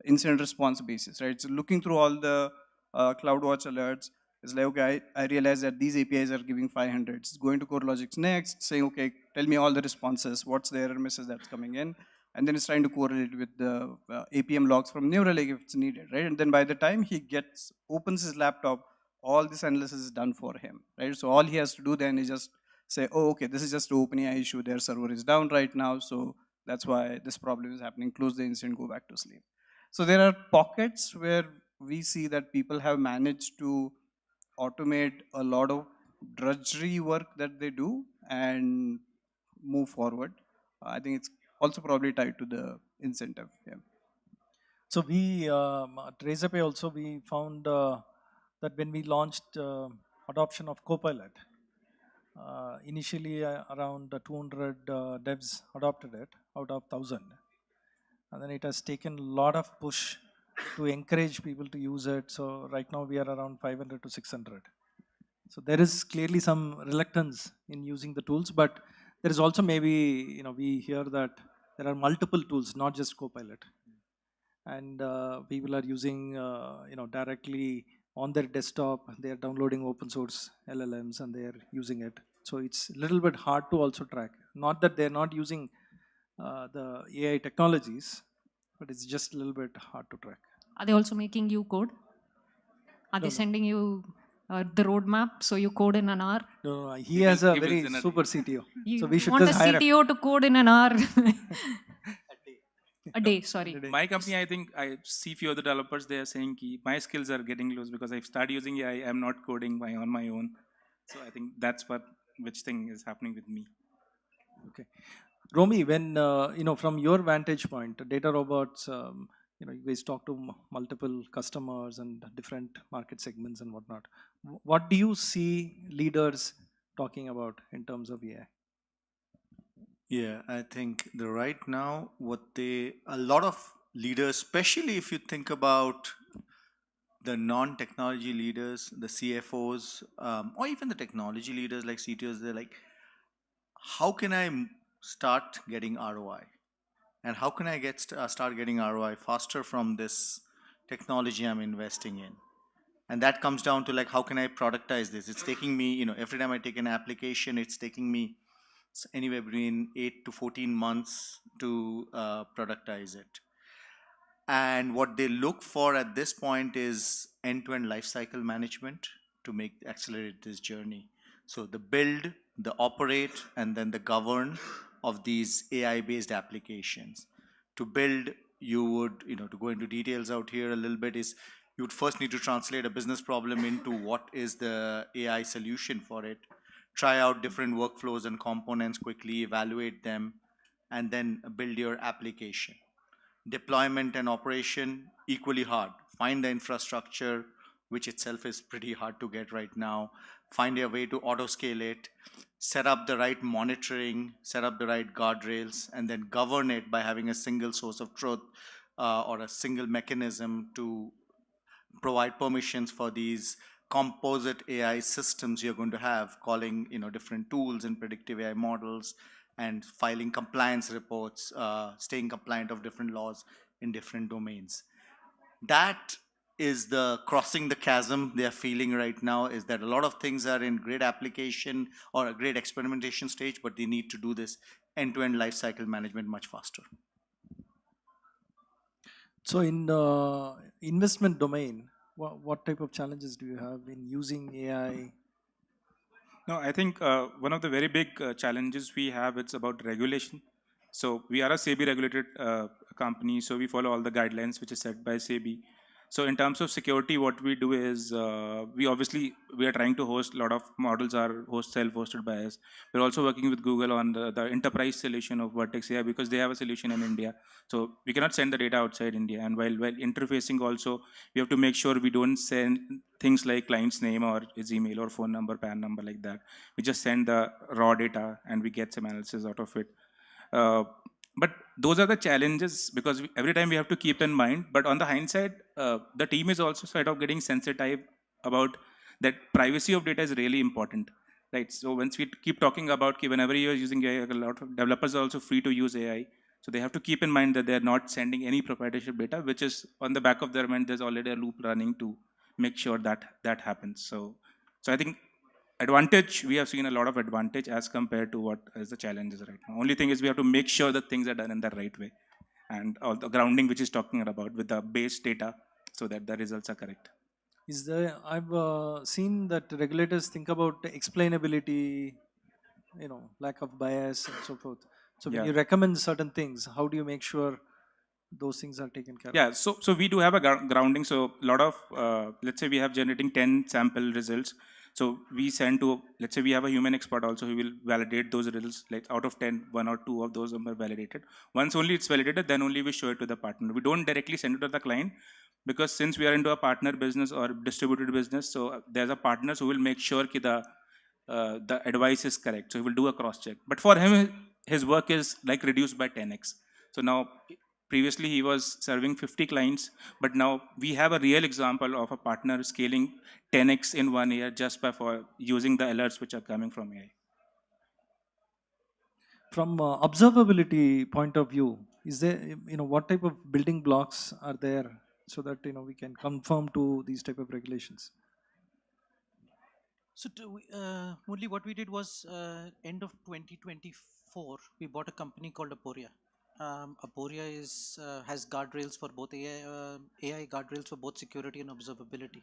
Speaker 14: incident response basis, right? So looking through all the CloudWatch alerts, it's like, okay, I realize that these APIs are giving 500. It's going to CoreLogix next, saying, okay, tell me all the responses. What's the error message that's coming in? And then it's trying to correlate with the APM logs from Neuralink if it's needed, right? And then by the time he opens his laptop, all this analysis is done for him, right? So all he has to do then is just say, oh, okay, this is just an OpenAI issue. Their server is down right now, so that's why this problem is happening. Close the incident, go back to sleep. So there are pockets where we see that people have managed to automate a lot of drudgery work that they do and move forward. I think it's also probably tied to the incentive. Yeah.
Speaker 9: So we at Razorpay also we found that when we launched adoption of Copilot, initially around 200 devs adopted it out of 1,000, and then it has taken a lot of push to encourage people to use it. So right now we are around 500 to 600. So there is clearly some reluctance in using the tools, but there is also maybe, we hear that there are multiple tools, not just Copilot. And people are using, directly on their desktop, they're downloading open source LLMs and they're using it. So it's a little bit hard to also track. Not that they're not using the AI technologies, but it's just a little bit hard to track.
Speaker 15: Are they also making you code? Are they sending you the roadmap so you code in an hour?
Speaker 9: No, he has a very super CTO.
Speaker 15: You
Speaker 9: So we should
Speaker 15: want
Speaker 9: just
Speaker 15: a
Speaker 9: hire
Speaker 15: CTO to code in an hour? A day, sorry.
Speaker 16: My company, I think I see few other developers, they are saying ki my skills are getting loose because I've started using AI, I'm not coding on my own. So I think that's which thing is happening with me.
Speaker 9: Okay. Romy, when, from your vantage point, data robots, you guys talk to multiple customers and different market segments and whatnot. What do you see leaders talking about in terms of AI?
Speaker 5: Yeah, I think right now a lot of leaders, especially if you think about the non-technology leaders, the CFOs, or even the technology leaders like CTOs, they're like, how can I start getting ROI? And how can I start getting ROI faster from this technology I'm investing in? And that comes down to like, how can I productize this? It's taking me, every time I take an application, it's taking me anywhere between 8 to 14 months to productize it. And what they look for at this point is end-to-end lifecycle management to accelerate this journey. So the build, the operate, and then the govern of these AI-based applications. To build, you would, to go into details out here a little bit, is you would first need to translate a business problem into what is the AI solution for it. Try out different workflows and components quickly, evaluate them, and then build your application. Deployment and operation, equally hard. Find the infrastructure, which itself is pretty hard to get right now. Find a way to auto-scale it, set up the right monitoring, set up the right guardrails, and then govern it by having a single source of truth or a single mechanism to provide permissions for these composite AI systems you're going to have, calling different tools and predictive AI models, and filing compliance reports, staying compliant of different laws in different domains. That is the crossing the chasm they are feeling right now, is that a lot of things are in great application or a great experimentation stage, but they need to do this end-to-end lifecycle management much faster.
Speaker 9: So in the investment domain, what type of challenges do you have in using AI
Speaker 16: No, I think one of the very big challenges we have it's about regulation. So we are a SEBI regulated company, so we follow all the guidelines which is set by SEBI. So in terms of security, what we do is we are trying to host a lot of models are self-hosted by us. We're also working with Google on the enterprise solution of Vertex AI because they have a solution in India. So we cannot send the data outside India. And while interfacing also, we have to make sure we don't send things like client's name or his email or phone number, PAN number like that. We just send the raw data and we get some analysis out of it. But those are the challenges because every time we have to keep in mind. But on the hindsight, the team is also sort of getting sensitive about that privacy of data is really important, right? So once we keep talking about whenever you're using AI, a lot of developers are also free to use AI. So they have to keep in mind that they're not sending any proprietorship data, which is on the back of their mind. There's already a loop running to make sure that that happens. So I think advantage, we have seen a lot of advantage as compared to what is the challenges right now. Only thing is we have to make sure that things are done in the right way and all the grounding which is talking about with the base data so that the results are correct.
Speaker 9: I've seen that regulators think about explainability, lack of bias and so forth. So when you recommend certain things, how do you make sure those things are taken care of?
Speaker 16: Yeah, so we do have a grounding. So a lot of, let's say we have generating 10 sample results. So we send to, let's say we have a human expert also who will validate those results. Like out of 10, 1 or 2 of those are validated. Once only it's validated, then only we show it to the partner. We don't directly send it to the client because since we are into a partner business or distributed business, so there's a partners who will make sure that the advice is correct. So he will do a cross check. But for him, his work is like reduced by 10x. So now, previously he was serving 50 clients, but now we have a real example of a partner scaling 10x in 1 year just by for using the alerts which are coming from AI.
Speaker 9: From observability point of view, is there, what type of building blocks are there so that, we can conform to these type of regulations?
Speaker 23: So Murli, what we did was end of 2024, we bought a company called Aporia. Aporia has guardrails for both AI guardrails for both security and observability.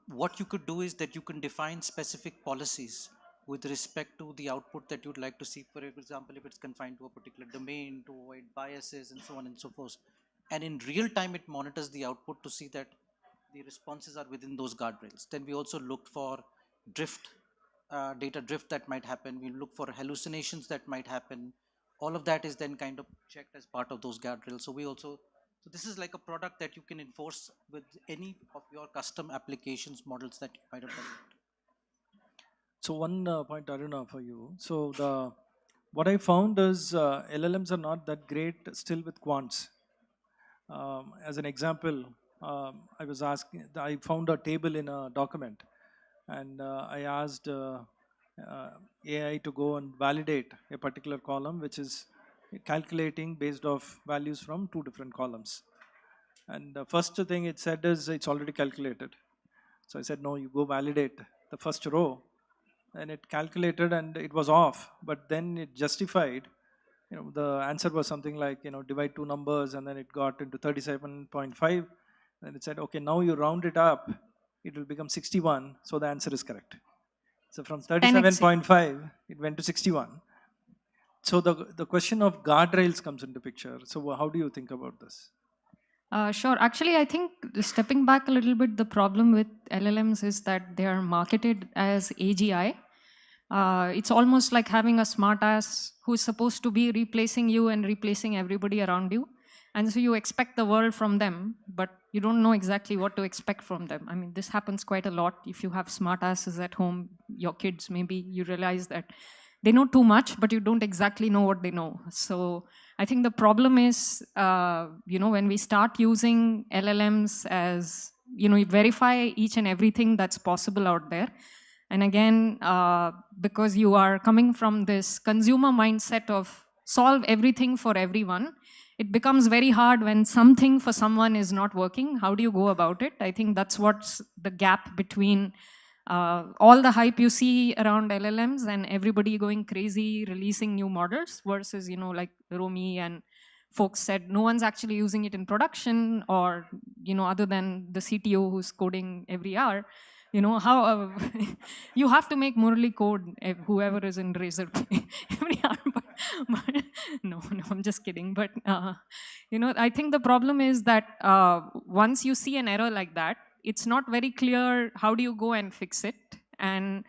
Speaker 23: What you could do is that you can define specific policies with respect to the output that you'd like to see. For example, if it's confined to a particular domain, to avoid biases and so on and so forth. And in real time, it monitors the output to see that the responses are within those guardrails. Then we also looked for drift, data drift that might happen. We look for hallucinations that might happen. All of that is then kind of checked as part of those guardrails. So so this is like a product that you can enforce with any of your custom applications models that you might have developed.
Speaker 9: So one point, Aruna, for you. So what I found is LLMs are not that great still with quants. As an example, I found a table in a document, and I asked AI to go and validate a particular column, which is calculating based off values from 2 different columns. And the first thing it said is it's already calculated. So I said, no, you go validate the first row. And it calculated and it was off, but then it justified. The answer was something like, divide 2 numbers, and then it got into 37.5. And it said, okay, now you round it up, it will become 61. So the answer is correct. So from 37.5, it went to 61. So the question of guardrails comes into picture. So how do you think about this?
Speaker 15: Sure. Actually, I think stepping back a little bit, the problem with LLMs is that they are marketed as AGI. It's almost like having a smart ass who's supposed to be replacing you and replacing everybody around you. And so you expect the world from them, but you don't know exactly what to expect from them. I mean, this happens quite a lot. If you have smart asses at home, your kids, maybe you realize that they know too much, but you don't exactly know what they know. So I think the problem is, when we start using LLMs as, you verify each and everything that's possible out there. And again, because you are coming from this consumer mindset of solve everything for everyone, it becomes very hard when something for someone is not working. How do you go about it? I think that's what's the gap between all the hype you see around LLMs and everybody going crazy releasing new models versus, like Romy and folks said, no one's actually using it in production or, other than the CTO who's coding every hour. You know how you have to make Murali code, whoever is in Razorpay every hour. But no, I'm just kidding. But you know, I think the problem is that once you see an error like that, it's not very clear how do you go and fix it. And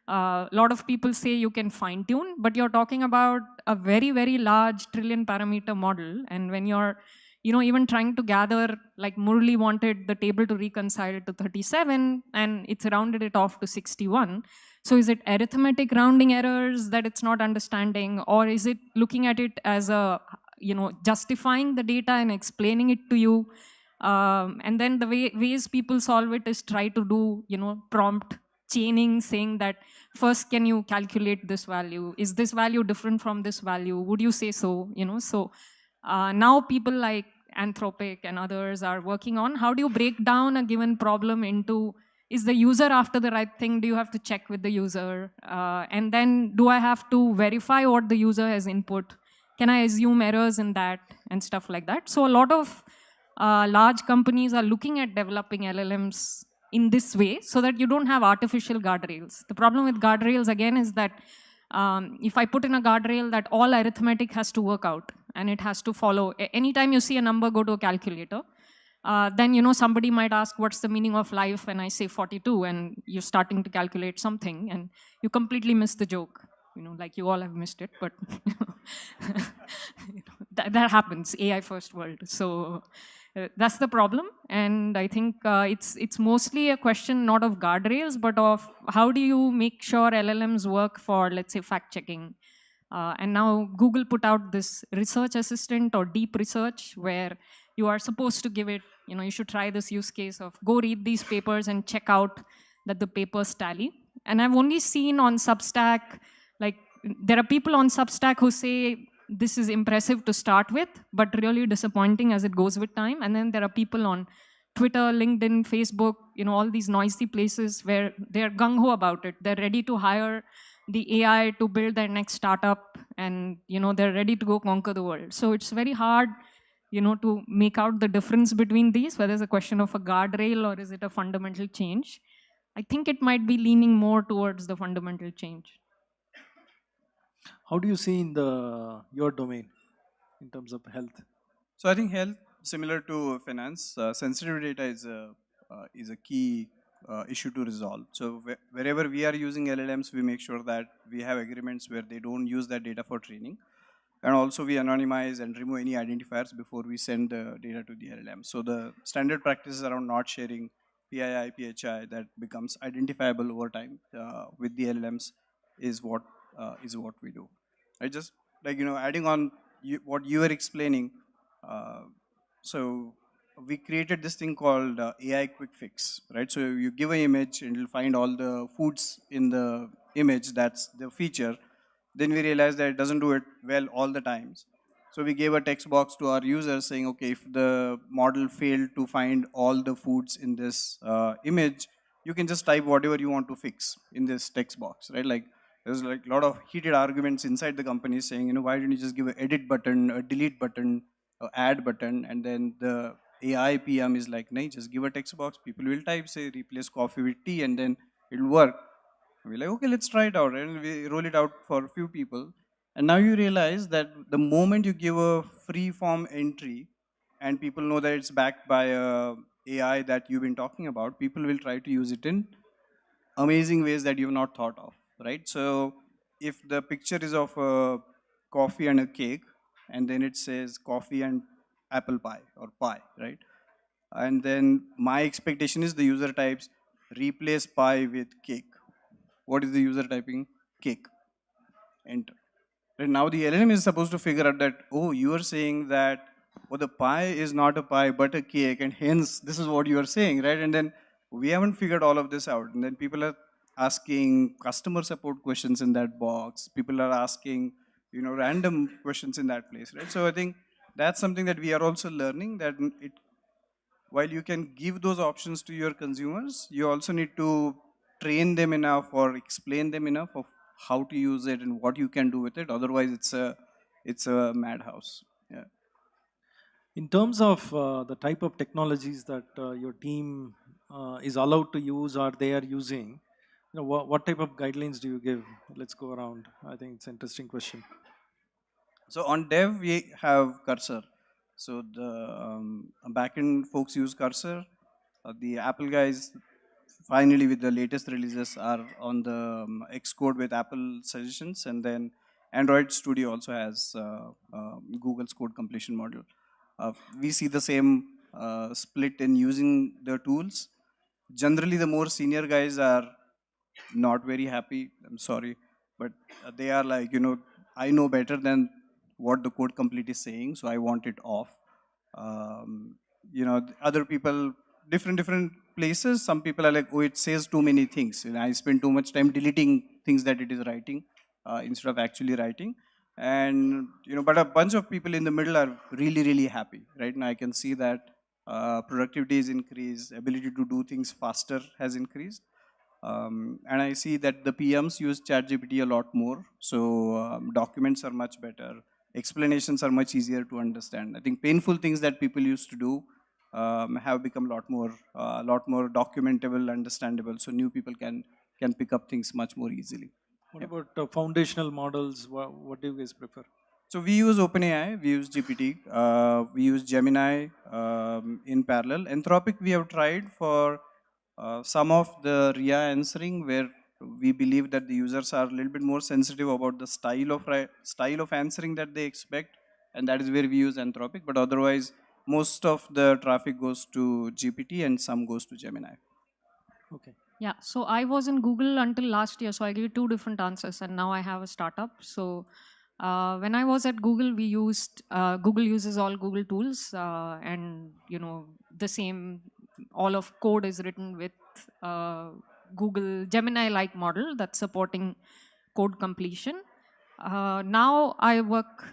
Speaker 15: a lot of people say you can fine tune, but you're talking about a very, very large trillion parameter model. And when you're, you know, even trying to gather, like Murali wanted the table to reconcile to 37 and it's rounded it off to 61. So is it arithmetic rounding errors that it's not understanding, or is it looking at it as a, you know, justifying the data and explaining it to you? And then the ways people solve it is try to do, you know, prompt chaining, saying that first, can you calculate this value? Is this value different from this value? Would you say so? You know, so now people like Anthropic and others are working on how do you break down a given problem into, is the user after the right thing? Do you have to check with the user? And then do I have to verify what the user has input? Can I assume errors in that and stuff like that? So a lot of large companies are looking at developing LLMs in this way so that you don't have artificial guardrails. The problem with guardrails again is that if I put in a guardrail that all arithmetic has to work out and it has to follow, anytime you see a number, go to a calculator, then, you know, somebody might ask, what's the meaning of life? And I say 42, and you're starting to calculate something and you completely miss the joke. You know, like you all have missed it, but that happens, AI first world. So that's the problem. And I think it's mostly a question not of guardrails, but of how do you make sure LLMs work for, let's say, fact checking. And now Google put out this research assistant or deep research where you are supposed to give it, you know, you should try this use case of go read these papers and check out that the papers tally. And I've only seen on Substack, like there are people on Substack who say this is impressive to start with, but really disappointing as it goes with time. And then there are people on Twitter, LinkedIn, Facebook, you know, all these noisy places where they're gung-ho about it. They're ready to hire the AI to build their next startup, and, you know, they're ready to go conquer the world. So it's very hard, you know, to make out the difference between these, whether it's a question of a guardrail or is it a fundamental change. I think it might be leaning more towards the fundamental change.
Speaker 9: How do you see in your domain in terms of health?
Speaker 14: So I think health, similar to finance, sensitive data is a key issue to resolve. So wherever we are using LLMs, we make sure that we have agreements where they don't use that data for training. And also we anonymize and remove any identifiers before we send the data to the LLM. So the standard practices around not sharing PII, PHI that becomes identifiable over time with the LLMs is what we do. I just, like, you know, adding on what you were explaining, so we created this thing called AI quick fix, right? So you give an image and it'll find all the foods in the image, that's the feature. Then we realized that it doesn't do it well all the times. So we gave a text box to our users saying, okay, if the model failed to find all the foods in this image, you can just type whatever you want to fix in this text box, right? Like there's like a lot of heated arguments inside the company saying, you know, why don't you just give an edit button, a delete button, a add button, and then the AI PM is like, nah, just give a text box. People will type, say, replace coffee with tea, and then it'll work. We're like, okay, let's try it out. And we roll it out for a few people. And now you realize that the moment you give a free form entry and people know that it's backed by a AI that you've been talking about, people will try to use it in amazing ways that you've not thought of, right? So if the picture is of a coffee and a cake, and then it says coffee and apple pie or pie, right? And then my expectation is the user types replace pie with cake. What is the user typing? Cake. Enter. And now the LLM is supposed to figure out that, oh, you are saying that, oh, the pie is not a pie but a cake, and hence this is what you are saying, right? And then we haven't figured all of this out. And then people are asking customer support questions in that box. People are asking, you know, random questions in that place, right? So I think that's something that we are also learning, that it, while you can give those options to your consumers, you also need to train them enough or explain them enough of how to use it and what you can do with it. Otherwise, it's a madhouse. Yeah.
Speaker 9: In terms of the type of technologies that your team is allowed to use or they are using, what type of guidelines do you give? Let's go around. I think it's an interesting question.
Speaker 14: So on dev, we have Cursor. So the backend folks use Cursor. The Apple guys, finally with the latest releases, are on the Xcode with Apple suggestions, and then Android Studio also has Google's code completion module. We see the same split in using the tools. Generally, the more senior guys are not very happy. I'm sorry, but they are like, I know better than what the code complete is saying, so I want it off. Other people, different places. Some people are like, oh, it says too many things. I spend too much time deleting things that it is writing instead of actually writing. And but a bunch of people in the middle are really happy. Right now, I can see that productivity is increased, ability to do things faster has increased. And I see that the PMs use ChatGPT a lot more. So documents are much better. Explanations are much easier to understand. I think painful things that people used to do have become a lot more documentable, understandable. So new people can pick up things much more easily.
Speaker 9: What about foundational models? What do you guys prefer?
Speaker 14: So we use OpenAI, we use GPT, we use Gemini in parallel. Anthropic we have tried for some of the RIA answering, where we believe that the users are a little bit more sensitive about the style of answering that they expect, and that is where we use Anthropic. But otherwise, most of the traffic goes to GPT and some goes to Gemini.
Speaker 9: Okay.
Speaker 15: Yeah, so I was in Google until last year, so I gave two different answers, and now I have a startup. So when I was at Google, we used Google uses all Google tools, and the same. All of code is written with Google Gemini-like model that's supporting code completion. Now I work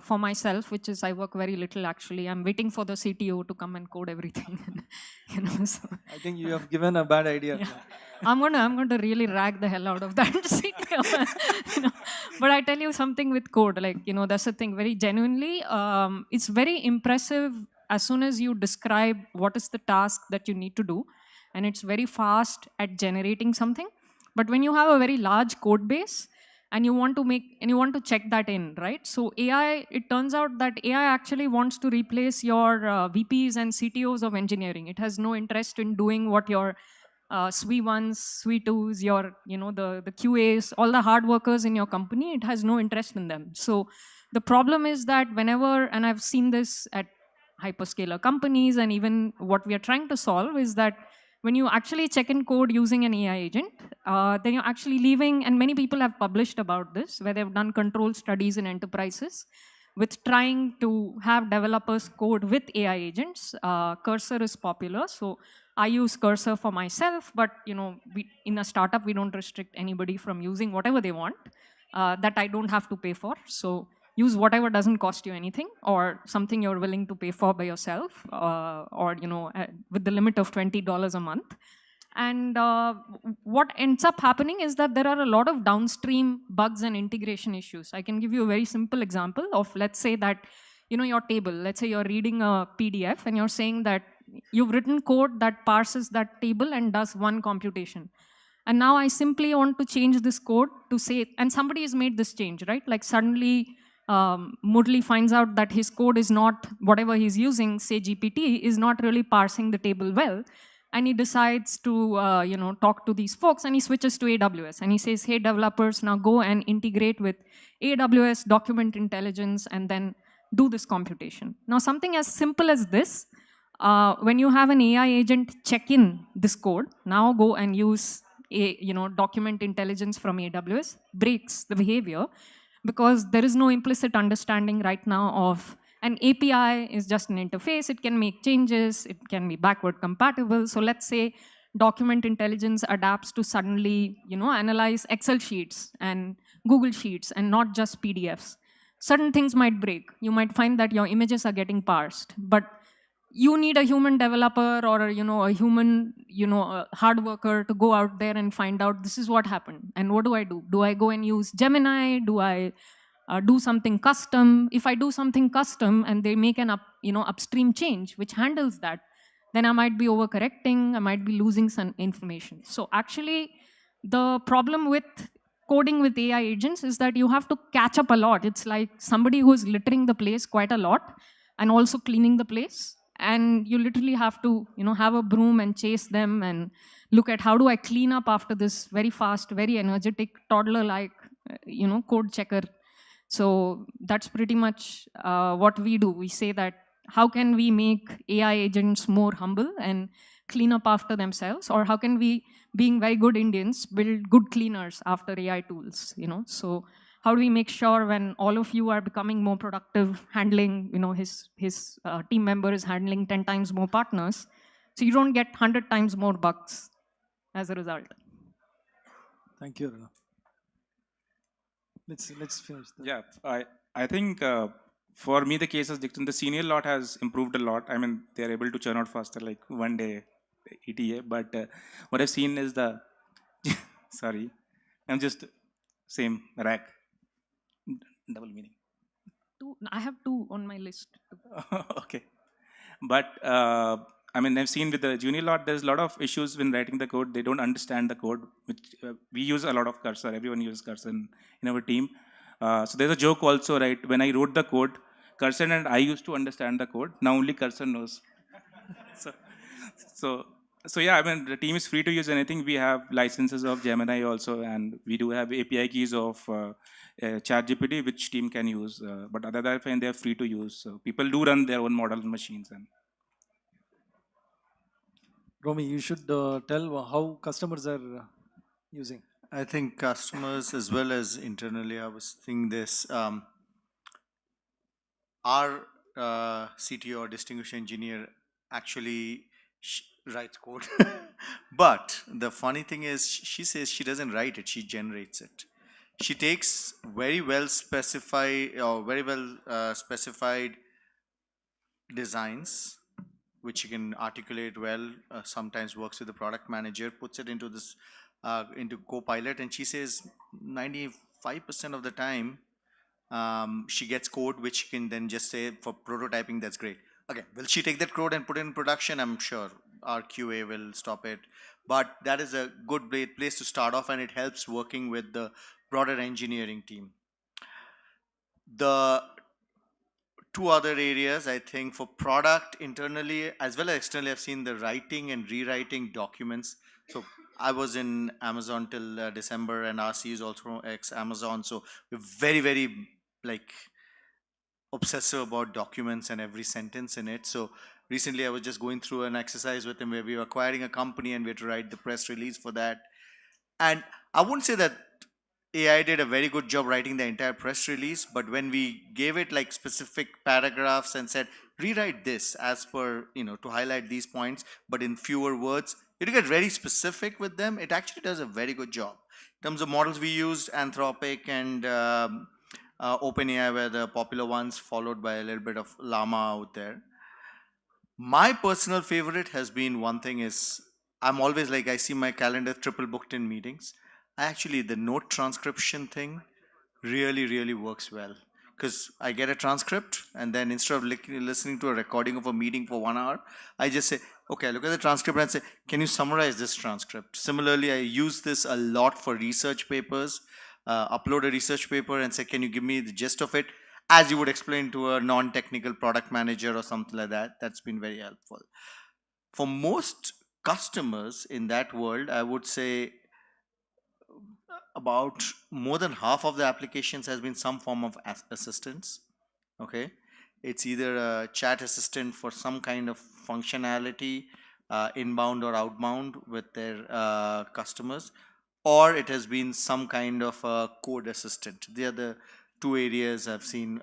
Speaker 15: for myself, which is I work very little actually. I'm waiting for the CTO to come and code everything. So,
Speaker 9: I think you have given a bad idea.
Speaker 15: yeah. I'm going to really rag the hell out of that CTO. But I tell you something with code, like that's the thing. Very genuinely, it's very impressive as soon as you describe what is the task that you need to do, and it's very fast at generating something. But when you have a very large code base and you want to check that in, right? So AI, it turns out that AI actually wants to replace your VPs and CTOs of engineering. It has no interest in doing what your SWE1s, SWE2s, your the QAs, all the hard workers in your company. It has no interest in them. So the problem is that whenever, and I've seen this at hyperscaler companies, and even what we are trying to solve is that when you actually check in code using an AI agent, then you're actually leaving, and many people have published about this, where they've done control studies in enterprises with trying to have developers code with AI agents. Cursor is popular, so I use Cursor for myself, but in a startup, we don't restrict anybody from using whatever they want that I don't have to pay for. So use whatever doesn't cost you anything, or something you're willing to pay for by yourself, or with the limit of $20 a month. And what ends up happening is that there are a lot of downstream bugs and integration issues. I can give you a very simple example of, let's say that your table, let's say you're reading a PDF and you're saying that you've written code that parses that table and does one computation. And now I simply want to change this code to say, and somebody has made this change, right? Like suddenly Murli finds out that his code is not, whatever he's using, say GPT, is not really parsing the table well. And he decides to talk to these folks, and he switches to AWS. And he says, hey, developers, now go and integrate with AWS document intelligence and then do this computation. Now, something as simple as this, when you have an AI agent check in this code, now go and use document intelligence from AWS, breaks the behavior, because there is no implicit understanding right now of an API is just an interface. It can make changes. It can be backward compatible. So let's say document intelligence adapts to suddenly analyze Excel sheets and Google Sheets and not just PDFs. Certain things might break. You might find that your images are getting parsed, but you need a human developer or a human a hard worker to go out there and find out this is what happened. And what do? Do I go and use Gemini? Do I do something custom? If I do something custom and they make an upstream change which handles that, then I might be overcorrecting, I might be losing some information. So actually, the problem with coding with AI agents is that you have to catch up a lot. It's like somebody who is littering the place quite a lot and also cleaning the place. And you literally have to, have a broom and chase them and look at how do I clean up after this very fast, very energetic, toddler-like, code checker. So that's pretty much what we do. We say that how can we make AI agents more humble and clean up after themselves, or how can we, being very good Indians, build good cleaners after AI tools? So how do we make sure when all of you are becoming more productive, handling, his team member is handling 10 times more partners, so you don't get 100 times more bugs as a result.
Speaker 9: Thank you, Rana. Let's finish.
Speaker 16: Yeah, I think for me the case is different. The senior lot has improved a lot. I mean, they are able to churn out faster, like one day ETA. But what I've seen is the sorry, I'm just same rack, double meaning.
Speaker 15: I have two on my list.
Speaker 16: Okay, but I mean, I've seen with the junior lot, there's a lot of issues when writing the code. They don't understand the code, which we use a lot of cursor. Everyone uses cursor in our team. So there's a joke also, right? When I wrote the code, cursor and I used to understand the code. Now only cursor knows. so, so, so yeah, I mean, the team is free to use anything. We have licenses of Gemini also, and we do have API keys of ChatGPT, which team can use. But other than that, they are free to use. So people do run their own model machines. And
Speaker 9: Romy, you should tell how customers are using.
Speaker 5: I think customers as well as internally, I was thinking this. Our CTO or distinguished engineer actually writes code. But the funny thing is, she says she doesn't write it, she generates it. She takes very well specified designs, which you can articulate well, sometimes works with the product manager, puts it into this into Copilot, and she says 95% of the time she gets code which she can then just say for prototyping. That's great. Okay, will she take that code and put it in production? I'm sure our QA will stop it, but that is a good place to start off, and it helps working with the broader engineering team. The two other areas, I think, for product internally as well as externally, I've seen the writing and rewriting documents. So I was in Amazon till December, and RC is also ex-Amazon. So we're very like obsessive about documents and every sentence in it. So recently I was just going through an exercise with him where we were acquiring a company and we had to write the press release for that. And I wouldn't say that AI did a very good job writing the entire press release, but when we gave it like specific paragraphs and said, rewrite this as per, to highlight these points, but in fewer words, you get very specific with them. It actually does a very good job. In terms of models we used, Anthropic and OpenAI were the popular ones, followed by a little bit of Llama out there. My personal favorite has been, one thing is, I'm always like, I see my calendar triple booked in meetings. Actually, the note transcription thing really works well, because I get a transcript and then instead of listening to a recording of a meeting for 1 hour, I just say, okay, I look at the transcript and say, can you summarize this transcript? Similarly, I use this a lot for research papers. Upload a research paper and say, can you give me the gist of it, as you would explain to a non-technical product manager or something like that. That's been very helpful. For most customers in that world, I would say about more than half of the applications has been some form of assistance. Okay, it's either a chat assistant for some kind of functionality, inbound or outbound with their customers, or it has been some kind of a code assistant. They are the two areas I've seen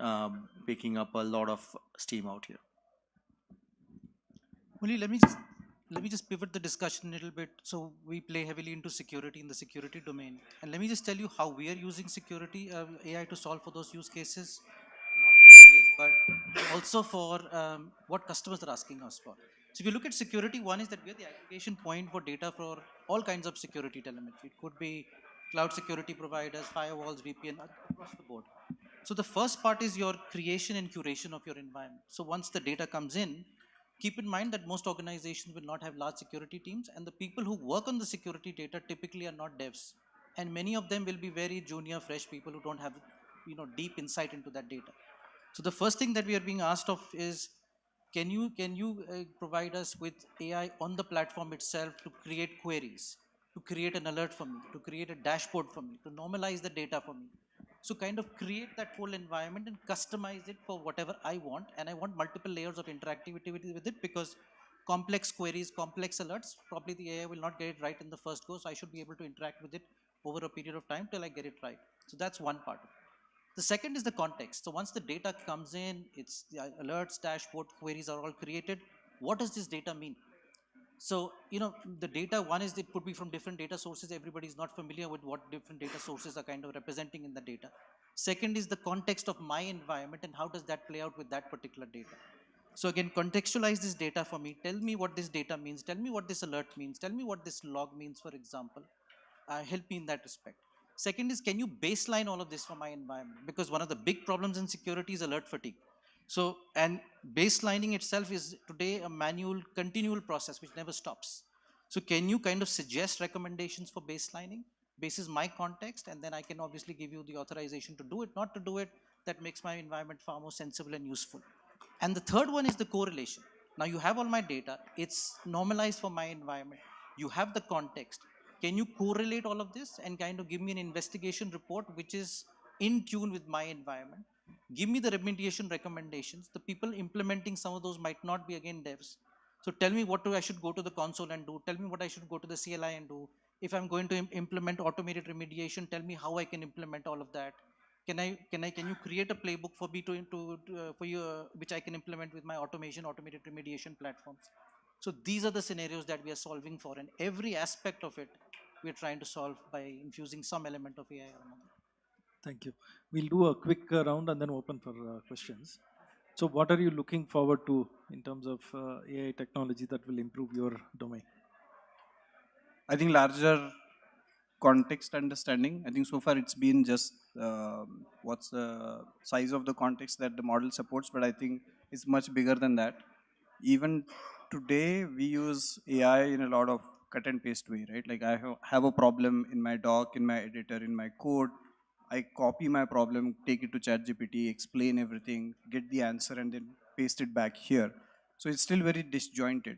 Speaker 5: picking up a lot of steam out here.
Speaker 23: Only let me just pivot the discussion a little bit. So we play heavily into security in the security domain, and let me just tell you how we are using security AI to solve for those use cases, but also for what customers are asking us for. So if you look at security, one is that we are the aggregation point for data for all kinds of security telemetry. It could be cloud security providers, firewalls, VPN, across the board. So the first part is your creation and curation of your environment. So once the data comes in, Keep in mind that most organizations will not have large security teams, and the people who work on the security data typically are not devs. And many of them will be very junior, fresh people who don't have, deep insight into that data. So the first thing that we are being asked of is, can you provide us with AI on the platform itself to create queries, to create an alert for me, to create a dashboard for me, to normalize the data for me. So kind of create that whole environment and customize it for whatever I want. And I want multiple layers of interactivity with it, because complex queries, complex alerts, probably the AI will not get it right in the first go. So I should be able to interact with it over a period of time till I get it right. So that's one part of it. The second is the context. So once the data comes in, it's the alerts, dashboard, queries are all created. What does this data mean? So, the data, one is it could be from different data sources. Everybody is not familiar with what different data sources are kind of representing in the data. Second is the context of my environment and how does that play out with that particular data. So again, contextualize this data for me. Tell me what this data means. Tell me what this alert means. Tell me what this log means, for example. Help me in that respect. Second is, can you baseline all of this for my environment? Because one of the big problems in security is alert fatigue. So, and baselining itself is today a manual, continual process which never stops. So can you kind of suggest recommendations for baselining basis my context, and then I can obviously give you the authorization to do it, not to do it. That makes my environment far more sensible and useful. And the third one is the correlation. Now you have all my data, it's normalized for my environment. You have the context. Can you correlate all of this and kind of give me an investigation report which is in tune with my environment? Give me the remediation recommendations. The people implementing some of those might not be again devs. So tell me what I should go to the console and do. Tell me what I should go to the CLI and do. If I'm going to implement automated remediation, tell me how I can implement all of that. Can you create a playbook for me for you, which I can implement with my automated remediation platforms? So these are the scenarios that we are solving for, and every aspect of it we are trying to solve by infusing some element of AI or another.
Speaker 9: Thank you. We'll do a quick round and then open for questions. So what are you looking forward to in terms of AI technology that will improve your domain?
Speaker 14: I think larger context understanding. I think so far it's been just what's the size of the context that the model supports, but I think it's much bigger than that. Even today, we use AI in a lot of cut and paste way, right? Like I have a problem in my doc, in my editor, in my code. I copy my problem, take it to ChatGPT, explain everything, get the answer, and then paste it back here. So it's still very disjointed.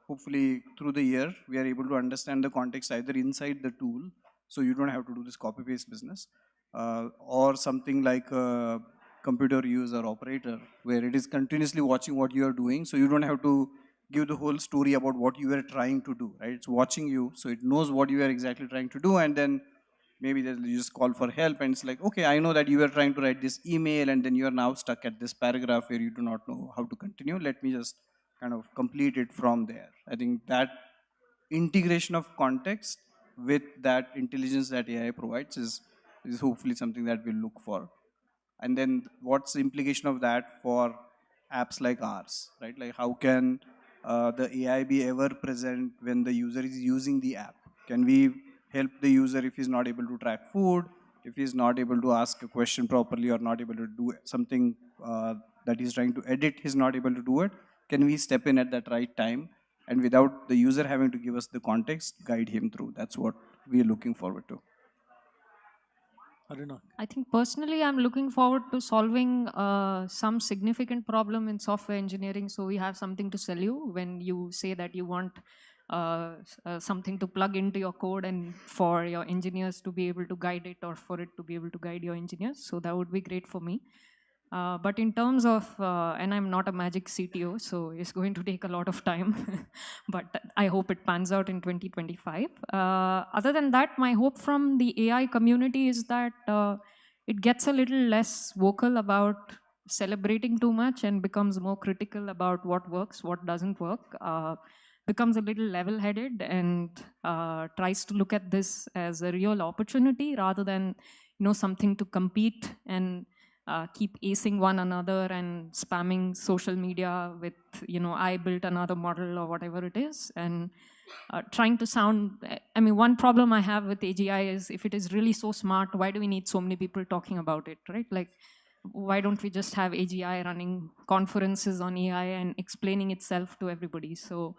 Speaker 14: Hopefully, through the year, we are able to understand the context either inside the tool, so you don't have to do this copy-paste business, or something like a computer user operator, where it is continuously watching what you are doing, so you don't have to give the whole story about what you are trying to do, right? It's watching you, so it knows what you are exactly trying to do, and then maybe you just call for help, and it's like, okay, I know that you were trying to write this email, and then you are now stuck at this paragraph where you do not know how to continue. Let me just kind of complete it from there. I think that integration of context with that intelligence that AI provides is hopefully something that we'll look for. And then what's the implication of that for apps like ours, right? Like how can the AI be ever present when the user is using the app? Can we help the user if he's not able to track food, if he's not able to ask a question properly, or not able to do something that he's trying to edit, he's not able to do it? Can we step in at that right time, and without the user having to give us the context, guide him through? That's what we're looking forward to.
Speaker 9: Aruna.
Speaker 15: I think personally, I'm looking forward to solving some significant problem in software engineering. So we have something to sell you when you say that you want something to plug into your code and for your engineers to be able to guide it, or for it to be able to guide your engineers. So that would be great for me. But in terms of, and I'm not a magic CTO, so it's going to take a lot of time, but I hope it pans out in 2025. Other than that, my hope from the AI community is that it gets a little less vocal about celebrating too much and becomes more critical about what works, what doesn't work, becomes a little level-headed and tries to look at this as a real opportunity rather than, something to compete and keep acing one another and spamming social media with, I built another model or whatever it is, and trying to sound, one problem I have with AGI is if it is really so smart, why do we need so many people talking about it, right? Like, why don't we just have AGI running conferences on AI and explaining itself to everybody? So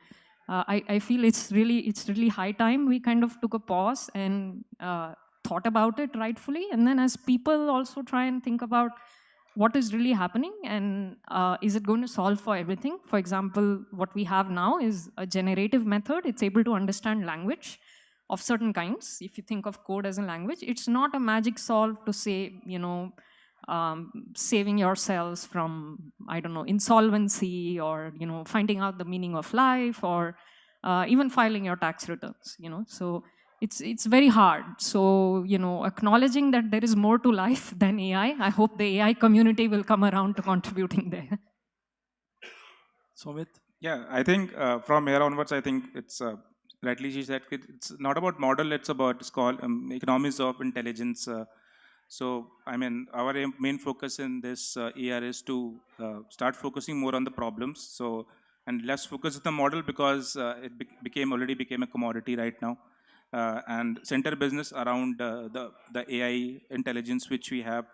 Speaker 15: I feel it's really high time we kind of took a pause and thought about it rightfully. And then as people also try and think about what is really happening and is it going to solve for everything? For example, what we have now is a generative method. It's able to understand language of certain kinds. If you think of code as a language, it's not a magic solve to say, saving yourselves from, I don't know, insolvency, or, finding out the meaning of life, or even filing your tax returns, So it's very hard. So, acknowledging that there is more to life than AI, I hope the AI community will come around to contributing there.
Speaker 9: Sumit?
Speaker 16: Yeah, I think from here onwards, I think it's rightly she said it's not about model, it's called economies of intelligence. So, I mean, our main focus in this year is to start focusing more on the problems. So, and less focus on the model, because it already became a commodity right now. And center business around the AI intelligence which we have,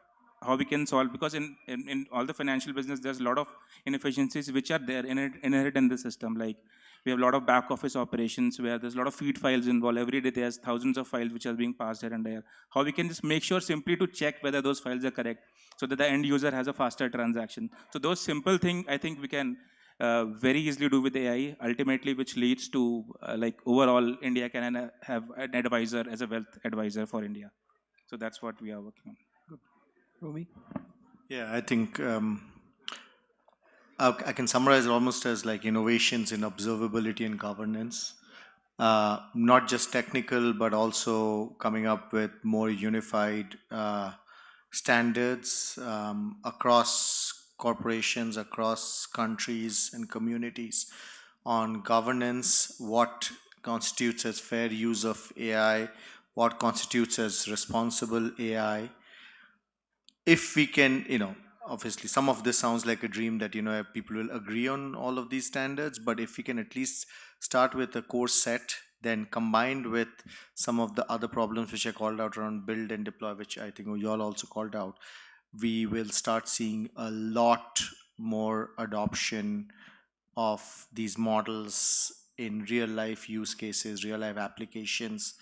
Speaker 16: how we can solve, because in all the financial business, there's a lot of inefficiencies which are there inherent in the system. Like, we have a lot of back office operations where there's a lot of feed files involved. Every day there's thousands of files which are being passed here and there. How we can just make sure simply to check whether those files are correct, so that the end user has a faster transaction. So those simple things, I think we can very easily do with AI, ultimately, which leads to like overall India can have an advisor as a wealth advisor for India. So that's what we are working on.
Speaker 9: Good. Rumi?
Speaker 5: Yeah, I think I can summarize it almost as like innovations in observability and governance. Not just technical, but also coming up with more unified standards across corporations, across countries and communities on governance, what constitutes as fair use of AI, what constitutes as responsible AI. If we can, obviously some of this sounds like a dream that, people will agree on all of these standards, but if we can at least start with a core set, then combined with some of the other problems which I called out around build and deploy, which I think you all also called out, we will start seeing a lot more adoption of these models in real life use cases, real life applications,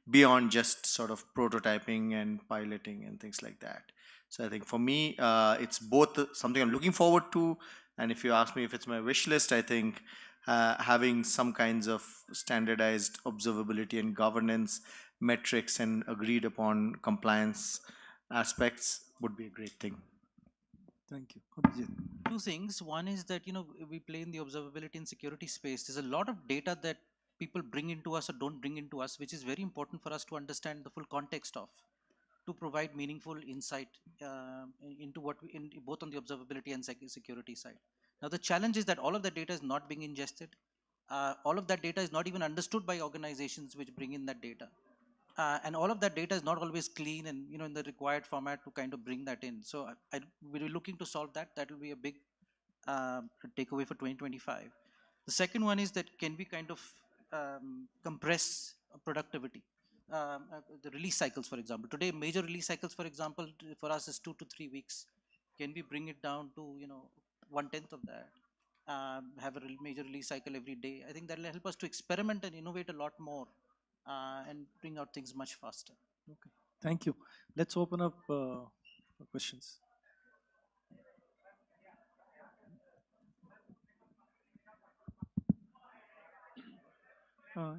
Speaker 5: beyond just sort of prototyping and piloting and things like that. So I think for me, it's both something I'm looking forward to, and if you ask me if it's my wish list, I think having some kinds of standardized observability and governance metrics and agreed upon compliance aspects would be a great thing.
Speaker 9: Thank you.
Speaker 23: Two things. One is that, we play in the observability and security space. There's a lot of data that people bring into us or don't bring into us, which is very important for us to understand the full context of, to provide meaningful insight into what we, in both on the observability and security side. Now the challenge is that all of that data is not being ingested. All of that data is not even understood by organizations which bring in that data. And all of that data is not always clean and in the required format to kind of bring that in. So we're looking to solve that. That will be a big takeaway for 2025. The second one is that can we kind of compress productivity? The release cycles, for example. Today, major release cycles, for example, for us is 2 to 3 weeks. Can we bring it down to 1/10 of that? Have a major release cycle every day. I think that will help us to experiment and innovate a lot more and bring out things much faster.
Speaker 9: Okay, thank you. Let's open up for questions.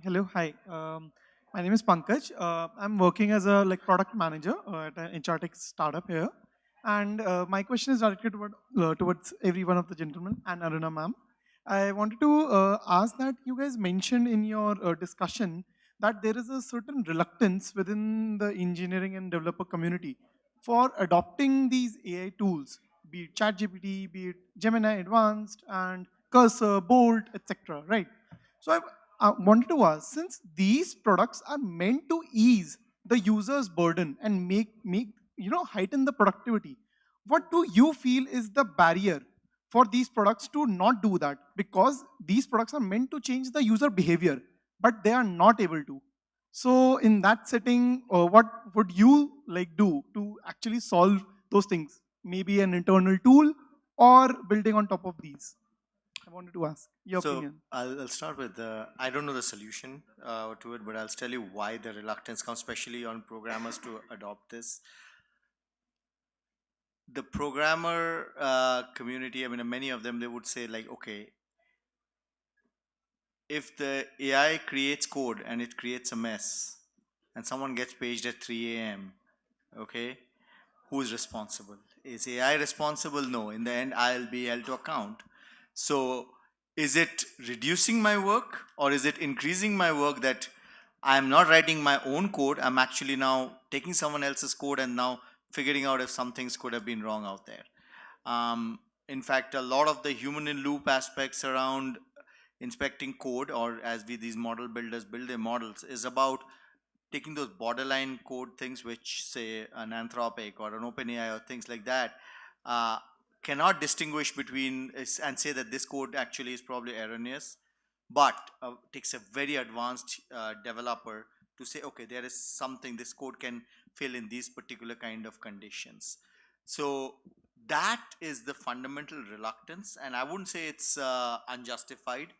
Speaker 2: Hello, hi. My name is Pankaj. I'm working as a product manager at an HR tech startup here. And my question is directed towards every one of the gentlemen and Aruna ma'am. I wanted to ask that you guys mentioned in your discussion that there is a certain reluctance within the engineering and developer community for adopting these AI tools, be it ChatGPT, be it Gemini Advanced, and Cursor, Bolt, etc. Right? So I wanted to ask, since these products are meant to ease the user's burden and make heighten the productivity, what do you feel is the barrier for these products to not do that? Because these products are meant to change the user behavior, but they are not able to. So in that setting, what would you do to actually solve those things? maybe an internal tool, or building on top of these? I wanted to ask your
Speaker 5: So
Speaker 2: opinion.
Speaker 5: I'll start with I don't know the solution to it, but I'll tell you why the reluctance comes, especially on programmers to adopt this. The programmer community, I mean, many of them, they would say like, okay, if the AI creates code and it creates a mess and someone gets paged at 3 a.m., okay, who is responsible? Is AI responsible? No. In the end, I'll be held to account. So is it reducing my work or is it increasing my work that I'm not writing my own code? I'm actually now taking someone else's code and now figuring out if some things could have been wrong out there. In fact, a lot of the human in loop aspects around inspecting code, or as these model builders build their models, is about taking those borderline code things, which say an Anthropic or an OpenAI or things like that, cannot distinguish between and say that this code actually is probably erroneous, but takes a very advanced developer to say, okay, there is something this code can fill in these particular kind of conditions. So that is the fundamental reluctance, and I wouldn't say it's unjustified,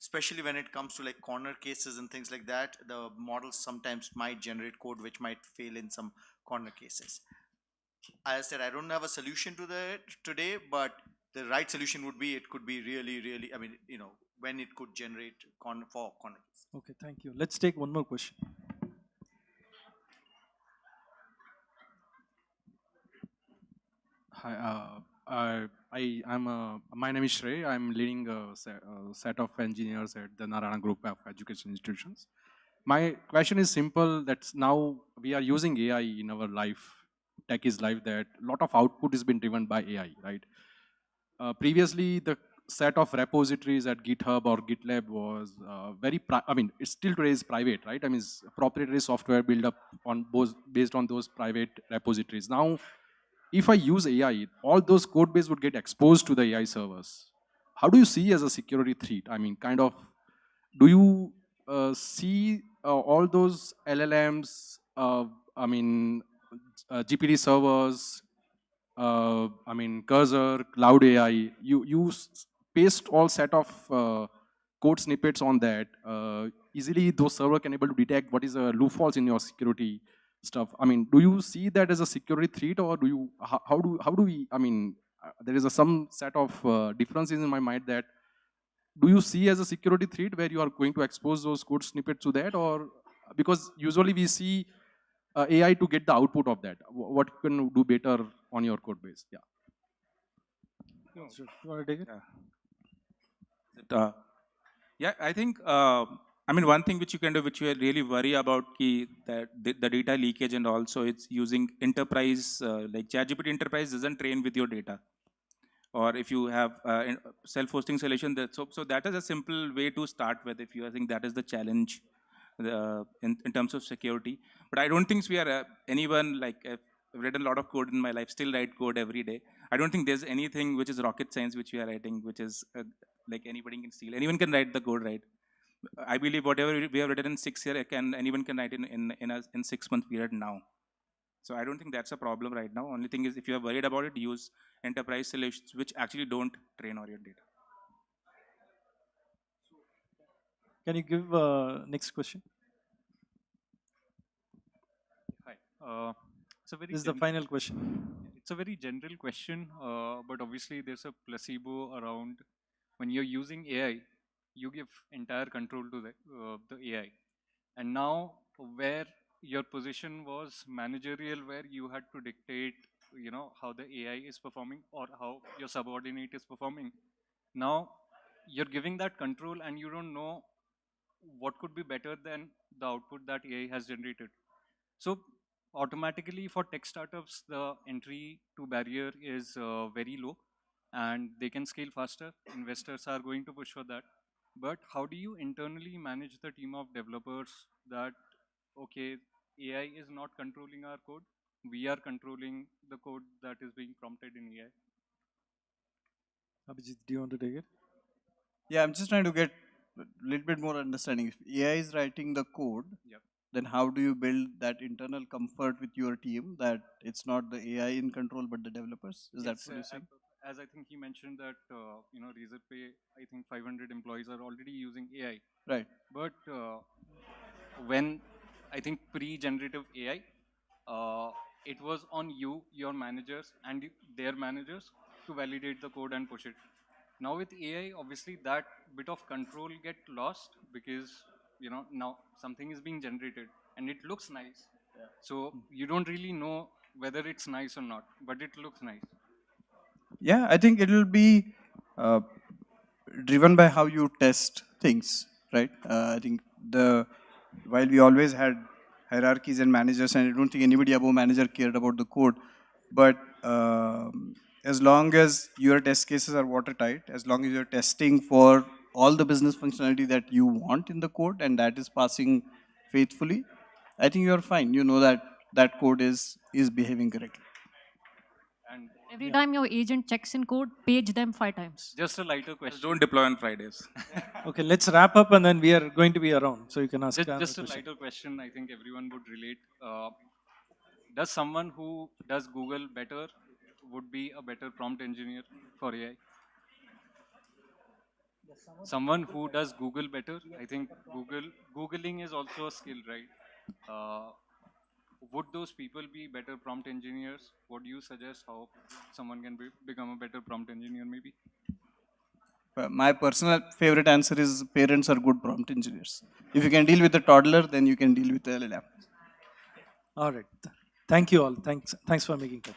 Speaker 5: especially when it comes to like corner cases and things like that. The models sometimes might generate code which might fail in some corner cases. As I said, I don't have a solution to that today, but the right solution would be, it could be really, I mean, when it could generate for corner cases.
Speaker 9: Okay, thank you. Let's take one more question.
Speaker 4: Hi, my name is Shrey. I'm leading a set of engineers at the Narayana Group of Education Institutions. My question is simple, that now we are using AI in our life, tech is life, that a lot of output has been driven by AI, right? Previously, the set of repositories at GitHub or GitLab was it still today is private, right? I mean, it's proprietary software built up on based on those private repositories. Now, if I use AI, all those code base would get exposed to the AI servers. How do you see as a security threat? I mean, kind of, do you see all those LLMs, GPT servers, Cursor, Cloud AI, you paste all set of code snippets on that. Easily those server can able to detect what is the loopholes in your security stuff. I mean, do you see that as a security threat, or do you, how do we, there is some set of differences in my mind that, do you see as a security threat where you are going to expose those code snippets to that, or because usually we see AI to get the output of that. What can you do better on your code base? Yeah.
Speaker 9: Sure. You want to take it?
Speaker 16: Yeah, I think, one thing which you can do, which you really worry about, that the data leakage, and also it's using enterprise, like ChatGPT Enterprise doesn't train with your data. Or if you have self-hosting solution, so that is a simple way to start with, if you think that is the challenge in terms of security. But I don't think we are anyone, like, I've read a lot of code in my life, still write code every day. I don't think there's anything which is rocket science which we are writing, which is like anybody can steal. Anyone can write the code, right? I believe whatever we have written in 6 years, anyone can write in 6-month period now. So I don't think that's a problem right now. Only thing is, if you are worried about it, use enterprise solutions which actually don't train on your data.
Speaker 9: Can you give next question?
Speaker 7: Hi.
Speaker 9: This is the final question.
Speaker 7: It's a very general question, but obviously there's a placebo around. When you're using AI, you give entire control to the AI. And now, where your position was managerial, where you had to dictate, how the AI is performing or how your subordinate is performing. Now, you're giving that control and you don't know what could be better than the output that AI has generated. So automatically for tech startups, the entry to barrier is very low and they can scale faster. Investors are going to push for that. But how do you internally manage the team of developers that, okay, AI is not controlling our code, we are controlling the code that is being prompted in AI?
Speaker 9: Abhijit, do you want to take it?
Speaker 14: Yeah, I'm just trying to get a little bit more understanding. If AI is writing the code,
Speaker 7: yep,
Speaker 14: then how do you build that internal comfort with your team that it's not the AI in control but the developers? Is that what you're saying?
Speaker 7: As I think he mentioned that, Razorpay, I think 500 employees are already using AI.
Speaker 14: Right.
Speaker 7: But when I think pre-generative AI, it was on you, your managers, and their managers to validate the code and push it. Now with AI, obviously that bit of control get lost because now something is being generated and it looks nice. So you don't really know whether it's nice or not, but it looks nice.
Speaker 14: Yeah, I think it will be driven by how you test things, right? I think while we always had hierarchies and managers, and I don't think anybody above manager cared about the code, but as long as your test cases are watertight, as long as you're testing for all the business functionality that you want in the code and that is passing faithfully, I think you're fine. You know that that code is behaving correctly.
Speaker 7: And
Speaker 15: Every time your agent checks in code, page them 5 times.
Speaker 7: just a lighter question.
Speaker 16: Don't deploy on Fridays.
Speaker 9: Okay, let's wrap up and then we are going to be around. So you can ask
Speaker 7: Just a
Speaker 9: question.
Speaker 7: lighter question, I think everyone would relate. Does someone who does Google better would be a better prompt engineer for AI? Someone who does Google better, I think Googling is also a skill, right? Would those people be better prompt engineers? What do you suggest how someone can become a better prompt engineer maybe?
Speaker 14: My personal favorite answer is parents are good prompt engineers. If you can deal with a toddler, then you can deal with the LLM.
Speaker 9: All right. Thank you all. Thanks for making that.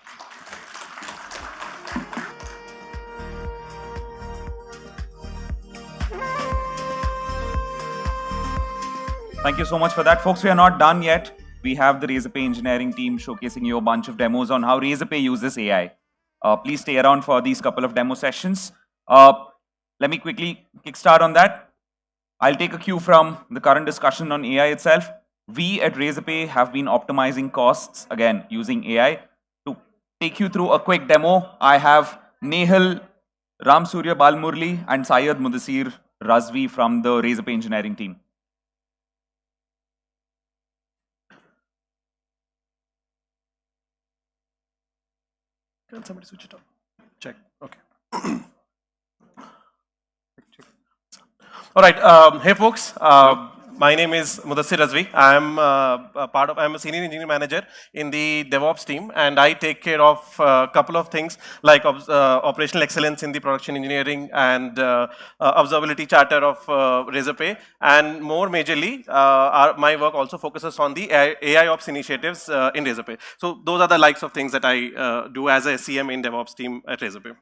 Speaker 1: Thank you so much for that. Folks, we are not done yet. We have the Razorpay engineering team showcasing you a bunch of demos on how Razorpay uses AI. Please stay around for these couple of demo sessions. Let me quickly kickstart on that. I'll take a cue from the current discussion on AI itself. We at Razorpay have been optimizing costs, again, using AI. To take you through a quick demo, I have Nehal, Ram Surya Balmurli, and Syed Mudassir Razvi from the Razorpay engineering team.
Speaker 6: Can somebody switch it on? Check. Okay. All right. Hey, folks. My name is Mudassir Razvi. I'm I'm a senior engineering manager in the DevOps team, and I take care of a couple of things like operational excellence in the production engineering and observability charter of Razorpay. And more majorly, my work also focuses on the AI ops initiatives in Razorpay. So those are the likes of things that I do as a CM in DevOps team at Razorpay.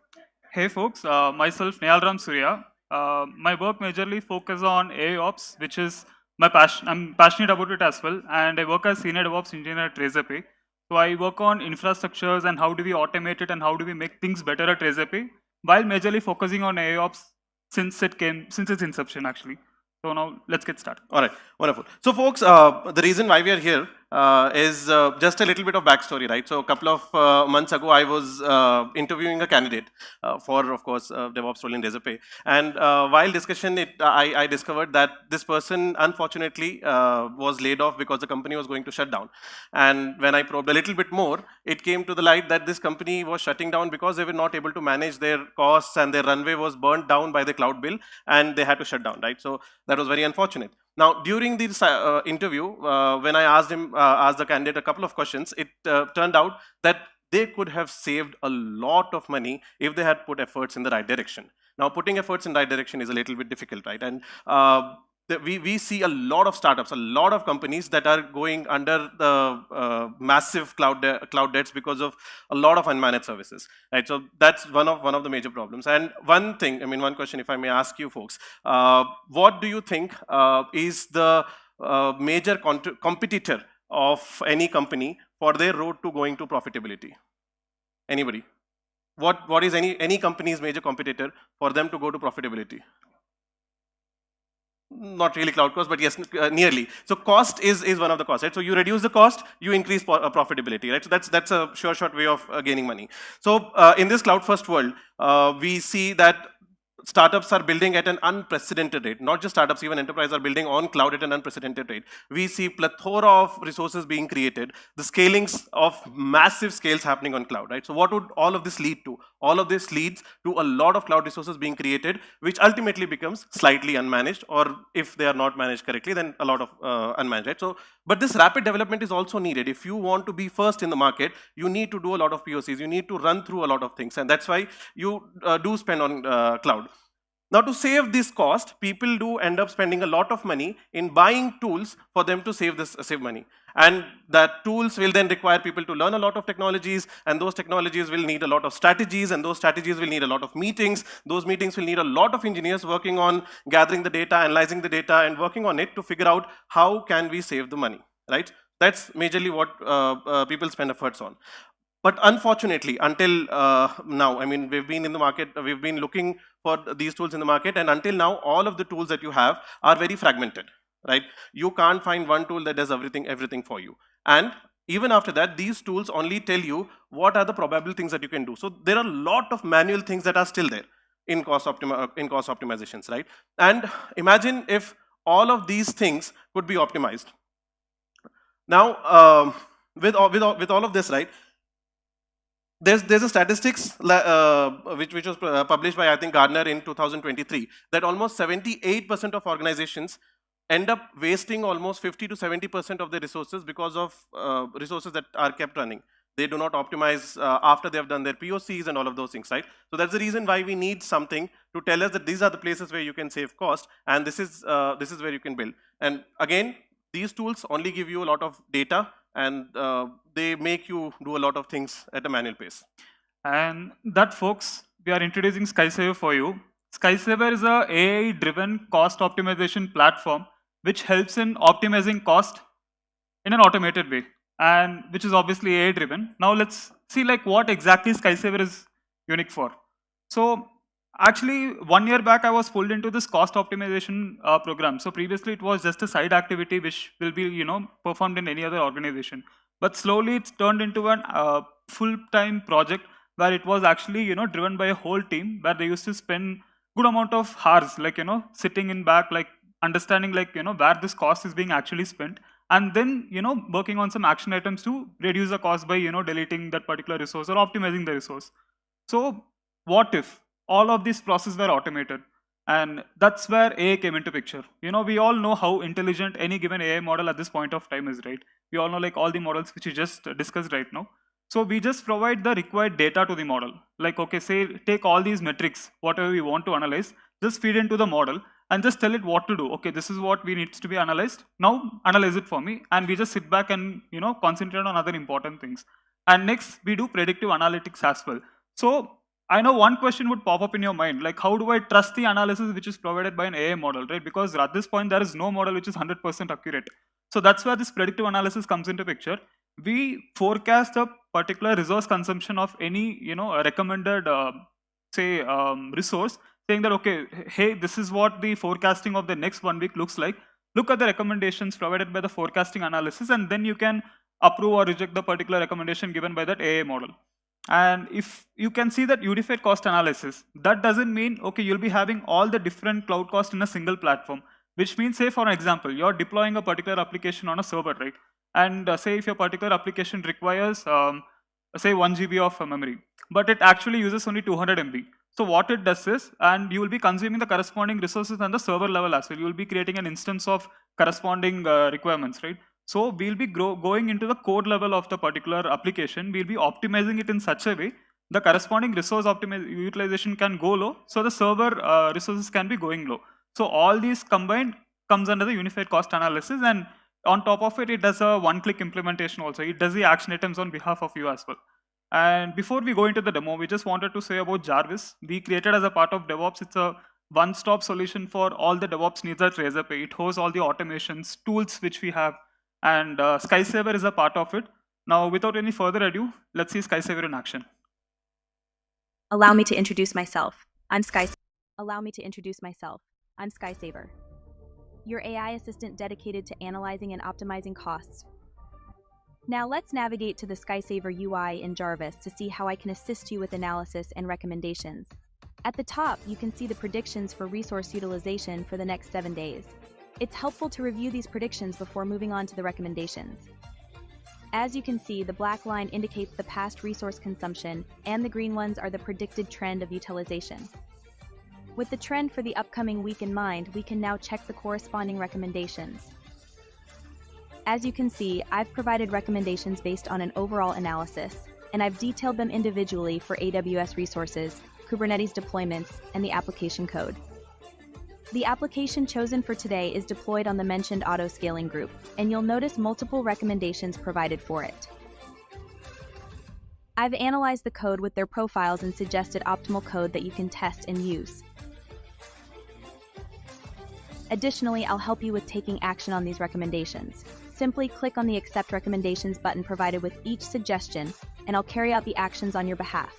Speaker 17: Hey, folks. Myself, Nehal Ram Surya. My work majorly focuses on AI ops, which is my passion. I'm passionate about it as well, and I work as senior DevOps engineer at Razorpay. So I work on infrastructures and how do we automate it and how do we make things better at Razorpay, while majorly focusing on AI ops since its inception actually. So now let's get started.
Speaker 6: All right, wonderful. So folks, the reason why we are here is just a little bit of backstory, right? So a couple of months ago, I was interviewing a candidate for, of course, DevOps role in Razorpay. And while discussion, I discovered that this person, unfortunately, was laid off because the company was going to shut down. And when I probed a little bit more, it came to the light that this company was shutting down because they were not able to manage their costs and their runway was burnt down by the cloud bill and they had to shut down, right? So that was very unfortunate. Now, during this interview, when I asked the candidate a couple of questions, it turned out that they could have saved a lot of money if they had put efforts in the right direction. Now, putting efforts in the right direction is a little bit difficult, right? And we see a lot of startups, a lot of companies that are going under the massive cloud debts because of a lot of unmanaged services, right? So that's one of the major problems. And one thing, I mean, one question, if I may ask you folks, what do you think is the major competitor of any company for their road to going to profitability? Anybody? What is any company's major competitor for them to go to profitability? Not really cloud cost, but yes, nearly. So cost is one of the costs, right? So you reduce the cost, you increase profitability, right? So that's a sure shot way of gaining money. So in this cloud first world, we see that startups are building at an unprecedented rate. Not just startups, even enterprises are building on cloud at an unprecedented rate. We see plethora of resources being created, the scalings of massive scales happening on cloud, right? So what would all of this lead to? All of this leads to a lot of cloud resources being created, which ultimately becomes slightly unmanaged, or if they are not managed correctly, then a lot of unmanaged, right? So, but this rapid development is also needed. If you want to be first in the market, you need to do a lot of POCs, you need to run through a lot of things, and that's why you do spend on cloud. Now, to save this cost, people do end up spending a lot of money in buying tools for them to save money. And that tools will then require people to learn a lot of technologies, and those technologies will need a lot of strategies, and those strategies will need a lot of meetings. Those meetings will need a lot of engineers working on gathering the data, analyzing the data, and working on it to figure out how can we save the money, right? That's majorly what people spend efforts on. But unfortunately, until now, I mean, we've been in the market, we've been looking for these tools in the market, and until now, all of the tools that you have are very fragmented, right? You can't find one tool that does everything for you. And even after that, these tools only tell you what are the probable things that you can do. So there are a lot of manual things that are still there in cost optimizations, right? And imagine if all of these things could be optimized. Now, with all of this, right? There's a statistics which was published by, I think, Gartner in 2023, that almost 78% of organizations end up wasting almost 50 to 70% of their resources because of resources that are kept running. They do not optimize after they have done their POCs and all of those things, right? So that's the reason why we need something to tell us that these are the places where you can save cost, and this is where you can build. And again, these tools only give you a lot of data, and they make you do a lot of things at a manual pace.
Speaker 17: And that, folks, we are introducing SkySaver for you. SkySaver is a AI-driven cost optimization platform which helps in optimizing cost in an automated way, and which is obviously AI-driven. Now let's see like what exactly SkySaver is unique for. So actually, 1 year back, I was pulled into this cost optimization program. So previously, it was just a side activity which will be, performed in any other organization. But slowly, it's turned into a full-time project where it was actually, driven by a whole team where they used to spend good amount of hours, like, sitting in back, like understanding, like, where this cost is being actually spent, and then, working on some action items to reduce the cost by, deleting that particular resource or optimizing the resource. So what if all of these processes were automated? And that's where AI came into picture. We all know how intelligent any given AI model at this point of time is, right? We all know like all the models which we just discussed right now. So we just provide the required data to the model. Like, okay, say, take all these metrics, whatever we want to analyze, just feed into the model and just tell it what to do. Okay, this is what we needs to be analyzed. Now analyze it for me. And we just sit back and, concentrate on other important things. And next, we do predictive analytics as well. So I know one question would pop up in your mind, like how do I trust the analysis which is provided by an AI model, right? Because at this point, there is no model which is 100% accurate. So that's where this predictive analysis comes into picture. We forecast a particular resource consumption of any, recommended, resource, saying that, okay, hey, this is what the forecasting of the next 1 week looks like. Look at the recommendations provided by the forecasting analysis, and then you can approve or reject the particular recommendation given by that AI model. And if you can see that unified cost analysis, that doesn't mean, okay, you'll be having all the different cloud costs in a single platform, which means, say, for example, you're deploying a particular application on a server, right? And say if your particular application requires, say, 1 GB of memory, but it actually uses only 200 MB. So what it does is, and you will be consuming the corresponding resources on the server level as well. You will be creating an instance of corresponding requirements, right? So we'll be going into the code level of the particular application. We'll be optimizing it in such a way the corresponding resource utilization can go low, so the server resources can be going low. So all these combined comes under the unified cost analysis, and on top of it, it does a one-click implementation also. It does the action items on behalf of you as well. And before we go into the demo, we just wanted to say about Jarvis. We created as a part of DevOps. It's a one-stop solution for all the DevOps needs at Razorpay. It hosts all the automations, tools which we have, and SkySaver is a part of it. Now, without any further ado, let's see SkySaver in action.
Speaker 19: Allow me to introduce myself. I'm SkySaver. Your AI assistant dedicated to analyzing and optimizing costs. Now let's navigate to the SkySaver UI in Jarvis to see how I can assist you with analysis and recommendations. At the top, you can see the predictions for resource utilization for the next 7 days. It's helpful to review these predictions before moving on to the recommendations. As you can see, the black line indicates the past resource consumption, and the green ones are the predicted trend of utilization. With the trend for the upcoming week in mind, we can now check the corresponding recommendations. As you can see, I've provided recommendations based on an overall analysis, and I've detailed them individually for AWS resources, Kubernetes deployments, and the application code. The application chosen for today is deployed on the mentioned auto-scaling group, and you'll notice multiple recommendations provided for it. I've analyzed the code with their profiles and suggested optimal code that you can test and use. Additionally, I'll help you with taking action on these recommendations. Simply click on the Accept Recommendations button provided with each suggestion, and I'll carry out the actions on your behalf.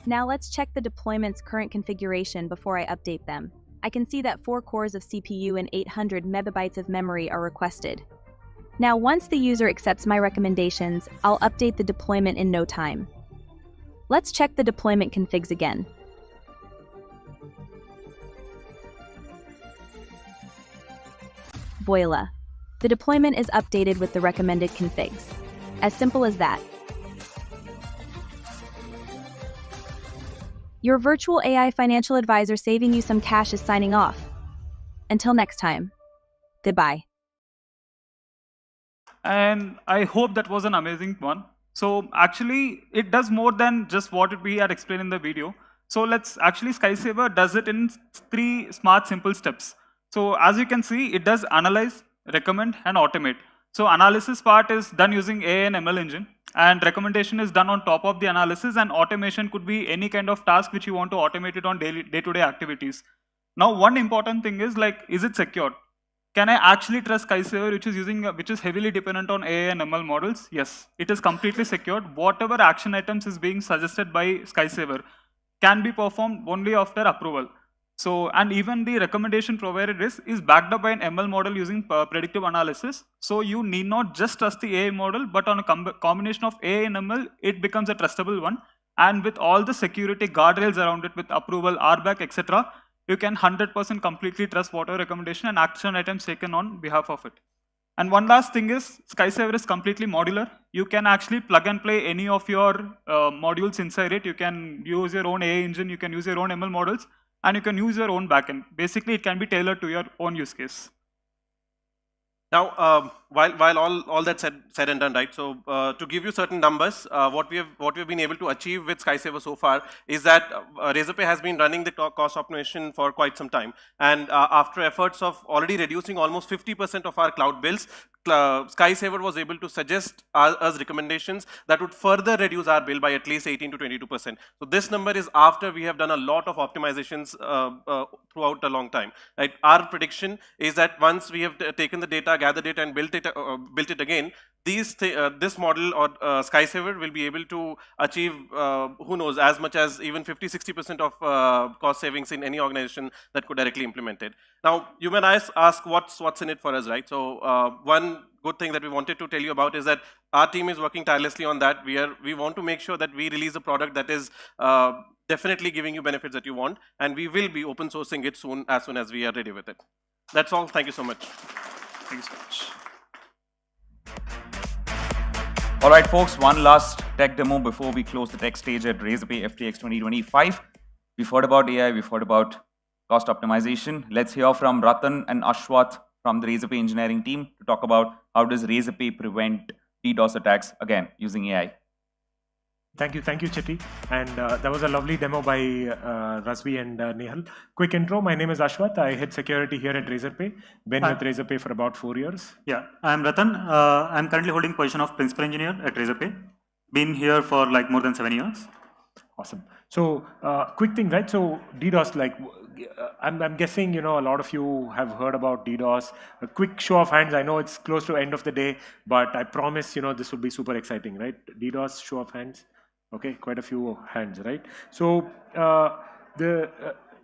Speaker 19: Now let's check the deployment's current configuration before I update them. I can see that 4 cores of CPU and 800 megabytes of memory are requested. Now, once the user accepts my recommendations, I'll update the deployment in no time. Let's check the deployment configs again. Voila. The deployment is updated with the recommended configs. As simple as that. Your virtual AI financial advisor saving you some cash is signing off. Until next time. Goodbye.
Speaker 17: And I hope that was an amazing one. So actually, it does more than just what we had explained in the video. So let's actually, SkySaver does it in 3 smart, simple steps. So as you can see, it does analyze, recommend, and automate. So analysis part is done using AI and ML engine, and recommendation is done on top of the analysis, and automation could be any kind of task which you want to automate it on day-to-day activities. Now, one important thing is like, is it secured? Can I actually trust SkySaver, which is heavily dependent on AI and ML models? Yes, it is completely secured. Whatever action items is being suggested by SkySaver can be performed only after approval. So, and even the recommendation provided is backed up by an ML model using predictive analysis. So you need not just trust the AI model, but on a combination of AI and ML, it becomes a trustable one. And with all the security guardrails around it with approval, RBAC, etc., you can 100% completely trust whatever recommendation and action items taken on behalf of it. And one last thing is, SkySaver is completely modular. You can actually plug and play any of your modules inside it. You can use your own AI engine, you can use your own ML models, and you can use your own backend. Basically, it can be tailored to your own use case.
Speaker 6: Now, while all that said and done, right? So to give you certain numbers, what we have been able to achieve with SkySaver so far is that Razorpay has been running the cost optimization for quite some time, and after efforts of already reducing almost 50% of our cloud bills, SkySaver was able to suggest us recommendations that would further reduce our bill by at least 18 to 22%. So this number is after we have done a lot of optimizations throughout a long time. Right? Our prediction is that once we have taken the data, gathered data, and built it again, this model or SkySaver will be able to achieve, who knows, as much as even 50-60% of cost savings in any organization that could directly implement it. Now, you may ask what's in it for us, right? So one good thing that we wanted to tell you about is that our team is working tirelessly on that. We want to make sure that we release a product that is definitely giving you benefits that you want, and we will be open sourcing it as soon as we are ready with it. That's all. Thank you so much.
Speaker 17: Thanks so much.
Speaker 1: All right, folks, one last tech demo before we close the tech stage at Razorpay FTX 2025. We've heard about AI, we've heard about cost optimization. Let's hear from Ratan and Ashwath from the Razorpay engineering team to talk about how does Razorpay prevent DDoS attacks, again, using AI.
Speaker 18: Thank you, Chetty. And that was a lovely demo by Razvi and Nehal. Quick intro, my name is Ashwath. I head security here at Razorpay. Been with Razorpay for about 4 years.
Speaker 20: Yeah, I'm Ratan. I'm currently holding position of principal engineer at Razorpay. Been here for like more than 7 years.
Speaker 18: Awesome. So quick thing, right? So DDoS, like I'm guessing, you know, a lot of you have heard about DDoS. A quick show of hands. I know it's close to end of the day, but I promise, you know, this will be super exciting, right? DDoS, show of hands. Okay, quite a few hands, right? So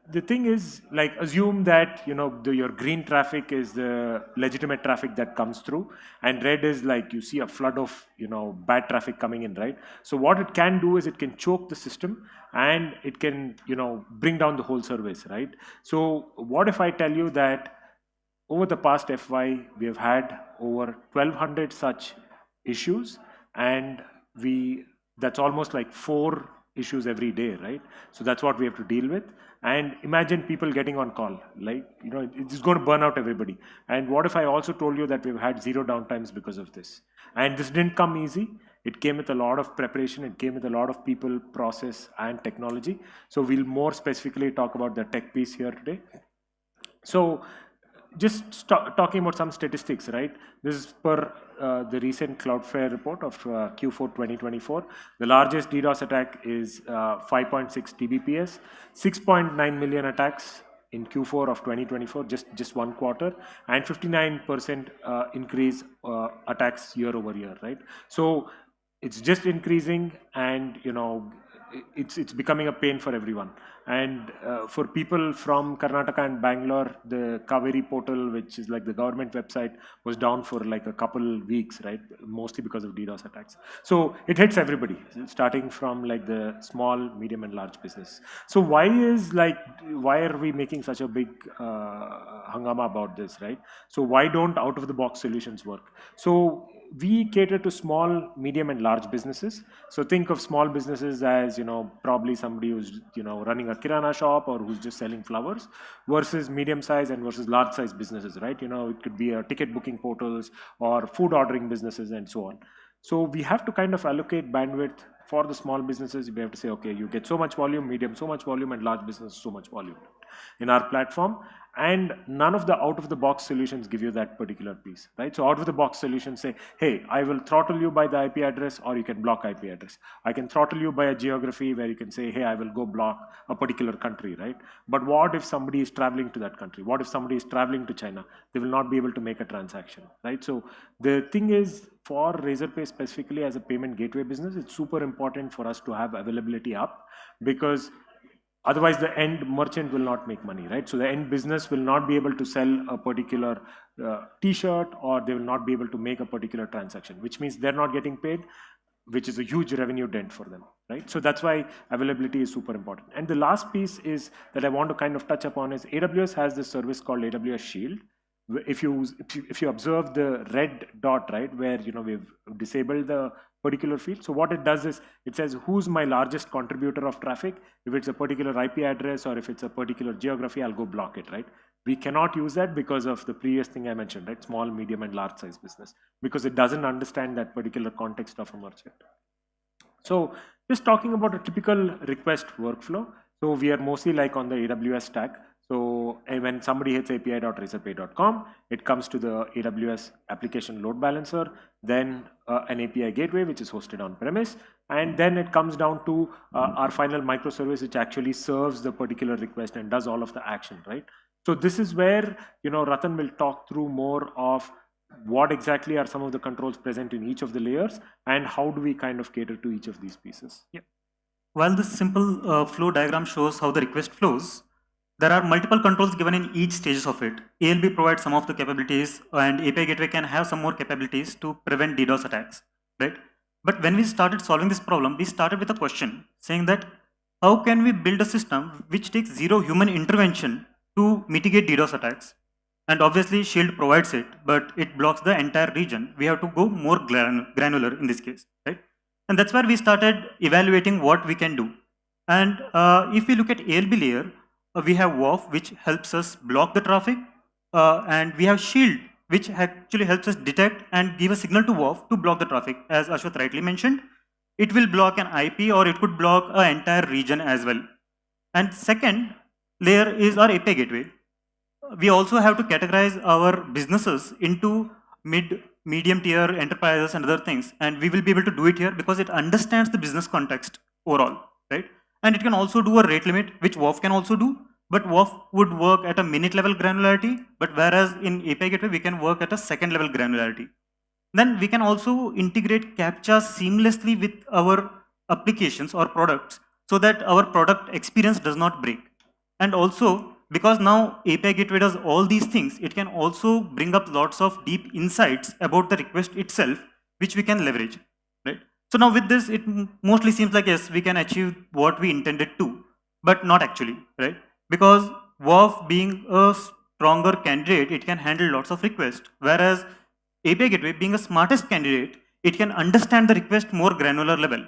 Speaker 18: the thing is, like, assume that, you know, your green traffic is the legitimate traffic that comes through, and red is like you see a flood of, you know, bad traffic coming in, right? So what it can do is it can choke the system, and it can, you know, bring down the whole service, right? So what if I tell you that over the past FY, we have had over 1,200 such issues, and that's almost like 4 issues every day, right? So that's what we have to deal with. And imagine people getting on call, like, you know, it's going to burn out everybody. And what if I also told you that we've had 0 downtimes because of this? And this didn't come easy. It came with a lot of preparation. It came with a lot of people, process, and technology. So we'll more specifically talk about the tech piece here today. So just talking about some statistics, right? This is per the recent Cloudflare report of Q4 2024. The largest DDoS attack is 5.6 Tbps, 6.9 million attacks in Q4 of 2024, just one quarter, and 59% increase attacks year over year, right? So it's just increasing, and, you know, it's becoming a pain for everyone. And for people from Karnataka and Bangalore, the Kaveri portal, which is like the government website, was down for like a couple weeks, right? Mostly because of DDoS attacks. So it hits everybody, starting from like the small, medium, and large business. So why are we making such a big hangama about this, right? So why don't out-of-the-box solutions work? So we cater to small, medium, and large businesses. So think of small businesses as, you know, probably somebody who's, you know, running a kirana shop or who's just selling flowers, versus medium size and versus large size businesses, right? You know, it could be a ticket booking portals or food ordering businesses and so on. So we have to kind of allocate bandwidth for the small businesses. We have to say, okay, you get so much volume, medium so much volume, and large business so much volume in our platform. And none of the out-of-the-box solutions give you that particular piece, right? So out-of-the-box solutions say, hey, I will throttle you by the IP address, or you can block IP address. I can throttle you by a geography, where you can say, hey, I will go block a particular country, right? But what if somebody is traveling to that country? What if somebody is traveling to China? They will not be able to make a transaction, right? So the thing is, for Razorpay specifically as a payment gateway business, it's super important for us to have availability up, because otherwise the end merchant will not make money, right? So the end business will not be able to sell a particular t-shirt, or they will not be able to make a particular transaction, which means they're not getting paid, which is a huge revenue dent for them, right? So that's why availability is super important. And the last piece is that I want to kind of touch upon is AWS has this service called AWS Shield. If you observe the red dot, right, where, you know, we've disabled the particular field. So what it does is it says who's my largest contributor of traffic. If it's a particular IP address or if it's a particular geography, I'll go block it, right? We cannot use that because of the previous thing I mentioned, right? Small, medium, and large size business, because it doesn't understand that particular context of a merchant. So just talking about a typical request workflow. So we are mostly like on the AWS stack. So when somebody hits api.razorpay.com, it comes to the AWS application load balancer, then an API gateway, which is hosted on premise, and then it comes down to our final microservice, which actually serves the particular request and does all of the action, right? So this is where, you know, Ratan will talk through more of what exactly are some of the controls present in each of the layers, and how do we kind of cater to each of these pieces.
Speaker 20: Yeah. While this simple flow diagram shows how the request flows, there are multiple controls given in each stages of it. ALB provides some of the capabilities, and API Gateway can have some more capabilities to prevent DDoS attacks, right? But when we started solving this problem, we started with a question saying that how can we build a system which takes zero human intervention to mitigate DDoS attacks? And obviously Shield provides it, but it blocks the entire region. We have to go more granular in this case, right? And that's where we started evaluating what we can do. And if we look at ALB layer, we have WAF, which helps us block the traffic, and we have Shield, which actually helps us detect and give a signal to WAF to block the traffic. As Ashwath rightly mentioned, it will block an IP, or it could block an entire region as well. And second layer is our API gateway. We also have to categorize our businesses into mid, medium tier, enterprises, and other things. And we will be able to do it here because it understands the business context overall, right? And it can also do a rate limit, which WAF can also do, but WAF would work at a minute level granularity, but whereas in API Gateway, we can work at a second level granularity. Then we can also integrate CAPTCHA seamlessly with our applications or products so that our product experience does not break. And also, because now API Gateway does all these things, it can also bring up lots of deep insights about the request itself, which we can leverage, right? So now with this, it mostly seems like, yes, we can achieve what we intended to, but not actually, right? Because WAF being a stronger candidate, it can handle lots of requests, whereas API Gateway being a smartest candidate, it can understand the request more granular level.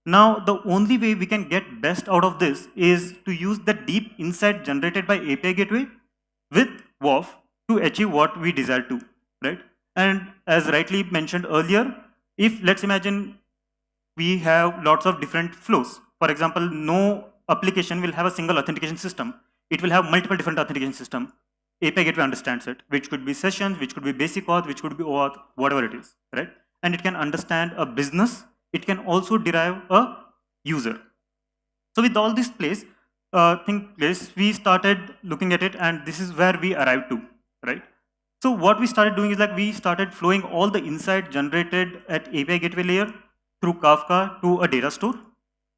Speaker 20: Now, the only way we can get best out of this is to use the deep insight generated by API Gateway with WAF to achieve what we desire to, right? And as rightly mentioned earlier, if let's imagine we have lots of different flows. For example, no application will have a single authentication system. It will have multiple different authentication systems. API Gateway understands it, which could be sessions, which could be basic auth, which could be OAuth, whatever it is, right? And it can understand a business. It can also derive a user. So with all this we started looking at it, and this is where we arrived to, right? So what we started doing is like we started flowing all the insight generated at API Gateway layer through Kafka to a data store.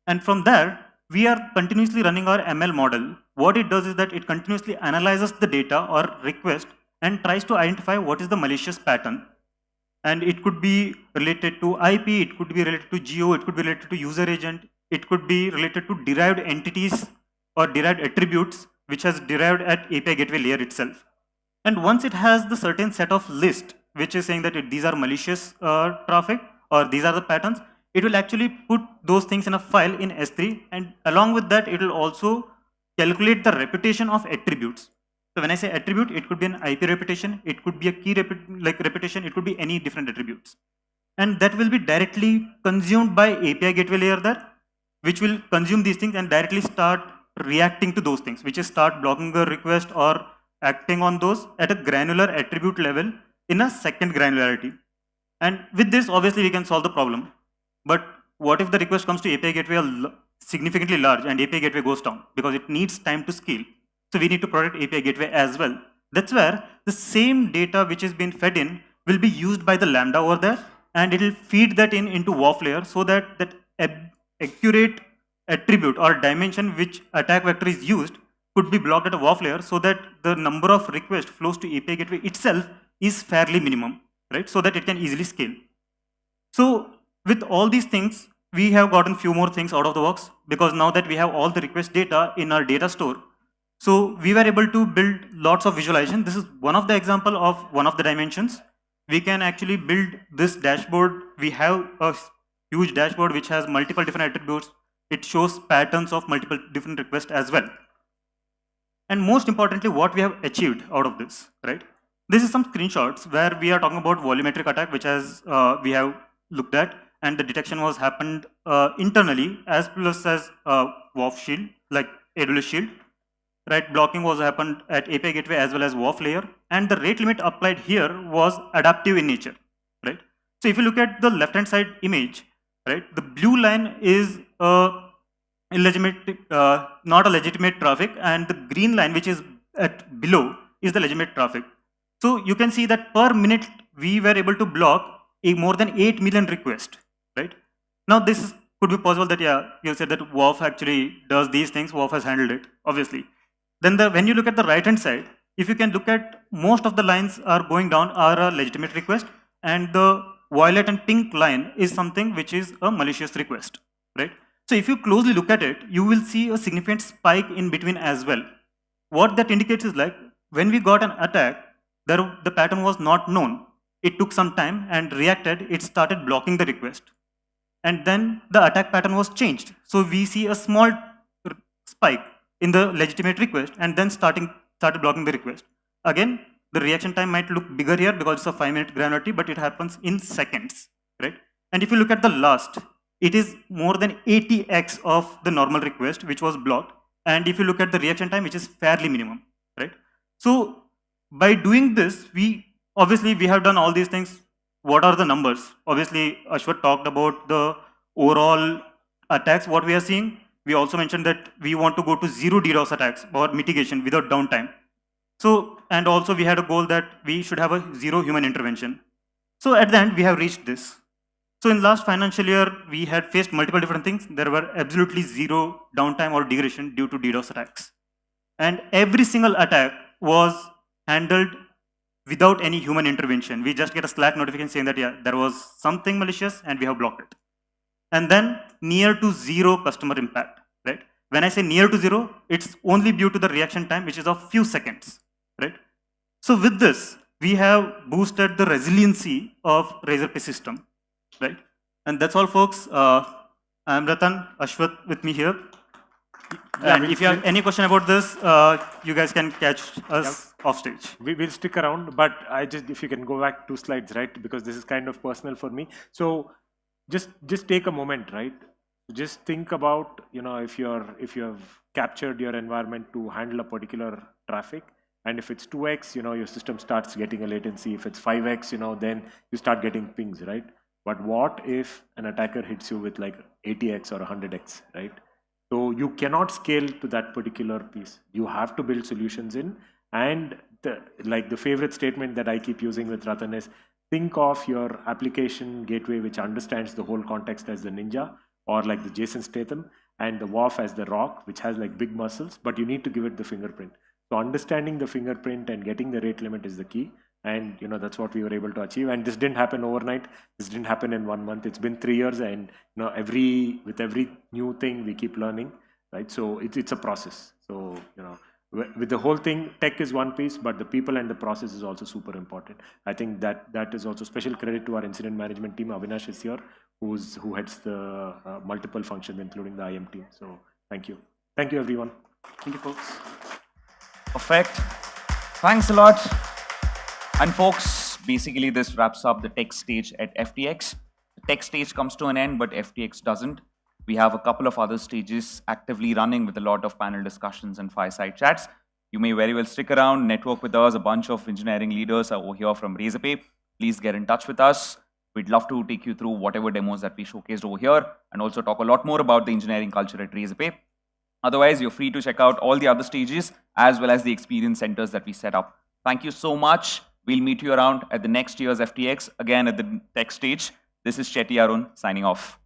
Speaker 20: And from there, we are continuously running our ML model. What it does is that it continuously analyzes the data or request and tries to identify what is the malicious pattern. And it could be related to IP, it could be related to geo, it could be related to user agent, it could be related to derived entities or derived attributes which has derived at API Gateway layer itself. And once it has the certain set of list, which is saying that these are malicious traffic or these are the patterns, it will actually put those things in a file in S3, and along with that, it will also calculate the reputation of attributes. So when I say attribute, it could be an IP reputation, it could be a key reputation, it could be any different attributes. And that will be directly consumed by API Gateway layer there, which will consume these things and directly start reacting to those things, which is start blocking a request or acting on those at a granular attribute level in a second granularity. And with this, obviously, we can solve the problem. But what if the request comes to API Gateway significantly large and API Gateway goes down? Because it needs time to scale. So we need to protect API Gateway as well. That's where the same data which is being fed in will be used by the Lambda over there, and it will feed that into WAF layer so that that accurate attribute or dimension which attack vector is used could be blocked at a WAF layer so that the number of request flows to API Gateway itself is fairly minimum, right? So that it can easily scale. So with all these things, we have gotten few more things out of the works, because now that we have all the request data in our data store, so we were able to build lots of visualization. This is one of the example of one of the dimensions. We can actually build this dashboard. We have a huge dashboard which has multiple different attributes. It shows patterns of multiple different requests as well. And most importantly, what we have achieved out of this, right? This is some screenshots where we are talking about volumetric attack, which has we have looked at, and the detection was happened internally as plus as WAF shield, like AWS shield. Right, blocking was happened at API Gateway as well as WAF layer, and the rate limit applied here was adaptive in nature, right? So if you look at the left-hand side image, right, the blue line is illegitimate, not a legitimate traffic, and the green line, which is at below, is the legitimate traffic. So you can see that per minute we were able to block more than 8 million requests, right? Now this could be possible that, yeah, you said that WAF actually does these things, WAF has handled it, obviously. Then when you look at the right-hand side, if you can look at most of the lines are going down are a legitimate request, and the violet and pink line is something which is a malicious request, right? So if you closely look at it, you will see a significant spike in between as well. What that indicates is like when we got an attack, the pattern was not known. It took some time and reacted, it started blocking the request. And then the attack pattern was changed. So we see a small spike in the legitimate request and then started blocking the request. Again, the reaction time might look bigger here because it's a 5-minute granularity, but it happens in seconds, right? And if you look at the last, it is more than 80x of the normal request which was blocked. And if you look at the reaction time, which is fairly minimum, right? So by doing this, we have done all these things. What are the numbers? Obviously, Ashwat talked about the overall attacks, what we are seeing. We also mentioned that we want to go to 0 DDoS attacks or mitigation without downtime. So, and also we had a goal that we should have a 0 human intervention. So at the end, we have reached this. So in last financial year, we had faced multiple different things. There were absolutely 0 downtime or degradation due to DDoS attacks. and every single attack was handled without any human intervention. We just get a Slack notification saying that, yeah, there was something malicious and we have blocked it. And then near to zero customer impact, right? When I say near to zero, it's only due to the reaction time, which is of few seconds, right? So with this, we have boosted the resiliency of Razorpay system, right? And that's all, folks. I'm Ratan, Ashwath with me here.
Speaker 18: Yeah,
Speaker 20: And if you have any question about this, you guys can catch us off stage.
Speaker 18: We'll stick around, but if you can go back 2 slides, right? Because this is kind of personal for me. So just take a moment, right? Just think about, if you have captured your environment to handle a particular traffic, and if it's 2x, your system starts getting a latency. If it's 5x, then you start getting pings, right? But what if an attacker hits you with like 80x or 100x, right? So you cannot scale to that particular piece. You have to build solutions in, and the favorite statement that I keep using with Ratan is, think of your application gateway which understands the whole context as the ninja, or like the Jason Statham, and the WAF as the rock, which has like big muscles, but you need to give it the fingerprint. So understanding the fingerprint and getting the rate limit is the key. And that's what we were able to achieve. And this didn't happen overnight. This didn't happen in 1 month. It's been 3 years, and with every new thing we keep learning, right? So it's a process. So with the whole thing, tech is one piece, but the people and the process is also super important. I think that is also special credit to our incident management team. Avinash is here, who heads the multiple functions, including the IM team. So thank you everyone.
Speaker 20: Thank you, folks.
Speaker 1: Perfect. Thanks a lot. And folks, basically this wraps up the tech stage at FTX. The tech stage comes to an end, but FTX doesn't. We have a couple of other stages actively running with a lot of panel discussions and fireside chats. You may very well stick around, network with us. A bunch of engineering leaders are over here from Razorpay. Please get in touch with us. We'd love to take you through whatever demos that we showcased over here, and also talk a lot more about the engineering culture at Razorpay. Otherwise, you're free to check out all the other stages as well as the experience centers that we set up. Thank you so much. We'll meet you around at the next year's FTX, again at the tech stage. This is Chetty Arun signing off.